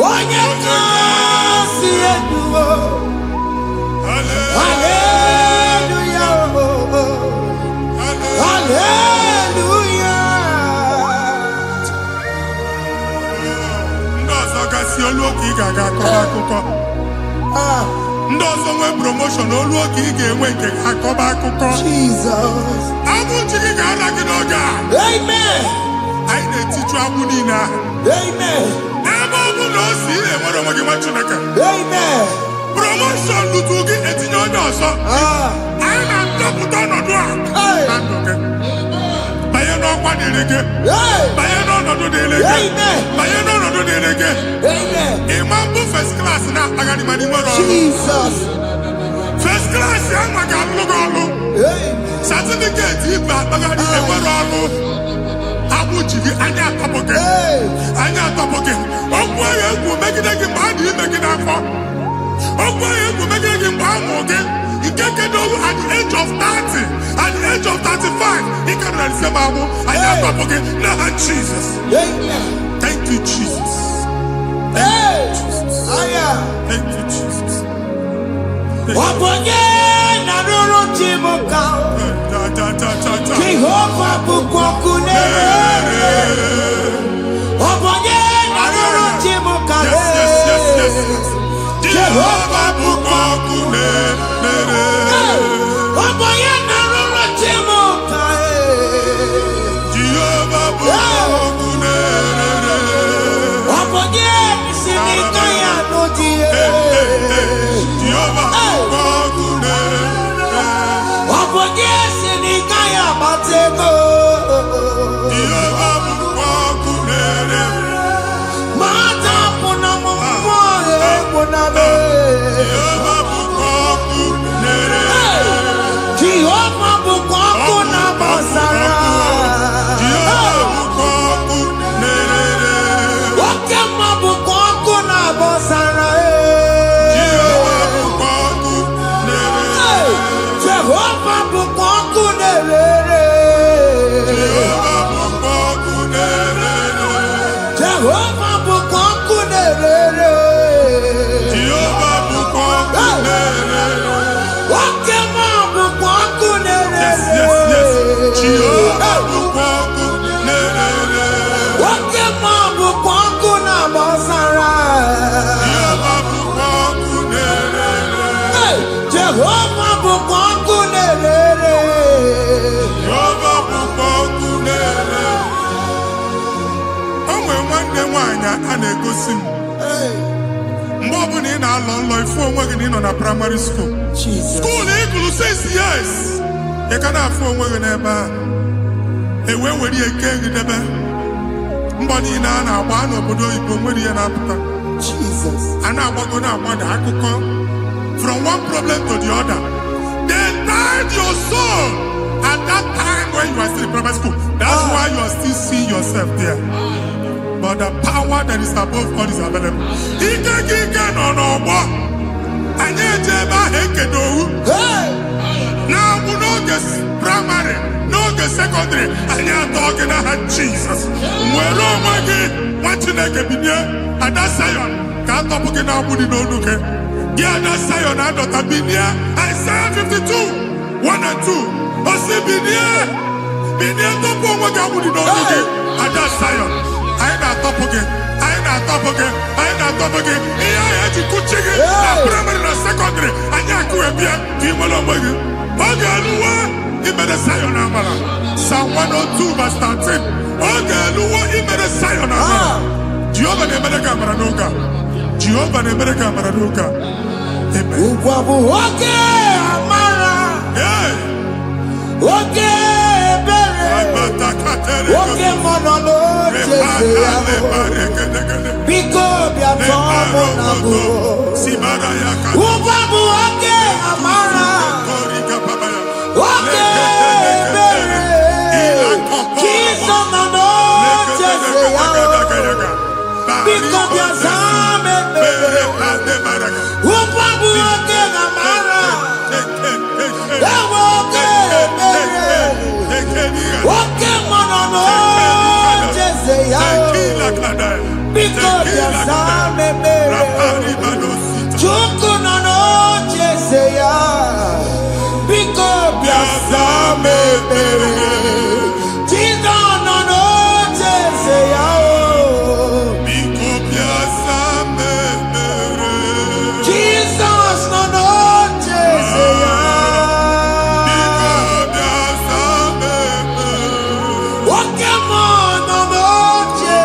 C: What you can see it do. Hallelujah. Hallelujah.
D: Ndozo nwe promotion olu oke ị ga-enwe nke akọba akụkọ.
C: Jesus.
D: Abụ chiki ga-ala gị n'oge a.
C: Amen.
D: Anyị na-etichu agbụ niile ahụ.
C: Amen.
D: Ebe ọ bụ na o si ị na-enwere onwe gị nwa Chineke.
C: Amen.
D: Promotion lutu gị etinye onye ọzọ. Anyị na-ndọpụta ọnọdụ a na ndụ gị. Banye n'ọkwa dịrị gị. Banye n'ọnọdụ dịrị gị. Banye n'ọnọdụ dịrị gị. Ịma mbụ first class na-akpagharị ma n'ime ọrụ.
C: Jesus.
D: First class ya nwa ga-alụ gị ọrụ. Certificate ibe akpagharị enwere ọrụ. Agbụ ji gị anya atọpụ gị. Anya atọpụ gị. Okwu ahụ egwu megide gị mgbe a dị ime gị n'afọ. Okwu ahụ egwu megide gị mgbe a mụrụ gị. Nke kedu at the age of 30, at the age of 35, he can receive abu. I am not forget. No, Jesus. Thank you, Jesus. Thank you, Jesus. Thank you, Jesus.
C: Jehovah bukokune.
D: Yes. Jehovah bukokune.
B: Jehovah bukonkunere.
D: Jehovah bukonkunere.
B: Okema bukonkunere.
D: Yes, yes, yes. Jehovah bukonkunere.
B: Okema bukonkuna bosara.
D: Jehovah bukonkunere.
B: Jehovah bukonkunere.
D: Jehovah bukonkunere. Onwe nwanne nwanyị a na-egosi m. Mgbe ọbụla ị na-alọ nlọ ifu onwe gị na ị nọ na primary school. School ịgụrụ 6 years. Ị ka na-afụ onwe gị n'ebe a. Ewe were eke gị debe. Mbọ niile a na-agba n'obodo oyibo nwere ihe na-apụta. A na-agbago na-agbada akụkọ. From one problem to the other. They tied your soul at that time when you are still in primary school. That's why you are still seeing yourself there. But the power that is above all is available. Ike no no. Anyị eje ebe ahụ ekedowu. Na-abụ n'oge primary, n'oge secondary, anyị atọ gị n'aha Jesus. Nwere onwe gị, nwa Chineke binie, Ada Zion, ka atọpụ gị na-agbụ dị n'olu gị. Gị Ada Zion adọta binie, Isaiah 52, 1 and 2. Osi binie tọpụ onwe gị agbụ dị n'olu gị. Ada Zion, anyị na-atọpụ gị. Anyị na-atọpụ gị. Ihe anyị eji kuchi gị na primary na secondary. Anyị akụwe bịa ka ị nwere onwe gị. Oge eluwe imere Zion amara. Psalm 102 verse 13. Oge eluwe imere Zion amara. Jehova na-emere gị amara n'oge a. Jehova na-emere gị amara n'oge a. Amen.
B: Ugwu bụ oge amara. Oge ebere. Oge mmanụ n'oche ya. Biko bịa tọọ mụ na bụ. Ugwu bụ oge amara. Oge ebere. Jizọs nọ n'oche ya. Biko bịa zaa m ebere. Ugwu bụ oge amara. Ewe oge ebere. Oge mmanụ n'oche ya. Biko bịa zaa m ebere. Chukwu nọ n'oche ya. Biko bịa zaa m ebere. Jizọs nọ n'oche ya.
D: Biko bịa zaa m ebere.
B: Jizọs nọ n'oche ya.
D: Biko bịa zaa m ebere.
B: Oke mmụọ nọ n'oche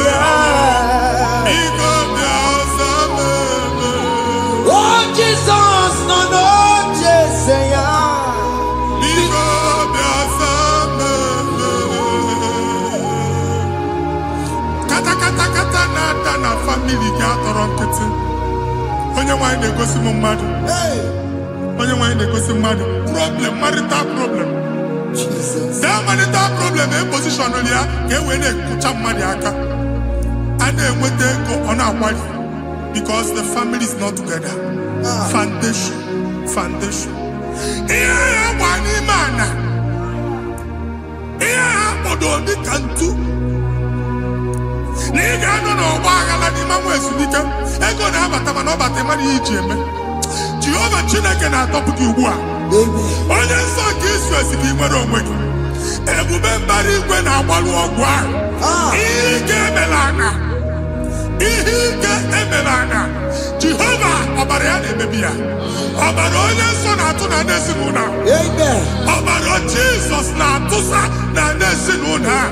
B: ya.
D: Biko bịa zaa m ebere.
B: Oh, Jizọs nọ n'oche ya.
D: Biko bịa zaa m ebere. Kata na-ada na famili gị atọrọ nkịtị. Onye nwanyị na-egosi m mmadụ. Onye nwanyị na-egosi mmadụ. Problem, marital problem. That marital problem position ya ka e wee na-ekụcha mmadụ aka. A na-enweta ego ọ na-akwari because the family is not together. Foundation. Ihe ya gba n'ime ana. Ihe ha kpọdo dị ka ntu. Na ị ga-anọ n'ọgba aghara n'ime nwa ezumike. Ego na-abata mana ọ bata mmadụ ihe iji eme. Jehova Chineke na-atọpụ gị ugbu a. Onye nsọ nke Izrel ka ị nwere onwe gị. Ebube mbara igwe na-agbalụ ọgwụ ahụ. Ihe ike emela ana. Jehova ọbara ya na-emebi ya. Ọbara onye nsọ na-atụ na ndị ezinụlọ. Ọbara Jizọs na-atụsa na ndị ezinụlọ a.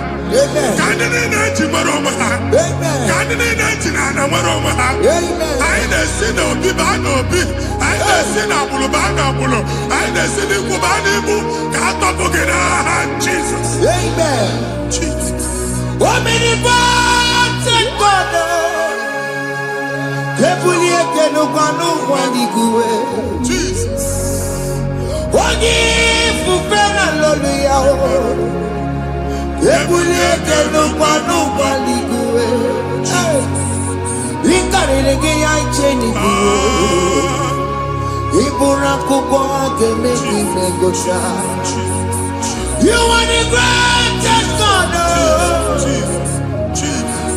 D: Ka ndị niile eji nwere onwe ha. Ka ndị niile eji na ana nwere onwe ha. Anyị na-esi n'obi baa n'obi. Anyị na-esi n'agbụrụ baa n'agbụrụ. Anyị na-esi n'ikwu baa n'ikwu. Ka a tọpụ gị n'aha Jizọs.
B: Omnipotent God. Ebulie kenukwa n'ụwa n'iguwe. Onye ifufe na lolu ya o. Ebulie kenukwa n'ụwa n'iguwe. Ịkarịrị gị ya iche n'iguwe. Ịbụrụ akwụkwọ ga-eme gị megocha. You are the greatest God.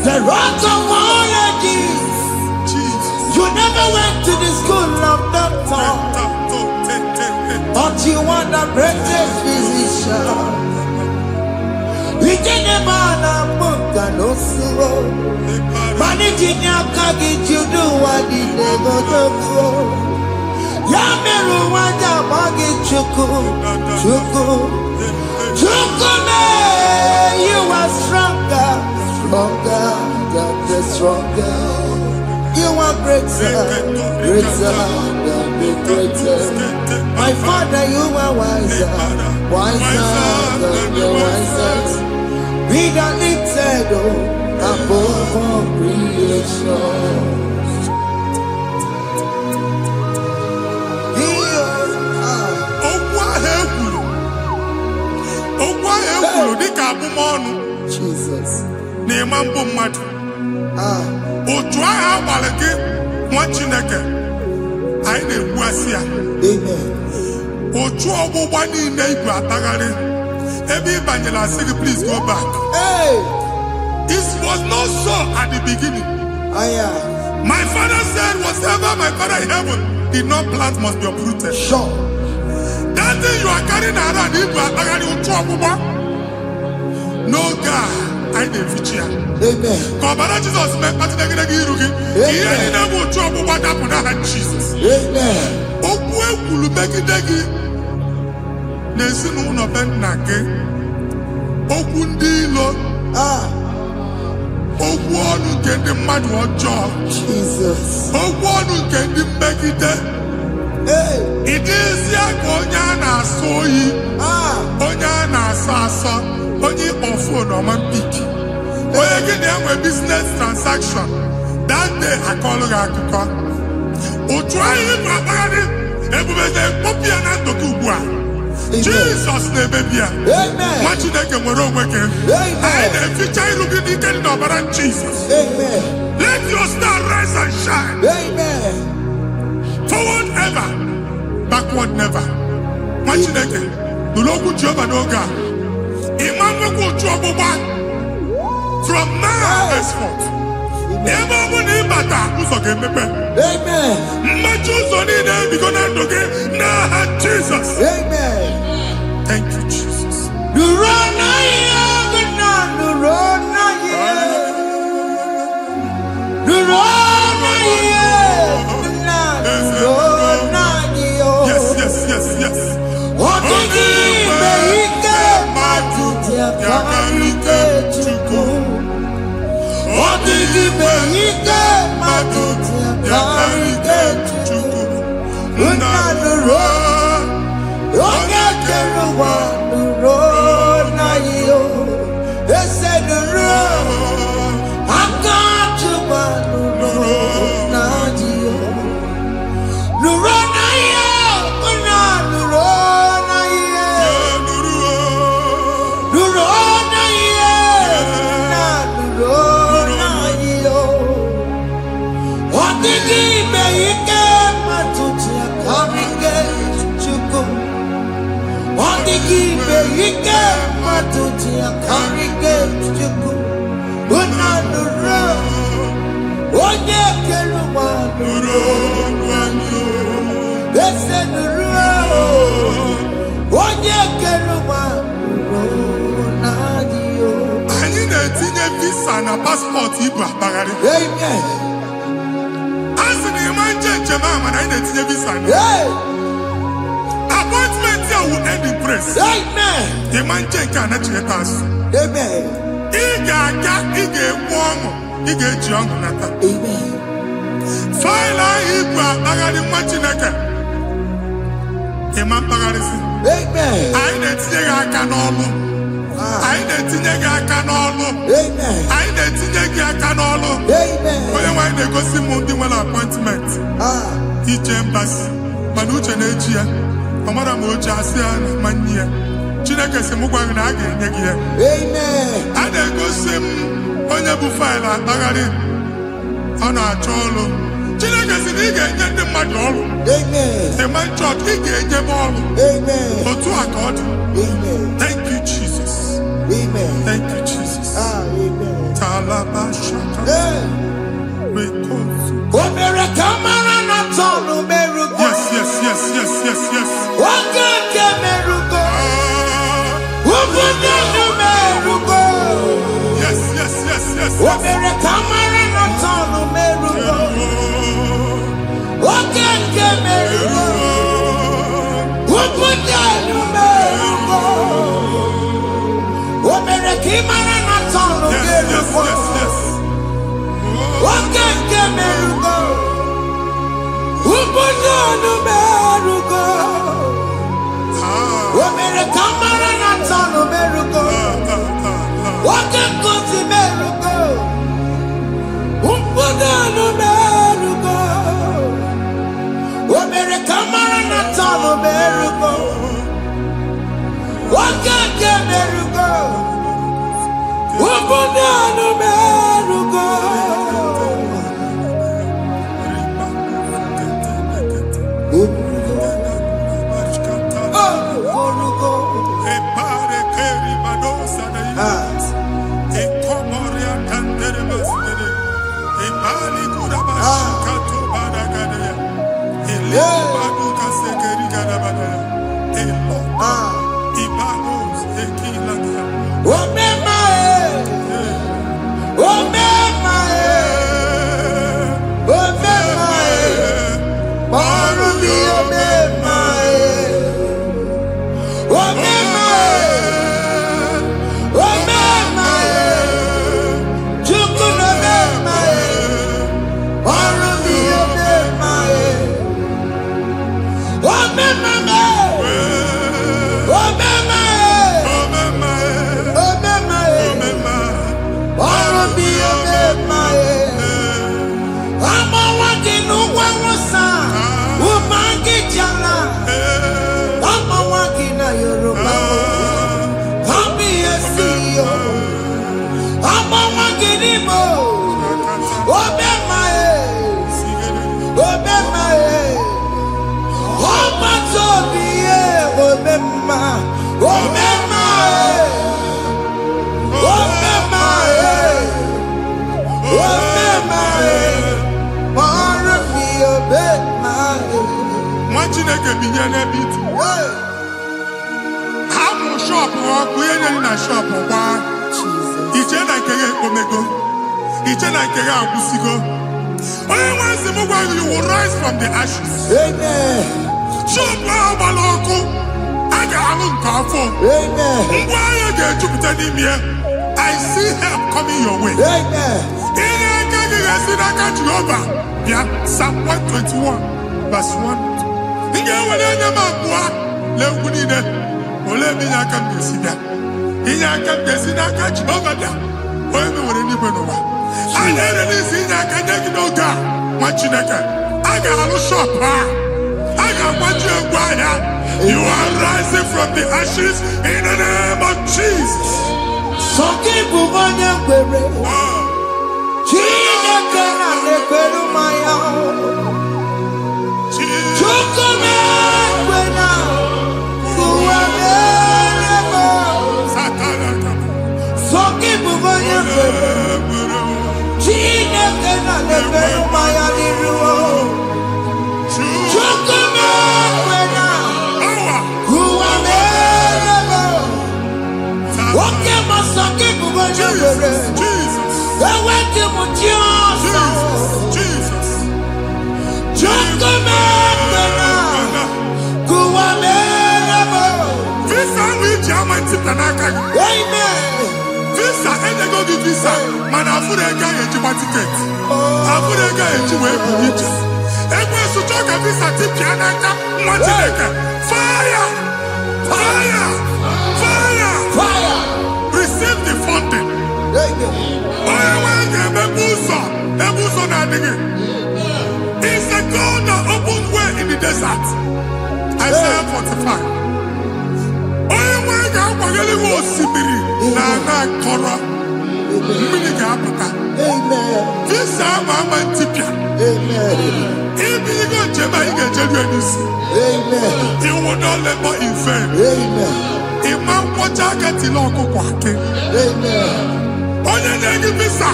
B: The rock of all ages. You never went to the school of doctor, but you are the greatest physician. We didn't man a book and no slow. Managing your carriage, you do what you never do. Yameru wanja magi chuku, chuku, chuku me. You are stronger, stronger, stronger. You are greater, greater, greater. My Father, you are wiser, wiser than the wisest. Be the lifted above all creation. Jesus.
D: Otu agha abalị gị nwa Chineke anyị na-egbu asị ya.
B: Amen.
D: Otu ọgbụgba niile igwe atagharị ebe ị banyere asị gị, please go back.
B: Hey.
D: It was not so at the beginning. My father said, whatever my father in heaven did not plant must be uprooted.
B: Sure.
D: That thing you are carrying around igwe atagharị otu ọgbụgba. No God. I didn't feature.
B: Amen.
D: Kọbara Jesus mee kpatị negidegi iru gị. Ihe niile bụ otu ọgbụgba dapụ n'aha Jesus.
B: Amen.
D: Okwu ekwuru megide gị n'ezinụlọ be nna gị. Okwu ndị ilo. Okwu ọnụ nke ndị mmadụ ọjọọ.
B: Jesus.
D: Okwu ọnụ nke ndị mmegide. Ị dịzịa ka onye a na-asọ oyi. Onye a na-asọ asọ. Onye ọfụ n'ọma mpiki. Onye gị na-enwe business transaction. That day akọlụ gị akụkọ. Otu anyị bụ akpagharị ebube na-ekpopụ ya na ndụ gị ugbu a. Jesus na-emebi ya. Nwa Chineke nwere onwe gị. Anyị na-eficha iru gị n'ike dị n'ọbara Jesus. Let your star rise and shine. Forward ever, backward never. Nwa Chineke nụrụ okwu Jehova n'oge a. From now henceforth, ebe ọ bụ na ịbata ụzọ ga-emepe. Mmechi ụzọ niile ebigo na ndụ gị n'aha Jesus. Thank you, Jesus. Yes, yes, yes, yes.
B: Yakarike chuku, odigi beike matuti. Yakarike chuku, unanuro, onye keruwa nuro na yo. Ese nuro, akachuba nuro na yo. Nuro na yo, unanuro. Ike matuti akarike chuku unanuro onye keruwa nuro ese nuro onye keruwa nuro nadio.
D: Anyị na-etinye visa na paspọtụ ibu akpagharị.
B: Amen.
D: Asị na ịma njem ama na anyị na-etinye visa na. Appointment here will end in praise.
B: Amen.
D: The man check and let you pass.
B: Amen.
D: Iga warm. Iga young nata.
B: Amen.
D: File Ibra Agadi Machinaka. Imam Pagarisi.
B: Amen.
D: I net Nega Canolo. I net Nega Canolo.
B: Amen.
D: I net Nega Canolo.
B: Amen.
D: When they go see Mundi appointment. Each embassy. Manucha Nejia. Amara moja asiana mania. Chineke se mugwa na aga enye gi ya.
B: Amen.
D: Ada gosi m onye bu file atagharị. Ọ na-achọ ọrụ. Chineke si na ị ga-enye ndị mmadụ ọrụ.
B: Amen.
D: The man church ị ga-enye m ọrụ.
B: Amen.
D: Otu aka ọ dị.
B: Amen.
D: Thank you, Jesus.
B: Amen.
D: Thank you, Jesus.
B: Amen.
D: Alabashaka. Rekosu.
B: Omere kamara na tonu merugo.
D: Yes.
B: Wakeke merugo. Ubunenu merugo.
D: Yes.
B: Omere kamara na tonu merugo. Wakeke merugo. Ubunenu merugo. Omere kamara na tonu merugo. Wakeke merugo. Ubunenu merugo. Omere kamara na tonu merugo. Wakeke merugo. Ubunenu merugo. Omere kamara na tonu merugo. Wakeke merugo. Ubunenu merugo.
D: You will rise from the ashes.
B: Amen.
D: I see help coming your way. Psalm 121, verse 1. You are rising from the ashes in the name of Jesus. Visa, and they go give visa. Man, I put a guy in your ticket. I put a guy in your way. And when you talk a visa, tip Yanaka, fire! Receive the funding. It's a God that opens way in the desert. Isaiah 45. You will not labor in vain. Amen. onye na-enye visa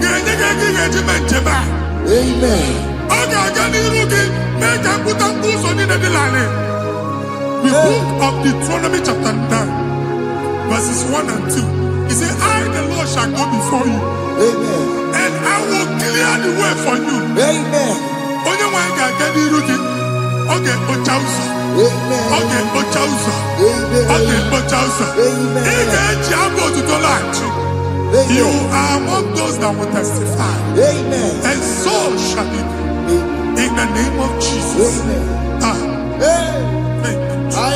D: ga-enye gị ego ị ga-eji mee njem a.
A: Amen.
D: Ọ ga-aga n'iru gị mee ka mkpụta mkpụ ụzọ niile dị larịị. The book of Deuteronomy chapter 9 verses 1 and 2. He said, I the Lord shall go before you.
A: Amen.
D: And I will clear the way for you.
A: Amen.
D: Onye nwe anyị ga-aga n'iru gị. Ọ ga-ekpocha ụzọ.
A: Amen.
D: Ọ ga-ekpocha ụzọ.
A: Amen.
D: Ọ ga-ekpocha ụzọ.
A: Amen.
D: Ị ga-eji abụ otuto laghachi. You are among those that will testify.
A: Amen.
D: And so shall it be. In the name of Jesus.
A: Amen.
D: Thank you, Jesus.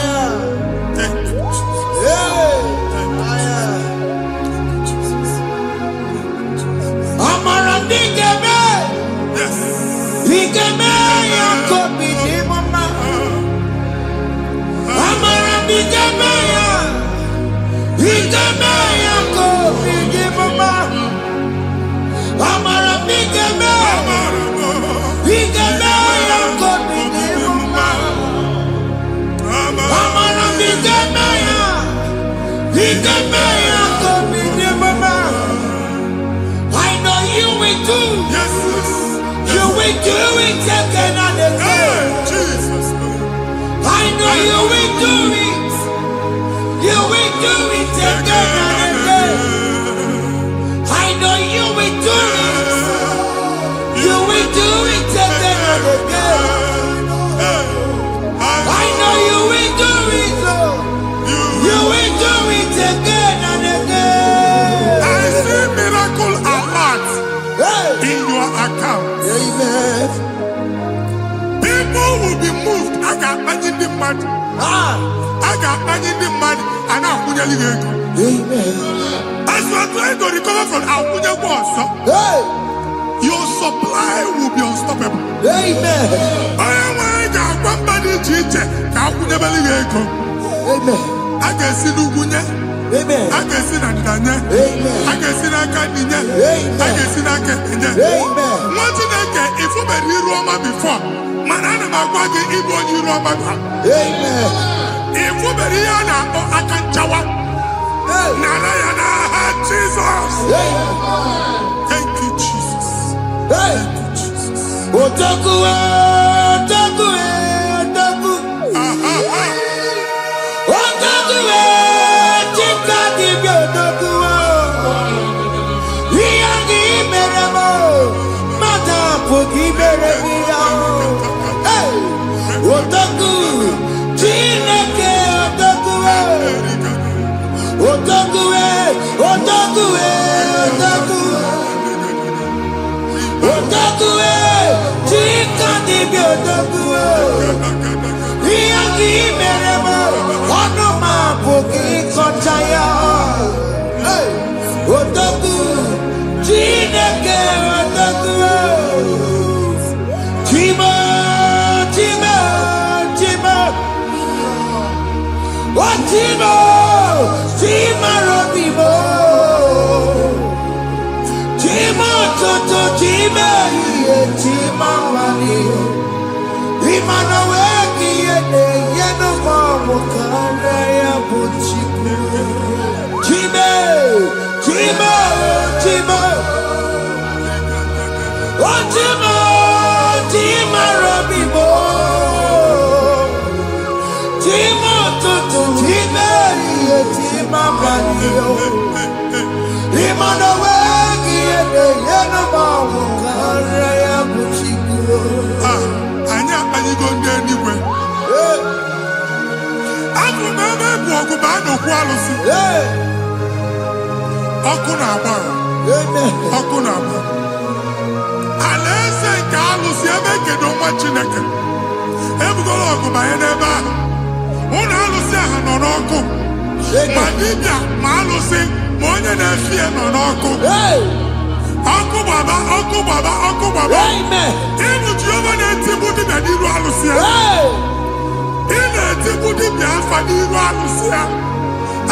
D: Thank you, Jesus. Thank you, Jesus.
C: Amara bigeme,
D: Yes.
C: bigeme yako bidi mama. Amara bigeme ya, bigeme yako bidi mama. Amara bigeme, bigeme yako bidi mama. Amara bigeme ya, bigeme yako bidi mama. I know you will do.
D: Yes.
C: You will do it again and
D: Hey,
C: again.
D: Jesus.
C: I know you will do it. You will do it again and again. I know you will do it. You will do it again and again. I know you will do it, Lord. You will do it again and again.
D: I see miracle alert
C: Hey.
D: in your account.
A: Amen.
D: People will be moved. I got imagine the mad.
C: Ah.
D: I got imagine the mad. And I'm going to go.
A: Amen.
D: As you are trying to recover from Abuja Boss,
A: Hey.
D: your supply will be unstoppable.
A: Amen.
D: I am going to go.
A: Amen.
D: I can see Lugunya.
A: Amen.
D: I can see Nadanya.
A: Amen.
D: I can see Nakaninya.
A: Amen.
D: I can see Nakaninya.
A: Amen.
D: What did I get? If you were in Roma before, Manana Magwagi, Ibo, you Roma.
A: Amen.
D: If you were here now, I can chawa.
A: Hey.
D: Narayana, Jesus. Thank you, Jesus.
A: Hey.
D: Thank you, Jesus.
C: Otaku, otaku, otaku. Otaku, chika dibi otaku. Iyagi meremo, mata pogi meremiya. Hey, otaku, chineke otaku. Otaku, otaku, otaku. Otaku, chika dibi otaku. Iyagi meremo, onoma pogi kochaya. Hey, otaku, chineke otaku. Chima, chima, chima. Oh, chima, chima robimo. Chima toto, chima iye, chima wali. Imana weki yene, yeno mamu kare ya buchiku. Chime, chima, chima. Oh, chima, chima robimo. Chima toto, chima iye, chima wali. Imana weki yene, yeno mamu kare ya buchiku.
D: Anya go anywhere. After my book, no quality. Okunaba. Okunaba. Alese Carlos, you make it on what you make. Every go on by an eba. One Alusia and Oko. Madida, Malusi, Monia and Fia and Oko. Oko Baba, Oko Baba, Oko Baba.
C: Amen.
D: Even Giovanni and Timothy and Iru Alusia. In a Timothy Biafra, Iru Alusia.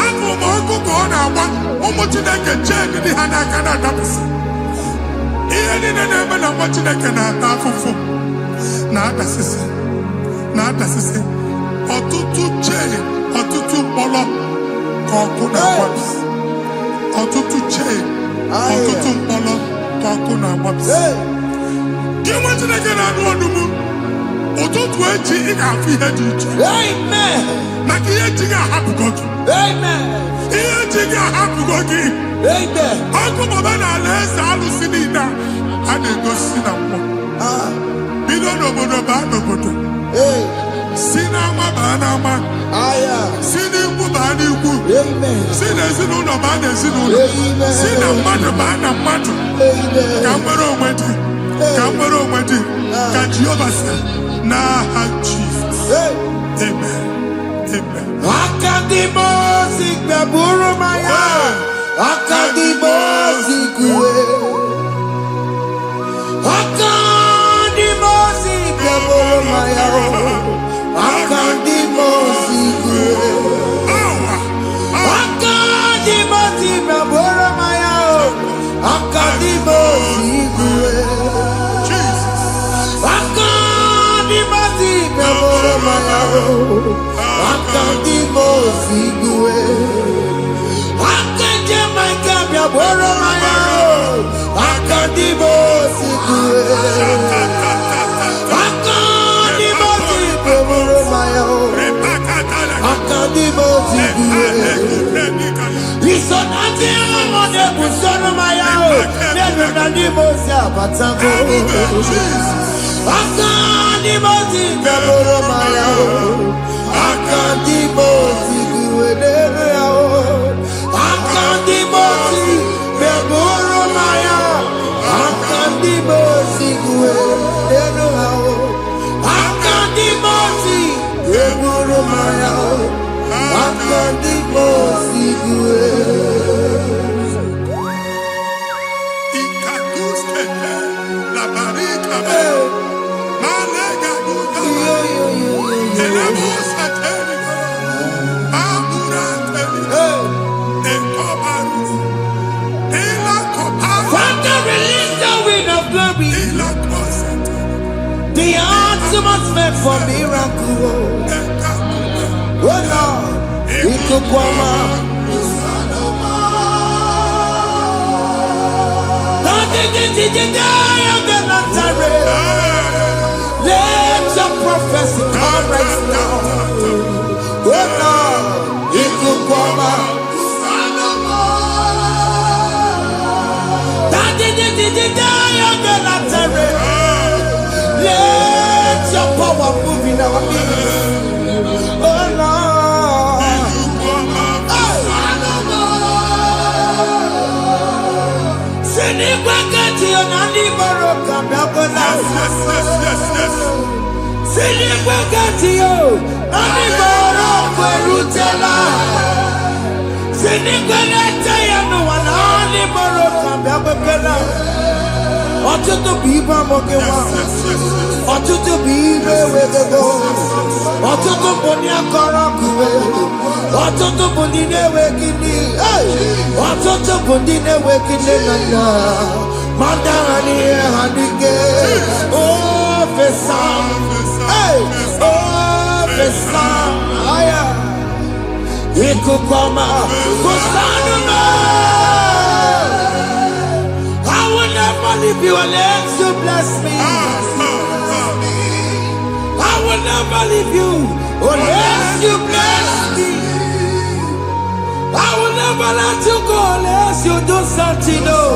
D: Ako Moko Kona, Omotinaka Jen in the Hanakana Daps. Ian in the name of Motinaka Tafu. Not assistant. Not assistant. Or tutu J, or tutu Polo, or Kuna Waps. Or tutu J. ọtụtụ mkpọrọ ka ọkụ na-agbapụsị. Gị nwa Chineke na-anụ ọdụm, ụtụtụ echi ị ga-afụ ihe dị iche. Maka ihe echi ga-ahapụgo gị. Ihe echi ga-ahapụgo gị. Ọkụ baba na ala eze alụsị niile a na-egosi na mmụọ. Bido n'obodo baa n'obodo. Si n'ama baa n'ama. Si n'ikwu baa n'ikwu. Si n'ezinụlọ baa n'ezinụlọ. Si na mmadụ baa na mmadụ. Ka nwere onwe dị. Ka nwere onwe dị. Ka Jehova sị n'aha Jizọs. Amen. Amen.
B: Akadimosi gbẹ̀bùrú maya. Akadimosi kúwe. Akadimosi gbẹ̀bùrú maya. Akadimosi kúwe. Akadimosi gbẹ̀bùrú maya. Akadimosi kúwe. Akadimosi gbẹ̀bùrú maya. Akadimosi kúwe. Gbẹ̀bùrú maya. Akadimosi kúwe. Akadimosi gbẹ̀bùrú maya. Akadimosi kúwe. Ìsọ̀nàtì ọmọdé bùsọ̀nù maya o. Nínú Akadimosi àbàtàkó. Akadimosi gbẹ̀bùrú maya o. Akadimosi kúwe nínú ya o. Akadimosi gbẹ̀bùrú maya. Akadimosi kúwe nínú ya o. Akadimosi gbẹ̀bùrú maya o. Akadimosi kúwe. The ultimate meant for miracle. Oh Lord, it could come out. Let your prophecy come right now. Oh Lord, it could come out. Let your power move in our midst. Oh Lord. Send it back at you, Nani Baroka, Babala. Send it back at you, Nani Baroka, Rutella. Send it back at you, Nani Baroka, Babala. Ọtụtụ bụ ibe amụghị nwa. Ọtụtụ bụ ibe ewegego. Ọtụtụ bụ ndị akọrọ akụwe. Ọtụtụ bụ ndị na-enweghị nne. Ọtụtụ bụ ndị na-enweghị nne na nna. Ma ndị agha n'ihe ha n'ike. Ofesa. Ofesa. Ikuku ọma. Kụsanụ m. I will never leave you unless you bless me. I will never leave you unless you bless me. I will never let you go unless you do something new.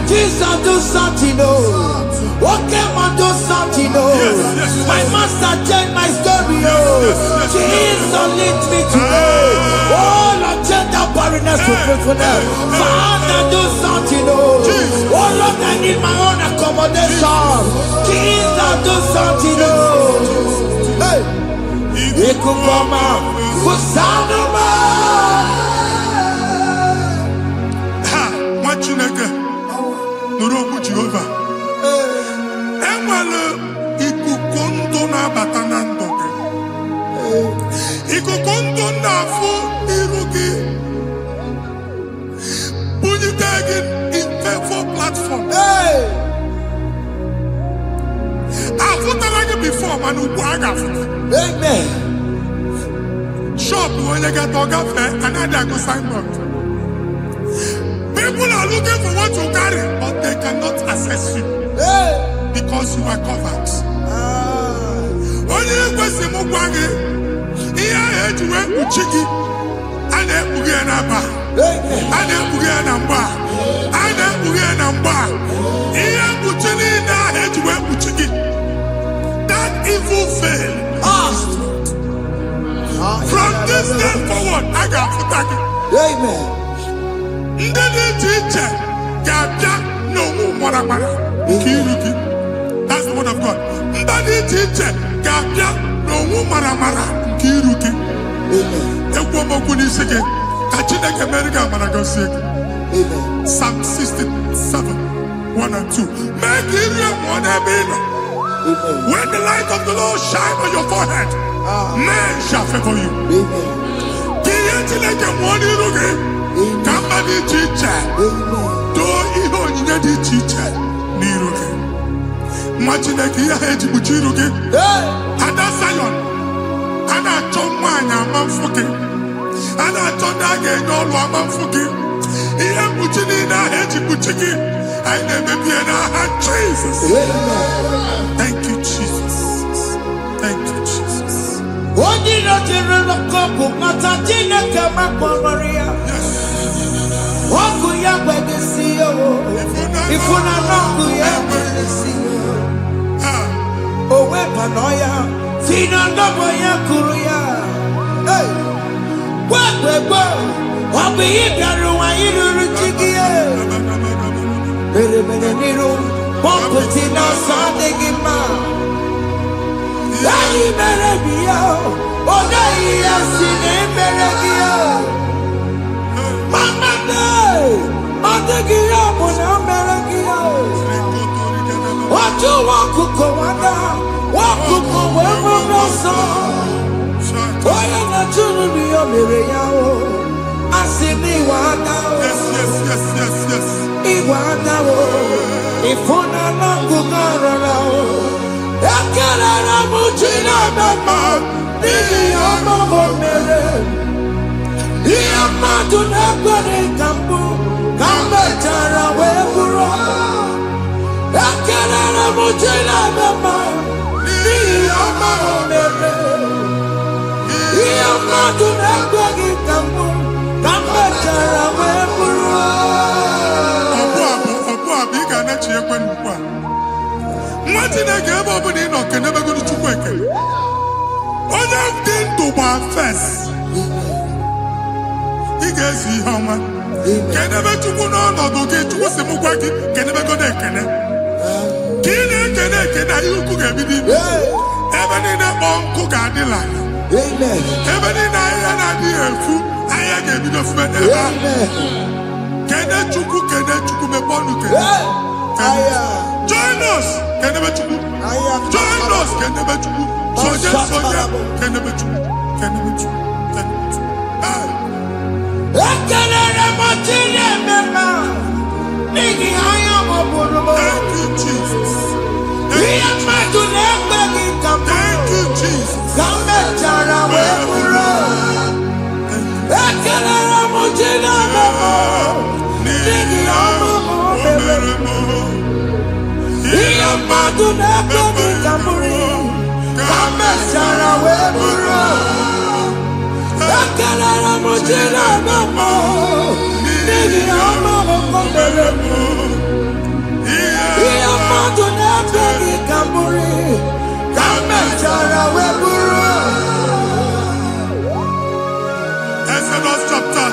B: Jesus, do something new. Okay, man, do something new. My master changed my story. Jesus, lead me today. Oh, Lord, change that barrenness to fruitfulness. Father, do something new. Oh, Lord, I need my own accommodation. Jesus, do something new. Hey, Ikukoma, Kusanuma.
D: Ha, Machineke, Nuroku Jehovah. Enwere ikuku ndụ na-abata na ndụ gị. Ikuku ndụ na-afụ iru gị. Bunyite gị info platform. Afụtala gị before mana ugbu a ga-afụta.
B: Amen.
D: Shop onye ga-atọ gafee anaghị agụ signboard. People are looking for what you carry, but they cannot access you because you are covered. Only question Mugwagi, here I had to work with Chiki, and then Bugianaba, and then Bugianamba, and then Bugianamba. Here Butini, I had to work with Chiki. That evil failed. From this day forward, I got to thank you.
B: Amen.
D: That's the word of God. Psalm 67, 1 and 2. Make when the light of the Lord shine on your forehead, men shall favor you. Somebody teacher, do even you need teacher. Niruke. Imagine that you had to put you again. And that's Zion. And I told mine, I'm fucking. And I told that again, all I'm fucking. He had put in a head to put again. I never be in a hand, Jesus. Thank you, Jesus. Thank you, Jesus.
B: What did you do? Not a dinner come up on Maria. What could you ever see? If you not know, you ever see. Oh, weapanoya, Fina Noboya Kuria. Hey, what we go? What be it? You Chiki. Niro, one put in our Sunday man. Daddy Merabio, oh, Daddy, I've seen him Merabio. Mama, I'm taking up on America. What you want to go on? What to go where we're why are not you to be a miracle? I see me one now.
D: Yes.
B: If you're not going around, I can't Mujina Mama, Mama Mere. To never come, Tara, where we're all. I can't Mujina Mama, Mama Mere. To never come, Tara, where we're all.
D: Martin, I gave up in or can never go to work. All I've done to my face. He gets you how much. Can never to go on or get to what's the Mugwaki, can never go there. Can you cook everything? Even in a bomb cook at the line. Even in I food, I gave you the food. Can I cook a bond? Join us, can never do. Join us, can never do. Soldier, can never do. Can never do.
B: Thank
D: you, Jesus.
B: Thank
D: you, Jesus. Exodus chapter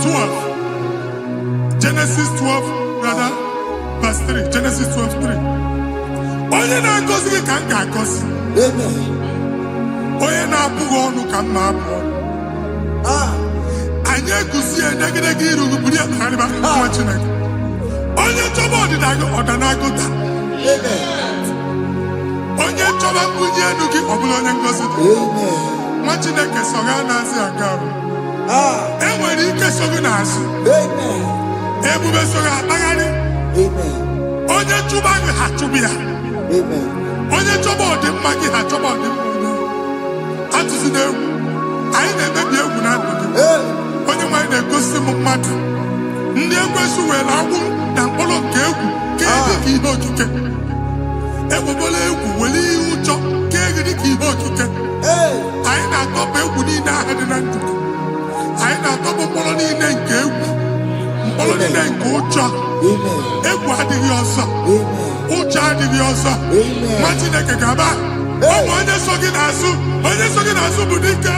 D: 12. Genesis 12, rather, verse 3. Genesis 12:3. Onye na-agọzi gị ka m ga-agọzi. Onye na-abụghị ọnụ ka m na-abụ ọnụ. Anyị eguzie edegedege iru gị buru ya kparịba nwa Chineke. Onye chọba ọdịda gị ọdanagụta. Onye chọba mbunye elu gị ọ bụla onye ngọzi dị. Nwa Chineke so ga na-azị aga arụ. E nwere ike so gị n'azụ. Ebube so gị akpagharị. Onye chụba gị ha chụba ya. Onye chọba ọdịmma gị ha chọba ọdịmma onye. Atụzina egwu. Anyị na-emebi egwu na ndụ gị. Onye nwanyị na-egosi m mmadụ. ndị ekwesu were agwụ na mkpọrọ nke egwu ka dị ka ihe okike egbebola egwu were ihe ụjọ ka dị ka ihe okike anyị na-atọpụ egwu niile ahụ dị na ndụ anyị na-atọpụ mkpọrọ niile nke egwu mkpọrọ niile nke ụjọ egwu adịghị ọzọ ụjọ adịghị ọzọ nwa Chineke gaba ọnwa onye so gị n'azụ bụ dike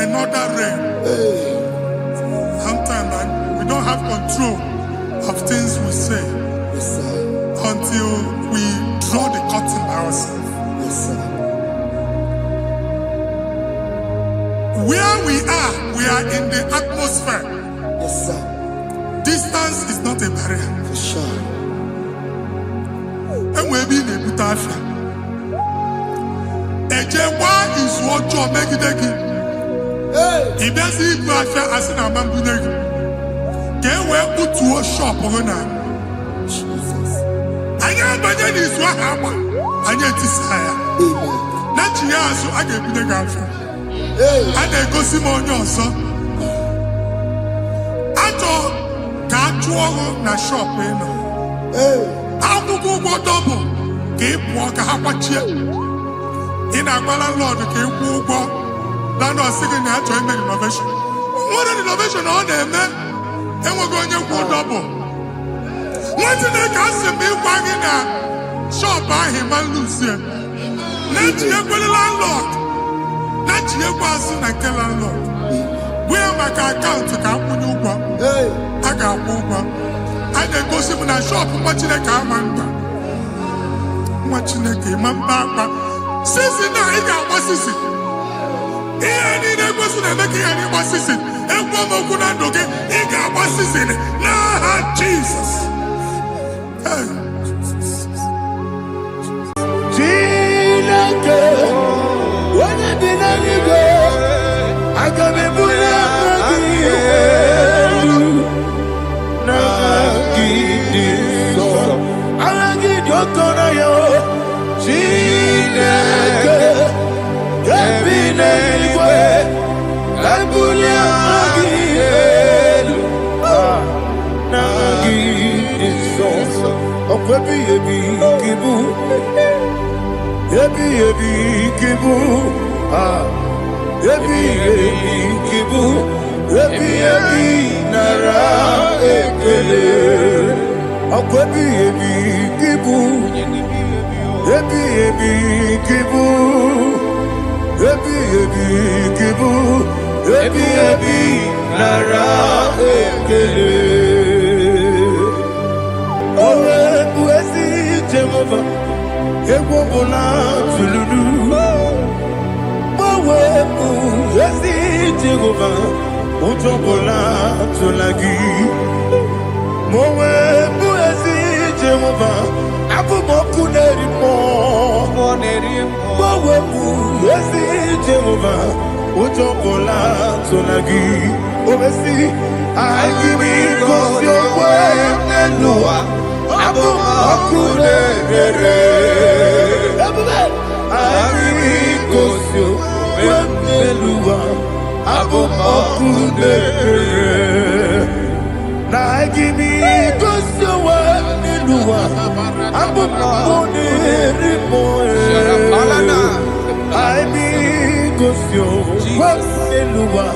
D: another realm. Sometimes we don't have control of things we say until we draw the curtain by ourselves. Where we are in the atmosphere. Distance is not a barrier.
A: For sure.
D: And we'll be in a butafia. Ejewa is what you make it. If there's a butafia as in a man, can we put to a shop or not? I am is what happened. I get desire. Not years, so I get the girlfriend. And they go see more son. I thought, can't you na shop? How to go double? Keep walk a half in a landlord, keep walk. Landlord second year to make innovation. What an innovation on them, man. And we're going to go double. What did they cast me wagging a shop by him and Lucia? Let you go landlord. Let you go and kill landlord. Where my account to come with you? I got one. I then go see when I shop watching a car man. Watching a game and back. Since now, I got what's this? Here, I wasn't making any what's this? And one more good and okay, he got what's this in it. Nah, Jesus.
B: When I did any go, I got me put Eluwa,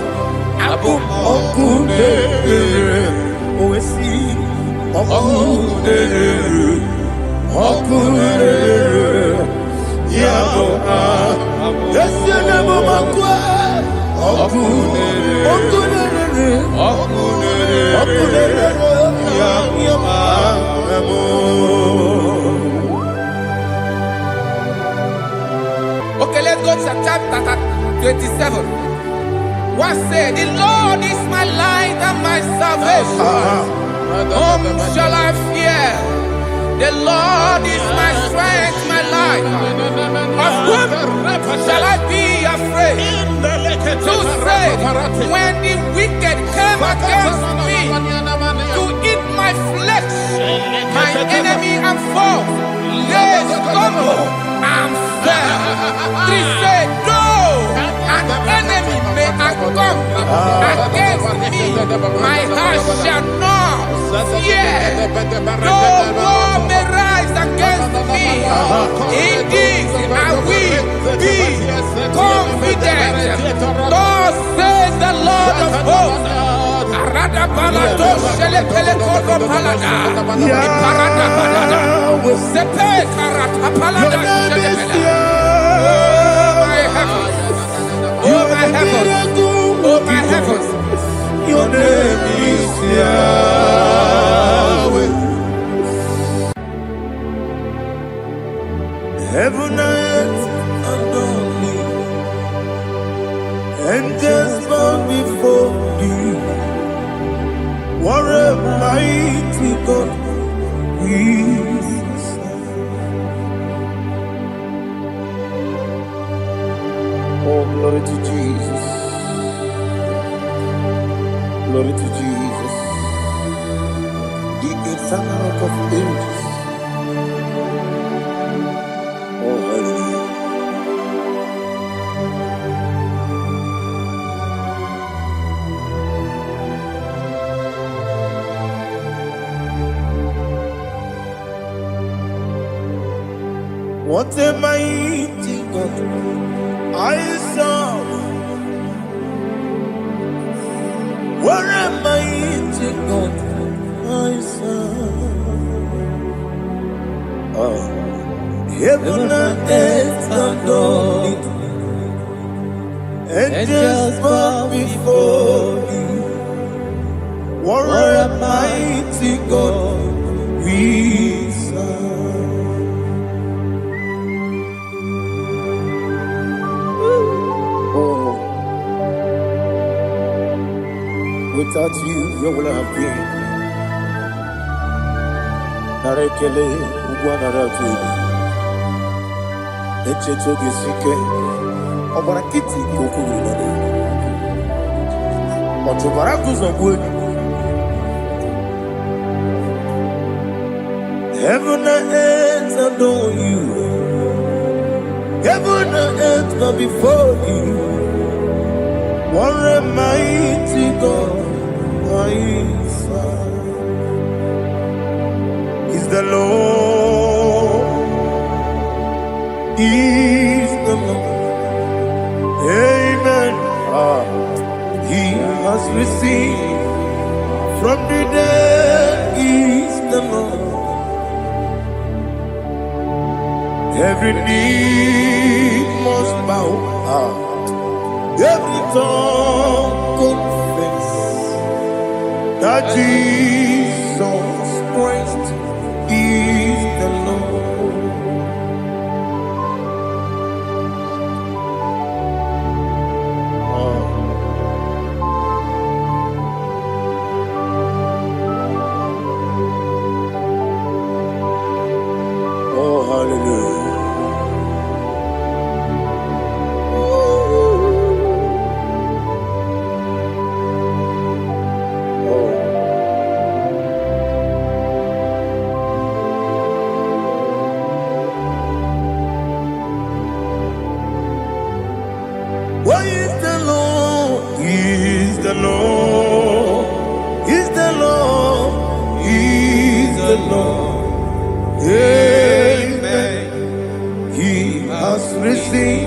B: Okune, Oesi, Okune, Okune, Yaboa, Yesianabo Makwa, Okune, Okune, Okune, Okune, Yaboa.
C: Okay, let's go to chapter 27. What said? The Lord is my light and my salvation. Whom shall I fear? The Lord is my strength, my life. Of whom shall I be afraid? To say, when the wicked came against me to eat my flesh, my enemy and foe, they stumble and fell. They said, though an enemy may come against me, my heart shall not fear. Though war may rise against me, in this I will be confident. Thus says the Lord of hosts. Oh my heavens, oh my heavens,
B: your name is Yahweh. Heaven and earth adore me, angels bow before you. What a mighty God we serve. Oh, glory to Jesus. Glory to Jesus. The eternal rock of ages. Oh, hallelujah. What a mighty God I serve. What a mighty God I serve. Heaven and earth adore it. Angels bow before you. What a mighty God we serve. Without you, where will I have been? Narekele, Ugwanaratu, Echechogi Sike, Obarakiti Kokuru, Otobarakus of wood. Heaven and earth adore you. Heaven and earth bow before you. What a mighty God I serve. Is the Lord, is the Lord. Amen. He has received from the dead, is the Lord. Every knee must bow. Every tongue confess that Jesus Christ is the Lord. Oh, hallelujah. Why is the Lord? Is the Lord? Is the Lord? Is the Lord? Amen. He has risen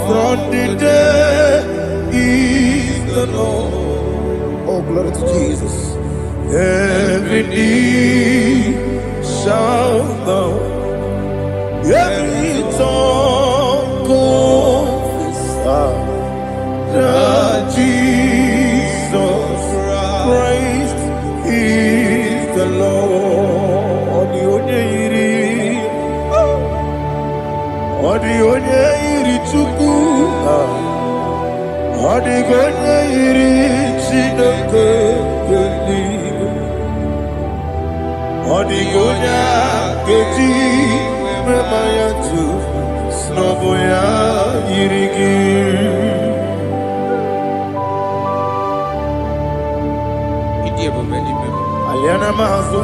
B: from the dead. to Jesus. Every knee shall bow, every tongue confess that Jesus Christ is the Lord. Onye iri Chukwu, onye iri Chineke eluigwe, onye ga-eji mema ya tu n'ọbụ ya yiri gị. Aliana Mahazo.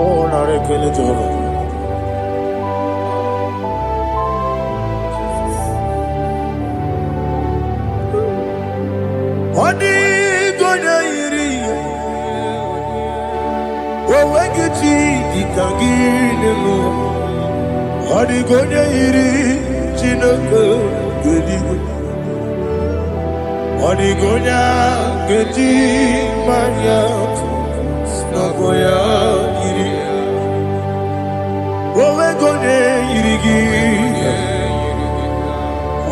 B: Oh, narekele Jehovah. Odi gonya iri, owegiti dikagilelo. Odi gonya iri, Chineke geligo. Odi gonya geti manya, snagoya iri. Owegonya irigi,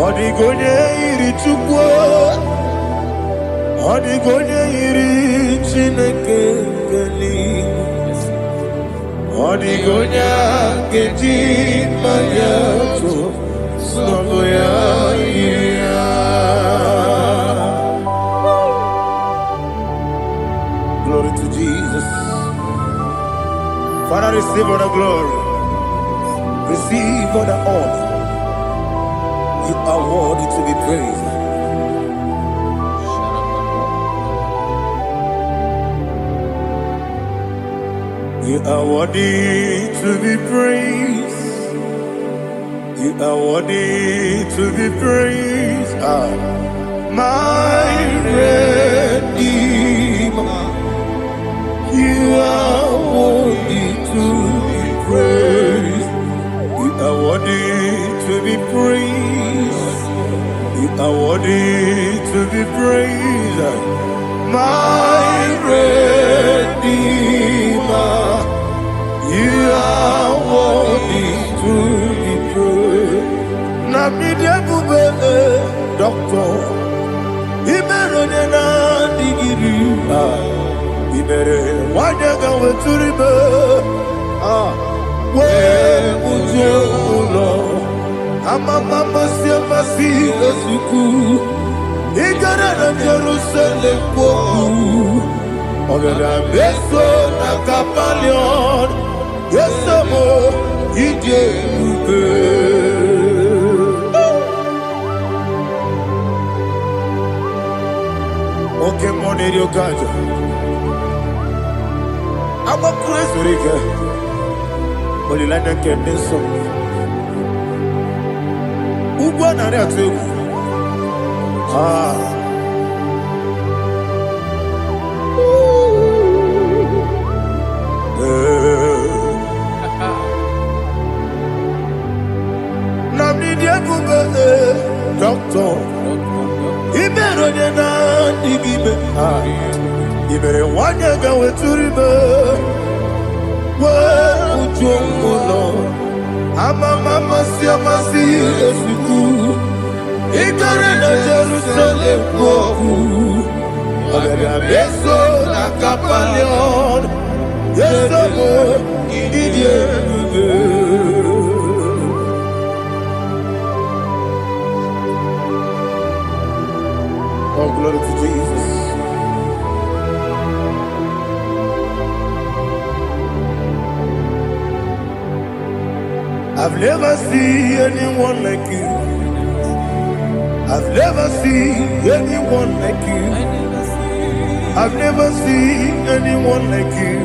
B: odi gonya iri chukwu. Odi gonya iri Chineke eluigwe, odi gonya geti manya to n'ọbụ ya yiri ya. Glory to Jesus. Father, receive all the glory, receive all the honor. You are worthy to be praised. You are worthy to be praised. You are worthy to be praised. My Redeemer. You are worthy to be praised. You are worthy to be praised. You are worthy to be praised. My Redeemer. You are worthy to be praised. Namidebube, Doctor. Imerone na digiri. Imere wanyaga weturibe. We ujo ulo. Amama siamasi esuku. Igara na Jerusalem kwoku. Ogara beso na kapalion. Yesamo ije ube. Okay, money rio kaja. Amo Kristo rike. Olilanya kendeso. Ugwa nari ategu. Doctor, Iberone na digibe. Ibere wanyaga weturibe. We ujongulo. Amama siamasi esuku. Igare na Jerusalem kwoku. Ogara beso na kapalion. Yesamo idie ube. Oh, glory to Jesus. I've never seen anyone like you. I've never seen anyone like you. I've never seen anyone like you.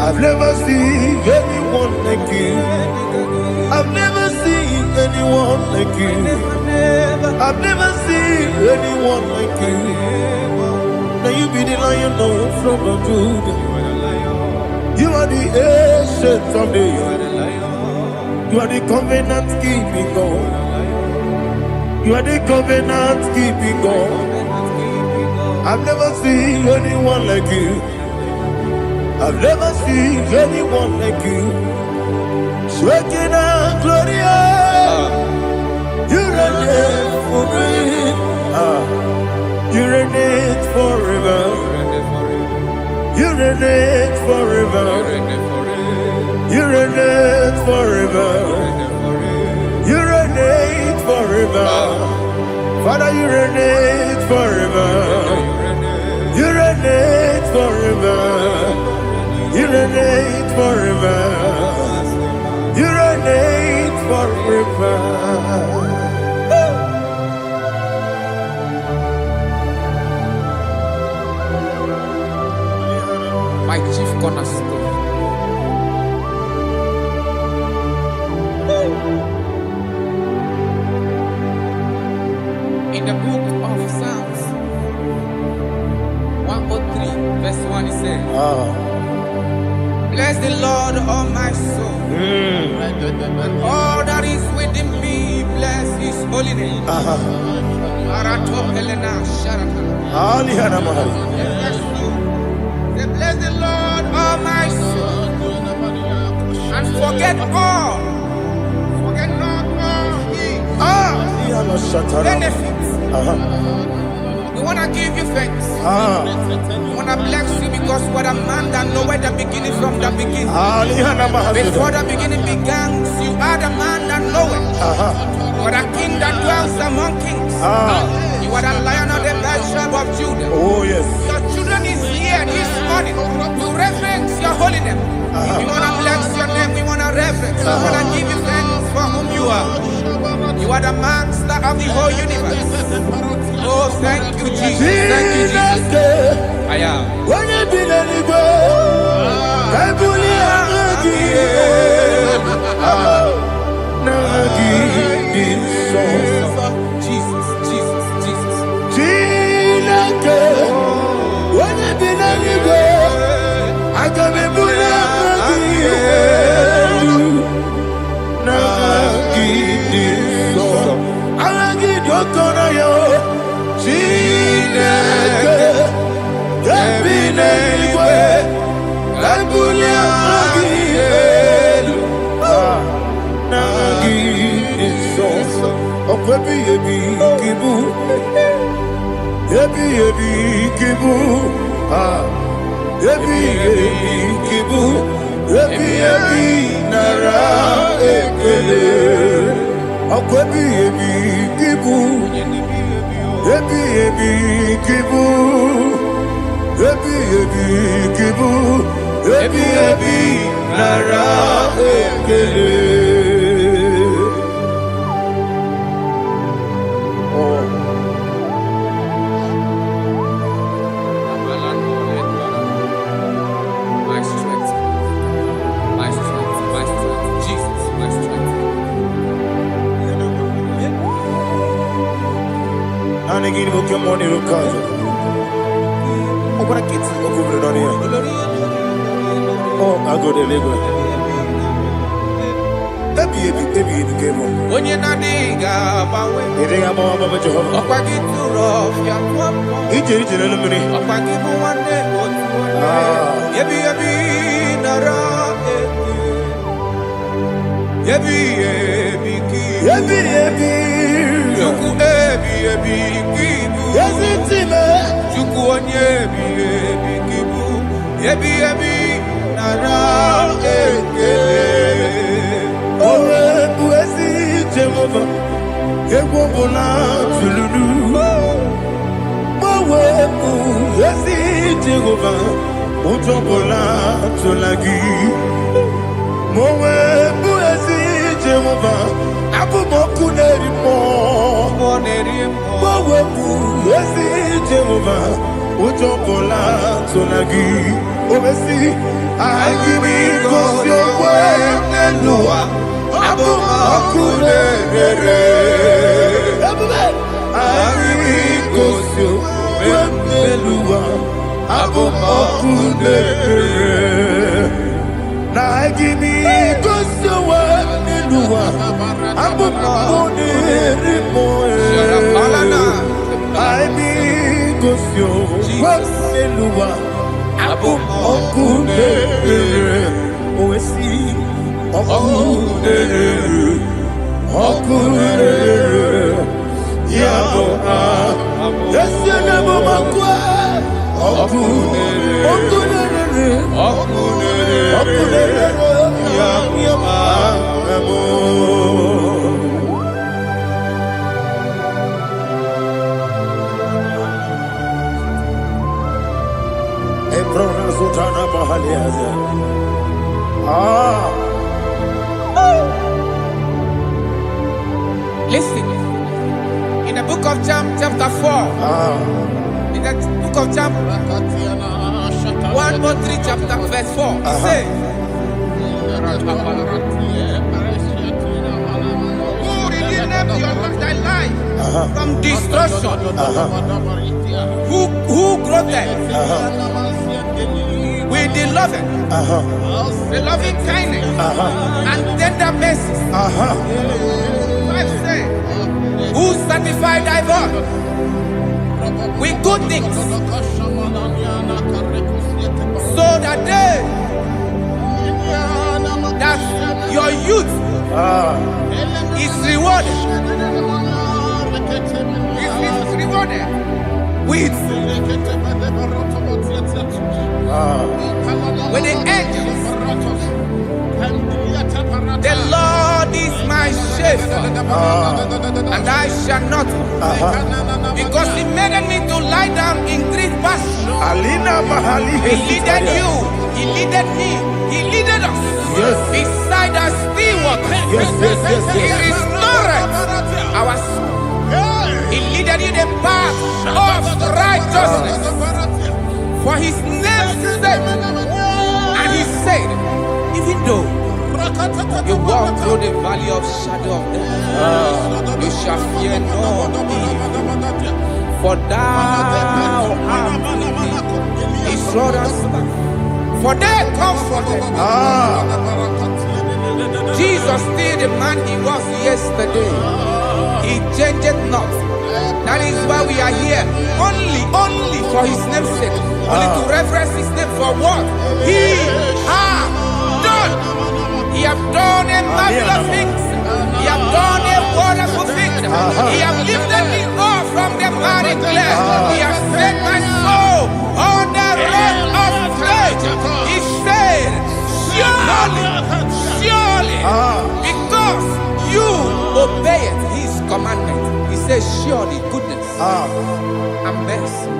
B: I've never seen anyone like you. I've never seen anyone like you. I've never seen anyone like you. Now you be the Lion from the Judah. You are the ancient of days. You are the covenant keeping God. You are the covenant keeping God. I've never seen anyone like you. I've never seen anyone like you. Shaking and glorious. You reign for me. You reign forever. You reign forever. You reign forever. You reign forever. Father, you reign forever. You reign forever. You reign forever. You reign forever.
C: My chief cornerstone. In the book of Psalms 103, verse 1, it says, bless the Lord, all my soul, and all that is within me, bless his holy name. Say, bless the Lord, all my soul, and forget not all his benefits. We want to give you thanks. We want to bless you because what a man that knoweth the beginning from the beginning. Before the beginning began, you are the man that knoweth. What a king that dwells among kings. You are the Lion of the tribe of Judah.
B: Oh yes.
C: Your children is here this morning to reverence your holiness. We want to bless your name. We want to reverence. We want to give you thanks for whom you are. You are the master of the whole universe. Oh, thank you, Jesus. Thank you, Jesus. I am.
B: When you did anywhere, I
C: Jesus, Jesus, Jesus.
B: When you did anywhere, I can be you. Eluwa. Okune. Oesi. Okune. Okune. Yabo. Yes, you never makwa. Okune. Okune. Okune. Okune. Yabo.
C: Listen, in the book of John, chapter 4, in the book of John 1:3, chapter verse 4, it says, who redeemed thy life from destruction, who groweth with the loving kindness and tender mercies. Who satisfy thy voice with good things, so that your youth is rewarded. Is rewarded with the angels. The Lord is my shepherd, and I shall not want, because He made me to lie down in green pastures. He leaded you, He leaded me, He leaded us beside the still waters. He restored our soul. He leaded you the path of righteousness for His name's sake. And He said, even though you walk through the valley of shadow of death, you shall fear no evil, for thou art with me. His rod and staff, for they comforted. Jesus still the man He was yesterday. He changed not. That is why we are here, only for His name's sake, only to reverence His name for what He has done. He has done a marvelous things. He has done a wonderful thing. He has lifted me up from the miry clay. He has set my soul on the rock of faith. He said, surely, because you obeyed His commandment. He says, surely goodness and mercy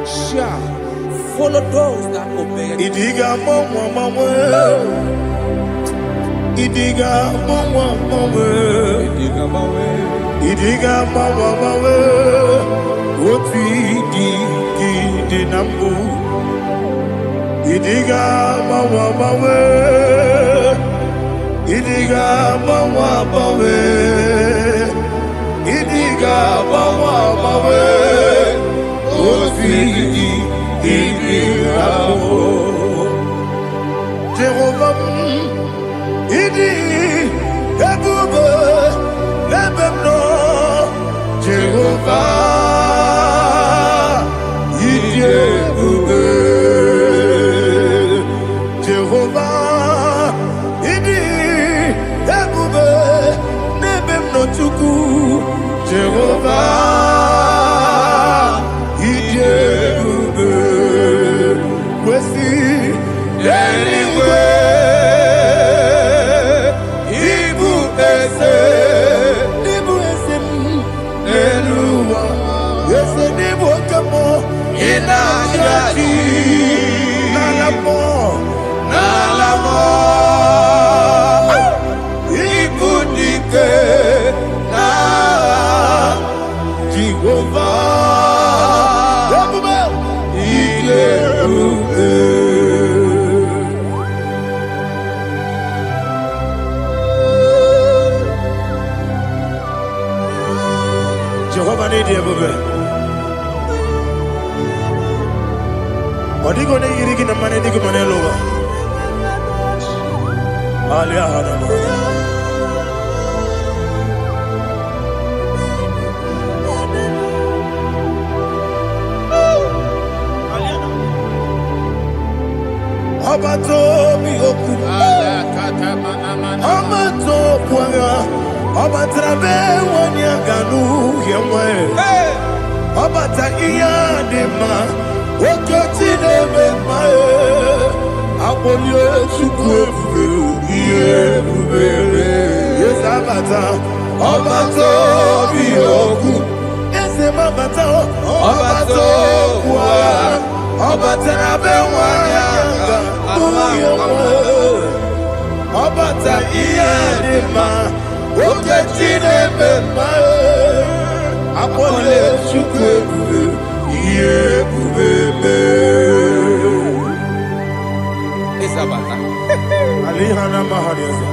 C: shall follow those that obey.
B: Idiga mawe oti di nambu. Idiga mawe Idiga mawe Idiga mawe oti di nambu. Jehovah Idi Ebube Ebemno Jehovah Idi Ebube Jehovah Idi Ebube Nebemno Chuku Jehovah Idi Ebube Wesi anyway. Jehovah need you, baby. What are you going to get in the money? You can lower. Obato Bioku, Obato Puanga, Obatrabe, Wanyaganu, Yamwe, Obata Iyadema, Okotine Bemae, Abolio Chukwe, yes, Abata, Obato Bioku, yes, Abata, Obato Puanga. Obata bewanya Obata iyadema Oketine bema Apole chukwe Iye bubebe
C: Isabata.
B: Alihana mahariyaza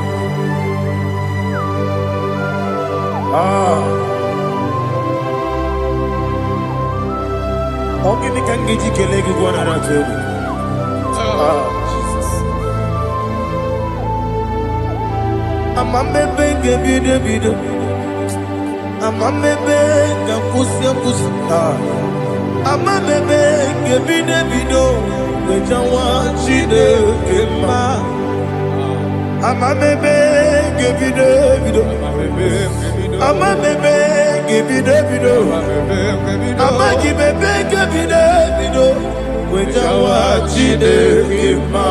B: Ogini kangiji kelegi gwana ratebu.
C: Jesus.
B: Amamebe gebide bide. Amamebe gakusi. Amamebe gebide bido. Wejawa chide kema. Amamebe gebide bido. Amamebe gebide bido. Amagi bebe gebide bido. Wejawa chide kema.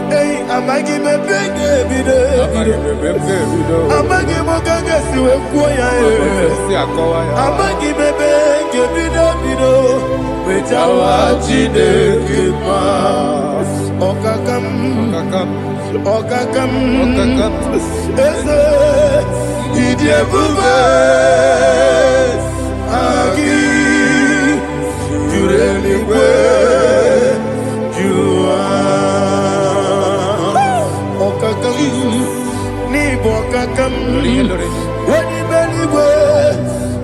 B: Hey, amagi bebe gebide bido. Amagi mokange siwe kuya Amagi bebe gebide bido. Wejawa chide kema. Okakam. Eze idie bube agi jureligwe jua okakam ni bokakam wani beligwe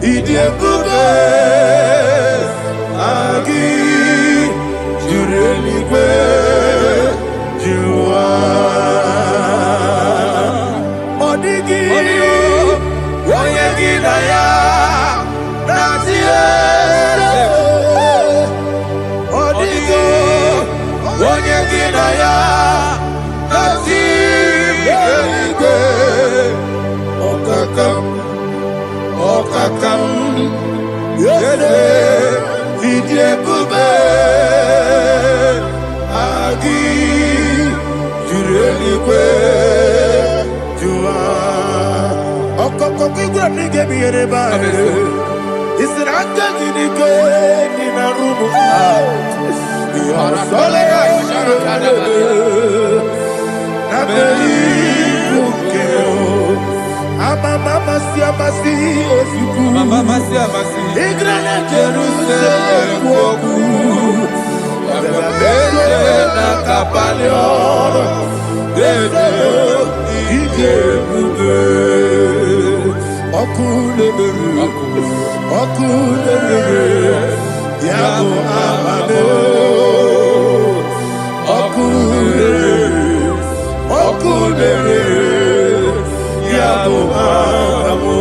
B: idie bube agi jureligwe jua Okakam yede idie bube agi jureligwe jua okokokigwa nige biyereba isiranga ginike nina rumu solega nabeli bukeo Mama siamasi osiku
C: Mama siamasi
B: Igrana Jerusalem woku Bebe na kapalion Bebe ije bube Okule Yabo amame Okule Yabo amo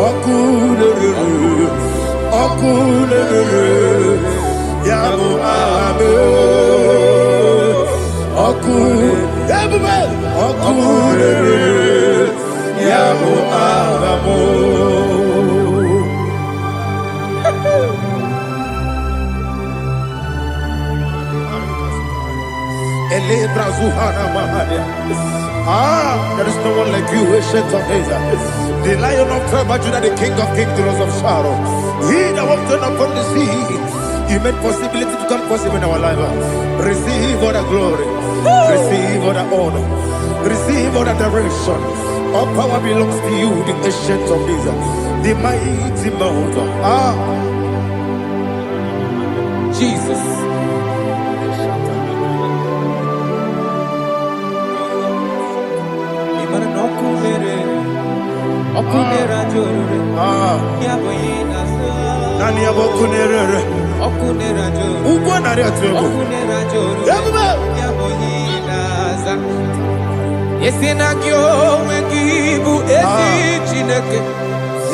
B: okule yabo amo okule yabo amo Ele brazuhana mahania there is no one like you, ancient of days. The Lion of tribe of Judah, the King of kings, the Rose of Sharon. He that walked on upon the sea, He made possibility to come possible in our life. Receive all the glory, receive all the honor, receive all the direction. All power belongs to you, the ancient of days, the mighty mountain.
C: Jesus. Okunera jore yaboyina
B: nani abokunere
C: okunera jore
B: ugwa nari atego
C: okunera jore yaboyina za yesina kyo wengibu esi chineke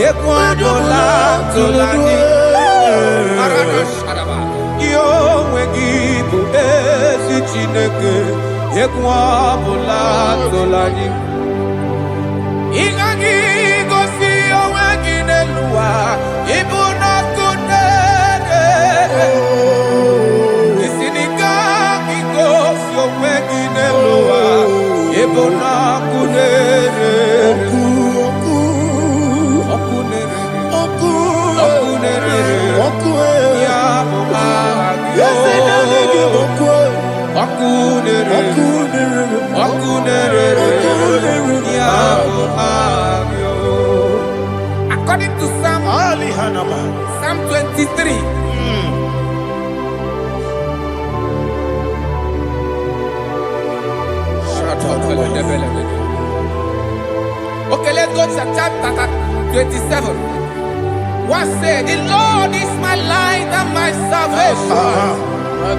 C: ekwadola tolani arana sharaba yo wengibu bụ ezi Chineke egwu ọbụla tụlanyị ịgaghị gosi onwe gị n'elu ụwa ịbụ n'ọkụ na-ere isi n'ịgaghị gosi onwe gị n'elu ụwa ịbụ n'ọkụ na-ere According to Psalm 23. Okay, let's go to chapter 27. What said, the Lord is my light and my salvation.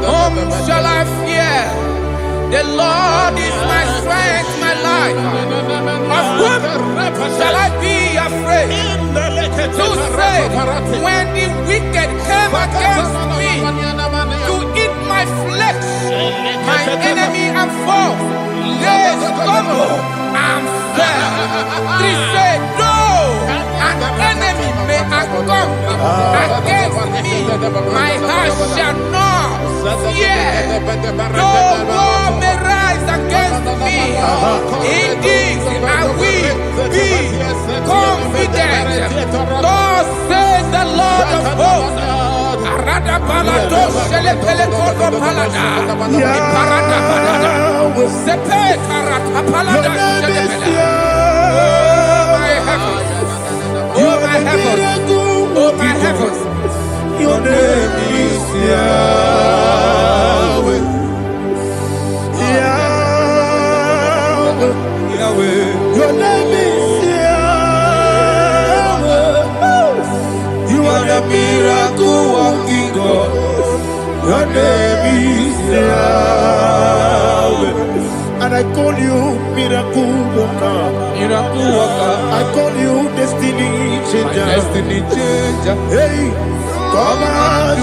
C: Whom shall I fear? The Lord is my strength, my life. Of whom shall I be afraid? To say, when the wicked came against me to eat my flesh, my enemy and foe, they stumble and fell. They said, no, an enemy may come against me, my heart shall not fear. No war may rise against me. Indeed, I will be confident. Thus says the Lord of hosts. Oh my heavens, oh my heavens, your name is Yahweh. Yahweh, Yahweh, your name is Yahweh. You are the miracle working God. Your name is Yahweh. And I call you miracle worker. Miracle worker. I call you destiny changer. My destiny changer. Hey, come on,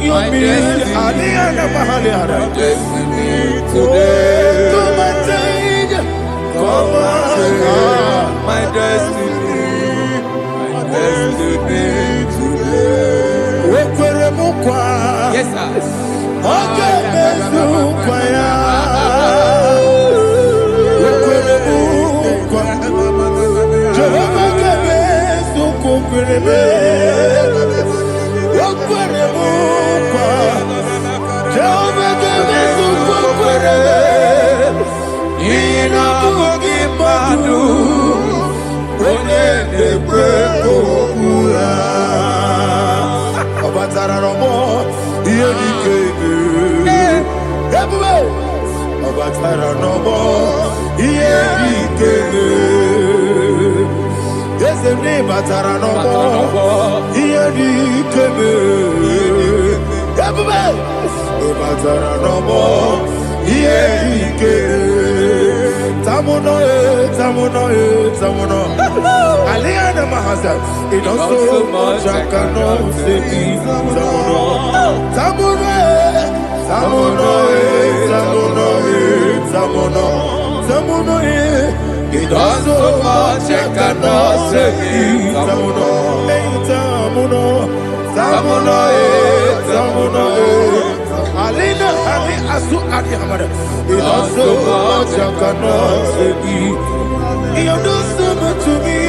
C: your destiny. My destiny today. Come on, change. Come on, my destiny. My destiny today. Yes, sir. Okay, it does so much I cannot say. It does so much I cannot say. It does so much I cannot say. You do so much to me.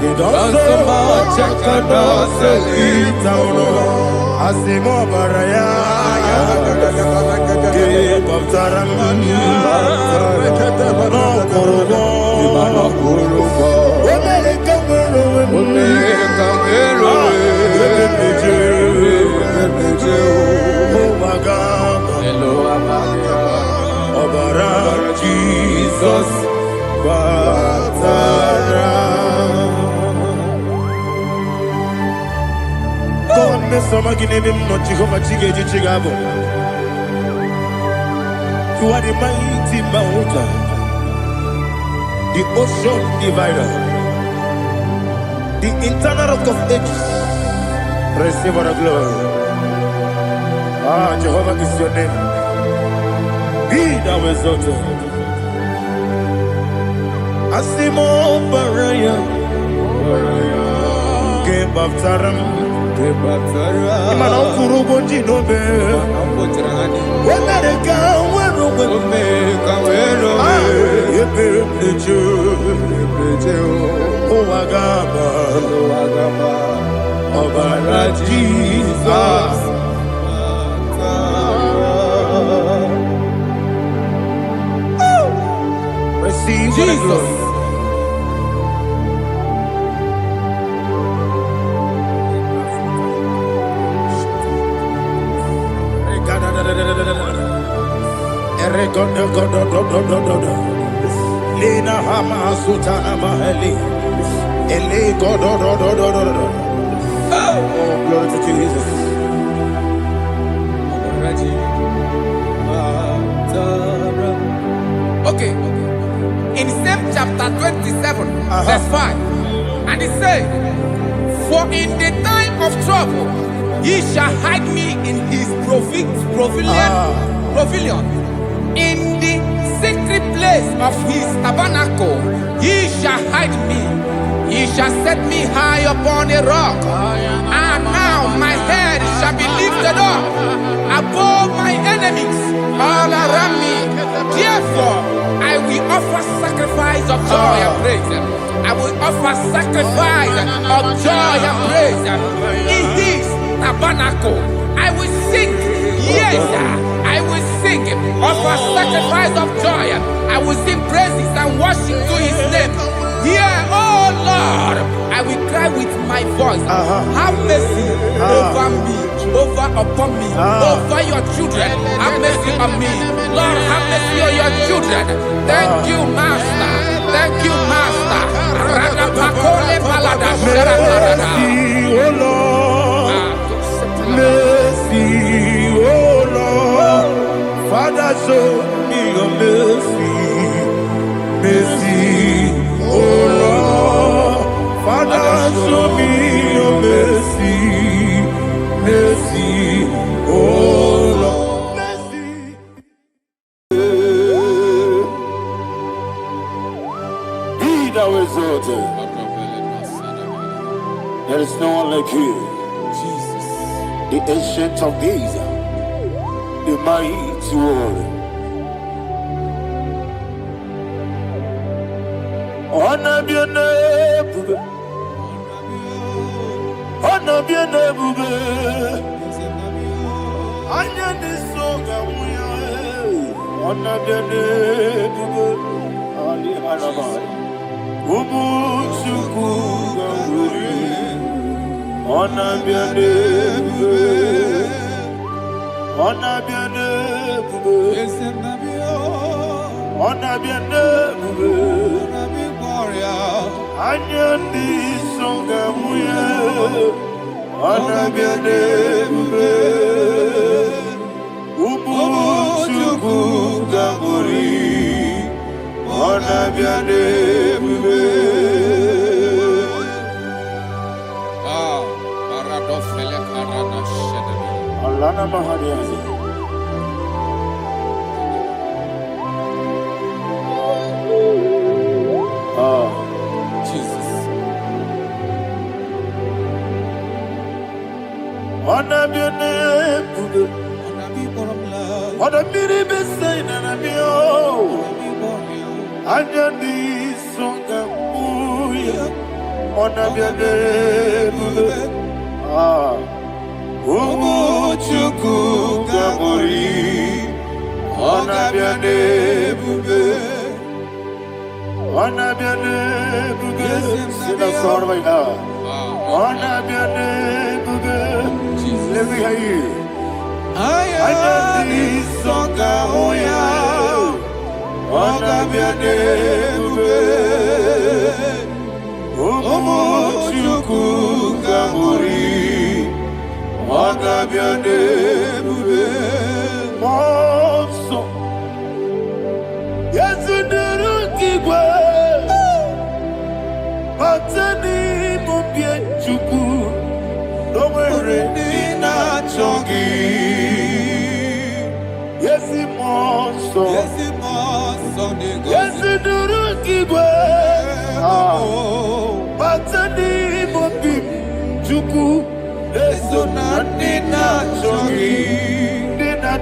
C: It does so much I cannot say. Asimo baraya, give up taramani, no korobo, Jesus, Batara. God, Miss Somaginum, not Jehovah Chiggy Chigabo. You are the mighty mountain, the ocean divider,
B: the internal rock of ages. Receive the glory. Jehovah is your name. Be thou exalted. Asimo Baraya. Gebaptaram. Imana kurubo jinobe. Wemereka wero. Yeberejo. Owagaba. Obara Jesus. Receive Jesus. Lina hama sutana mahali. Ele godo. Oh, glory to Jesus.
C: Okay. In same chapter 27, verse 5, and it says, "For in the time of trouble, he shall hide me in his pavilion. In the secret place of his tabernacle, he shall hide me. He shall set me high upon a rock. And now my head shall be lifted up above my enemies all around me. Therefore, I will offer sacrifice of joy and praise. I will offer sacrifice of joy and praise in his tabernacle. I will sing, yes, I will sing, offer sacrifice of joy. I will sing praises and worship to his name. Here, oh Lord, I will cry with my voice. Have mercy over me, upon me, over your children. Have mercy on me. Lord, have mercy on your children. Thank you, Master. Thank you, Master.
B: Mercy, oh Lord. Mercy, oh Lord. Father, show me your mercy. Mercy, oh Lord. Father, show me your mercy. Mercy, oh Lord. Mercy. Be thou exalted. There is no one like you.
C: Jesus.
B: The ancient of days, the mighty warrior. Honor be your name, honor be your name, honor this song, honor be your name, Ali Harabai, Ubu Shuku Gamburi, honor be your name, honor be your name, honor be your name. Anyandi songa muya, anabiane bube, ubu chuku gamburi, anabiane bube.
C: Paradofele karana shedebe.
B: Alana mahadiyazi.
C: Jesus.
B: Anabiane bube, anabiri besaina nabio, anyandi songa muya, anabiane bube. Umuchuku gamburi, anabiane bube. Anabiane bube, sina sorvaina. Anabiane bube, let me hear you. Ayandi songa hoya, anabiane bube. Umuchuku gamburi, anabiane bube. Monso, yesu nuru kigwe. Patani mumbi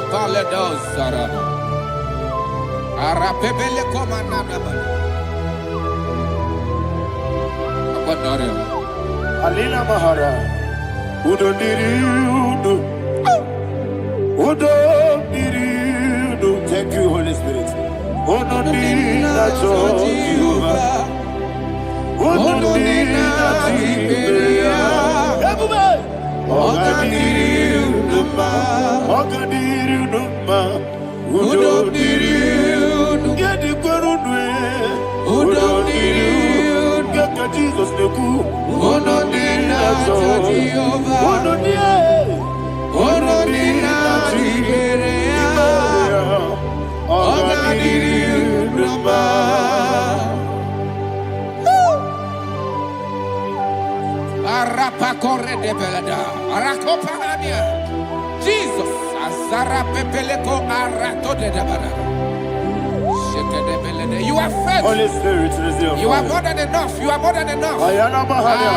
C: Arapaledos Sarada. Arapebele Komanana. Apanare.
B: Alina Mahara. Udo diriudo. Udo diriudo. Thank you, Holy Spirit. Udo diriudo. Udo diriudo. Ogadiriudo. Ogadiriudo. Udo diriudo. Yedi kwerudwe. Udo diriudo. Kaka Jesus neku. Udo diriudo. Udo diriudo. Udo diriudo. Ogadiriudo.
C: Arapa corre de belada. Arakopanania. Jesus. Azara pepeleko arato de belada. You are faithful.
B: Holy Spirit, resume.
C: You are more than enough. You are more than enough.
B: Ayana Mahania.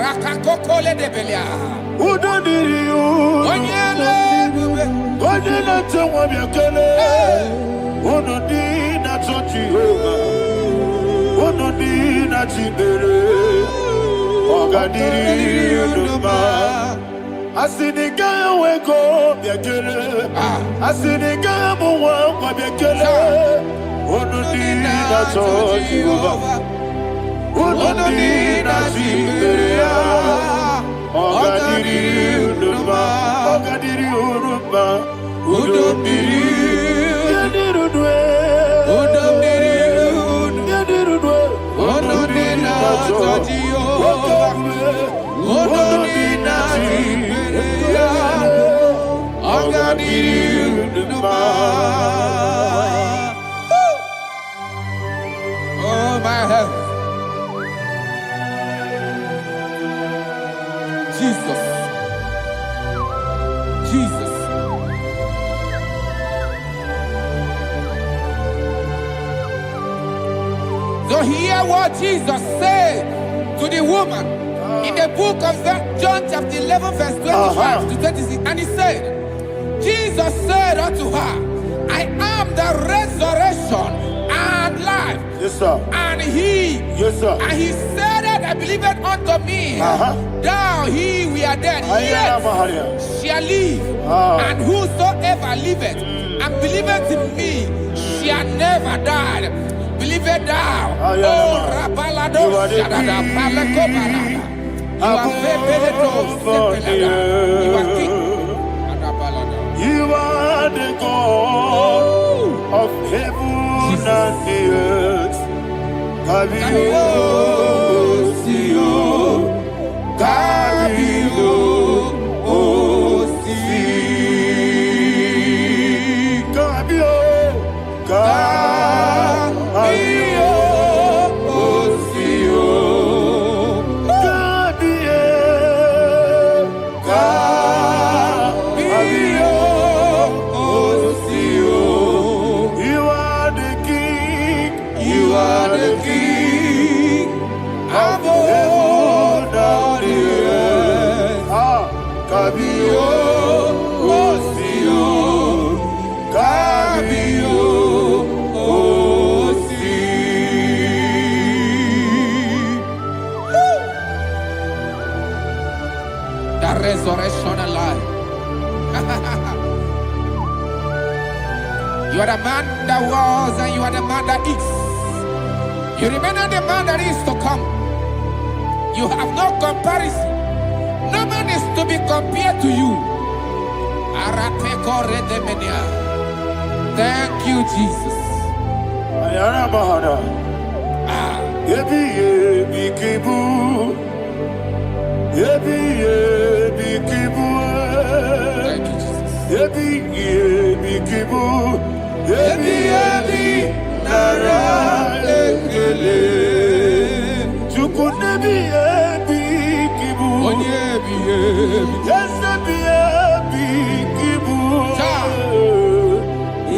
C: Rakakokole de belia.
B: Udo diriudo.
C: Onyele bube.
B: Onyele tewa biakele. Udo dina Jehovah. Udo dina Chibere. Ogadiriudo. Asinika weko biakele. Asinika muwa kwa biakele. Udo dina Jehovah. Udo dina Chibere. Ogadiriudo. Ogadiriudo. Udo diriudo.
C: Udo diriudo.
B: Yadirudo.
C: Udo dina Jehovah. Udo dina Chibere. Ogadiriudo. Oh my heaven. Jesus. Jesus. So hear what Jesus said to the woman in the book of John chapter 11 verse 25 to 26. And he said, Jesus said unto her, I am the resurrection and life.
B: Yes, sir.
C: And he,
B: Yes, sir.
C: and he said that I believed unto me, thou he we are dead,
B: Ayana Mahania.
C: yet shall live, and whosoever liveth and believeth in me shall never die. Believeth thou,
B: Ayana.
C: oh Rabalado,
B: You are the
C: Shadada, Palako Barada. You are Febeledo, Sepelada. You are king. Adabalada.
B: You are the God of heaven and the earth. Kabio, Sio, Kabio, Si, Kabio, Kabio, Sio, Kabio, Kabio, Sio. You are the King. You are the King of heaven and the earth. Kabio, Sio, Kabio, Si.
C: The resurrection and life. You are the man that was and you are the man that is. You remain the man that is to come. You have no comparison. No man is to be compared to you. Thank you, Jesus.
B: Ayana Mahana. Yebi yebi kibu. Yebi yebi kibu.
C: Thank you, Jesus.
B: Yebi yebi kibu. Yebi yebi nara ekele. Chukunebi yebi kibu.
C: Onyebi, yebi.
B: Yes, yebi yebi kibu.
C: Cha.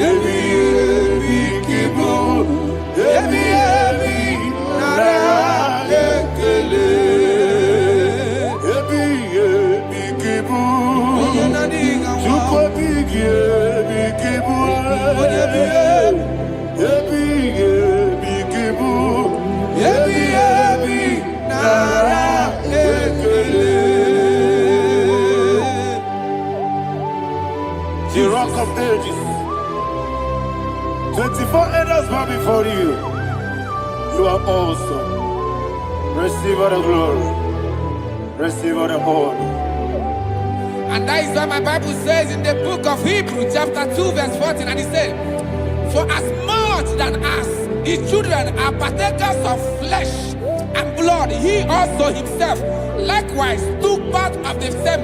B: Yebi yebi kibu. Yebi yebi nara ekele. Yebi yebi kibu.
C: Onyenadiga wa.
B: Chukwu bigi yebi. before others bow before you. You are awesome. Receive all the glory. Receive all the honor.
C: And that is what my Bible says in the book of Hebrews chapter 2 verse 14. And it said, for as much than us, his children are partakers of flesh and blood, he also himself likewise took part of the same,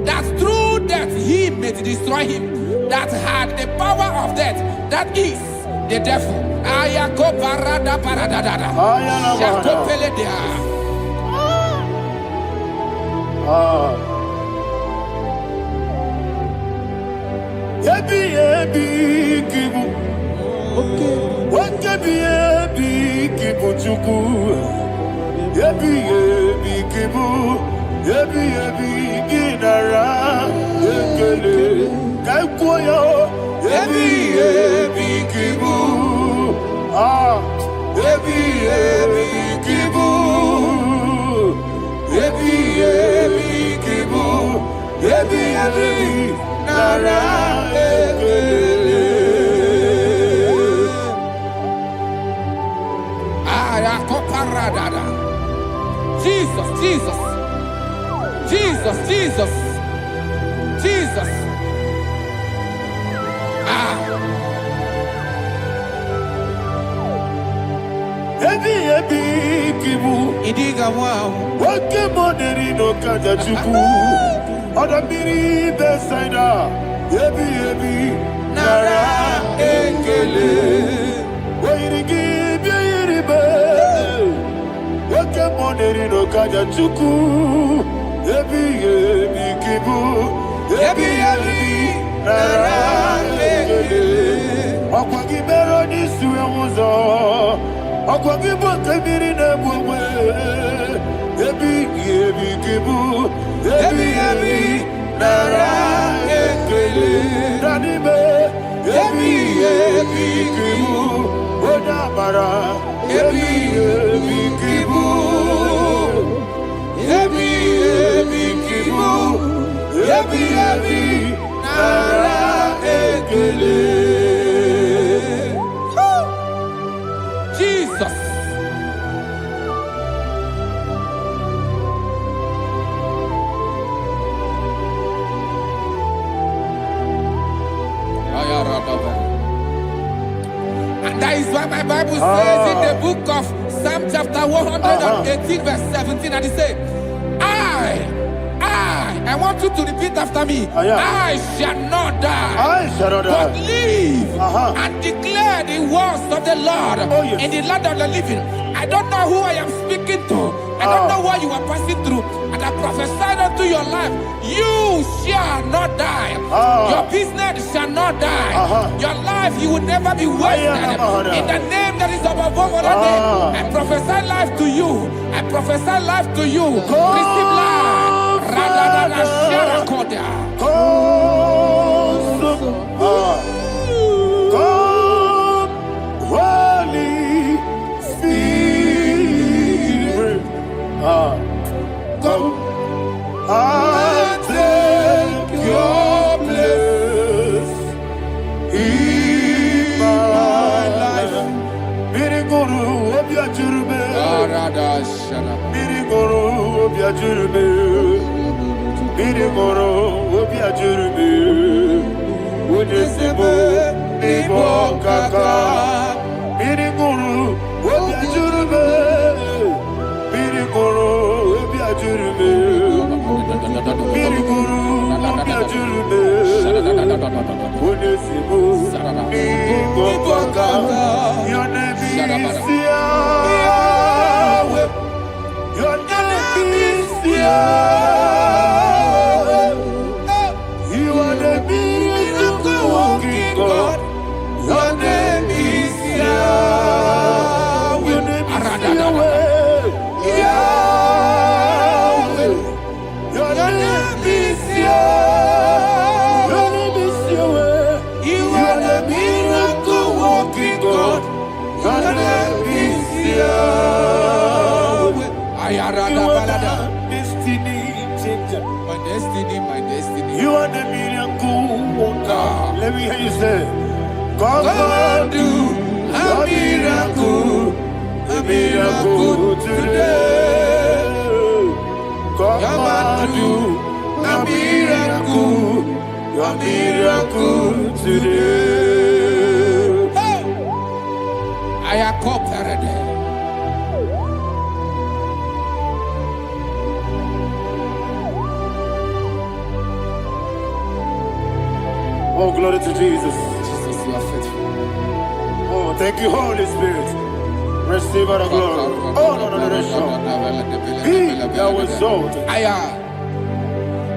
C: that through death he may destroy him that had the power of death, that is the devil. Jesus, Jesus, Jesus, Jesus, Jesus. Idiga wow.
B: Wake money no kaja chuku. Oda miri besaida. Ebi nara ekele. Wairigi biiribe. Wake money no kaja chuku. Ebi kibu. Ebi nara ekele. Akwagi bero ni suwe muzo. Akwagi bote miri ne bwe. Ebi kibu. Ebi nara ekele. Nanibe. Ebi kibu. Oda mara. Ebi kibu. Ebi kibu. Ebi nara ekele.
C: Jesus. And that is why my Bible says in the book of Psalm chapter 118 verse 17, and it says, I want you to repeat after me. I shall not die, but live and declare the words of the Lord in the land of the living. I don't know who I am speaking to. I don't know what you are passing through. And I prophesy unto your life, you shall not die. Your business shall not die. Your life, you will never be wasted. In the name that is above all name, I prophesy life to you. I prophesy life to you. Receive life.
B: Holy Spirit, come and take your place in my life. Miriguru obiajurube, miriguru obiajurube, miriguru obiajurube. Unisimo nibo kaka, miriguru obiajurube, miriguru obiajurube, miriguru obiajurube. Unisimo nibo kaka. Your name is Yahweh. Your name is Yahweh. You are the miracle working God. Your name is Yahweh. Your name is Yahweh. Yahweh. Your name is Yahweh. Your name is Yahweh. You are the miracle working God. Your name is Yahweh. You are the destiny changer.
C: My destiny, my destiny.
B: You are the miracle worker. Let me hear you say, Come and do a miracle today. Come and do a miracle today.
C: Hey! I am cooperated.
B: Oh, glory to Jesus.
C: Jesus, you are faithful.
B: Oh, thank you, Holy Spirit. Receive our glory. Oh, no, Be thou exalted.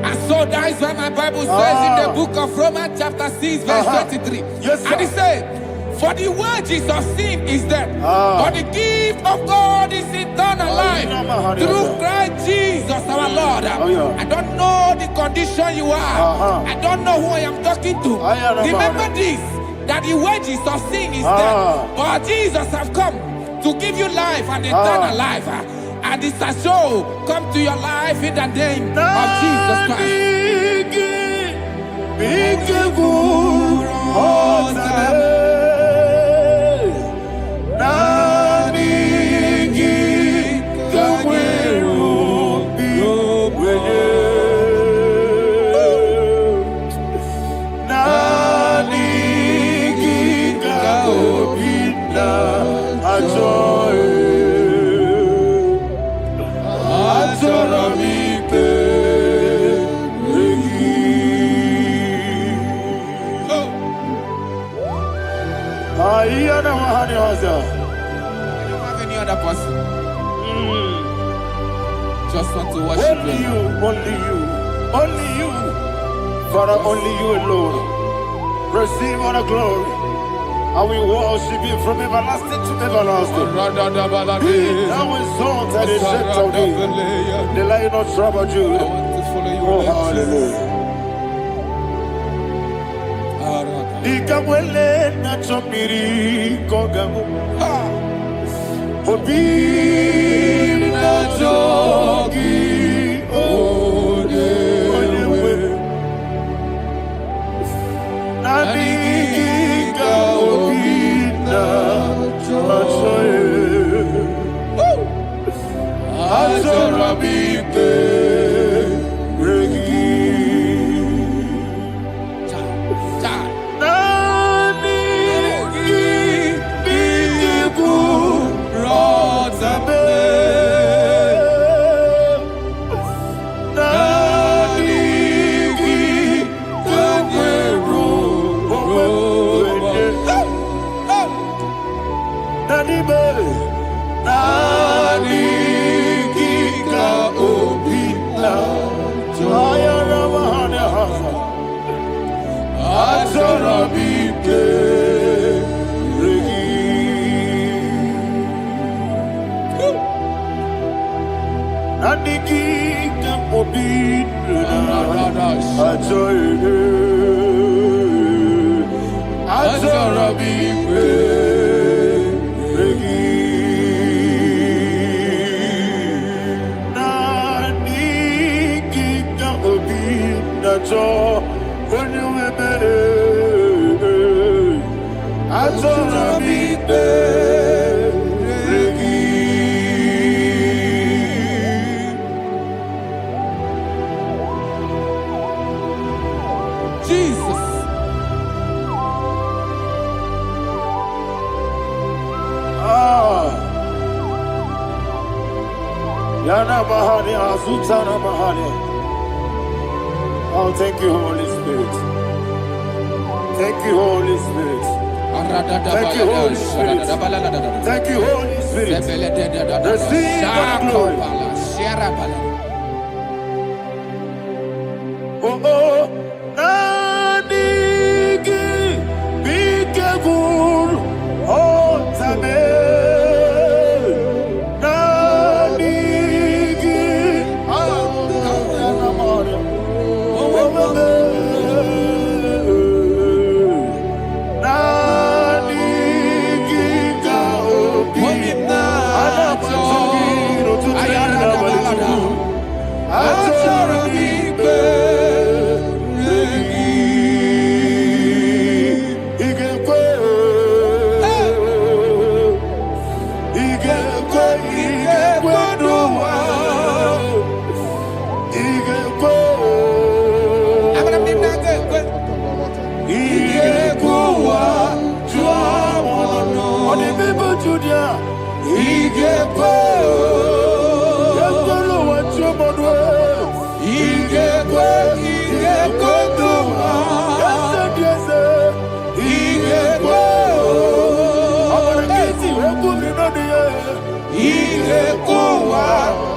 C: And so that is why my Bible says in the book of Romans chapter 6 verse 23.
B: Yes, sir.
C: And it says, for the wages of sin is death, but the gift of God is eternal life through Christ Jesus our Lord. I don't know the condition you are. I don't know who I am talking to. Remember this, that the wages of sin is death, but Jesus has come to give you life and eternal life. And this shall come to your life in the name of Jesus Christ.
B: I don't
C: have any other person. Just want to worship
B: only you, only you, Father, only you alone. Receive all the glory. I will worship you from everlasting to everlasting. Be thou exalted, the scepter of thee, the Lion of tribe of Judah. Oh, hallelujah. Ikamwele na chomiri kogamu. Obi na jogi odewe. Nabigika obi na jogi. Azorabike regi. Oh, thank you, Holy Spirit. Thank you, Holy Spirit. Thank you, Holy Spirit. Thank you, Holy Spirit. Receive the glory. Oh, oh, Nadigi, Bigagul, oh, Tame. On the people Judea.
C: IGBO.
B: Yes, the Lord, your mother.
C: IGBO. IGBO.
B: Yes,
C: IGBO.
B: I'm gonna get you. I'm going to the
C: IGBO.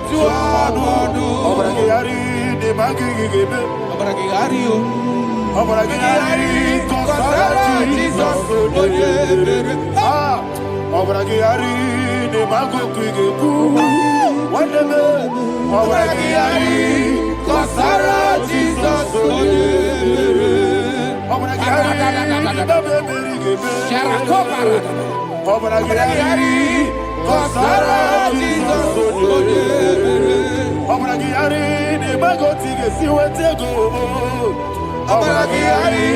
C: Tuamono.
B: I'm gonna get you. The Magi give it.
C: I'm gonna get you.
B: I'm gonna get you.
C: Jesus.
B: Ah, I'm gonna get you. The Magi give it. One day, I'm gonna get you.
C: Jesus.
B: I'm gonna get you.
C: Sharakobara.
B: I'm gonna get you.
C: Jesus.
B: I'm gonna get you. The Magi give it. See what they go. I'm gonna get you.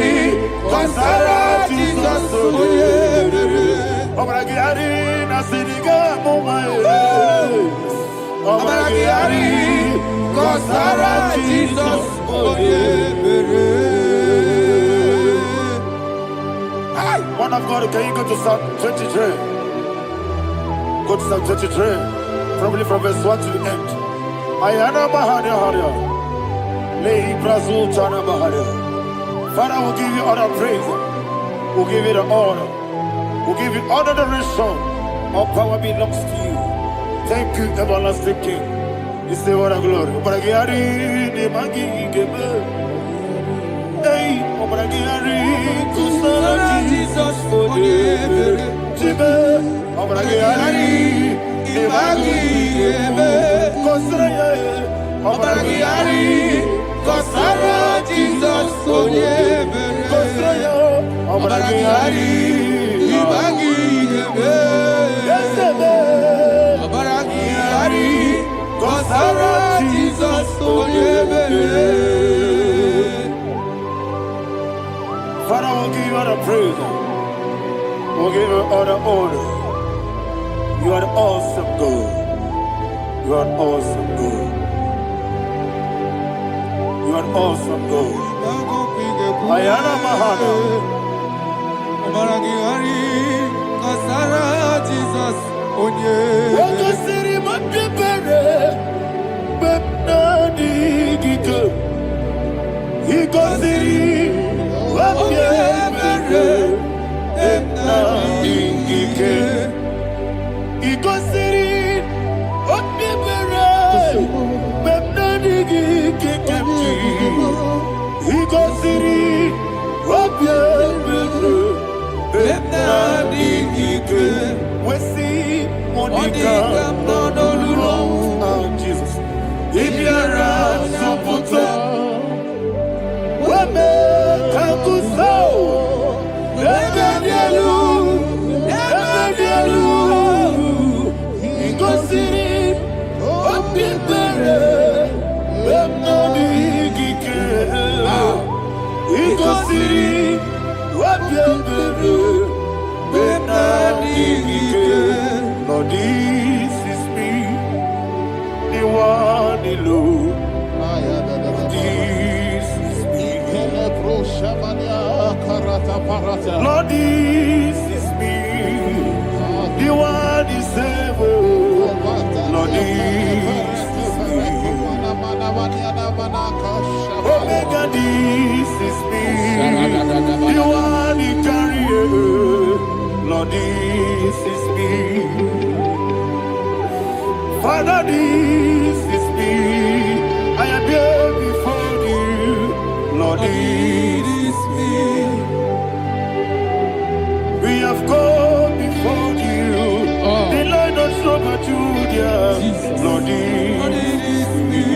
C: Jesus.
B: I'm gonna get you. I see the guy on my head. I'm gonna get you.
C: Jesus.
B: One of God, can you go to Psalm 23? Go to Psalm 23. Probably from verse 1 to the end. Ayana Mahania Haria. Lehi Brazil Chana Mahania. Father, we'll give you all the praise. We'll give you the honor. We'll give you all the adoration. All power belongs to you. Thank you, everlasting King. You say what a glory. Obragari, the Magi, Gebe. Hey, Obragari, Kusara, Jesus, for you. Jibe, Obragari, the Magi, Gebe. Kusara, Obragari,
C: Kusara, Jesus, for you.
B: Kusara, Obragari,
C: the Magi, Gebe.
B: Yes,
C: Kusara, Jesus, for you.
B: Father, we'll give you all the praise. We'll give you all the honor. You are the awesome God. You are an awesome God. You are an awesome God. Ayana Mahana.
C: Kusara, Jesus, for you.
B: Waka siri mapepere. Bepnadi giko. Iko siri mapepere. Bepnadi gike. Iko siri mapepere. Bepnadi gike kemji. Iko siri mapepere. Bepnadi gike. Wesi Monica. Oh, Jesus. Ibiara Soputo. Weme Kankuso. Ebedielu. Ebedielu. Igosiri. Opipere. Bemnodi Gike. Igosiri. Opipere. Bemnodi Gike. Lord, this is me. The one alone. This is me. Lord, this is me. The one is able. Lord, this is me. Omega, this is me. The one in carrier. Lord, this is me. Father, this is me. I am here before you. Lord, this is me. We have come before you. The Lord of Sober Judah. Lord, this is me.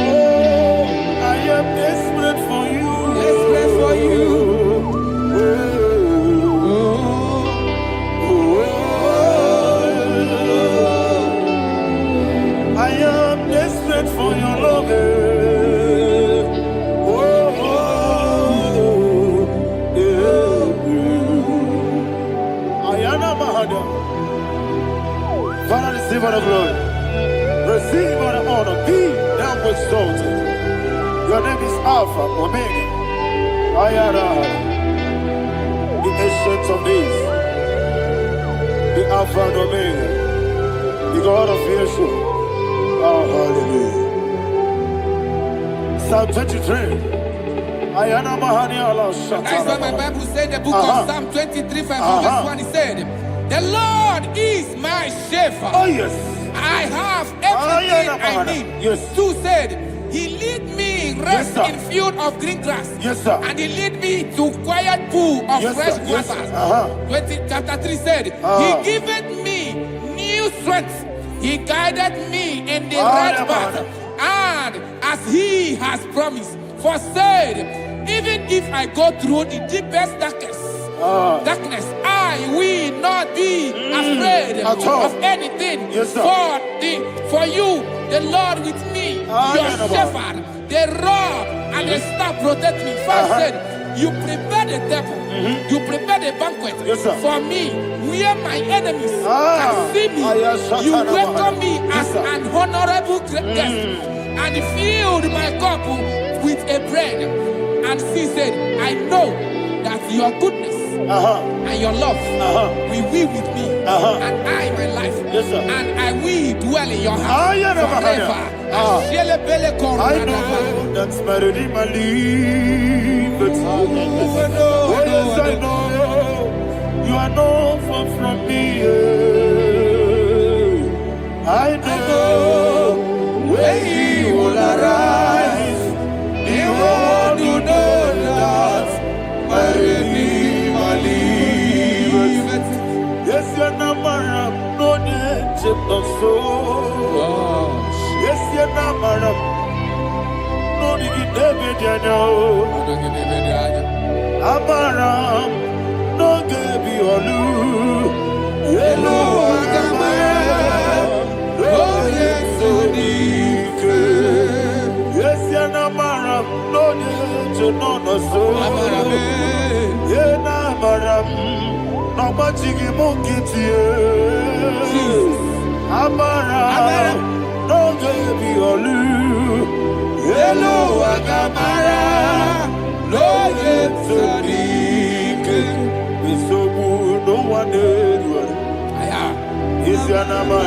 B: Oh, I am desperate for you.
C: Desperate for you.
B: I am desperate for your love. Ayana Mahada. Father, receive all the glory. Receive all the honor. Be thou exalted. Your name is Alpha, Omega. Ayana. The ancient of days. Alpha and Omega, the God of creation. Oh, hallelujah. Psalm 23. Ayana Mahani Allah Shatana.
C: That's why my Bible said in the book of Psalm 23, verse 1, he said, "The Lord is my shepherd.
B: Oh, yes.
C: I have everything I need."
B: Yes.
C: 2 said, "He lead me rest
B: Yes,
C: in field of green grass."
B: Yes, sir.
C: "And he lead me to quiet pool of
B: Yes,
C: fresh
B: sir. Yes,
C: waters."
B: sir.
C: Chapter 3 said, "He giveth me new strength. He guided me in the right path, and as he has promised." For said, "Even if I go through the deepest darkness, I will not be afraid of anything.
B: Yes, sir.
C: For you, the Lord with me, your shepherd, the rod and the staff protect me." First said, "You prepare the table, you prepare the banquet for me, where my enemies can see me. You welcome me as an honorable guest, and filled my cup with a bread." And she said, "I know that your goodness and your love will be with me, and I, my life, and I will dwell in your house forever."
B: I know that's my Redeemer lives. Oh, yes, I know you are not far from me. I know when he will arise, the world will know that my Redeemer lives. Yes, you're not married, no need to so. Yes, you're not married, no need to be Amaram, no give you a loo. Hello, Agamara, oh yes, so deep. Yes, you're not Maram, no need to know no so. Yeah, Namaram, no much you monkey. Amaram, no give you a loo. Hello, Agamara. No yet so deep. It's so good, no one did. It's your number.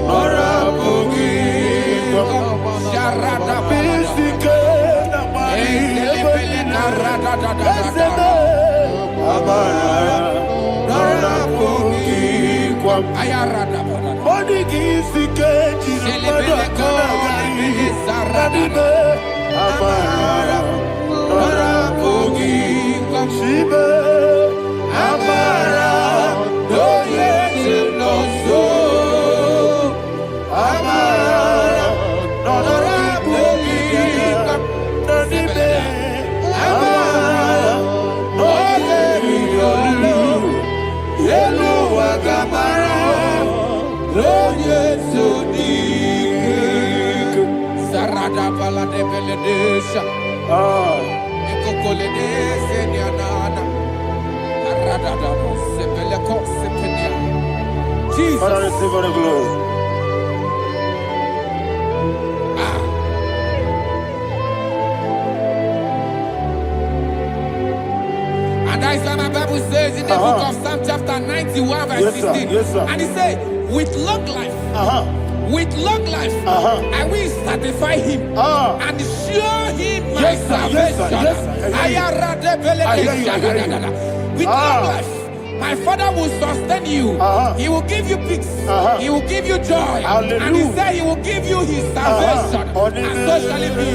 B: Nora Boogie.
C: Sharada
B: Bisika, Nora Boogie.
C: Ayarada
B: Body Gisika, Amara, Nora Boogie, Shiba, Amara, no yes, no so. Amara, Nora Boogie, Nanibe, Amara, no yes, Yellow Agamara, no yes, so deep.
C: Sarada bala de beledesha. Ekokoledese nianana. Arada da sepele ko sepenia. Jesus.
B: Father, receive all the glory.
C: And that is why my Bible says in the book of Psalm chapter 91 verse 16.
B: Yes, sir.
C: And he said, with long life, with long life, I will satisfy him and show him my salvation. With long life, my Father will sustain you. He will give you peace. He will give you joy.
B: Hallelujah.
C: And he said he will give you his salvation. And so shall it be.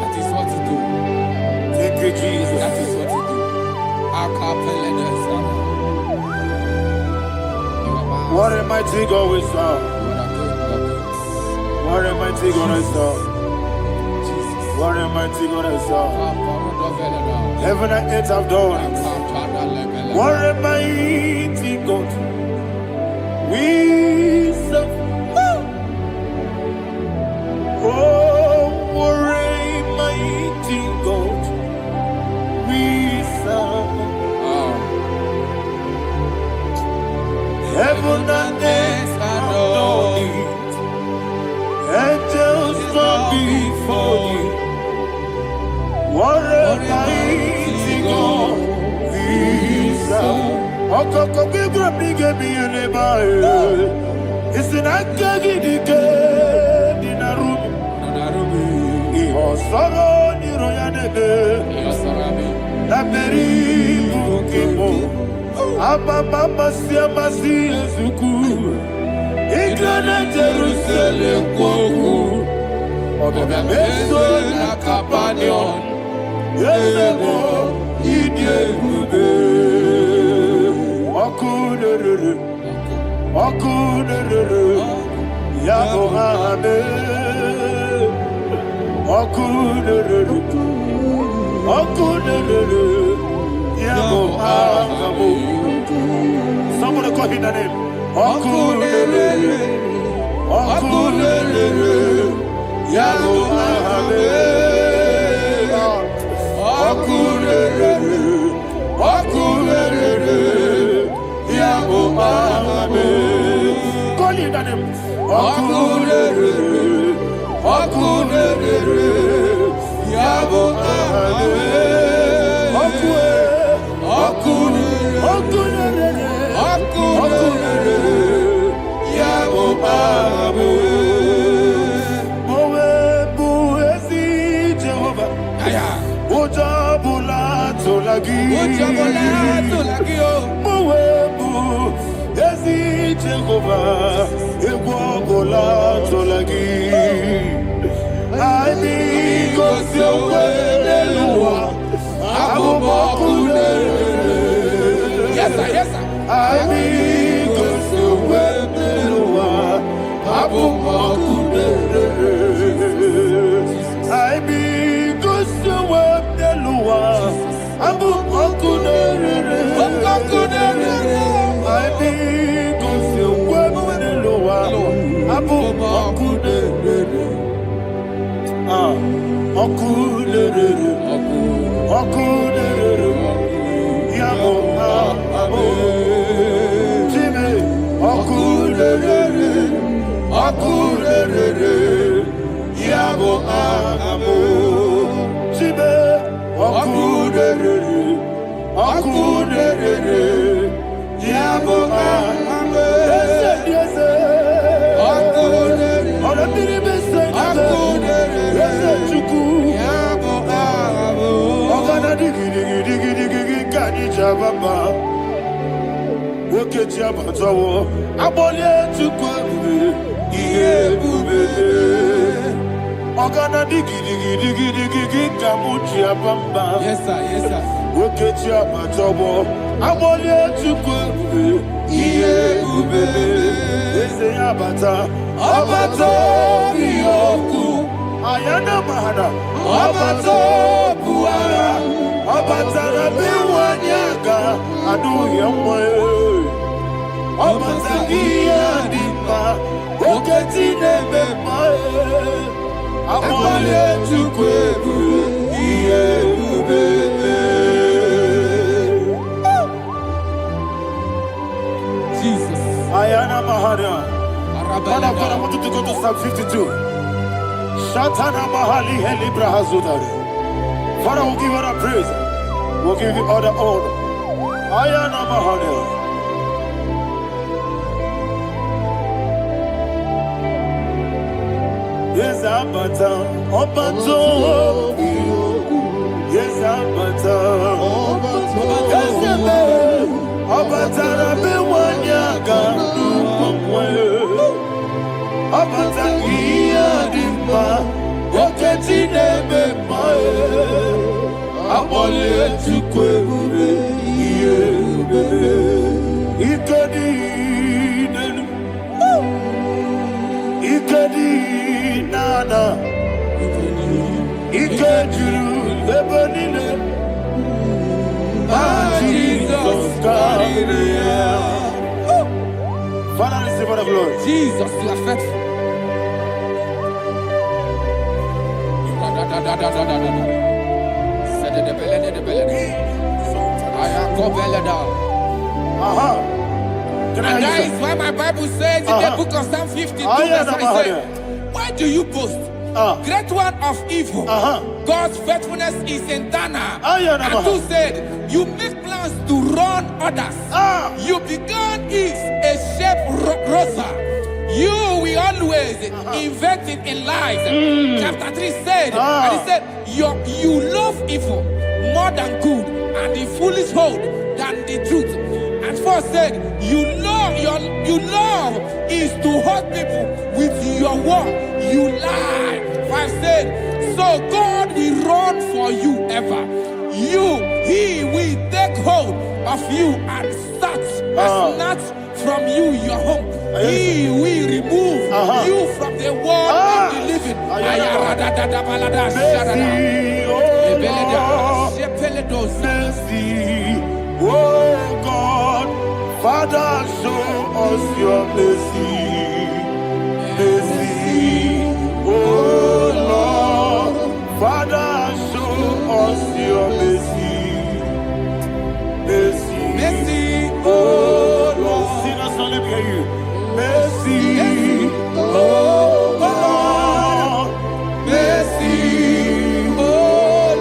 C: That is what to do.
B: Thank you, Jesus.
C: That is what to do.
B: What a mighty God we serve. What a mighty God I serve. What a mighty God I serve. Heaven and earth have done it. What a mighty God we serve. Oh, what a mighty God we serve. Heaven and earth have done it. Angels bow before you. What a mighty God we serve. Okoko bigro bige bi eleba. It's an akagidike dinarum. Iho soro ni royanebe. La peri bukimo. Ababa masia masi ezuku. Iglana Jerusalem koku. Oga meso na kapanion. Yesebo idye gube. Okunere. Okunere. Yabo hame. Okunere. Okunere. Yabo hame. Somebody call him the name. Okunere. Okunere. Yabo hame. Okunere. Okunere. Yabo hame. Call him the name. Okunere. Okunere. Yabo hame.
C: Yes, sir. Yes, sir. Yes, sir. Yes, sir.
B: Ayana mahana, abato buara, abatara biwanyaga, adu yamwe, abatagia dimba, oketi nebe mae, abale tukwebu, iye ubebe.
C: Jesus.
B: Ayana mahana. Father, I want you to go to Psalm 52. Shatana Mahali Helibra Hazudari. Father, we'll give you the praise. We'll give you all the honor. Ayana Mahali. Yes, Abata. Obato. Yes, Abata. Yes, Abata. Rabi Wanyaga. Abata iya dimba, oketi nebe mae, abole tukwebu iye bebe, ikadi nenu, ikadi Ayana. Ikejuru Ebenine. Jesus carried Father, receive the glory.
C: Jesus, you are faithful. And that is why my Bible says in the book of Psalm 52, verse 37, why do you boast? Great one of evil. God's faithfulness is eternal. And who said, you make plans to run others. You began is a shape rosa. You will always invent it in lies. Chapter 3 said, and he said, you love evil more than good, and the foolish hold than the truth. And 4 said, you love is to hurt people with your word. You lie. 5 said, so God will run for you ever. He will take hold of you and snatch from you your home. He will remove you from the world of the living.
B: Oh God, Father, show us your mercy. Mercy, oh Lord, Father, show us your mercy. Mercy,
C: Mercy,
B: oh Lord, sinners only hear you. Mercy, oh Lord,
C: mercy, oh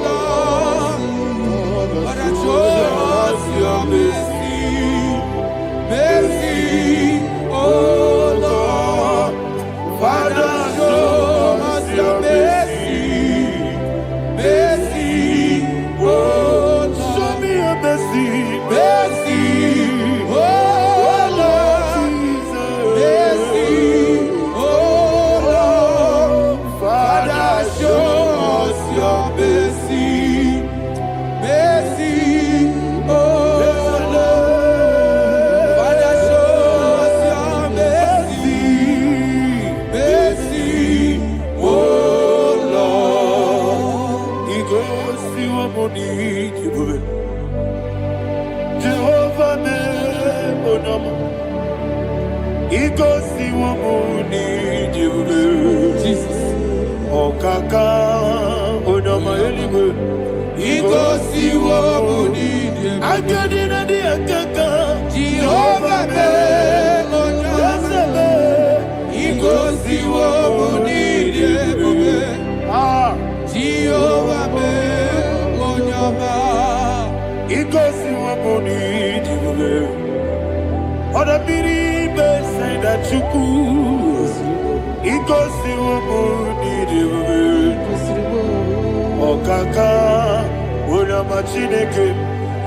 C: Lord, Father, show us your mercy. Mercy, oh Lord, Father, show us your mercy. Mercy, oh Lord,
B: show me your mercy.
C: mercy, oh Lord, mercy, oh Lord, Father, show us your mercy. Mercy, oh Lord, Father, show us your mercy. Mercy, oh Lord.
B: He goes to a money, Jehovah me onama. He goes to a money,
C: Jesus.
B: Okaka onama eligwe.
C: He goes to what we need.
B: I get in the akaka.
C: Jehovah me onama. He goes to what we need. Jehovah me onama.
B: He goes to a money, Other people say that you could. He goes to a money, Okaka, Unama Chineke.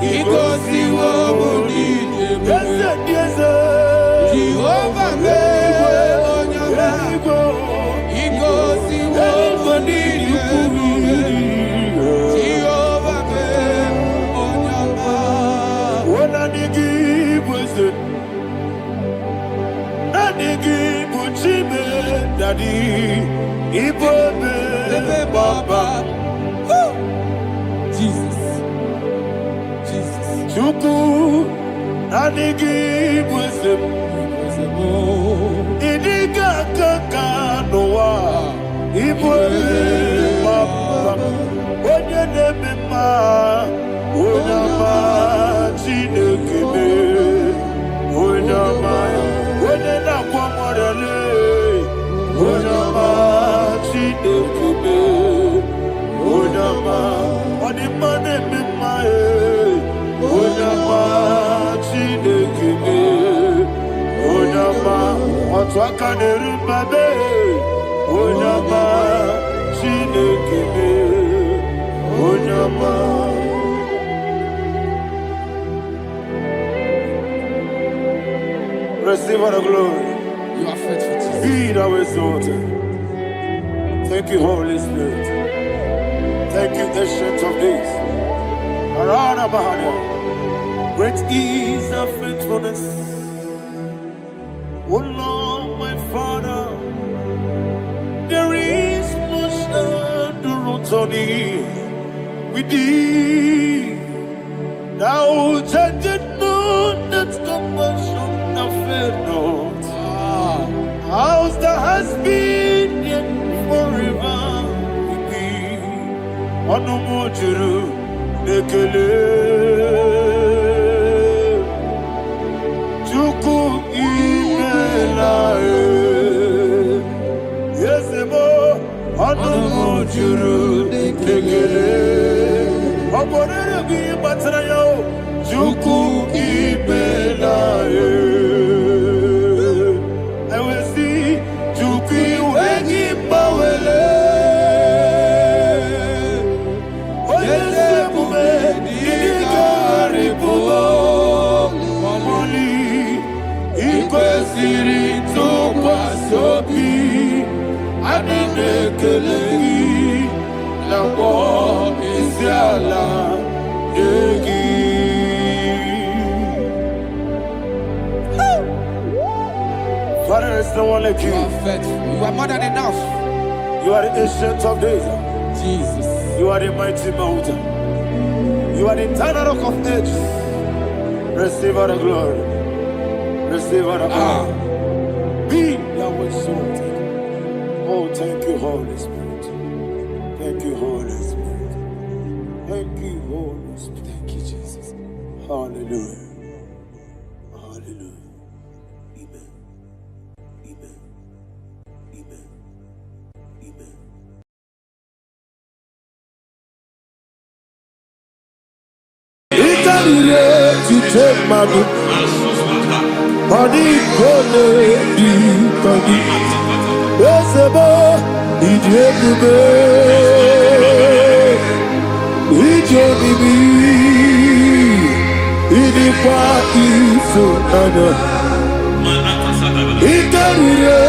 C: He goes to what we need.
B: Yes,
C: Jehovah me onama. He goes to what we need. Jehovah me onama.
B: When I give wisdom, I give Chime, Daddy, Ibobe, Baba,
C: Jesus. Jesus.
B: Chuku, I give wisdom, Idiga Kaka Noa, Ibobe, Baba, Onye Nebema, Onama, Chinekebe, Onama, Onena Kwamorele, Onama, Chinekebe, Onama, Onimane Bimae, Onama, Chinekebe, Onama, Otwakanerubabe, Onama, Chinekebe, Onama. Receive all the glory.
C: You are faithful, Jesus.
B: Be thou exalted. Thank you, Holy Spirit. Thank you, Ancient of Days. Arana Bahania. Great is thy faithfulness. Oh Lord, my Father, there is Johnny, we did. Now judged not that compassion affair not. House that has been yet forever with me. Onomojuru nekele. Chuku imelae. Yesebo onomojuru nekele. Oborere bi batrayo. Chuku imelae. Father, is no one like you.
C: You are faithful. You are more than enough.
B: You are the ancient of days.
C: Jesus.
B: You are the mighty mountain. You are the eternal rock of ages. Receive all the glory. Receive all the honor. Be thou exalted. Oh, thank you, Holy Spirit. Thank you, Holy Spirit. Thank you, Holy Spirit.
C: Thank you, Jesus.
B: Hallelujah. Hallelujah. Amen. Amen. Amen. Amen. Ikarire tite madu. Body gone di kagi. Esebo idebube. Ijobibi. Idipa isonana. Ikarire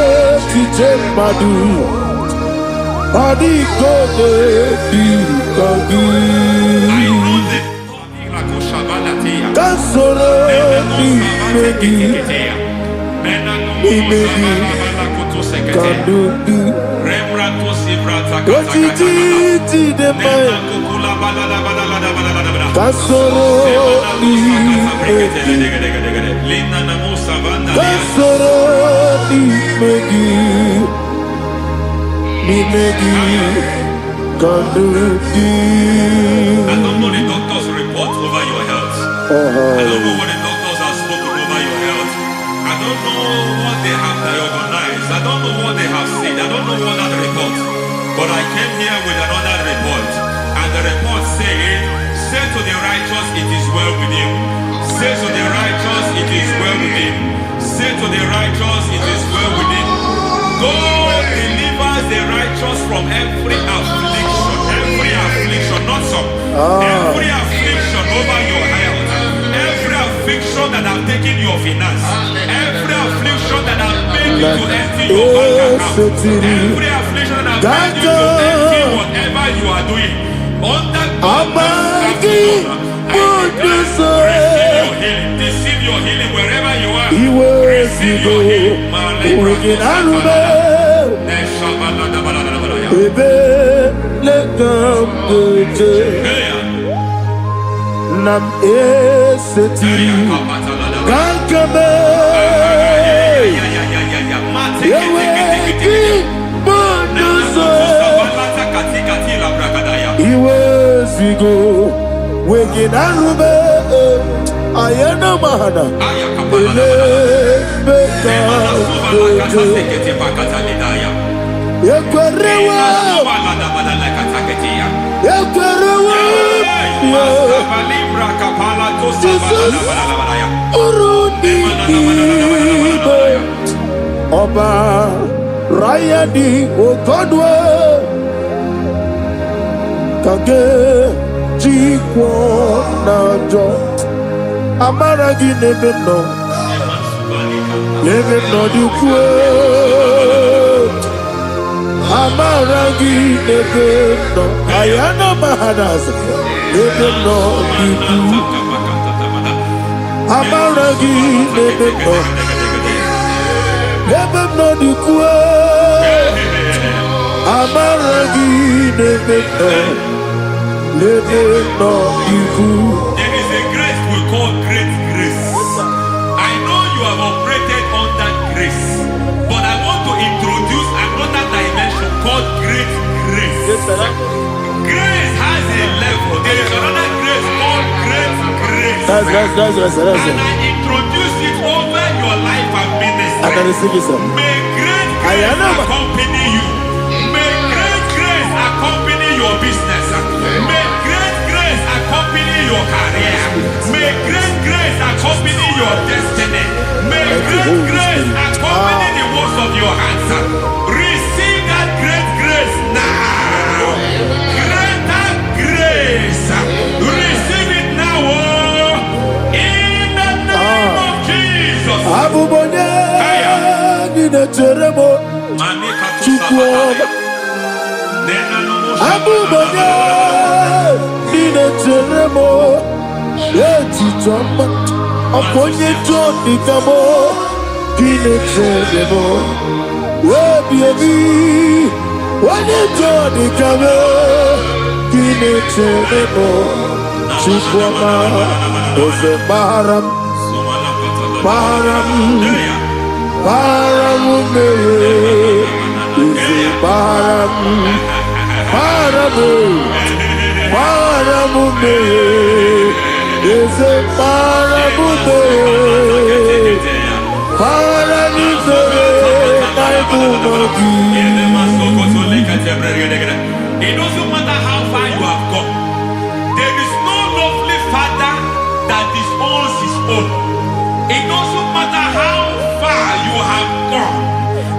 B: tite madu. Body gone di kagi. Kasoro ni megi, kadudu. Ojiji de mai. Kasoro ni megi, kasoro ni megi, kadudu.
E: I don't know the doctor's report over your health. I don't know what the doctors have spoken over your health. I don't know what they have diagnosed. I don't know what they have said. I don't know what that report. But I came here with another report. And the report said, say to the righteous, it is well with him. Say to the righteous, it is well with him. Say to the righteous, it is well with him. God delivers the righteous from every affliction. Every affliction, not some. Every affliction over your health. Every affliction that have taken your finance. Every affliction that have made you to empty your bank account. Every affliction that have made you to empty whatever you are doing. Under God's receive your healing. Receive your healing wherever you are. Receive your healing.
B: Nam esetiri kankame yeweki bonuso iwezigo weginarube ayana mahana ele beka yekwerewa Jesus urudi ibe Ọba Rayadi Ogodwe kage jikwo najo amaragi nebe no dukwe amaragi nebe no ayana mahanas nebe no dukwe amaragi nebe no dukwe amaragi Let it not be good.
E: There is a grace we call great grace. I know you have operated under grace, but I want to introduce another dimension called great grace. Grace has a level. There is another grace called great grace.
B: That's
E: and I introduce it over your life and ministry.
B: I can receive it, sir.
E: May great grace accompany you. May great grace accompany your business. May great grace accompany your career. May great grace accompany your destiny. May great grace accompany the works of your hands. Receive that great grace now. Greater grace. Receive it now. In the name of Jesus. It doesn't matter how far you have gone. There is no lovely father that disowns his own. It doesn't matter how far you have gone.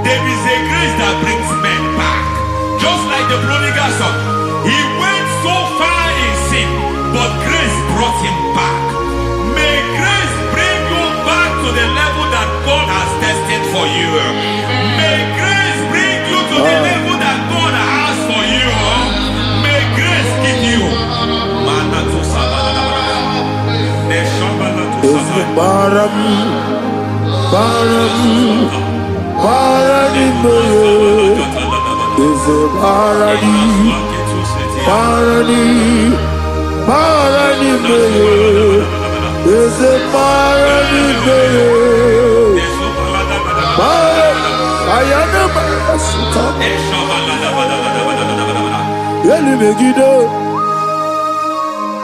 E: There is a grace that brings men back. Just like the prodigal son. He went so far in sin, but grace brought him back. May grace bring you back to the level that God has destined for you. May grace bring you to the level that God has for you. May grace give you.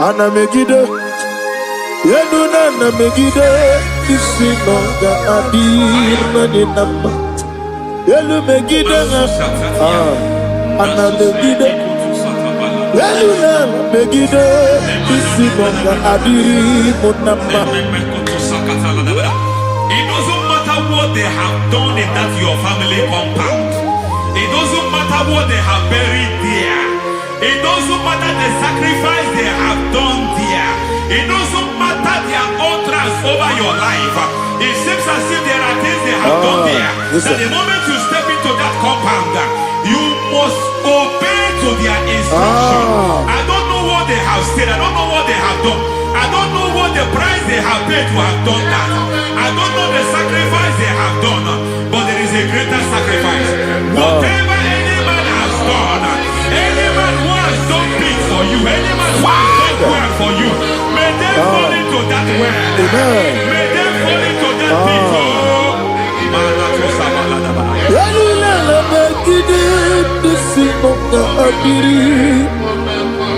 B: Ana Megiddo, Yenuna Megiddo, Isinonga Adir Naninamba, Yelu Megiddo, Ana Megiddo, Yenuna Megiddo, Isinonga Adir Munamba.
E: It doesn't matter what they have done in that your family compound. It doesn't matter what they have buried there. It doesn't matter the sacrifice they have done there. It doesn't matter their utterance over your life. It seems as if there are things they have done there. That the moment you step into that compound, you must obey to their instruction. I don't know what they have said. I don't know what they have done. I don't know what the price they have paid to have done that. I don't know the sacrifice they have done. But there is a greater sacrifice. Whatever any man has done, any man who has done big for you, any man who has done well for you, may they fall into that well. May they fall into that pit.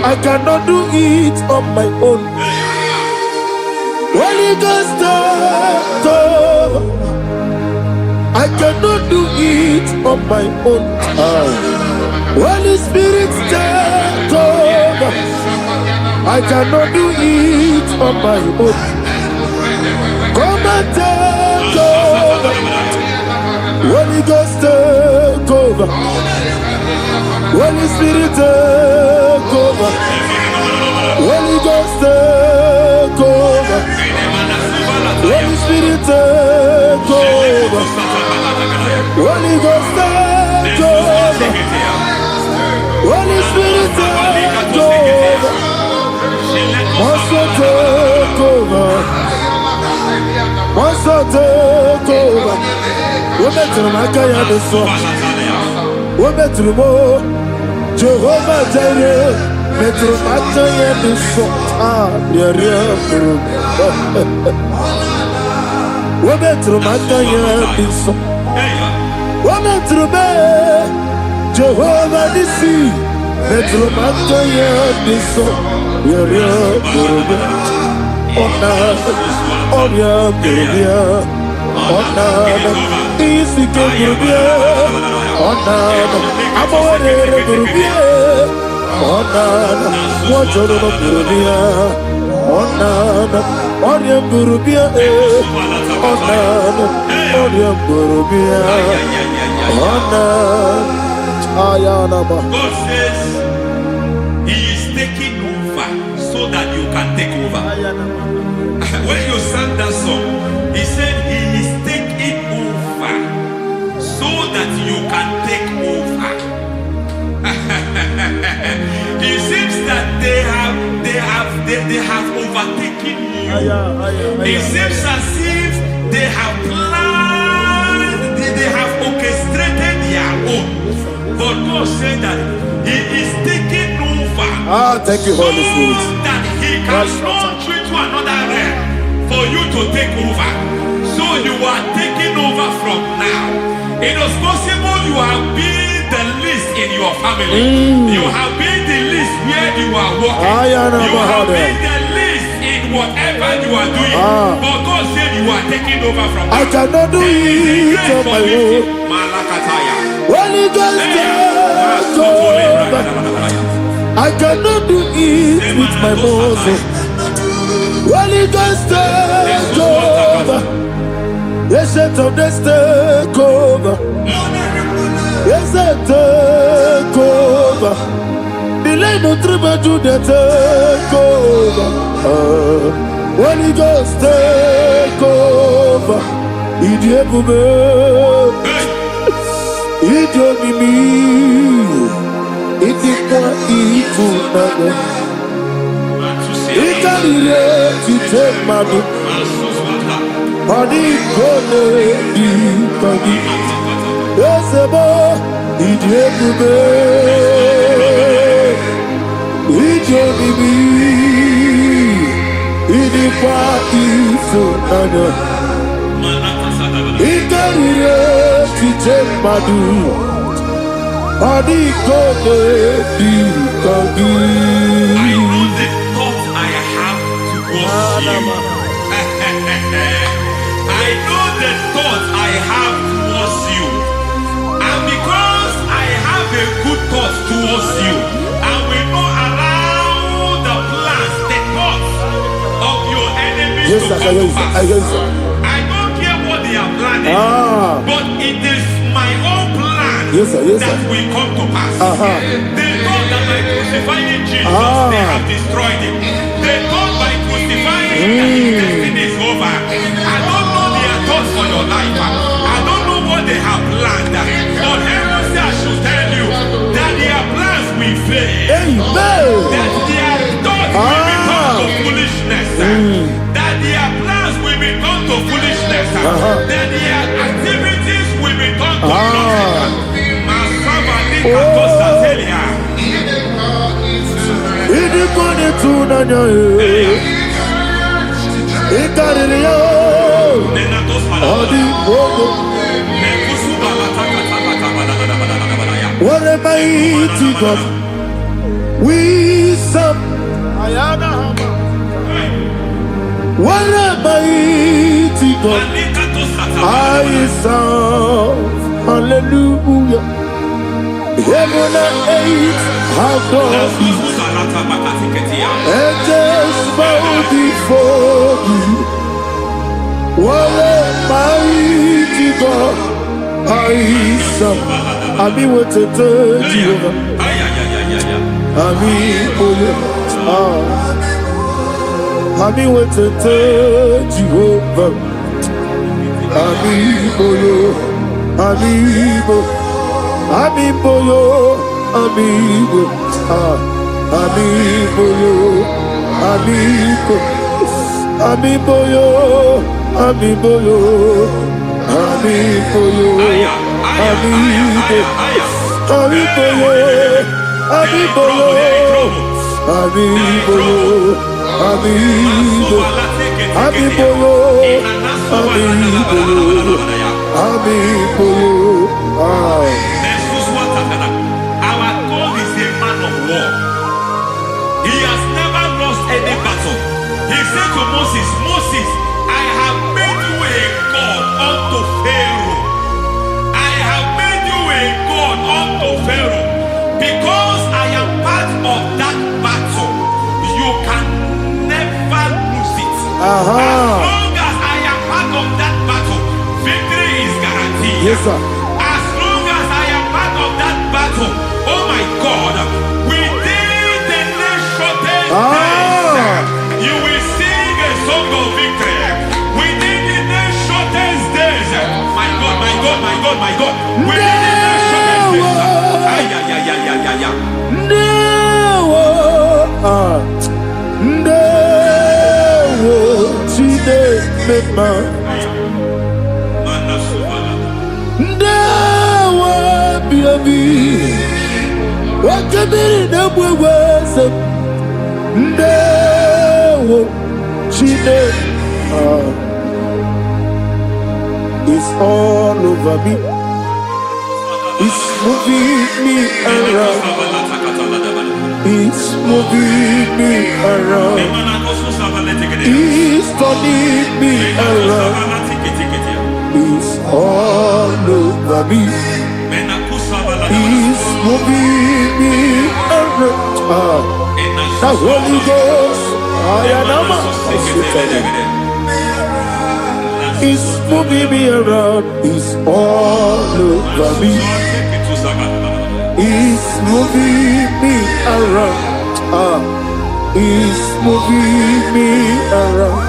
B: I cannot do it on my own. Holy Ghost, I cannot do it on my own. Holy Spirit, take over. I cannot do it on my own. Come and take over. Holy Ghost, take over. Holy Spirit, take over. Holy Ghost, take over. Holy Spirit, take over. Holy Ghost, take over. Holy Spirit, take over. Also take over. Also take over. We better make a song. We better more. Jehovah Jireh, Metro Mataya de Sota, Yaria Guru. Metro Mataya de Sota. Metro Be, Jehovah Nissi, Metro Mataya de Sota, Yaria Guru. Ona, Oya Guru. Ona, Isi Guru. Ona, Amore Guru. Ona, Wajoro Guru. Ona, Oya Guru. Ona, Oya Guru. Ona, Ayanaba.
E: God says He is taking over so that you can take over. When you sang that song, He said He is taking over so that you can take over. It seems that they have overtaken you. It seems as if they have planned, they have orchestrated their own. But God said that He is taking over.
B: Thank you, Holy Spirit.
E: So that He can launch you to another realm for you to take over. So you are taking over from now. It is possible you have been the least in your family. You have been the least where you are working. You have been the least in whatever you are doing. But God said you are taking over from now.
B: I cannot do it on my own. Holy Ghost, take over. I cannot do it with my muscle. Holy Ghost, take over. Yes, of this take over. Yes, take over. Delay no trouble to the take over. Holy Ghost, take over. Idiot me. Idikwa ifunade. Ikarire titemadu. Adi kone di kagi. Yesebo idiekube. Idiot me. Idikwa ifunade. Ikarire titemadu. Adi kone di kagi.
E: I know the thoughts I have towards you. I know the thoughts I have towards you. And because I have a good thought towards you, I will not allow the plans, the thoughts of your enemies to come to pass. I don't care what they are planning, but it is my own plan that will come to pass. They thought that by crucifying Jesus, they have destroyed him. They thought by crucifying that his destiny is over. I don't know their thoughts for your life. I don't know what they have planned. But heaven says I should tell you that their plans will fail. That their thoughts will be turned to foolishness. That their plans will be turned to foolishness. That their activities will be turned to nonsense.
B: What a mighty God we serve. What a mighty God I serve. Hallelujah. Heaven and earth have done it. Angels bow before you. What a mighty God I serve. I mean what to tell you. I mean what to tell you. Amigo, amigo, amigo, amigo, amigo, amigo, amigo, amigo,
E: Our God is a man of war. He has never lost any battle. He said to Moses, Moses, I have made you a God unto Pharaoh. I have made you a God unto Pharaoh. Because I am part of that battle, you can never lose it. As long as I am part of that battle, victory is guaranteed.
B: Yes, sir.
E: As long as I am part of that battle, oh my God, within the next shortest days, you will sing a song of victory. Within the next shortest days, my God, my God, my God, my God, within the next shortest days, ay, ay, ay, ay, ay, ay, ay.
B: It's all over me. It's moving me around. It's moving me around. It's turning me around. It's all over me. It's moving me around. The Holy Ghost, it's moving me around. It's all over me. It's moving me around. It's moving me around.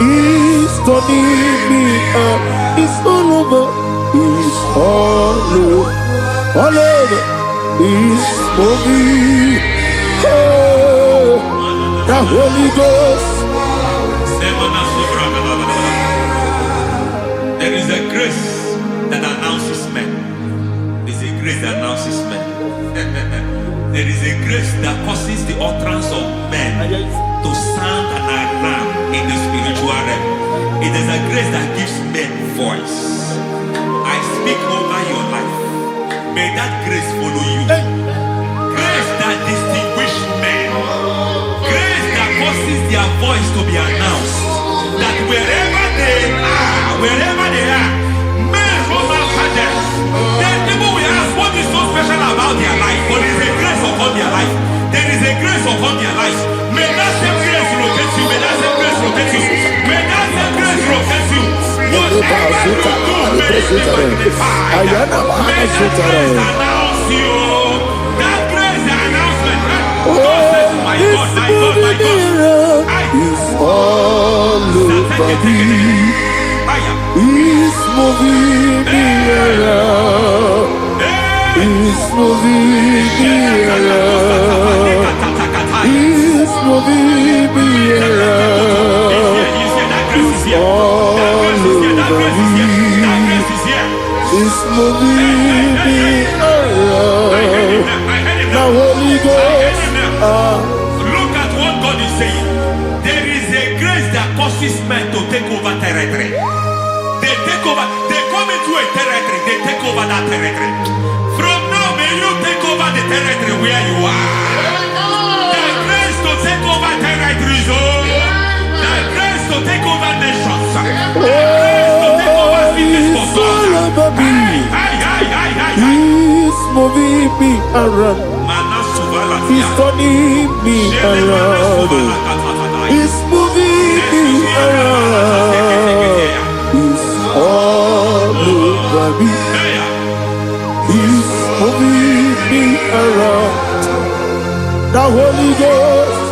B: It's turning me up. It's all over. It's all over. All over. It's moving. Oh, the Holy Ghost.
E: There is a grace that announces men. There is a grace that announces men. There is a grace that causes the utterance of men to sound an alarm in the spiritual realm. It is a grace that gives men voice. I speak over your life. May that grace follow you. Grace that distinguishes men. Grace that causes their voice to be announced. That wherever they are, men from after them. Then people will ask what is so special about their life. But there is a grace upon their life. There is a grace upon their life. May that same grace locate you. May that same grace locate you. May that same grace locate you. Whatever you do, may it be magnified. May that grace announce you. That grace, the announcement. God says, my God, my God, my God.
B: It's all over me. It's moving me around. It's moving me around. It's moving me around. It's all over me. It's moving me around. The Holy Ghost.
E: Look at what God is saying. There is a grace that causes men to take over territory. They take over. They come into a territory. They take over that territory. From now, may you take over the territory where you are. The grace to take over territories. The grace to take over nations. The grace to take over cities for God.
B: He's moving me around. He's turning me around. He's moving me around. He's all over me. He's moving me around. The Holy Ghost.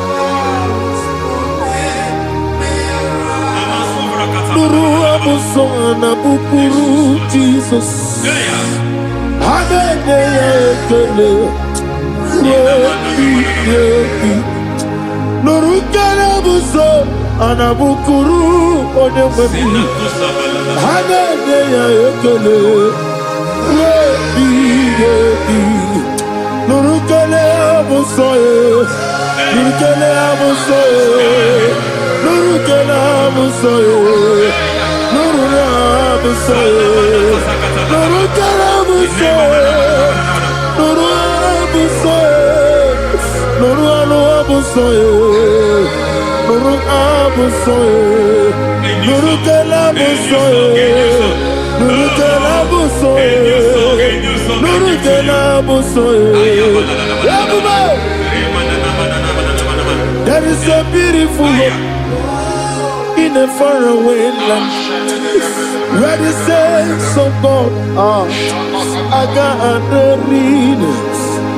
B: Nuru amusona bukuru Jesus. Hallelujah. Nurukarabuso anabukuru onemami Hallelujah ekele Rebi Nuru amusoye. Nurukele amusoye. Nurukele amusoye. Nurukele amusoye. Nurukele amusoye. Nuru amusoye. Nuru amusoye. Nuru kelamusoye. Nuru kelamusoye. Nuru kelamusoye. There is a beautiful hope in a faraway land where the saints of God are. I got the read.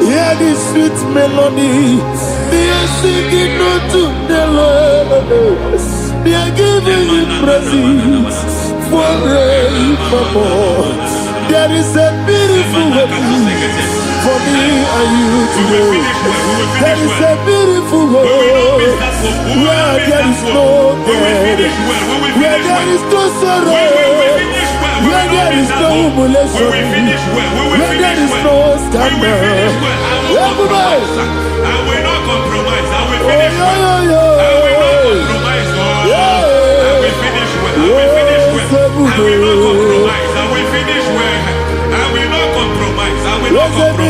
B: Hear the sweet melody. They are singing unto the Lord. They are giving you praise forevermore. There is a beautiful hope for me and you today. There is a beautiful hope where there is no death, where there is no sorrow, where there is no humiliation, where there is no scandal. Everybody,
E: I will not compromise. I will finish well. I will not compromise. I will finish well. I will finish well. I will not compromise. I will finish well. I will not compromise. I will not compromise.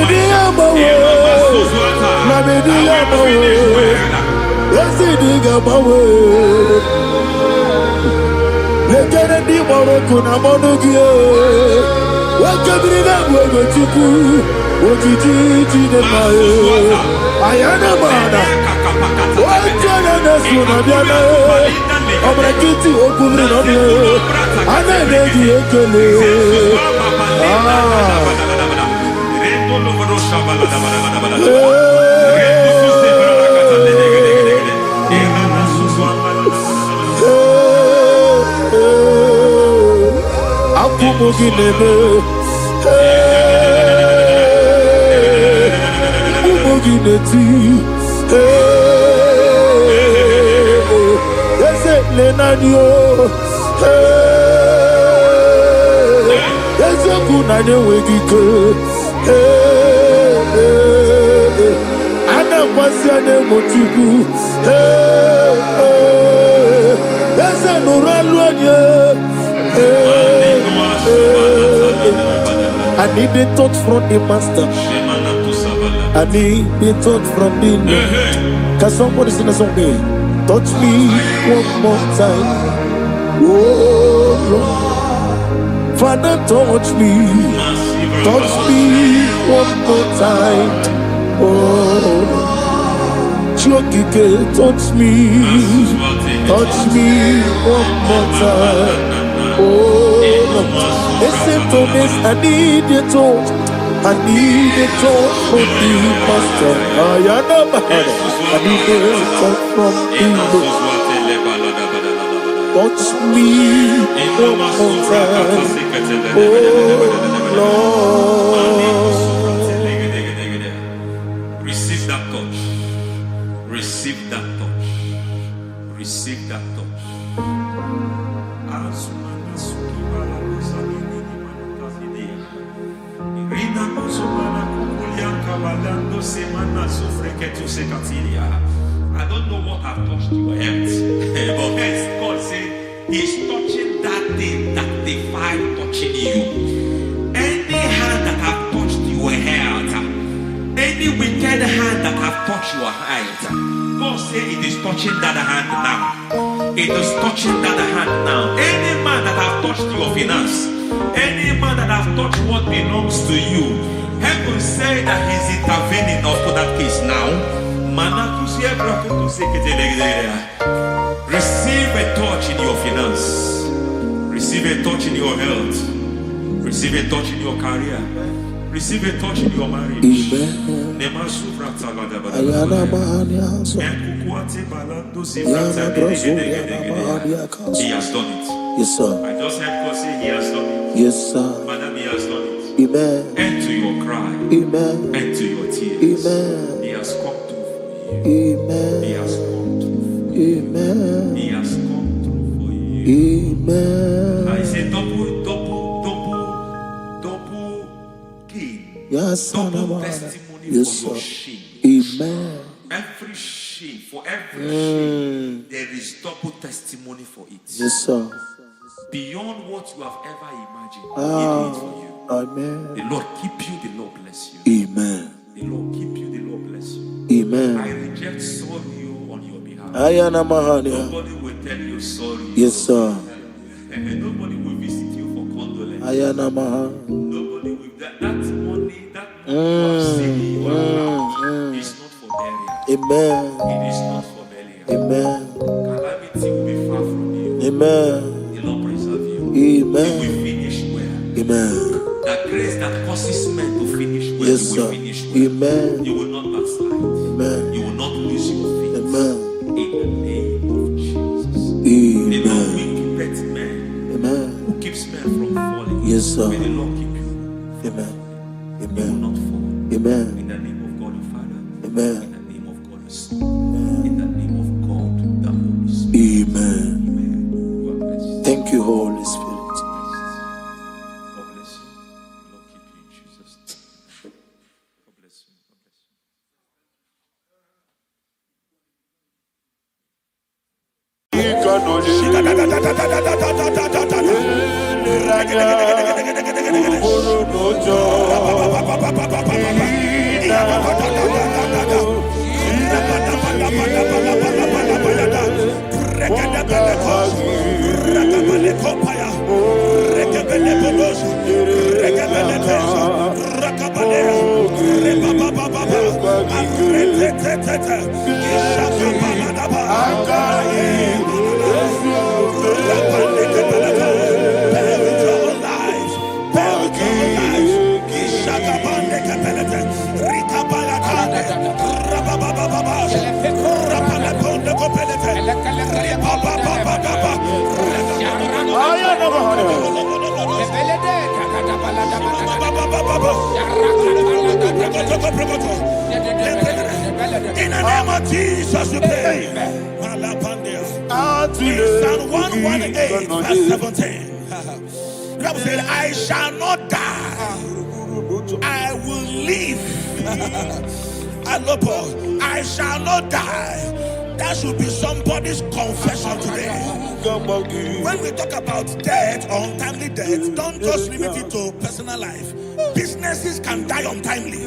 B: I need the touch from the master. I need the touch from the Lord. Can somebody sing a song here? Touch me one more time. Oh Lord. Father, touch me. Touch me one more time. Oh Lord. Chokike, touch me. Touch me one more time. Oh Lord. Listen to this, I need your touch. I need a touch from the master. I need a touch from the Lord. Touch me one more time. Oh
E: Lord. Receive that touch. Receive that touch. Receive that touch. I don't know what I've touched your health, but hence God said He's touching that thing that defied touching you. Any hand that have touched your health, any wicked hand that have touched your health, God said it is touching that hand now. It is touching that hand now. Any man that have touched your finance, any man that have touched what belongs to you, heaven say that He's intervening for that case now. Receive a touch in your finance. Receive a touch in your health. Receive a touch in your career. Receive a touch in your marriage. He has done it.
B: Yes, sir.
E: I just heard God say He has done it.
B: Yes, sir.
E: Madam, He has done it.
B: Amen.
E: End to your cry.
B: Amen.
E: End to your tears.
B: Amen.
E: He has come through for you.
B: Amen.
E: He has come through for you.
B: Amen.
E: He has come through for you.
B: Amen.
E: I say double gain.
B: Yes,
E: Double
B: sir.
E: testimony
B: Yes,
E: for your
B: sir.
E: shame.
B: Amen. Amen.
D: Every shame, for every shame, there is double testimony for it.
B: Yes, sir.
D: Beyond what you have ever imagined, He
B: Ah.
D: did it for you.
B: Amen.
D: The Lord keep you, the Lord bless you.
B: Amen.
D: The Lord keep you, the Lord bless you.
B: Amen.
D: I reject sorry on your behalf.
B: Ayana Mahania.
D: Nobody will tell you sorry.
B: Yes, sir.
D: And nobody will visit you for condolence.
B: Ayana Maha.
D: Nobody will. That money you have seen in your account is not for burial.
B: Amen.
D: It is not for burial.
B: Amen.
D: Calamity will be far from you.
B: Amen.
D: The Lord preserve you.
B: Amen.
D: You will finish well.
B: Amen.
D: The grace that causes men to finish well,
B: Yes,
D: you will
B: sir.
D: finish well.
B: Amen.
D: You will not backslide.
B: Amen.
D: You will not lose your faith.
B: Amen.
D: In the name of Jesus. The Lord
B: Amen.
D: will keep men.
B: Amen.
D: Who keeps men from falling?
B: Yes, sir.
D: May the Lord keep you.
B: Amen.
D: You will
B: Amen.
D: not fall.
B: Amen.
D: In the name of God the Father.
B: Amen.
D: In the name of God the Son. In the name of God the Holy Spirit.
B: Amen.
D: Amen. You are blessed.
B: Thank you, Holy Spirit.
D: God bless you. The Lord keep you in Jesus' name. God bless you. God bless you. In the name of Jesus, we pray. In Psalm 118, verse 17, the Bible said, I shall not die, I will live. I shall not die. That should be somebody's confession today. When we talk about death or untimely death, don't just limit it to personal life. Businesses can die untimely.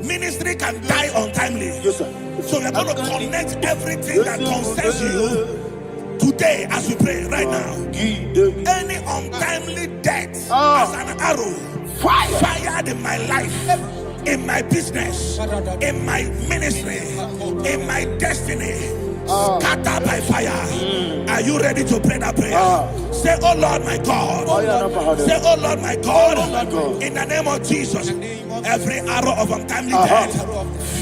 D: Ministry can die untimely.
B: Yes, sir.
D: So we're going to connect everything that concerns you today as we pray right now. Any untimely death as an arrow fired in my life, in my business, in my ministry, in my destiny, scattered by fire. Are you ready to pray that prayer? Say, oh Lord my God. Say, oh Lord my God. In the name of Jesus, every arrow of untimely death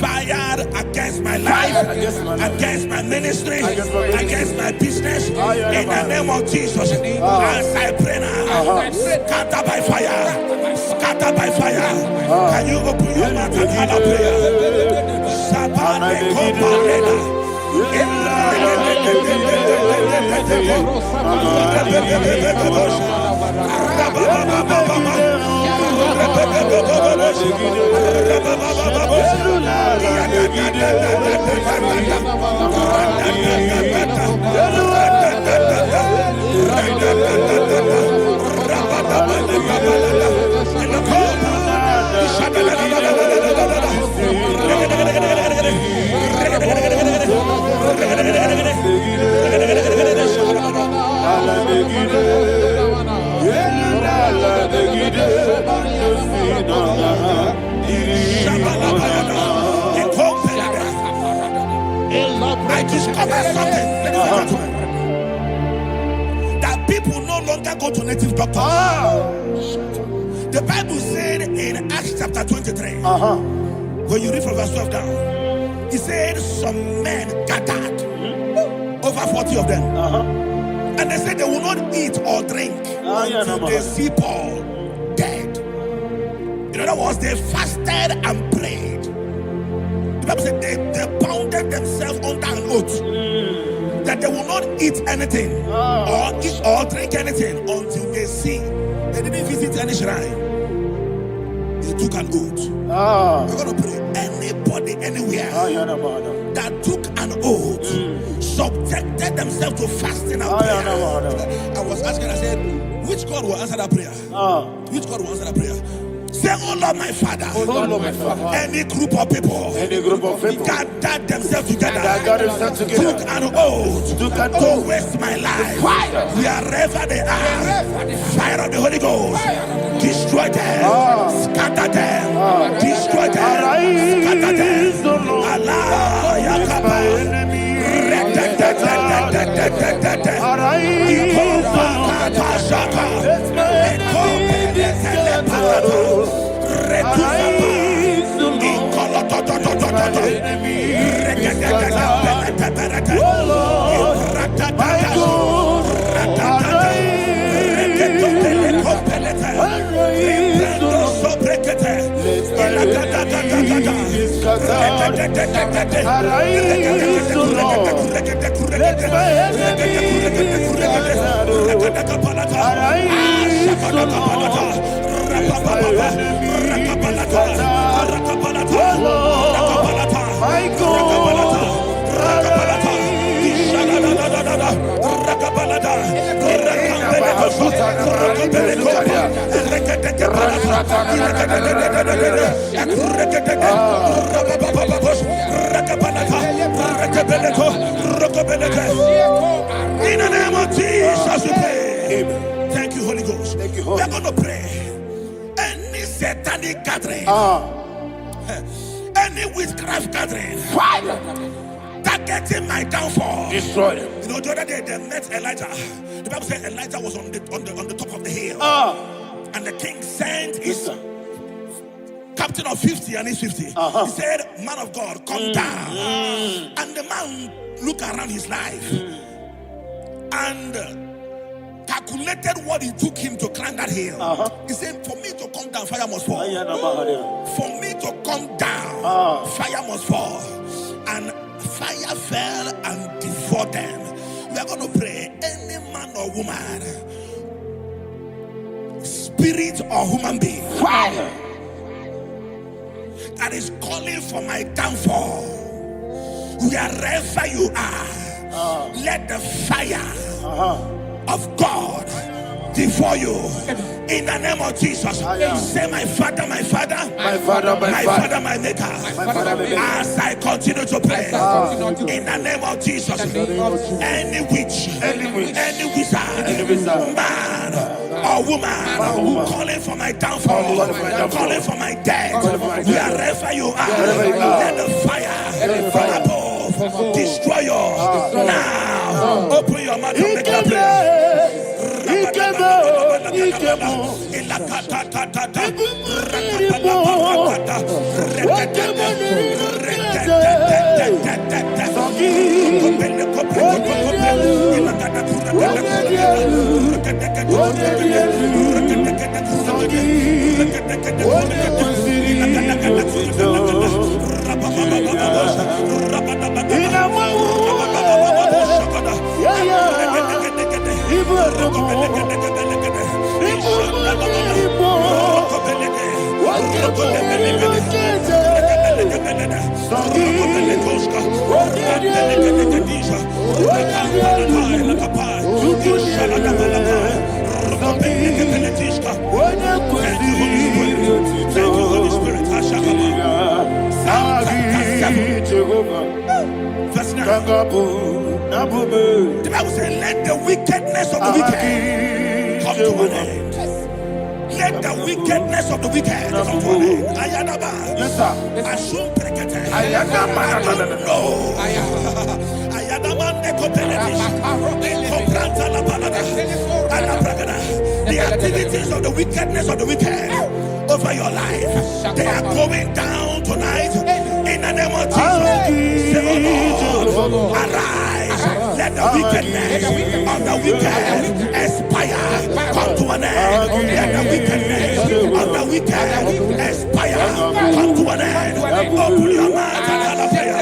D: fired against my life, against my ministry, against my business, in the name of Jesus, as I pray now, scattered by fire, scattered by fire. Can you open your mouth and have a prayer? Sabane Kopalena. I discovered something, ladies and gentlemen, that people no longer go to native doctors. The Bible said in Acts chapter 23, when you read from verse 12 down, it said some men gathered, over 40 of them, and they said they will not eat or drink until they see Paul dead. In other words, they fasted and prayed. The Bible said they bounded themselves under an oath that they will not eat anything or eat or drink anything until they see. They didn't visit any shrine. They you took an oath. We're going to pray. Anybody, anywhere that took an oath, subjected themselves to fasting and prayer. I was asking, I said, which God will answer that prayer? Which God will answer that prayer? Say, oh Lord, my Father.
B: Oh Lord, my Father.
D: Any group of people gathered themselves together, took an oath to waste my life. Wherever they are, fire of the Holy Ghost, destroy them, scatter them, destroy them, scatter them. Allah, Yakaba, in the name of Jesus, we pray. Thank you, Holy Ghost. We're going to pray. Any satanic gathering, any witchcraft gathering, targeting my downfall, destroy them. You know, the other day they met Elijah. The Bible said Elijah was on the top of the hill, and the king sent his captain of 50 and his 50. He said, man of God, come down. And the man looked around his life and calculated what it took him to climb that hill. He said, for me to come down, fire must fall. For me to come down, fire must fall. And fire fell and devoured them. We are going to pray. Any man or woman, spirit or human being, that is calling for my downfall, wherever you are, let the fire of God devour you in the name of Jesus. Say, my Father, my Father, my Father, my Father, my Maker. As I continue to pray in the name of Jesus, any witch, any wizard, man or woman calling for my downfall, calling for my death, wherever you are, let the fire from above destroy you now. Open your mouth and make a prayer. The Bible says, let the wickedness of the wicked come to an end. Let the wickedness of the wicked come to an end. Ayadaba. Yes, sir. Assume prekete. Ayadaba. I don't know. Ayadaba the activities of the wickedness of the wicked over your life, they are going down tonight in the name of Jesus. Say, oh Lord, arise. Let the wickedness of the wicked expire. Come to an end. Let the wickedness of the wicked expire. Come to an end. Open your mouth and have a prayer.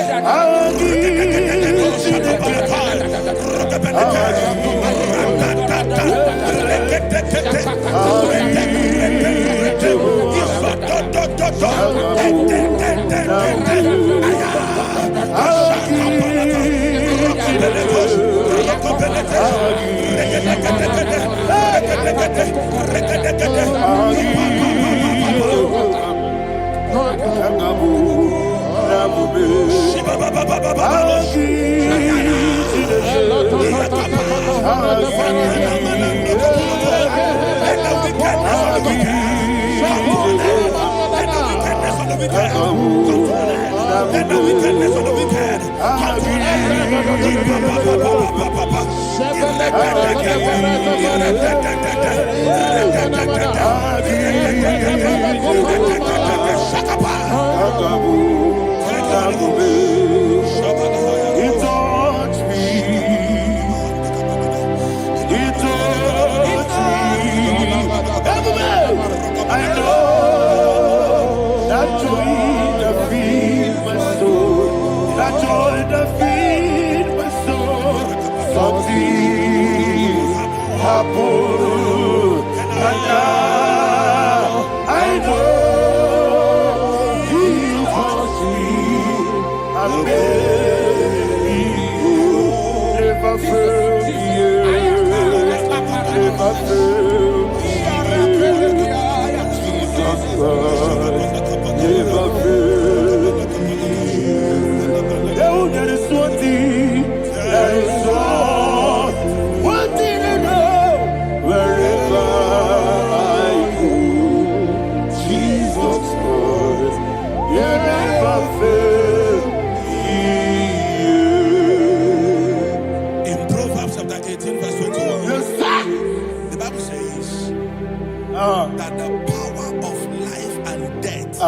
D: That the power of life and death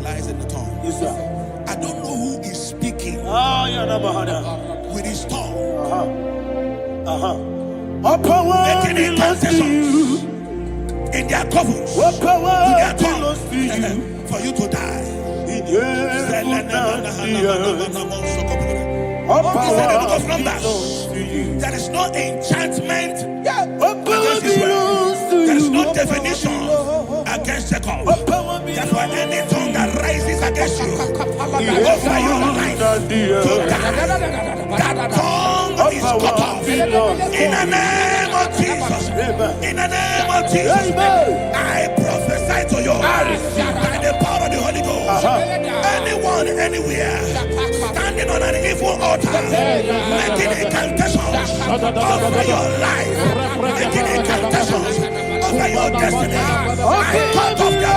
D: lies in the tongue.
B: Yes, sir.
D: I don't know who is speaking with his tongue, making incantations in their couples with their tongue for you to die. He said in the book of Numbers, there is no enchantment against Israel. There is no definition against Jacob. Therefore, any tongue that rises against you over your life to die, that tongue is cut off. In the name of Jesus. In the name of Jesus. I prophesy to you by the power of the Holy Ghost. Anyone, anywhere, standing on an evil altar, making incantations over your life, making incantations over your destiny. I cut off their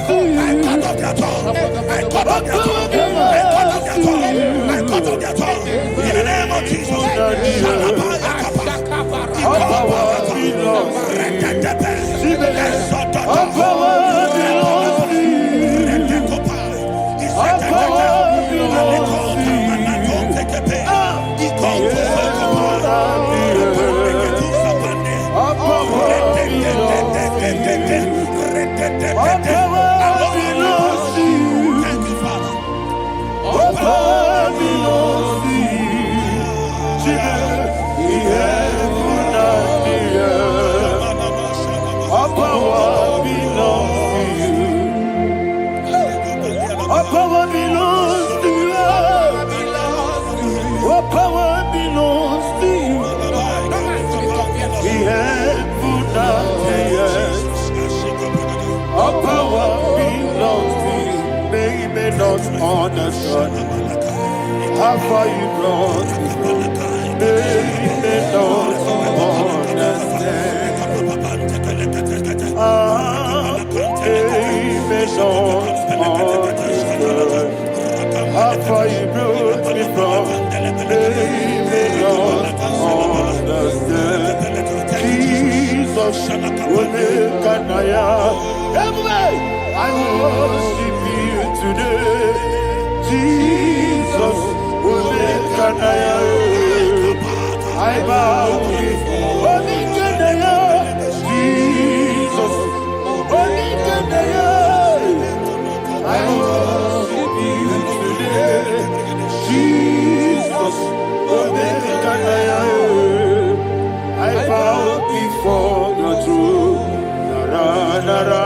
D: tongue. I cut off their tongue. I cut off their tongue. I cut off their tongue. I cut off their tongue. In the name of Jesus.
B: Understand how far you brought me. They don't understand. They don't understand how far you brought me from. They don't understand. Jesus will make an I worship you today. Jesus will make an I bow before Jesus will make an I worship you today. Jesus will make an I bow before your throne. Nara, nara,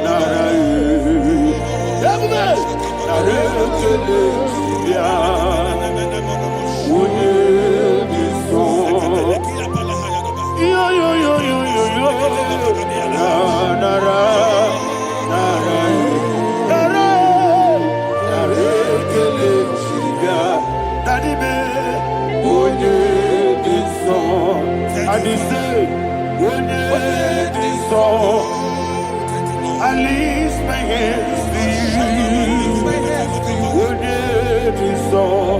B: nara. I lift my hands to you. When it is all,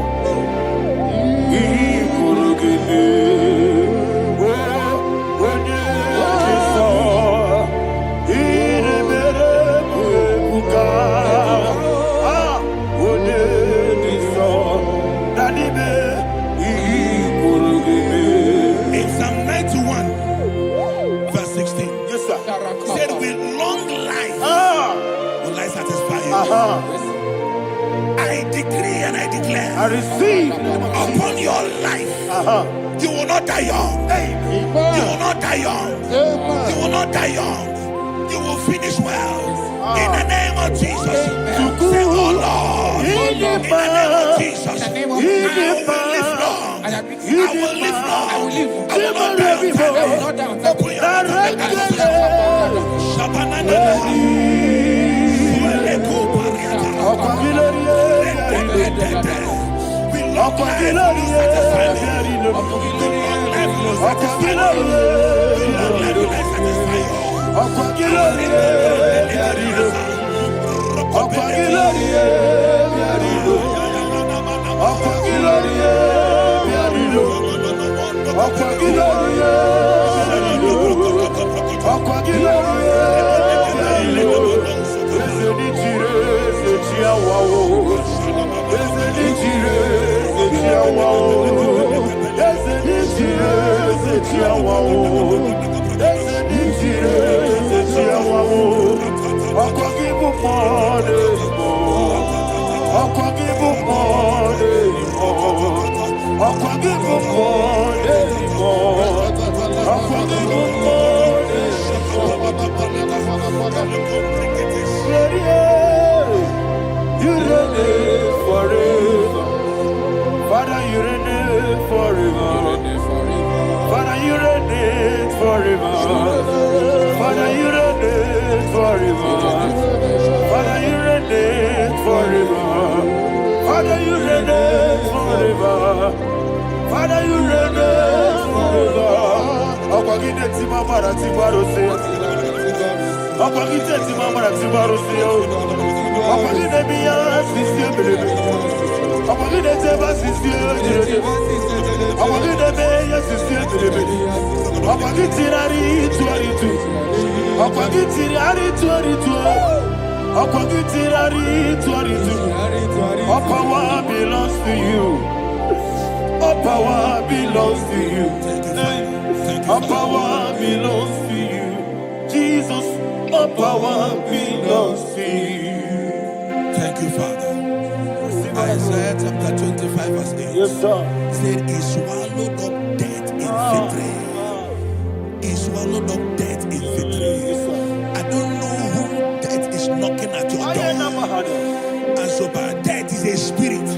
B: he could give me. When it is all, he never buka. When it is all, that he could give me.
D: In Psalm 91, verse 16.
B: Yes, sir.
D: Said with long life will I satisfy you. I decree and I declare
B: I receive
D: upon your life, you will not die young. You will not die young. You will not die young. You will finish well. In the name of Jesus. Say, oh Lord, in the name of Jesus, I will live long. I will live long. I will not die on time. Open your mouth and begin to pray. Shabanana. Sueleko pariata. With long life will you satisfy me. With long life will you satisfy me. With long life will I satisfy you. You reign forever. Father, you reign forever. Father, you reign forever. Father, you reign forever. Father, you reign forever. Father, you reign forever. Father, you reign forever. Akwagide timamara tibarose. Akwagide timamara tibarose. Akwagide biya sisiye. Akwagide teba sisiye. Akwagide beya sisiye. Akwagide tirari tuaritu. Akwagide tirari tuaritu. Akwagide tirari tuaritu. All power belongs to you. All power belongs to you. All power belongs to you. Jesus, all power belongs to you. Thank you, Father. Isaiah chapter 25, verse 8.
B: Yes, sir.
D: Said, he swallowed up death in victory. He swallowed up death in victory. I don't know who death is knocking at your door. And so, but death is a spirit.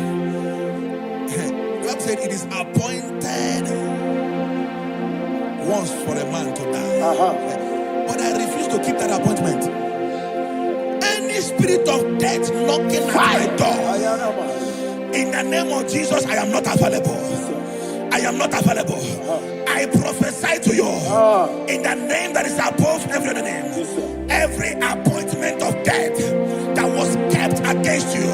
D: God said it is appointed once for a man to die. But I refuse to keep that appointment. Any spirit of death knocking at my door, in the name of Jesus, I am not available. I am not available. I prophesy to you in the name that is above every other name. Every appointment of death that was kept against you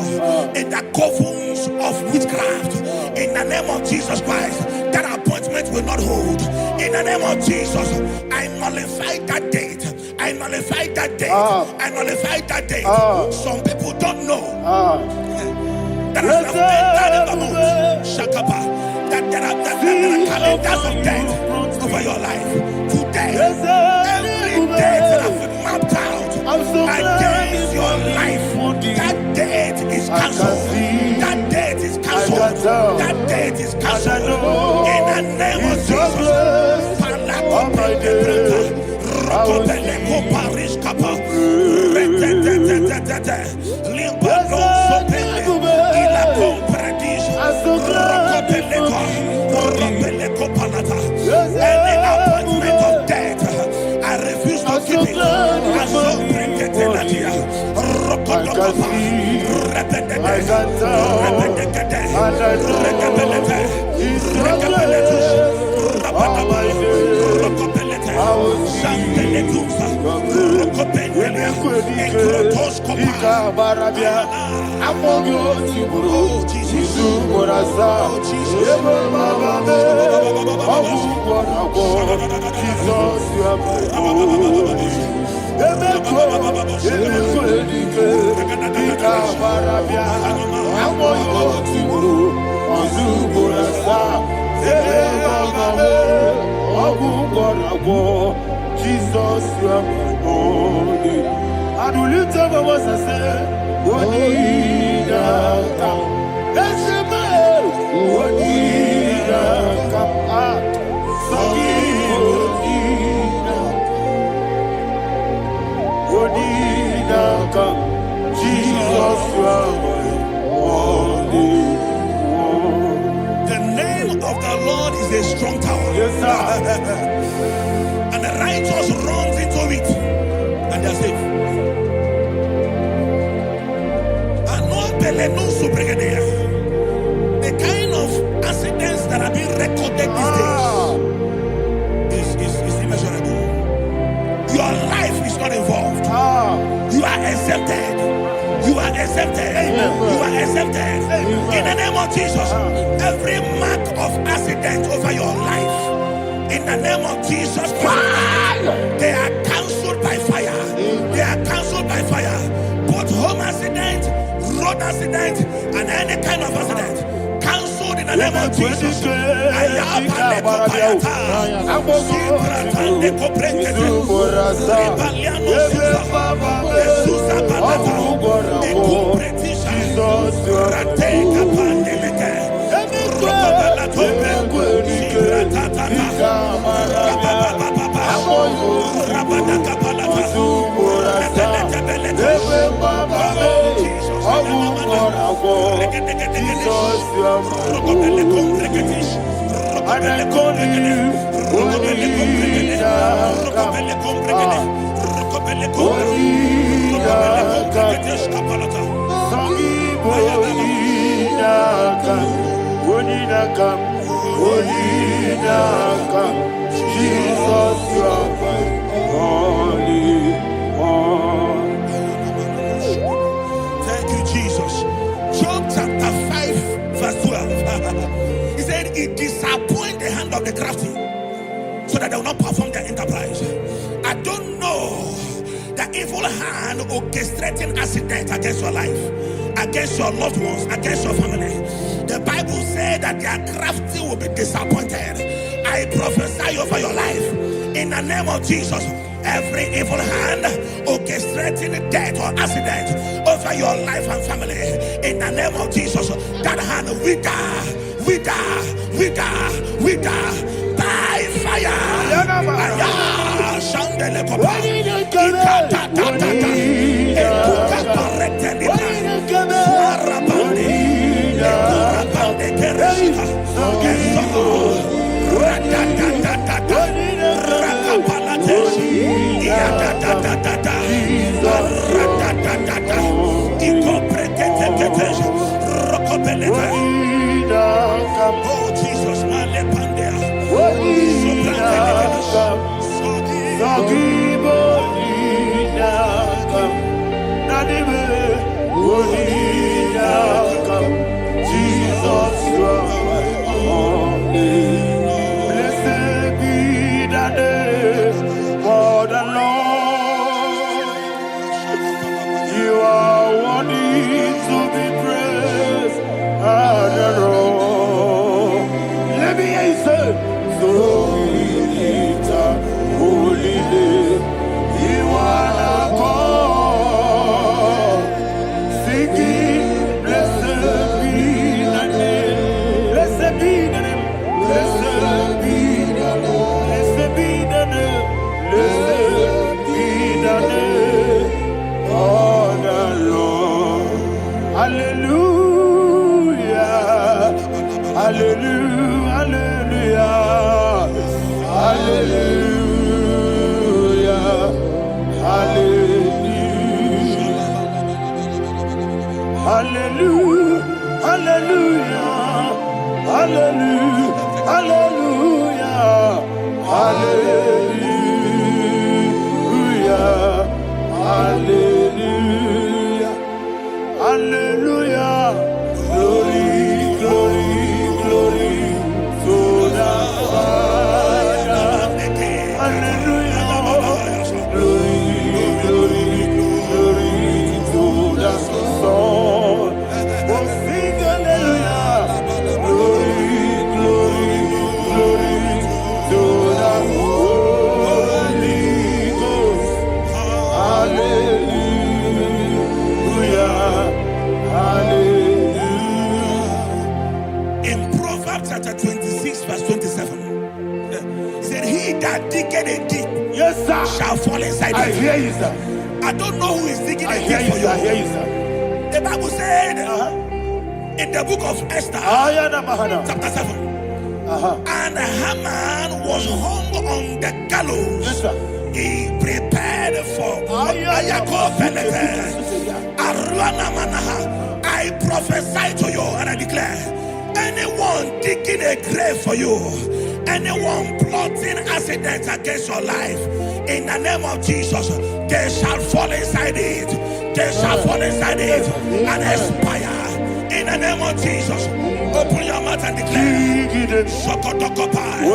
D: in the covens of witchcraft, in the name of Jesus Christ, that appointment will not hold. In the name of Jesus, I nullify that date. I nullify that date. I nullify that date. Some people don't know that as I've entered in the month, Shakapa, that there are calendars of death over your life. Today, every date that I've mapped out against your life, that date is cancelled. That date is cancelled. That date is cancelled. In the name of Jesus.
B: can see, I can tell, and I know He's your grace. All my days, I will see your grace. When you could Ika Barabia, Amogo Tiburo, Jesus Morasa, Eva Mama, Abu Bonago, Jesus, you are my Lord. Ika Barabia, Amogo Tiburo, Jesus Morasa, Eva Mama, Abu Bonago, Jesus, you are my Lord. And we lift up our voice and say, Wonida come, let's say, Wonida come, Wonida come, Jesus, you are my only.
D: The name of the Lord is a strong tower.
B: Yes, sir.
D: And the righteous runs into it, and they're safe. The kind of accidents that are being recorded these days is immeasurable. Your life is not involved. You are exempted. You are exempted. You are exempted. In the name of Jesus, every mark of accident over your life, in the name of Jesus Christ, they are cancelled by fire. They are cancelled by fire. Both home accident, road accident, and any kind of accident, cancelled in the name of Jesus. Jesus, you are my only one. Thank you, Jesus. Job chapter 5, verse 12. He said, it disappoints the hand of the crafty, so that they will not perform their enterprise. I don't know the evil hand orchestrating accident against your life, against your loved ones, against your family. The Bible said that their crafty will be disappointed. I prophesy over your life in the name of Jesus. Every evil hand orchestrating death or accident over your life and family, in the name of Jesus, that hand wither by fire. Oh Jesus, Jesus, you are blessed be the name for the Lord. You are worthy to be praised and adored. Let me hear you say, so we lift up holy name. You are the God, singing, blessed be the name, blessed be the name, blessed
B: Hallelujah, hallelujah, hallelujah, hallelujah, hallelujah, hallelujah, hallelujah. Glory, glory, glory to the Father. Hallelujah. Glory, glory, glory to the Son. Oh, sing hallelujah. Glory, glory, glory to the Holy Ghost. Hallelujah. Hallelujah.
D: In Proverbs chapter 26, verse 27, he said, he that diggeth a deep,
B: Yes, sir,
D: shall fall inside
B: I
D: it.
B: hear you, sir.
D: I don't know who is digging
B: I
D: a
B: hear
D: deep
B: you,
D: for
B: sir. I
D: you.
B: hear you, sir.
D: The Bible said in the book of Esther, chapter 7, and Haman was hung on the gallows.
B: Yes, sir.
D: He prepared for I prophesy to you and I declare, anyone digging a grave for you, anyone plotting accidents against your life, in the name of Jesus, they shall fall inside it. They shall fall inside it and expire. In the name of Jesus, open your mouth and declare. Shokotokopai.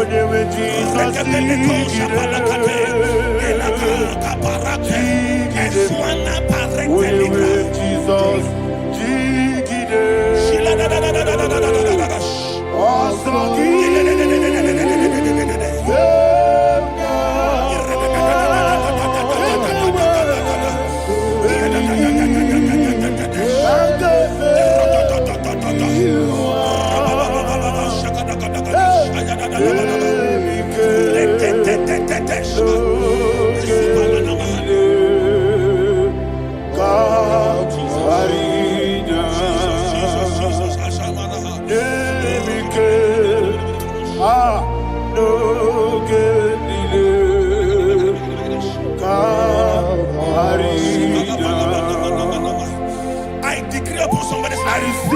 D: I decree upon somebody's life,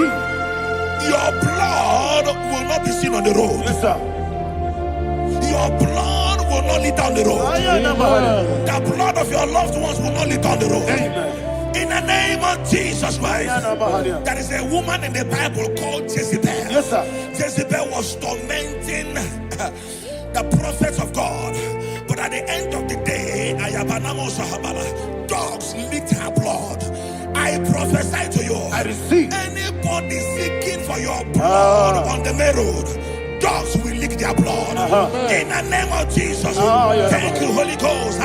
D: your blood will not be seen on the road.
B: Yes, sir.
D: Your blood will not lead down the road. The blood of your loved ones will not lead down the road.
B: Amen.
D: In the name of Jesus Christ. There is a woman in the Bible called Jezebel.
B: Yes, sir.
D: Jezebel was tormenting the prophets of God. But at the end of the day, dogs licked her blood. I prophesy to you,
B: I receive.
D: anybody seeking for your blood on the main road, dogs will lick their blood. In the name of Jesus. Thank you, Holy Ghost.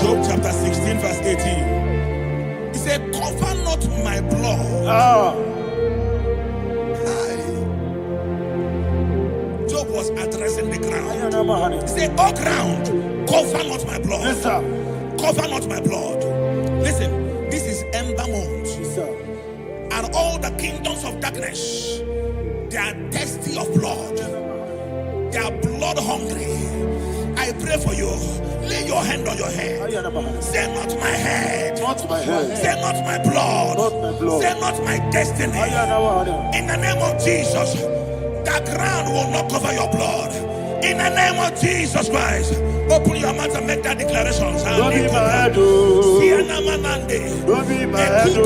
D: Job chapter 16 verse 18. He said, cover not my blood. Job was addressing the ground. He said, oh ground, cover not my blood.
B: Yes, sir.
D: Cover not my blood. Listen, this is ember month.
B: Yes, sir.
D: And all the kingdoms of darkness, they are thirsty of blood. They are blood hungry. I pray for you. Lay your hand on your head. Say not my head.
B: Not my head.
D: Say not my blood.
B: Not my blood.
D: Say not my destiny. In the name of Jesus, the ground will not cover your blood. In the name of Jesus Christ, Open your mouth and make that declaration.
B: Don't be my head, oh. Don't be my head, oh.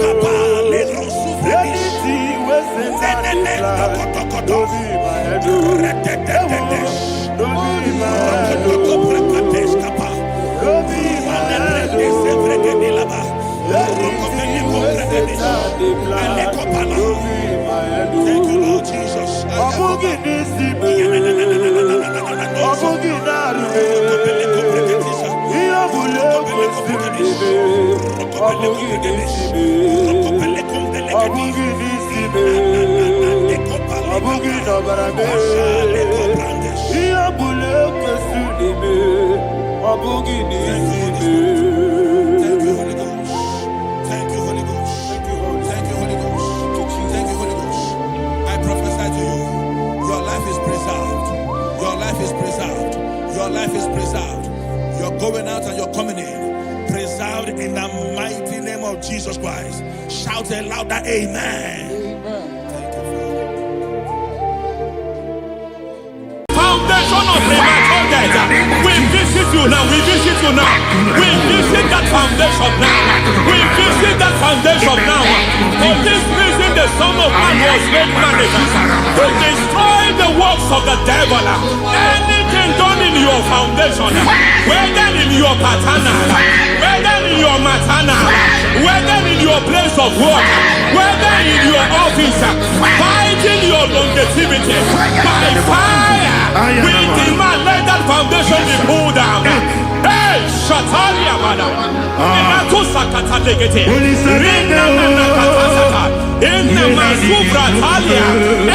B: Anything was in my life. Don't be my head, oh. Don't be my head, oh. Don't be my head, oh.
D: Thank you, Lord Jesus. Your life is preserved. You're going out and you're coming in. Preserved in the mighty name of Jesus Christ. Shout a louder amen. Thank you, Father.
E: Foundation of premature death. We visit you now. We visit you now. We visit that foundation now. We visit that foundation now. For this reason, the Son of Man was made manifest to destroy the works of the devil. Anything done in your foundation, whether in your paternal, whether in your maternal, whether in your place of work, whether in your office, fighting your longevity by fire, we demand let that foundation be pulled down. Hey, Shatalia Madam,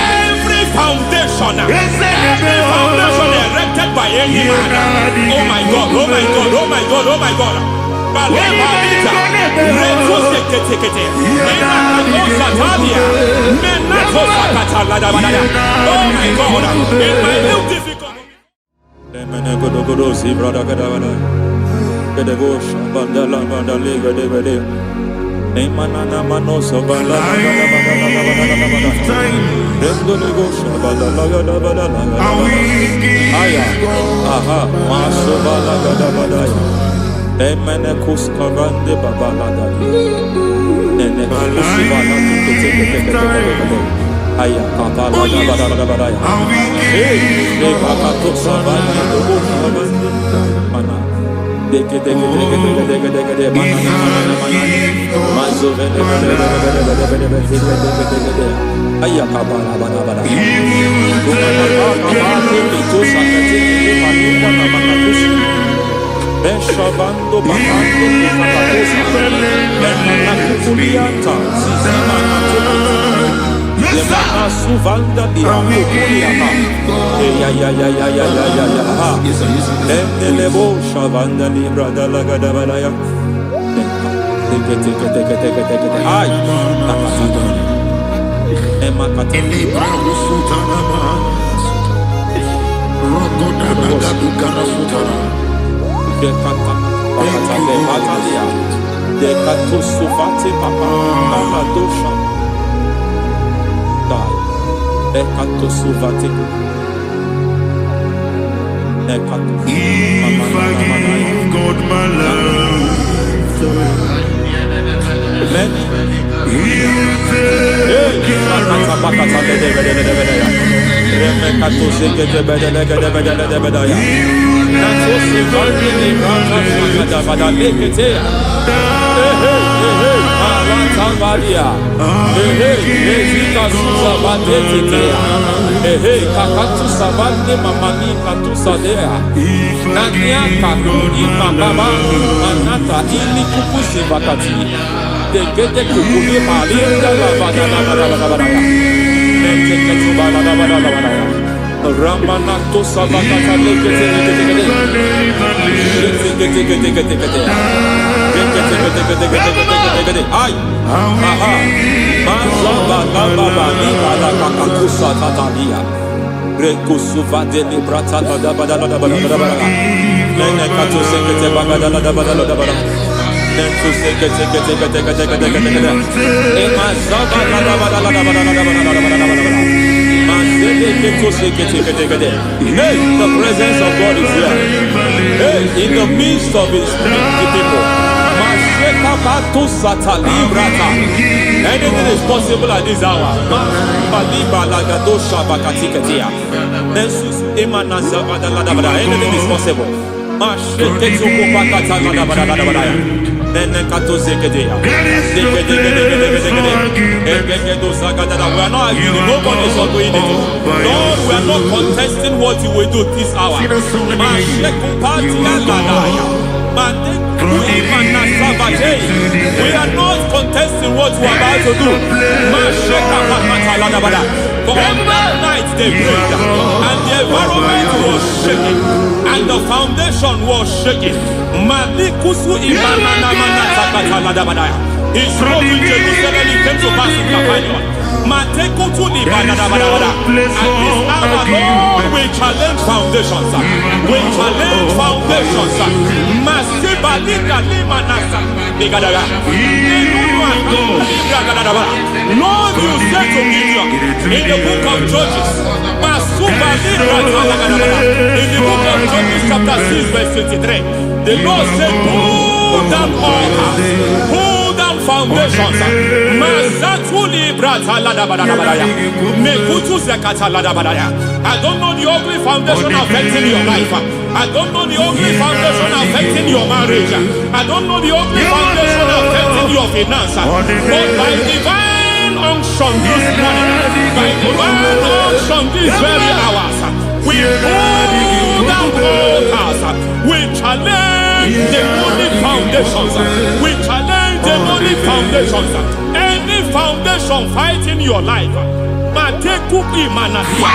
E: every foundation erected by any man. Oh my God, oh my God, oh my God, oh my God. Oh my God, in my new difficulty. Beshabando bakando kakakosa Benana kukuliata Sizimanatu Lemana suvanda diakukuliata Ya Lendelebo shavanda libra dalagadabalaya Teke Ay Nakasada Emakata
D: Libra Usutanama Rogodana Sutara.
E: Dekata Bakata Batalia Dekato Suvati Papa Amadosha Dai Dekato Suvati Dekato
D: If I give God my love,
E: Many
D: He'll take care of
E: Bakata Remekato Segete Bedele Nato Sivandi Rata Shakada Badalekete Alantavalia Ezika Suza Badetea Kakatu Savande Mamani Katu Sadea Nania Kakuni Mababa Manata Ili Kupusi Bakati Degete Kukuni Malinda Lavada Nekete Bada Ramanato Savakata Lekete Ay Aha Mazaba Baba Nibala Kakakusa Tatalia Rekusu Vadeli Brata Badala Nenekato Sekete Bagada Badala Nentu Sekete Emazaba Badala Hey, the presence of God is here. Hey, in the midst of his people. Anything is possible at this hour. Anything is possible. We are not arguing. Nobody is doing it. Lord, we are not contesting what you will do this hour. We are not contesting what you are about to do. For on that night they prayed, and the environment was shaking, and the foundation was shaking. He spoke in Jerusalem, he came to pass in Capernaum. At this hour, Lord, we challenge foundations. We challenge foundations. Lord, you said to Gideon in the book of Judges, in the book of Judges chapter 6 verse 23, the Lord said, pull down altars, pull down foundations. I don't know the ugly foundation affecting your life. I don't know the ugly foundation affecting your marriage. I don't know the ugly foundation affecting your finance. But by divine unction this morning, by divine unction these very hours, we pull down altars. We challenge demonic foundations. We challenge demonic foundations. Any foundation fighting your life, Matekuki Manasia,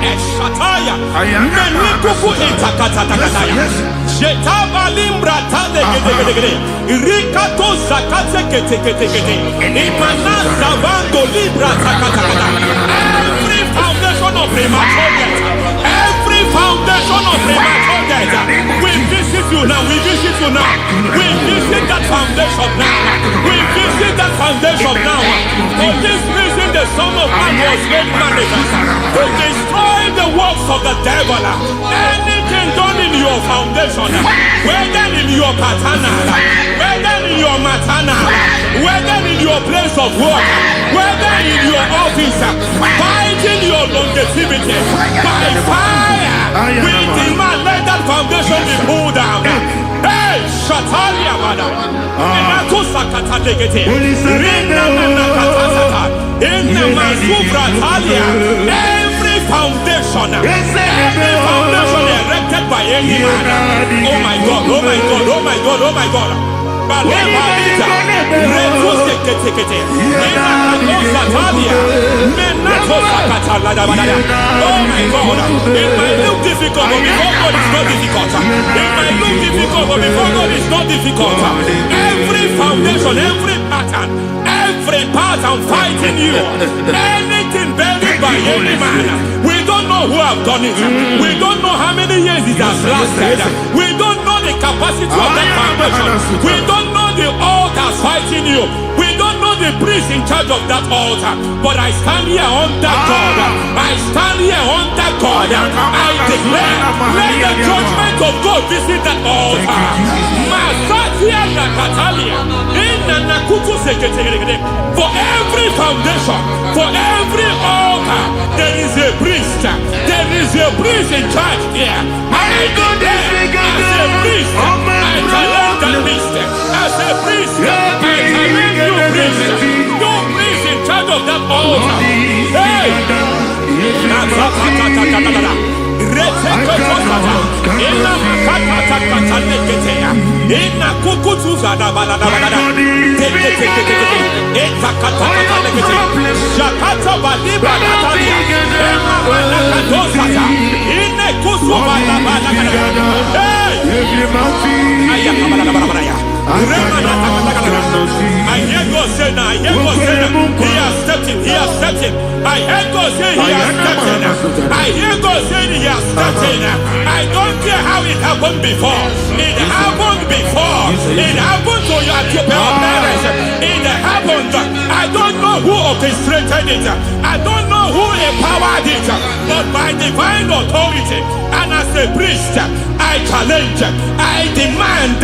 E: Eshataya, Menikuku Itakatatakataya, Shetavalimbra Tadegede, Rikato Zakate Ketekete, Imanasa Bando Libra Takatakata. Every foundation of premature death, every foundation of premature death, we visit you now, we visit you now, we visit that foundation now, we visit that foundation now. For this reason, the Son of Man was made manifest to destroy the works of the devil. Anything done in your foundation, whether in your paternal, whether in your maternal, whether in your place of work, whether in your office, fighting your longevity by fire, we demand let that foundation be pulled down. Hey, Shatalia Bada, Sakata Legate, Rina Nakatasata, in the Masufra Talia, every foundation erected by any man. Oh my God, oh my God, oh my God, oh my God. Oh my God, it might look difficult, but before God it's not difficult. It might look difficult, but before God it's not difficult. Every foundation, every pattern fighting you, anything buried by any man, we don't know who have done it. We don't know how many years it has lasted. We don't know the capacity of that foundation. We don't know the altars fighting you. We don't know the priest in charge of that altar. But I stand here under God. I stand here under God. I declare, let the judgment of God visit that altar. For every foundation, for every altar, there is a priest. There is a priest in charge here. I declare, as a priest, I challenge that priest. As a priest, I challenge you priest. You priest in charge of that altar. Hey! I hear God say now, I hear God say now, he has stepped in, he has stepped in. I hear God say he has stepped in. I hear God say he has stepped in. I don't care how it happened before. It happened before. It happened to your parents. It happened. I don't know who orchestrated it. I don't know who empowered it. But by divine authority and as a priest, I challenge, I demand,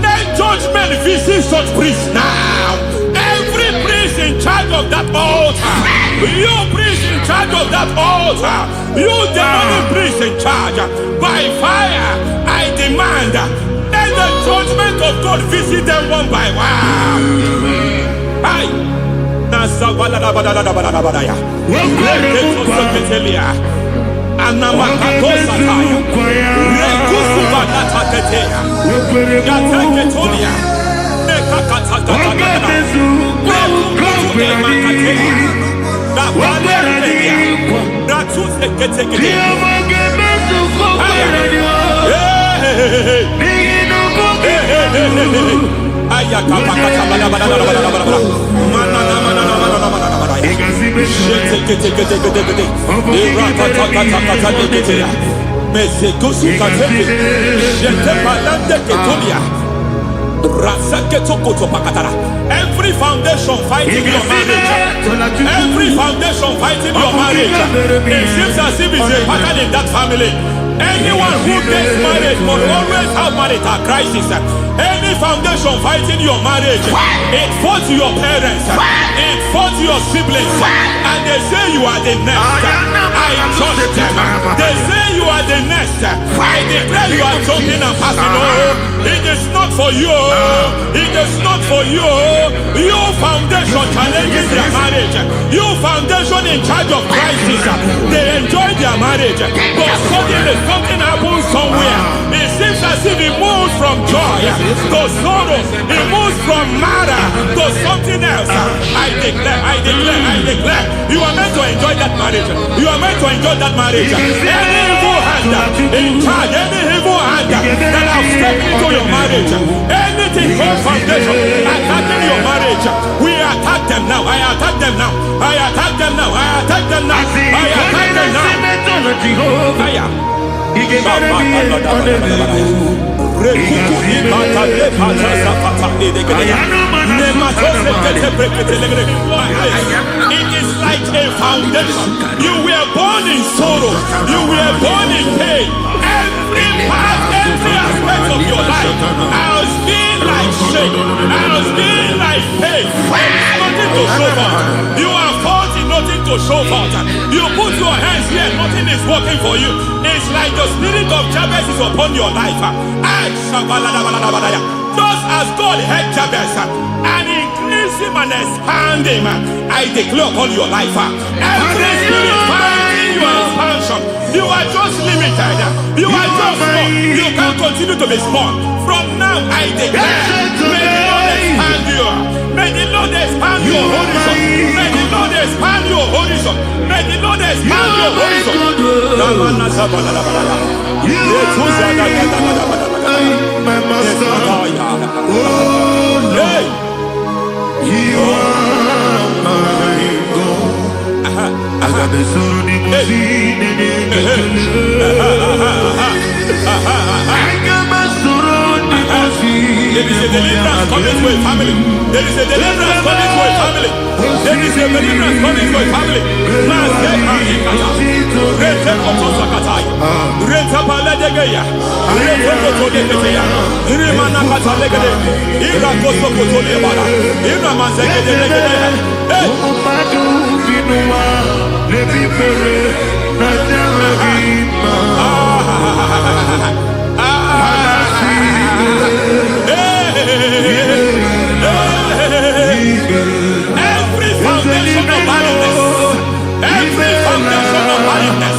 E: let judgment visit such priests now. Every priest in charge of that altar, you priest in charge of that altar, you demonic priest in charge, by fire, I demand, let the judgment of God visit them one by one. Aye. Every foundation fighting your marriage, every foundation fighting your marriage, it seems as if it's a pattern in that family. Anyone who gets married must always have marital crisis. Any foundation fighting your marriage, it fought your parents, it fought your siblings, and they say you are the next. I judge them. They say you are the next. I declare you are jumping and passing. Oh, it is not for you. It is not for you. You foundation challenging their marriage. You foundation in charge of crisis. They enjoy their marriage, but suddenly something happens somewhere. It seems as if it moves from joy to sorrow. It moves from matter to something else. I declare, you are meant to enjoy that marriage. You are meant to enjoy that marriage. Any evil hand in charge, any evil hand that have stepped into your marriage, anything called foundation attacking your marriage, we attack them now. I attack them now. I attack them now. I attack them now. I attack them now. It is like a foundation. You were born in sorrow. You were born in pain. Every part, every aspect of your life has been like shame. Has been like pain. Nothing to show for. You are faulty, nothing to show for. You put your hands here, nothing is working for you. It's like the spirit of Jabez is upon your life. Just as God had Jabez and increased him and expand him, I declare upon your life. Every spirit finding your expansion, you are just limited. You are just small. You can't continue to be small. From now, I declare, may the Lord expand you. May the Lord expand your horizon. May the Lord expand your horizon. May the Lord expand your horizon.
B: My master, oh Lord, you are my God. I got the soul in my feet, I got my soul in my feet.
E: There is a deliverance coming to a family. There is a deliverance coming to a family. There is a deliverance coming to a family. Every foundation of barrenness, every foundation of barrenness,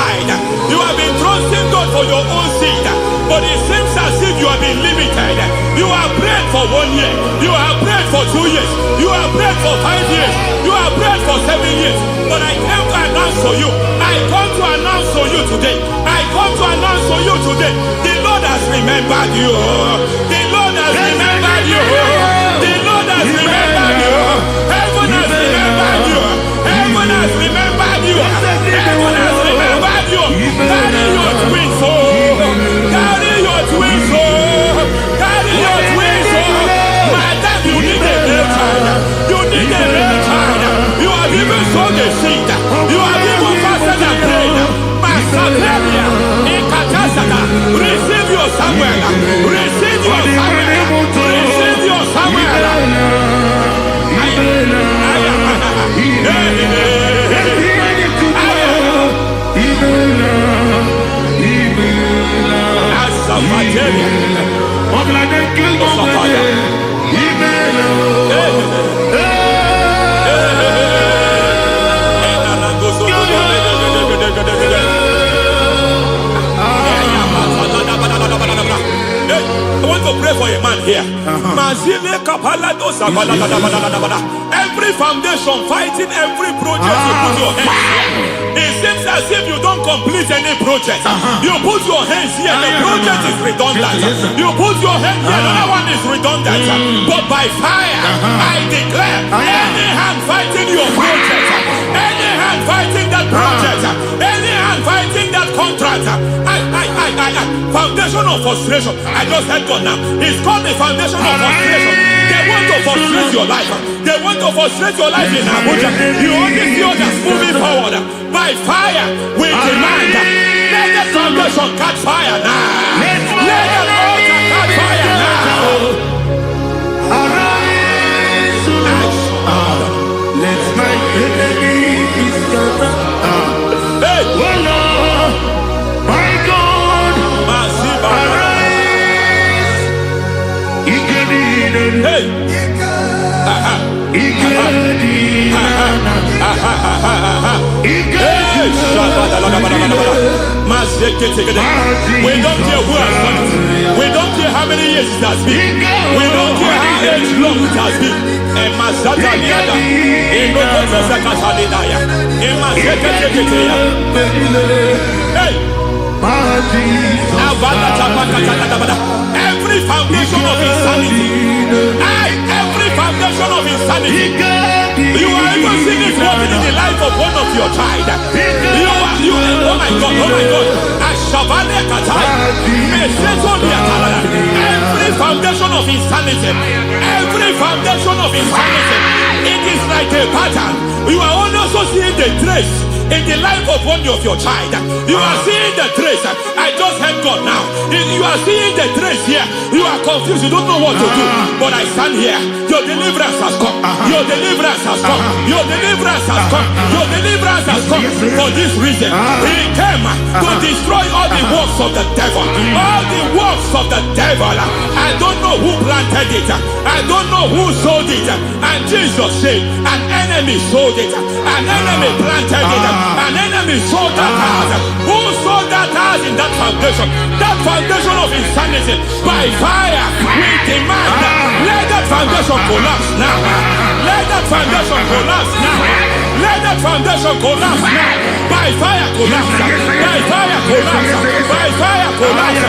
E: child. You have been trusting God for your own seed, but it seems as if you have been limited. You have prayed for 1 year, you have prayed for 2 years, you have prayed for 5 years, you have prayed for 7 years. But I came to announce for you, I come to announce for you today, I come to announce for you today, the Lord has remembered you. The Lord has remembered you. The Lord has remembered you. Heaven has remembered you. Heaven has remembered you. Heaven has remembered you. Carry your twins home. Carry your twins home. Carry your twins home. Madam, you need a real child. You need a real child. You have even sown the seed. You have even fasted and prayed. Masaperia, Ekatasaka, receive your Samuel. Receive your Samuel. Receive your Samuel. I want to pray for a man here. Every foundation fighting every project you put your hands here. It seems as if you don't complete any project. You put your hands here, the project is redundant. You put your hand here, another one is redundant. But by fire, I declare, any hand fighting your project, any hand fighting that project, any hand fighting that contract, foundation of frustration. I just heard God now. It's called the foundation of frustration. They want to frustrate your life. They want to frustrate your life in Abuja. You only see others moving forward. By fire, we demand. Let the foundation catch fire now. Let the altar catch fire now.
B: Arise, let my enemy be scattered.
E: Hey,
B: Oh Lord, my God, arise.
E: hey. We don't care who has done it. We don't care how many years it has been. We don't care how long it has been. Hey. Every foundation of insanity, every foundation of insanity, you are even seeing it working in the life of one of your child. Oh my God, every foundation of insanity, every foundation of insanity, it is like a pattern. You are also seeing the trace in the life of one of your child. You are seeing the trace. I just heard God now. You are seeing the trace here. You are confused. You don't know what to do. But I stand here. Your deliverance has come. Your deliverance has come. Your deliverance has come. Your deliverance has come. For this reason, He came to destroy all the works of the devil. All the works of the devil. I don't know who planted it. I don't know who sold it. And Jesus said, an enemy sold it. An enemy planted it. An enemy sold that house. Who sold that house in that foundation? That foundation of insanity. By fire, we demand, let that foundation collapse now. Let that foundation collapse now. Let that foundation collapse now. By fire collapse. By fire collapse. By fire collapse.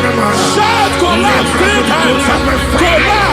E: Shout collapse 3 times. Collapse.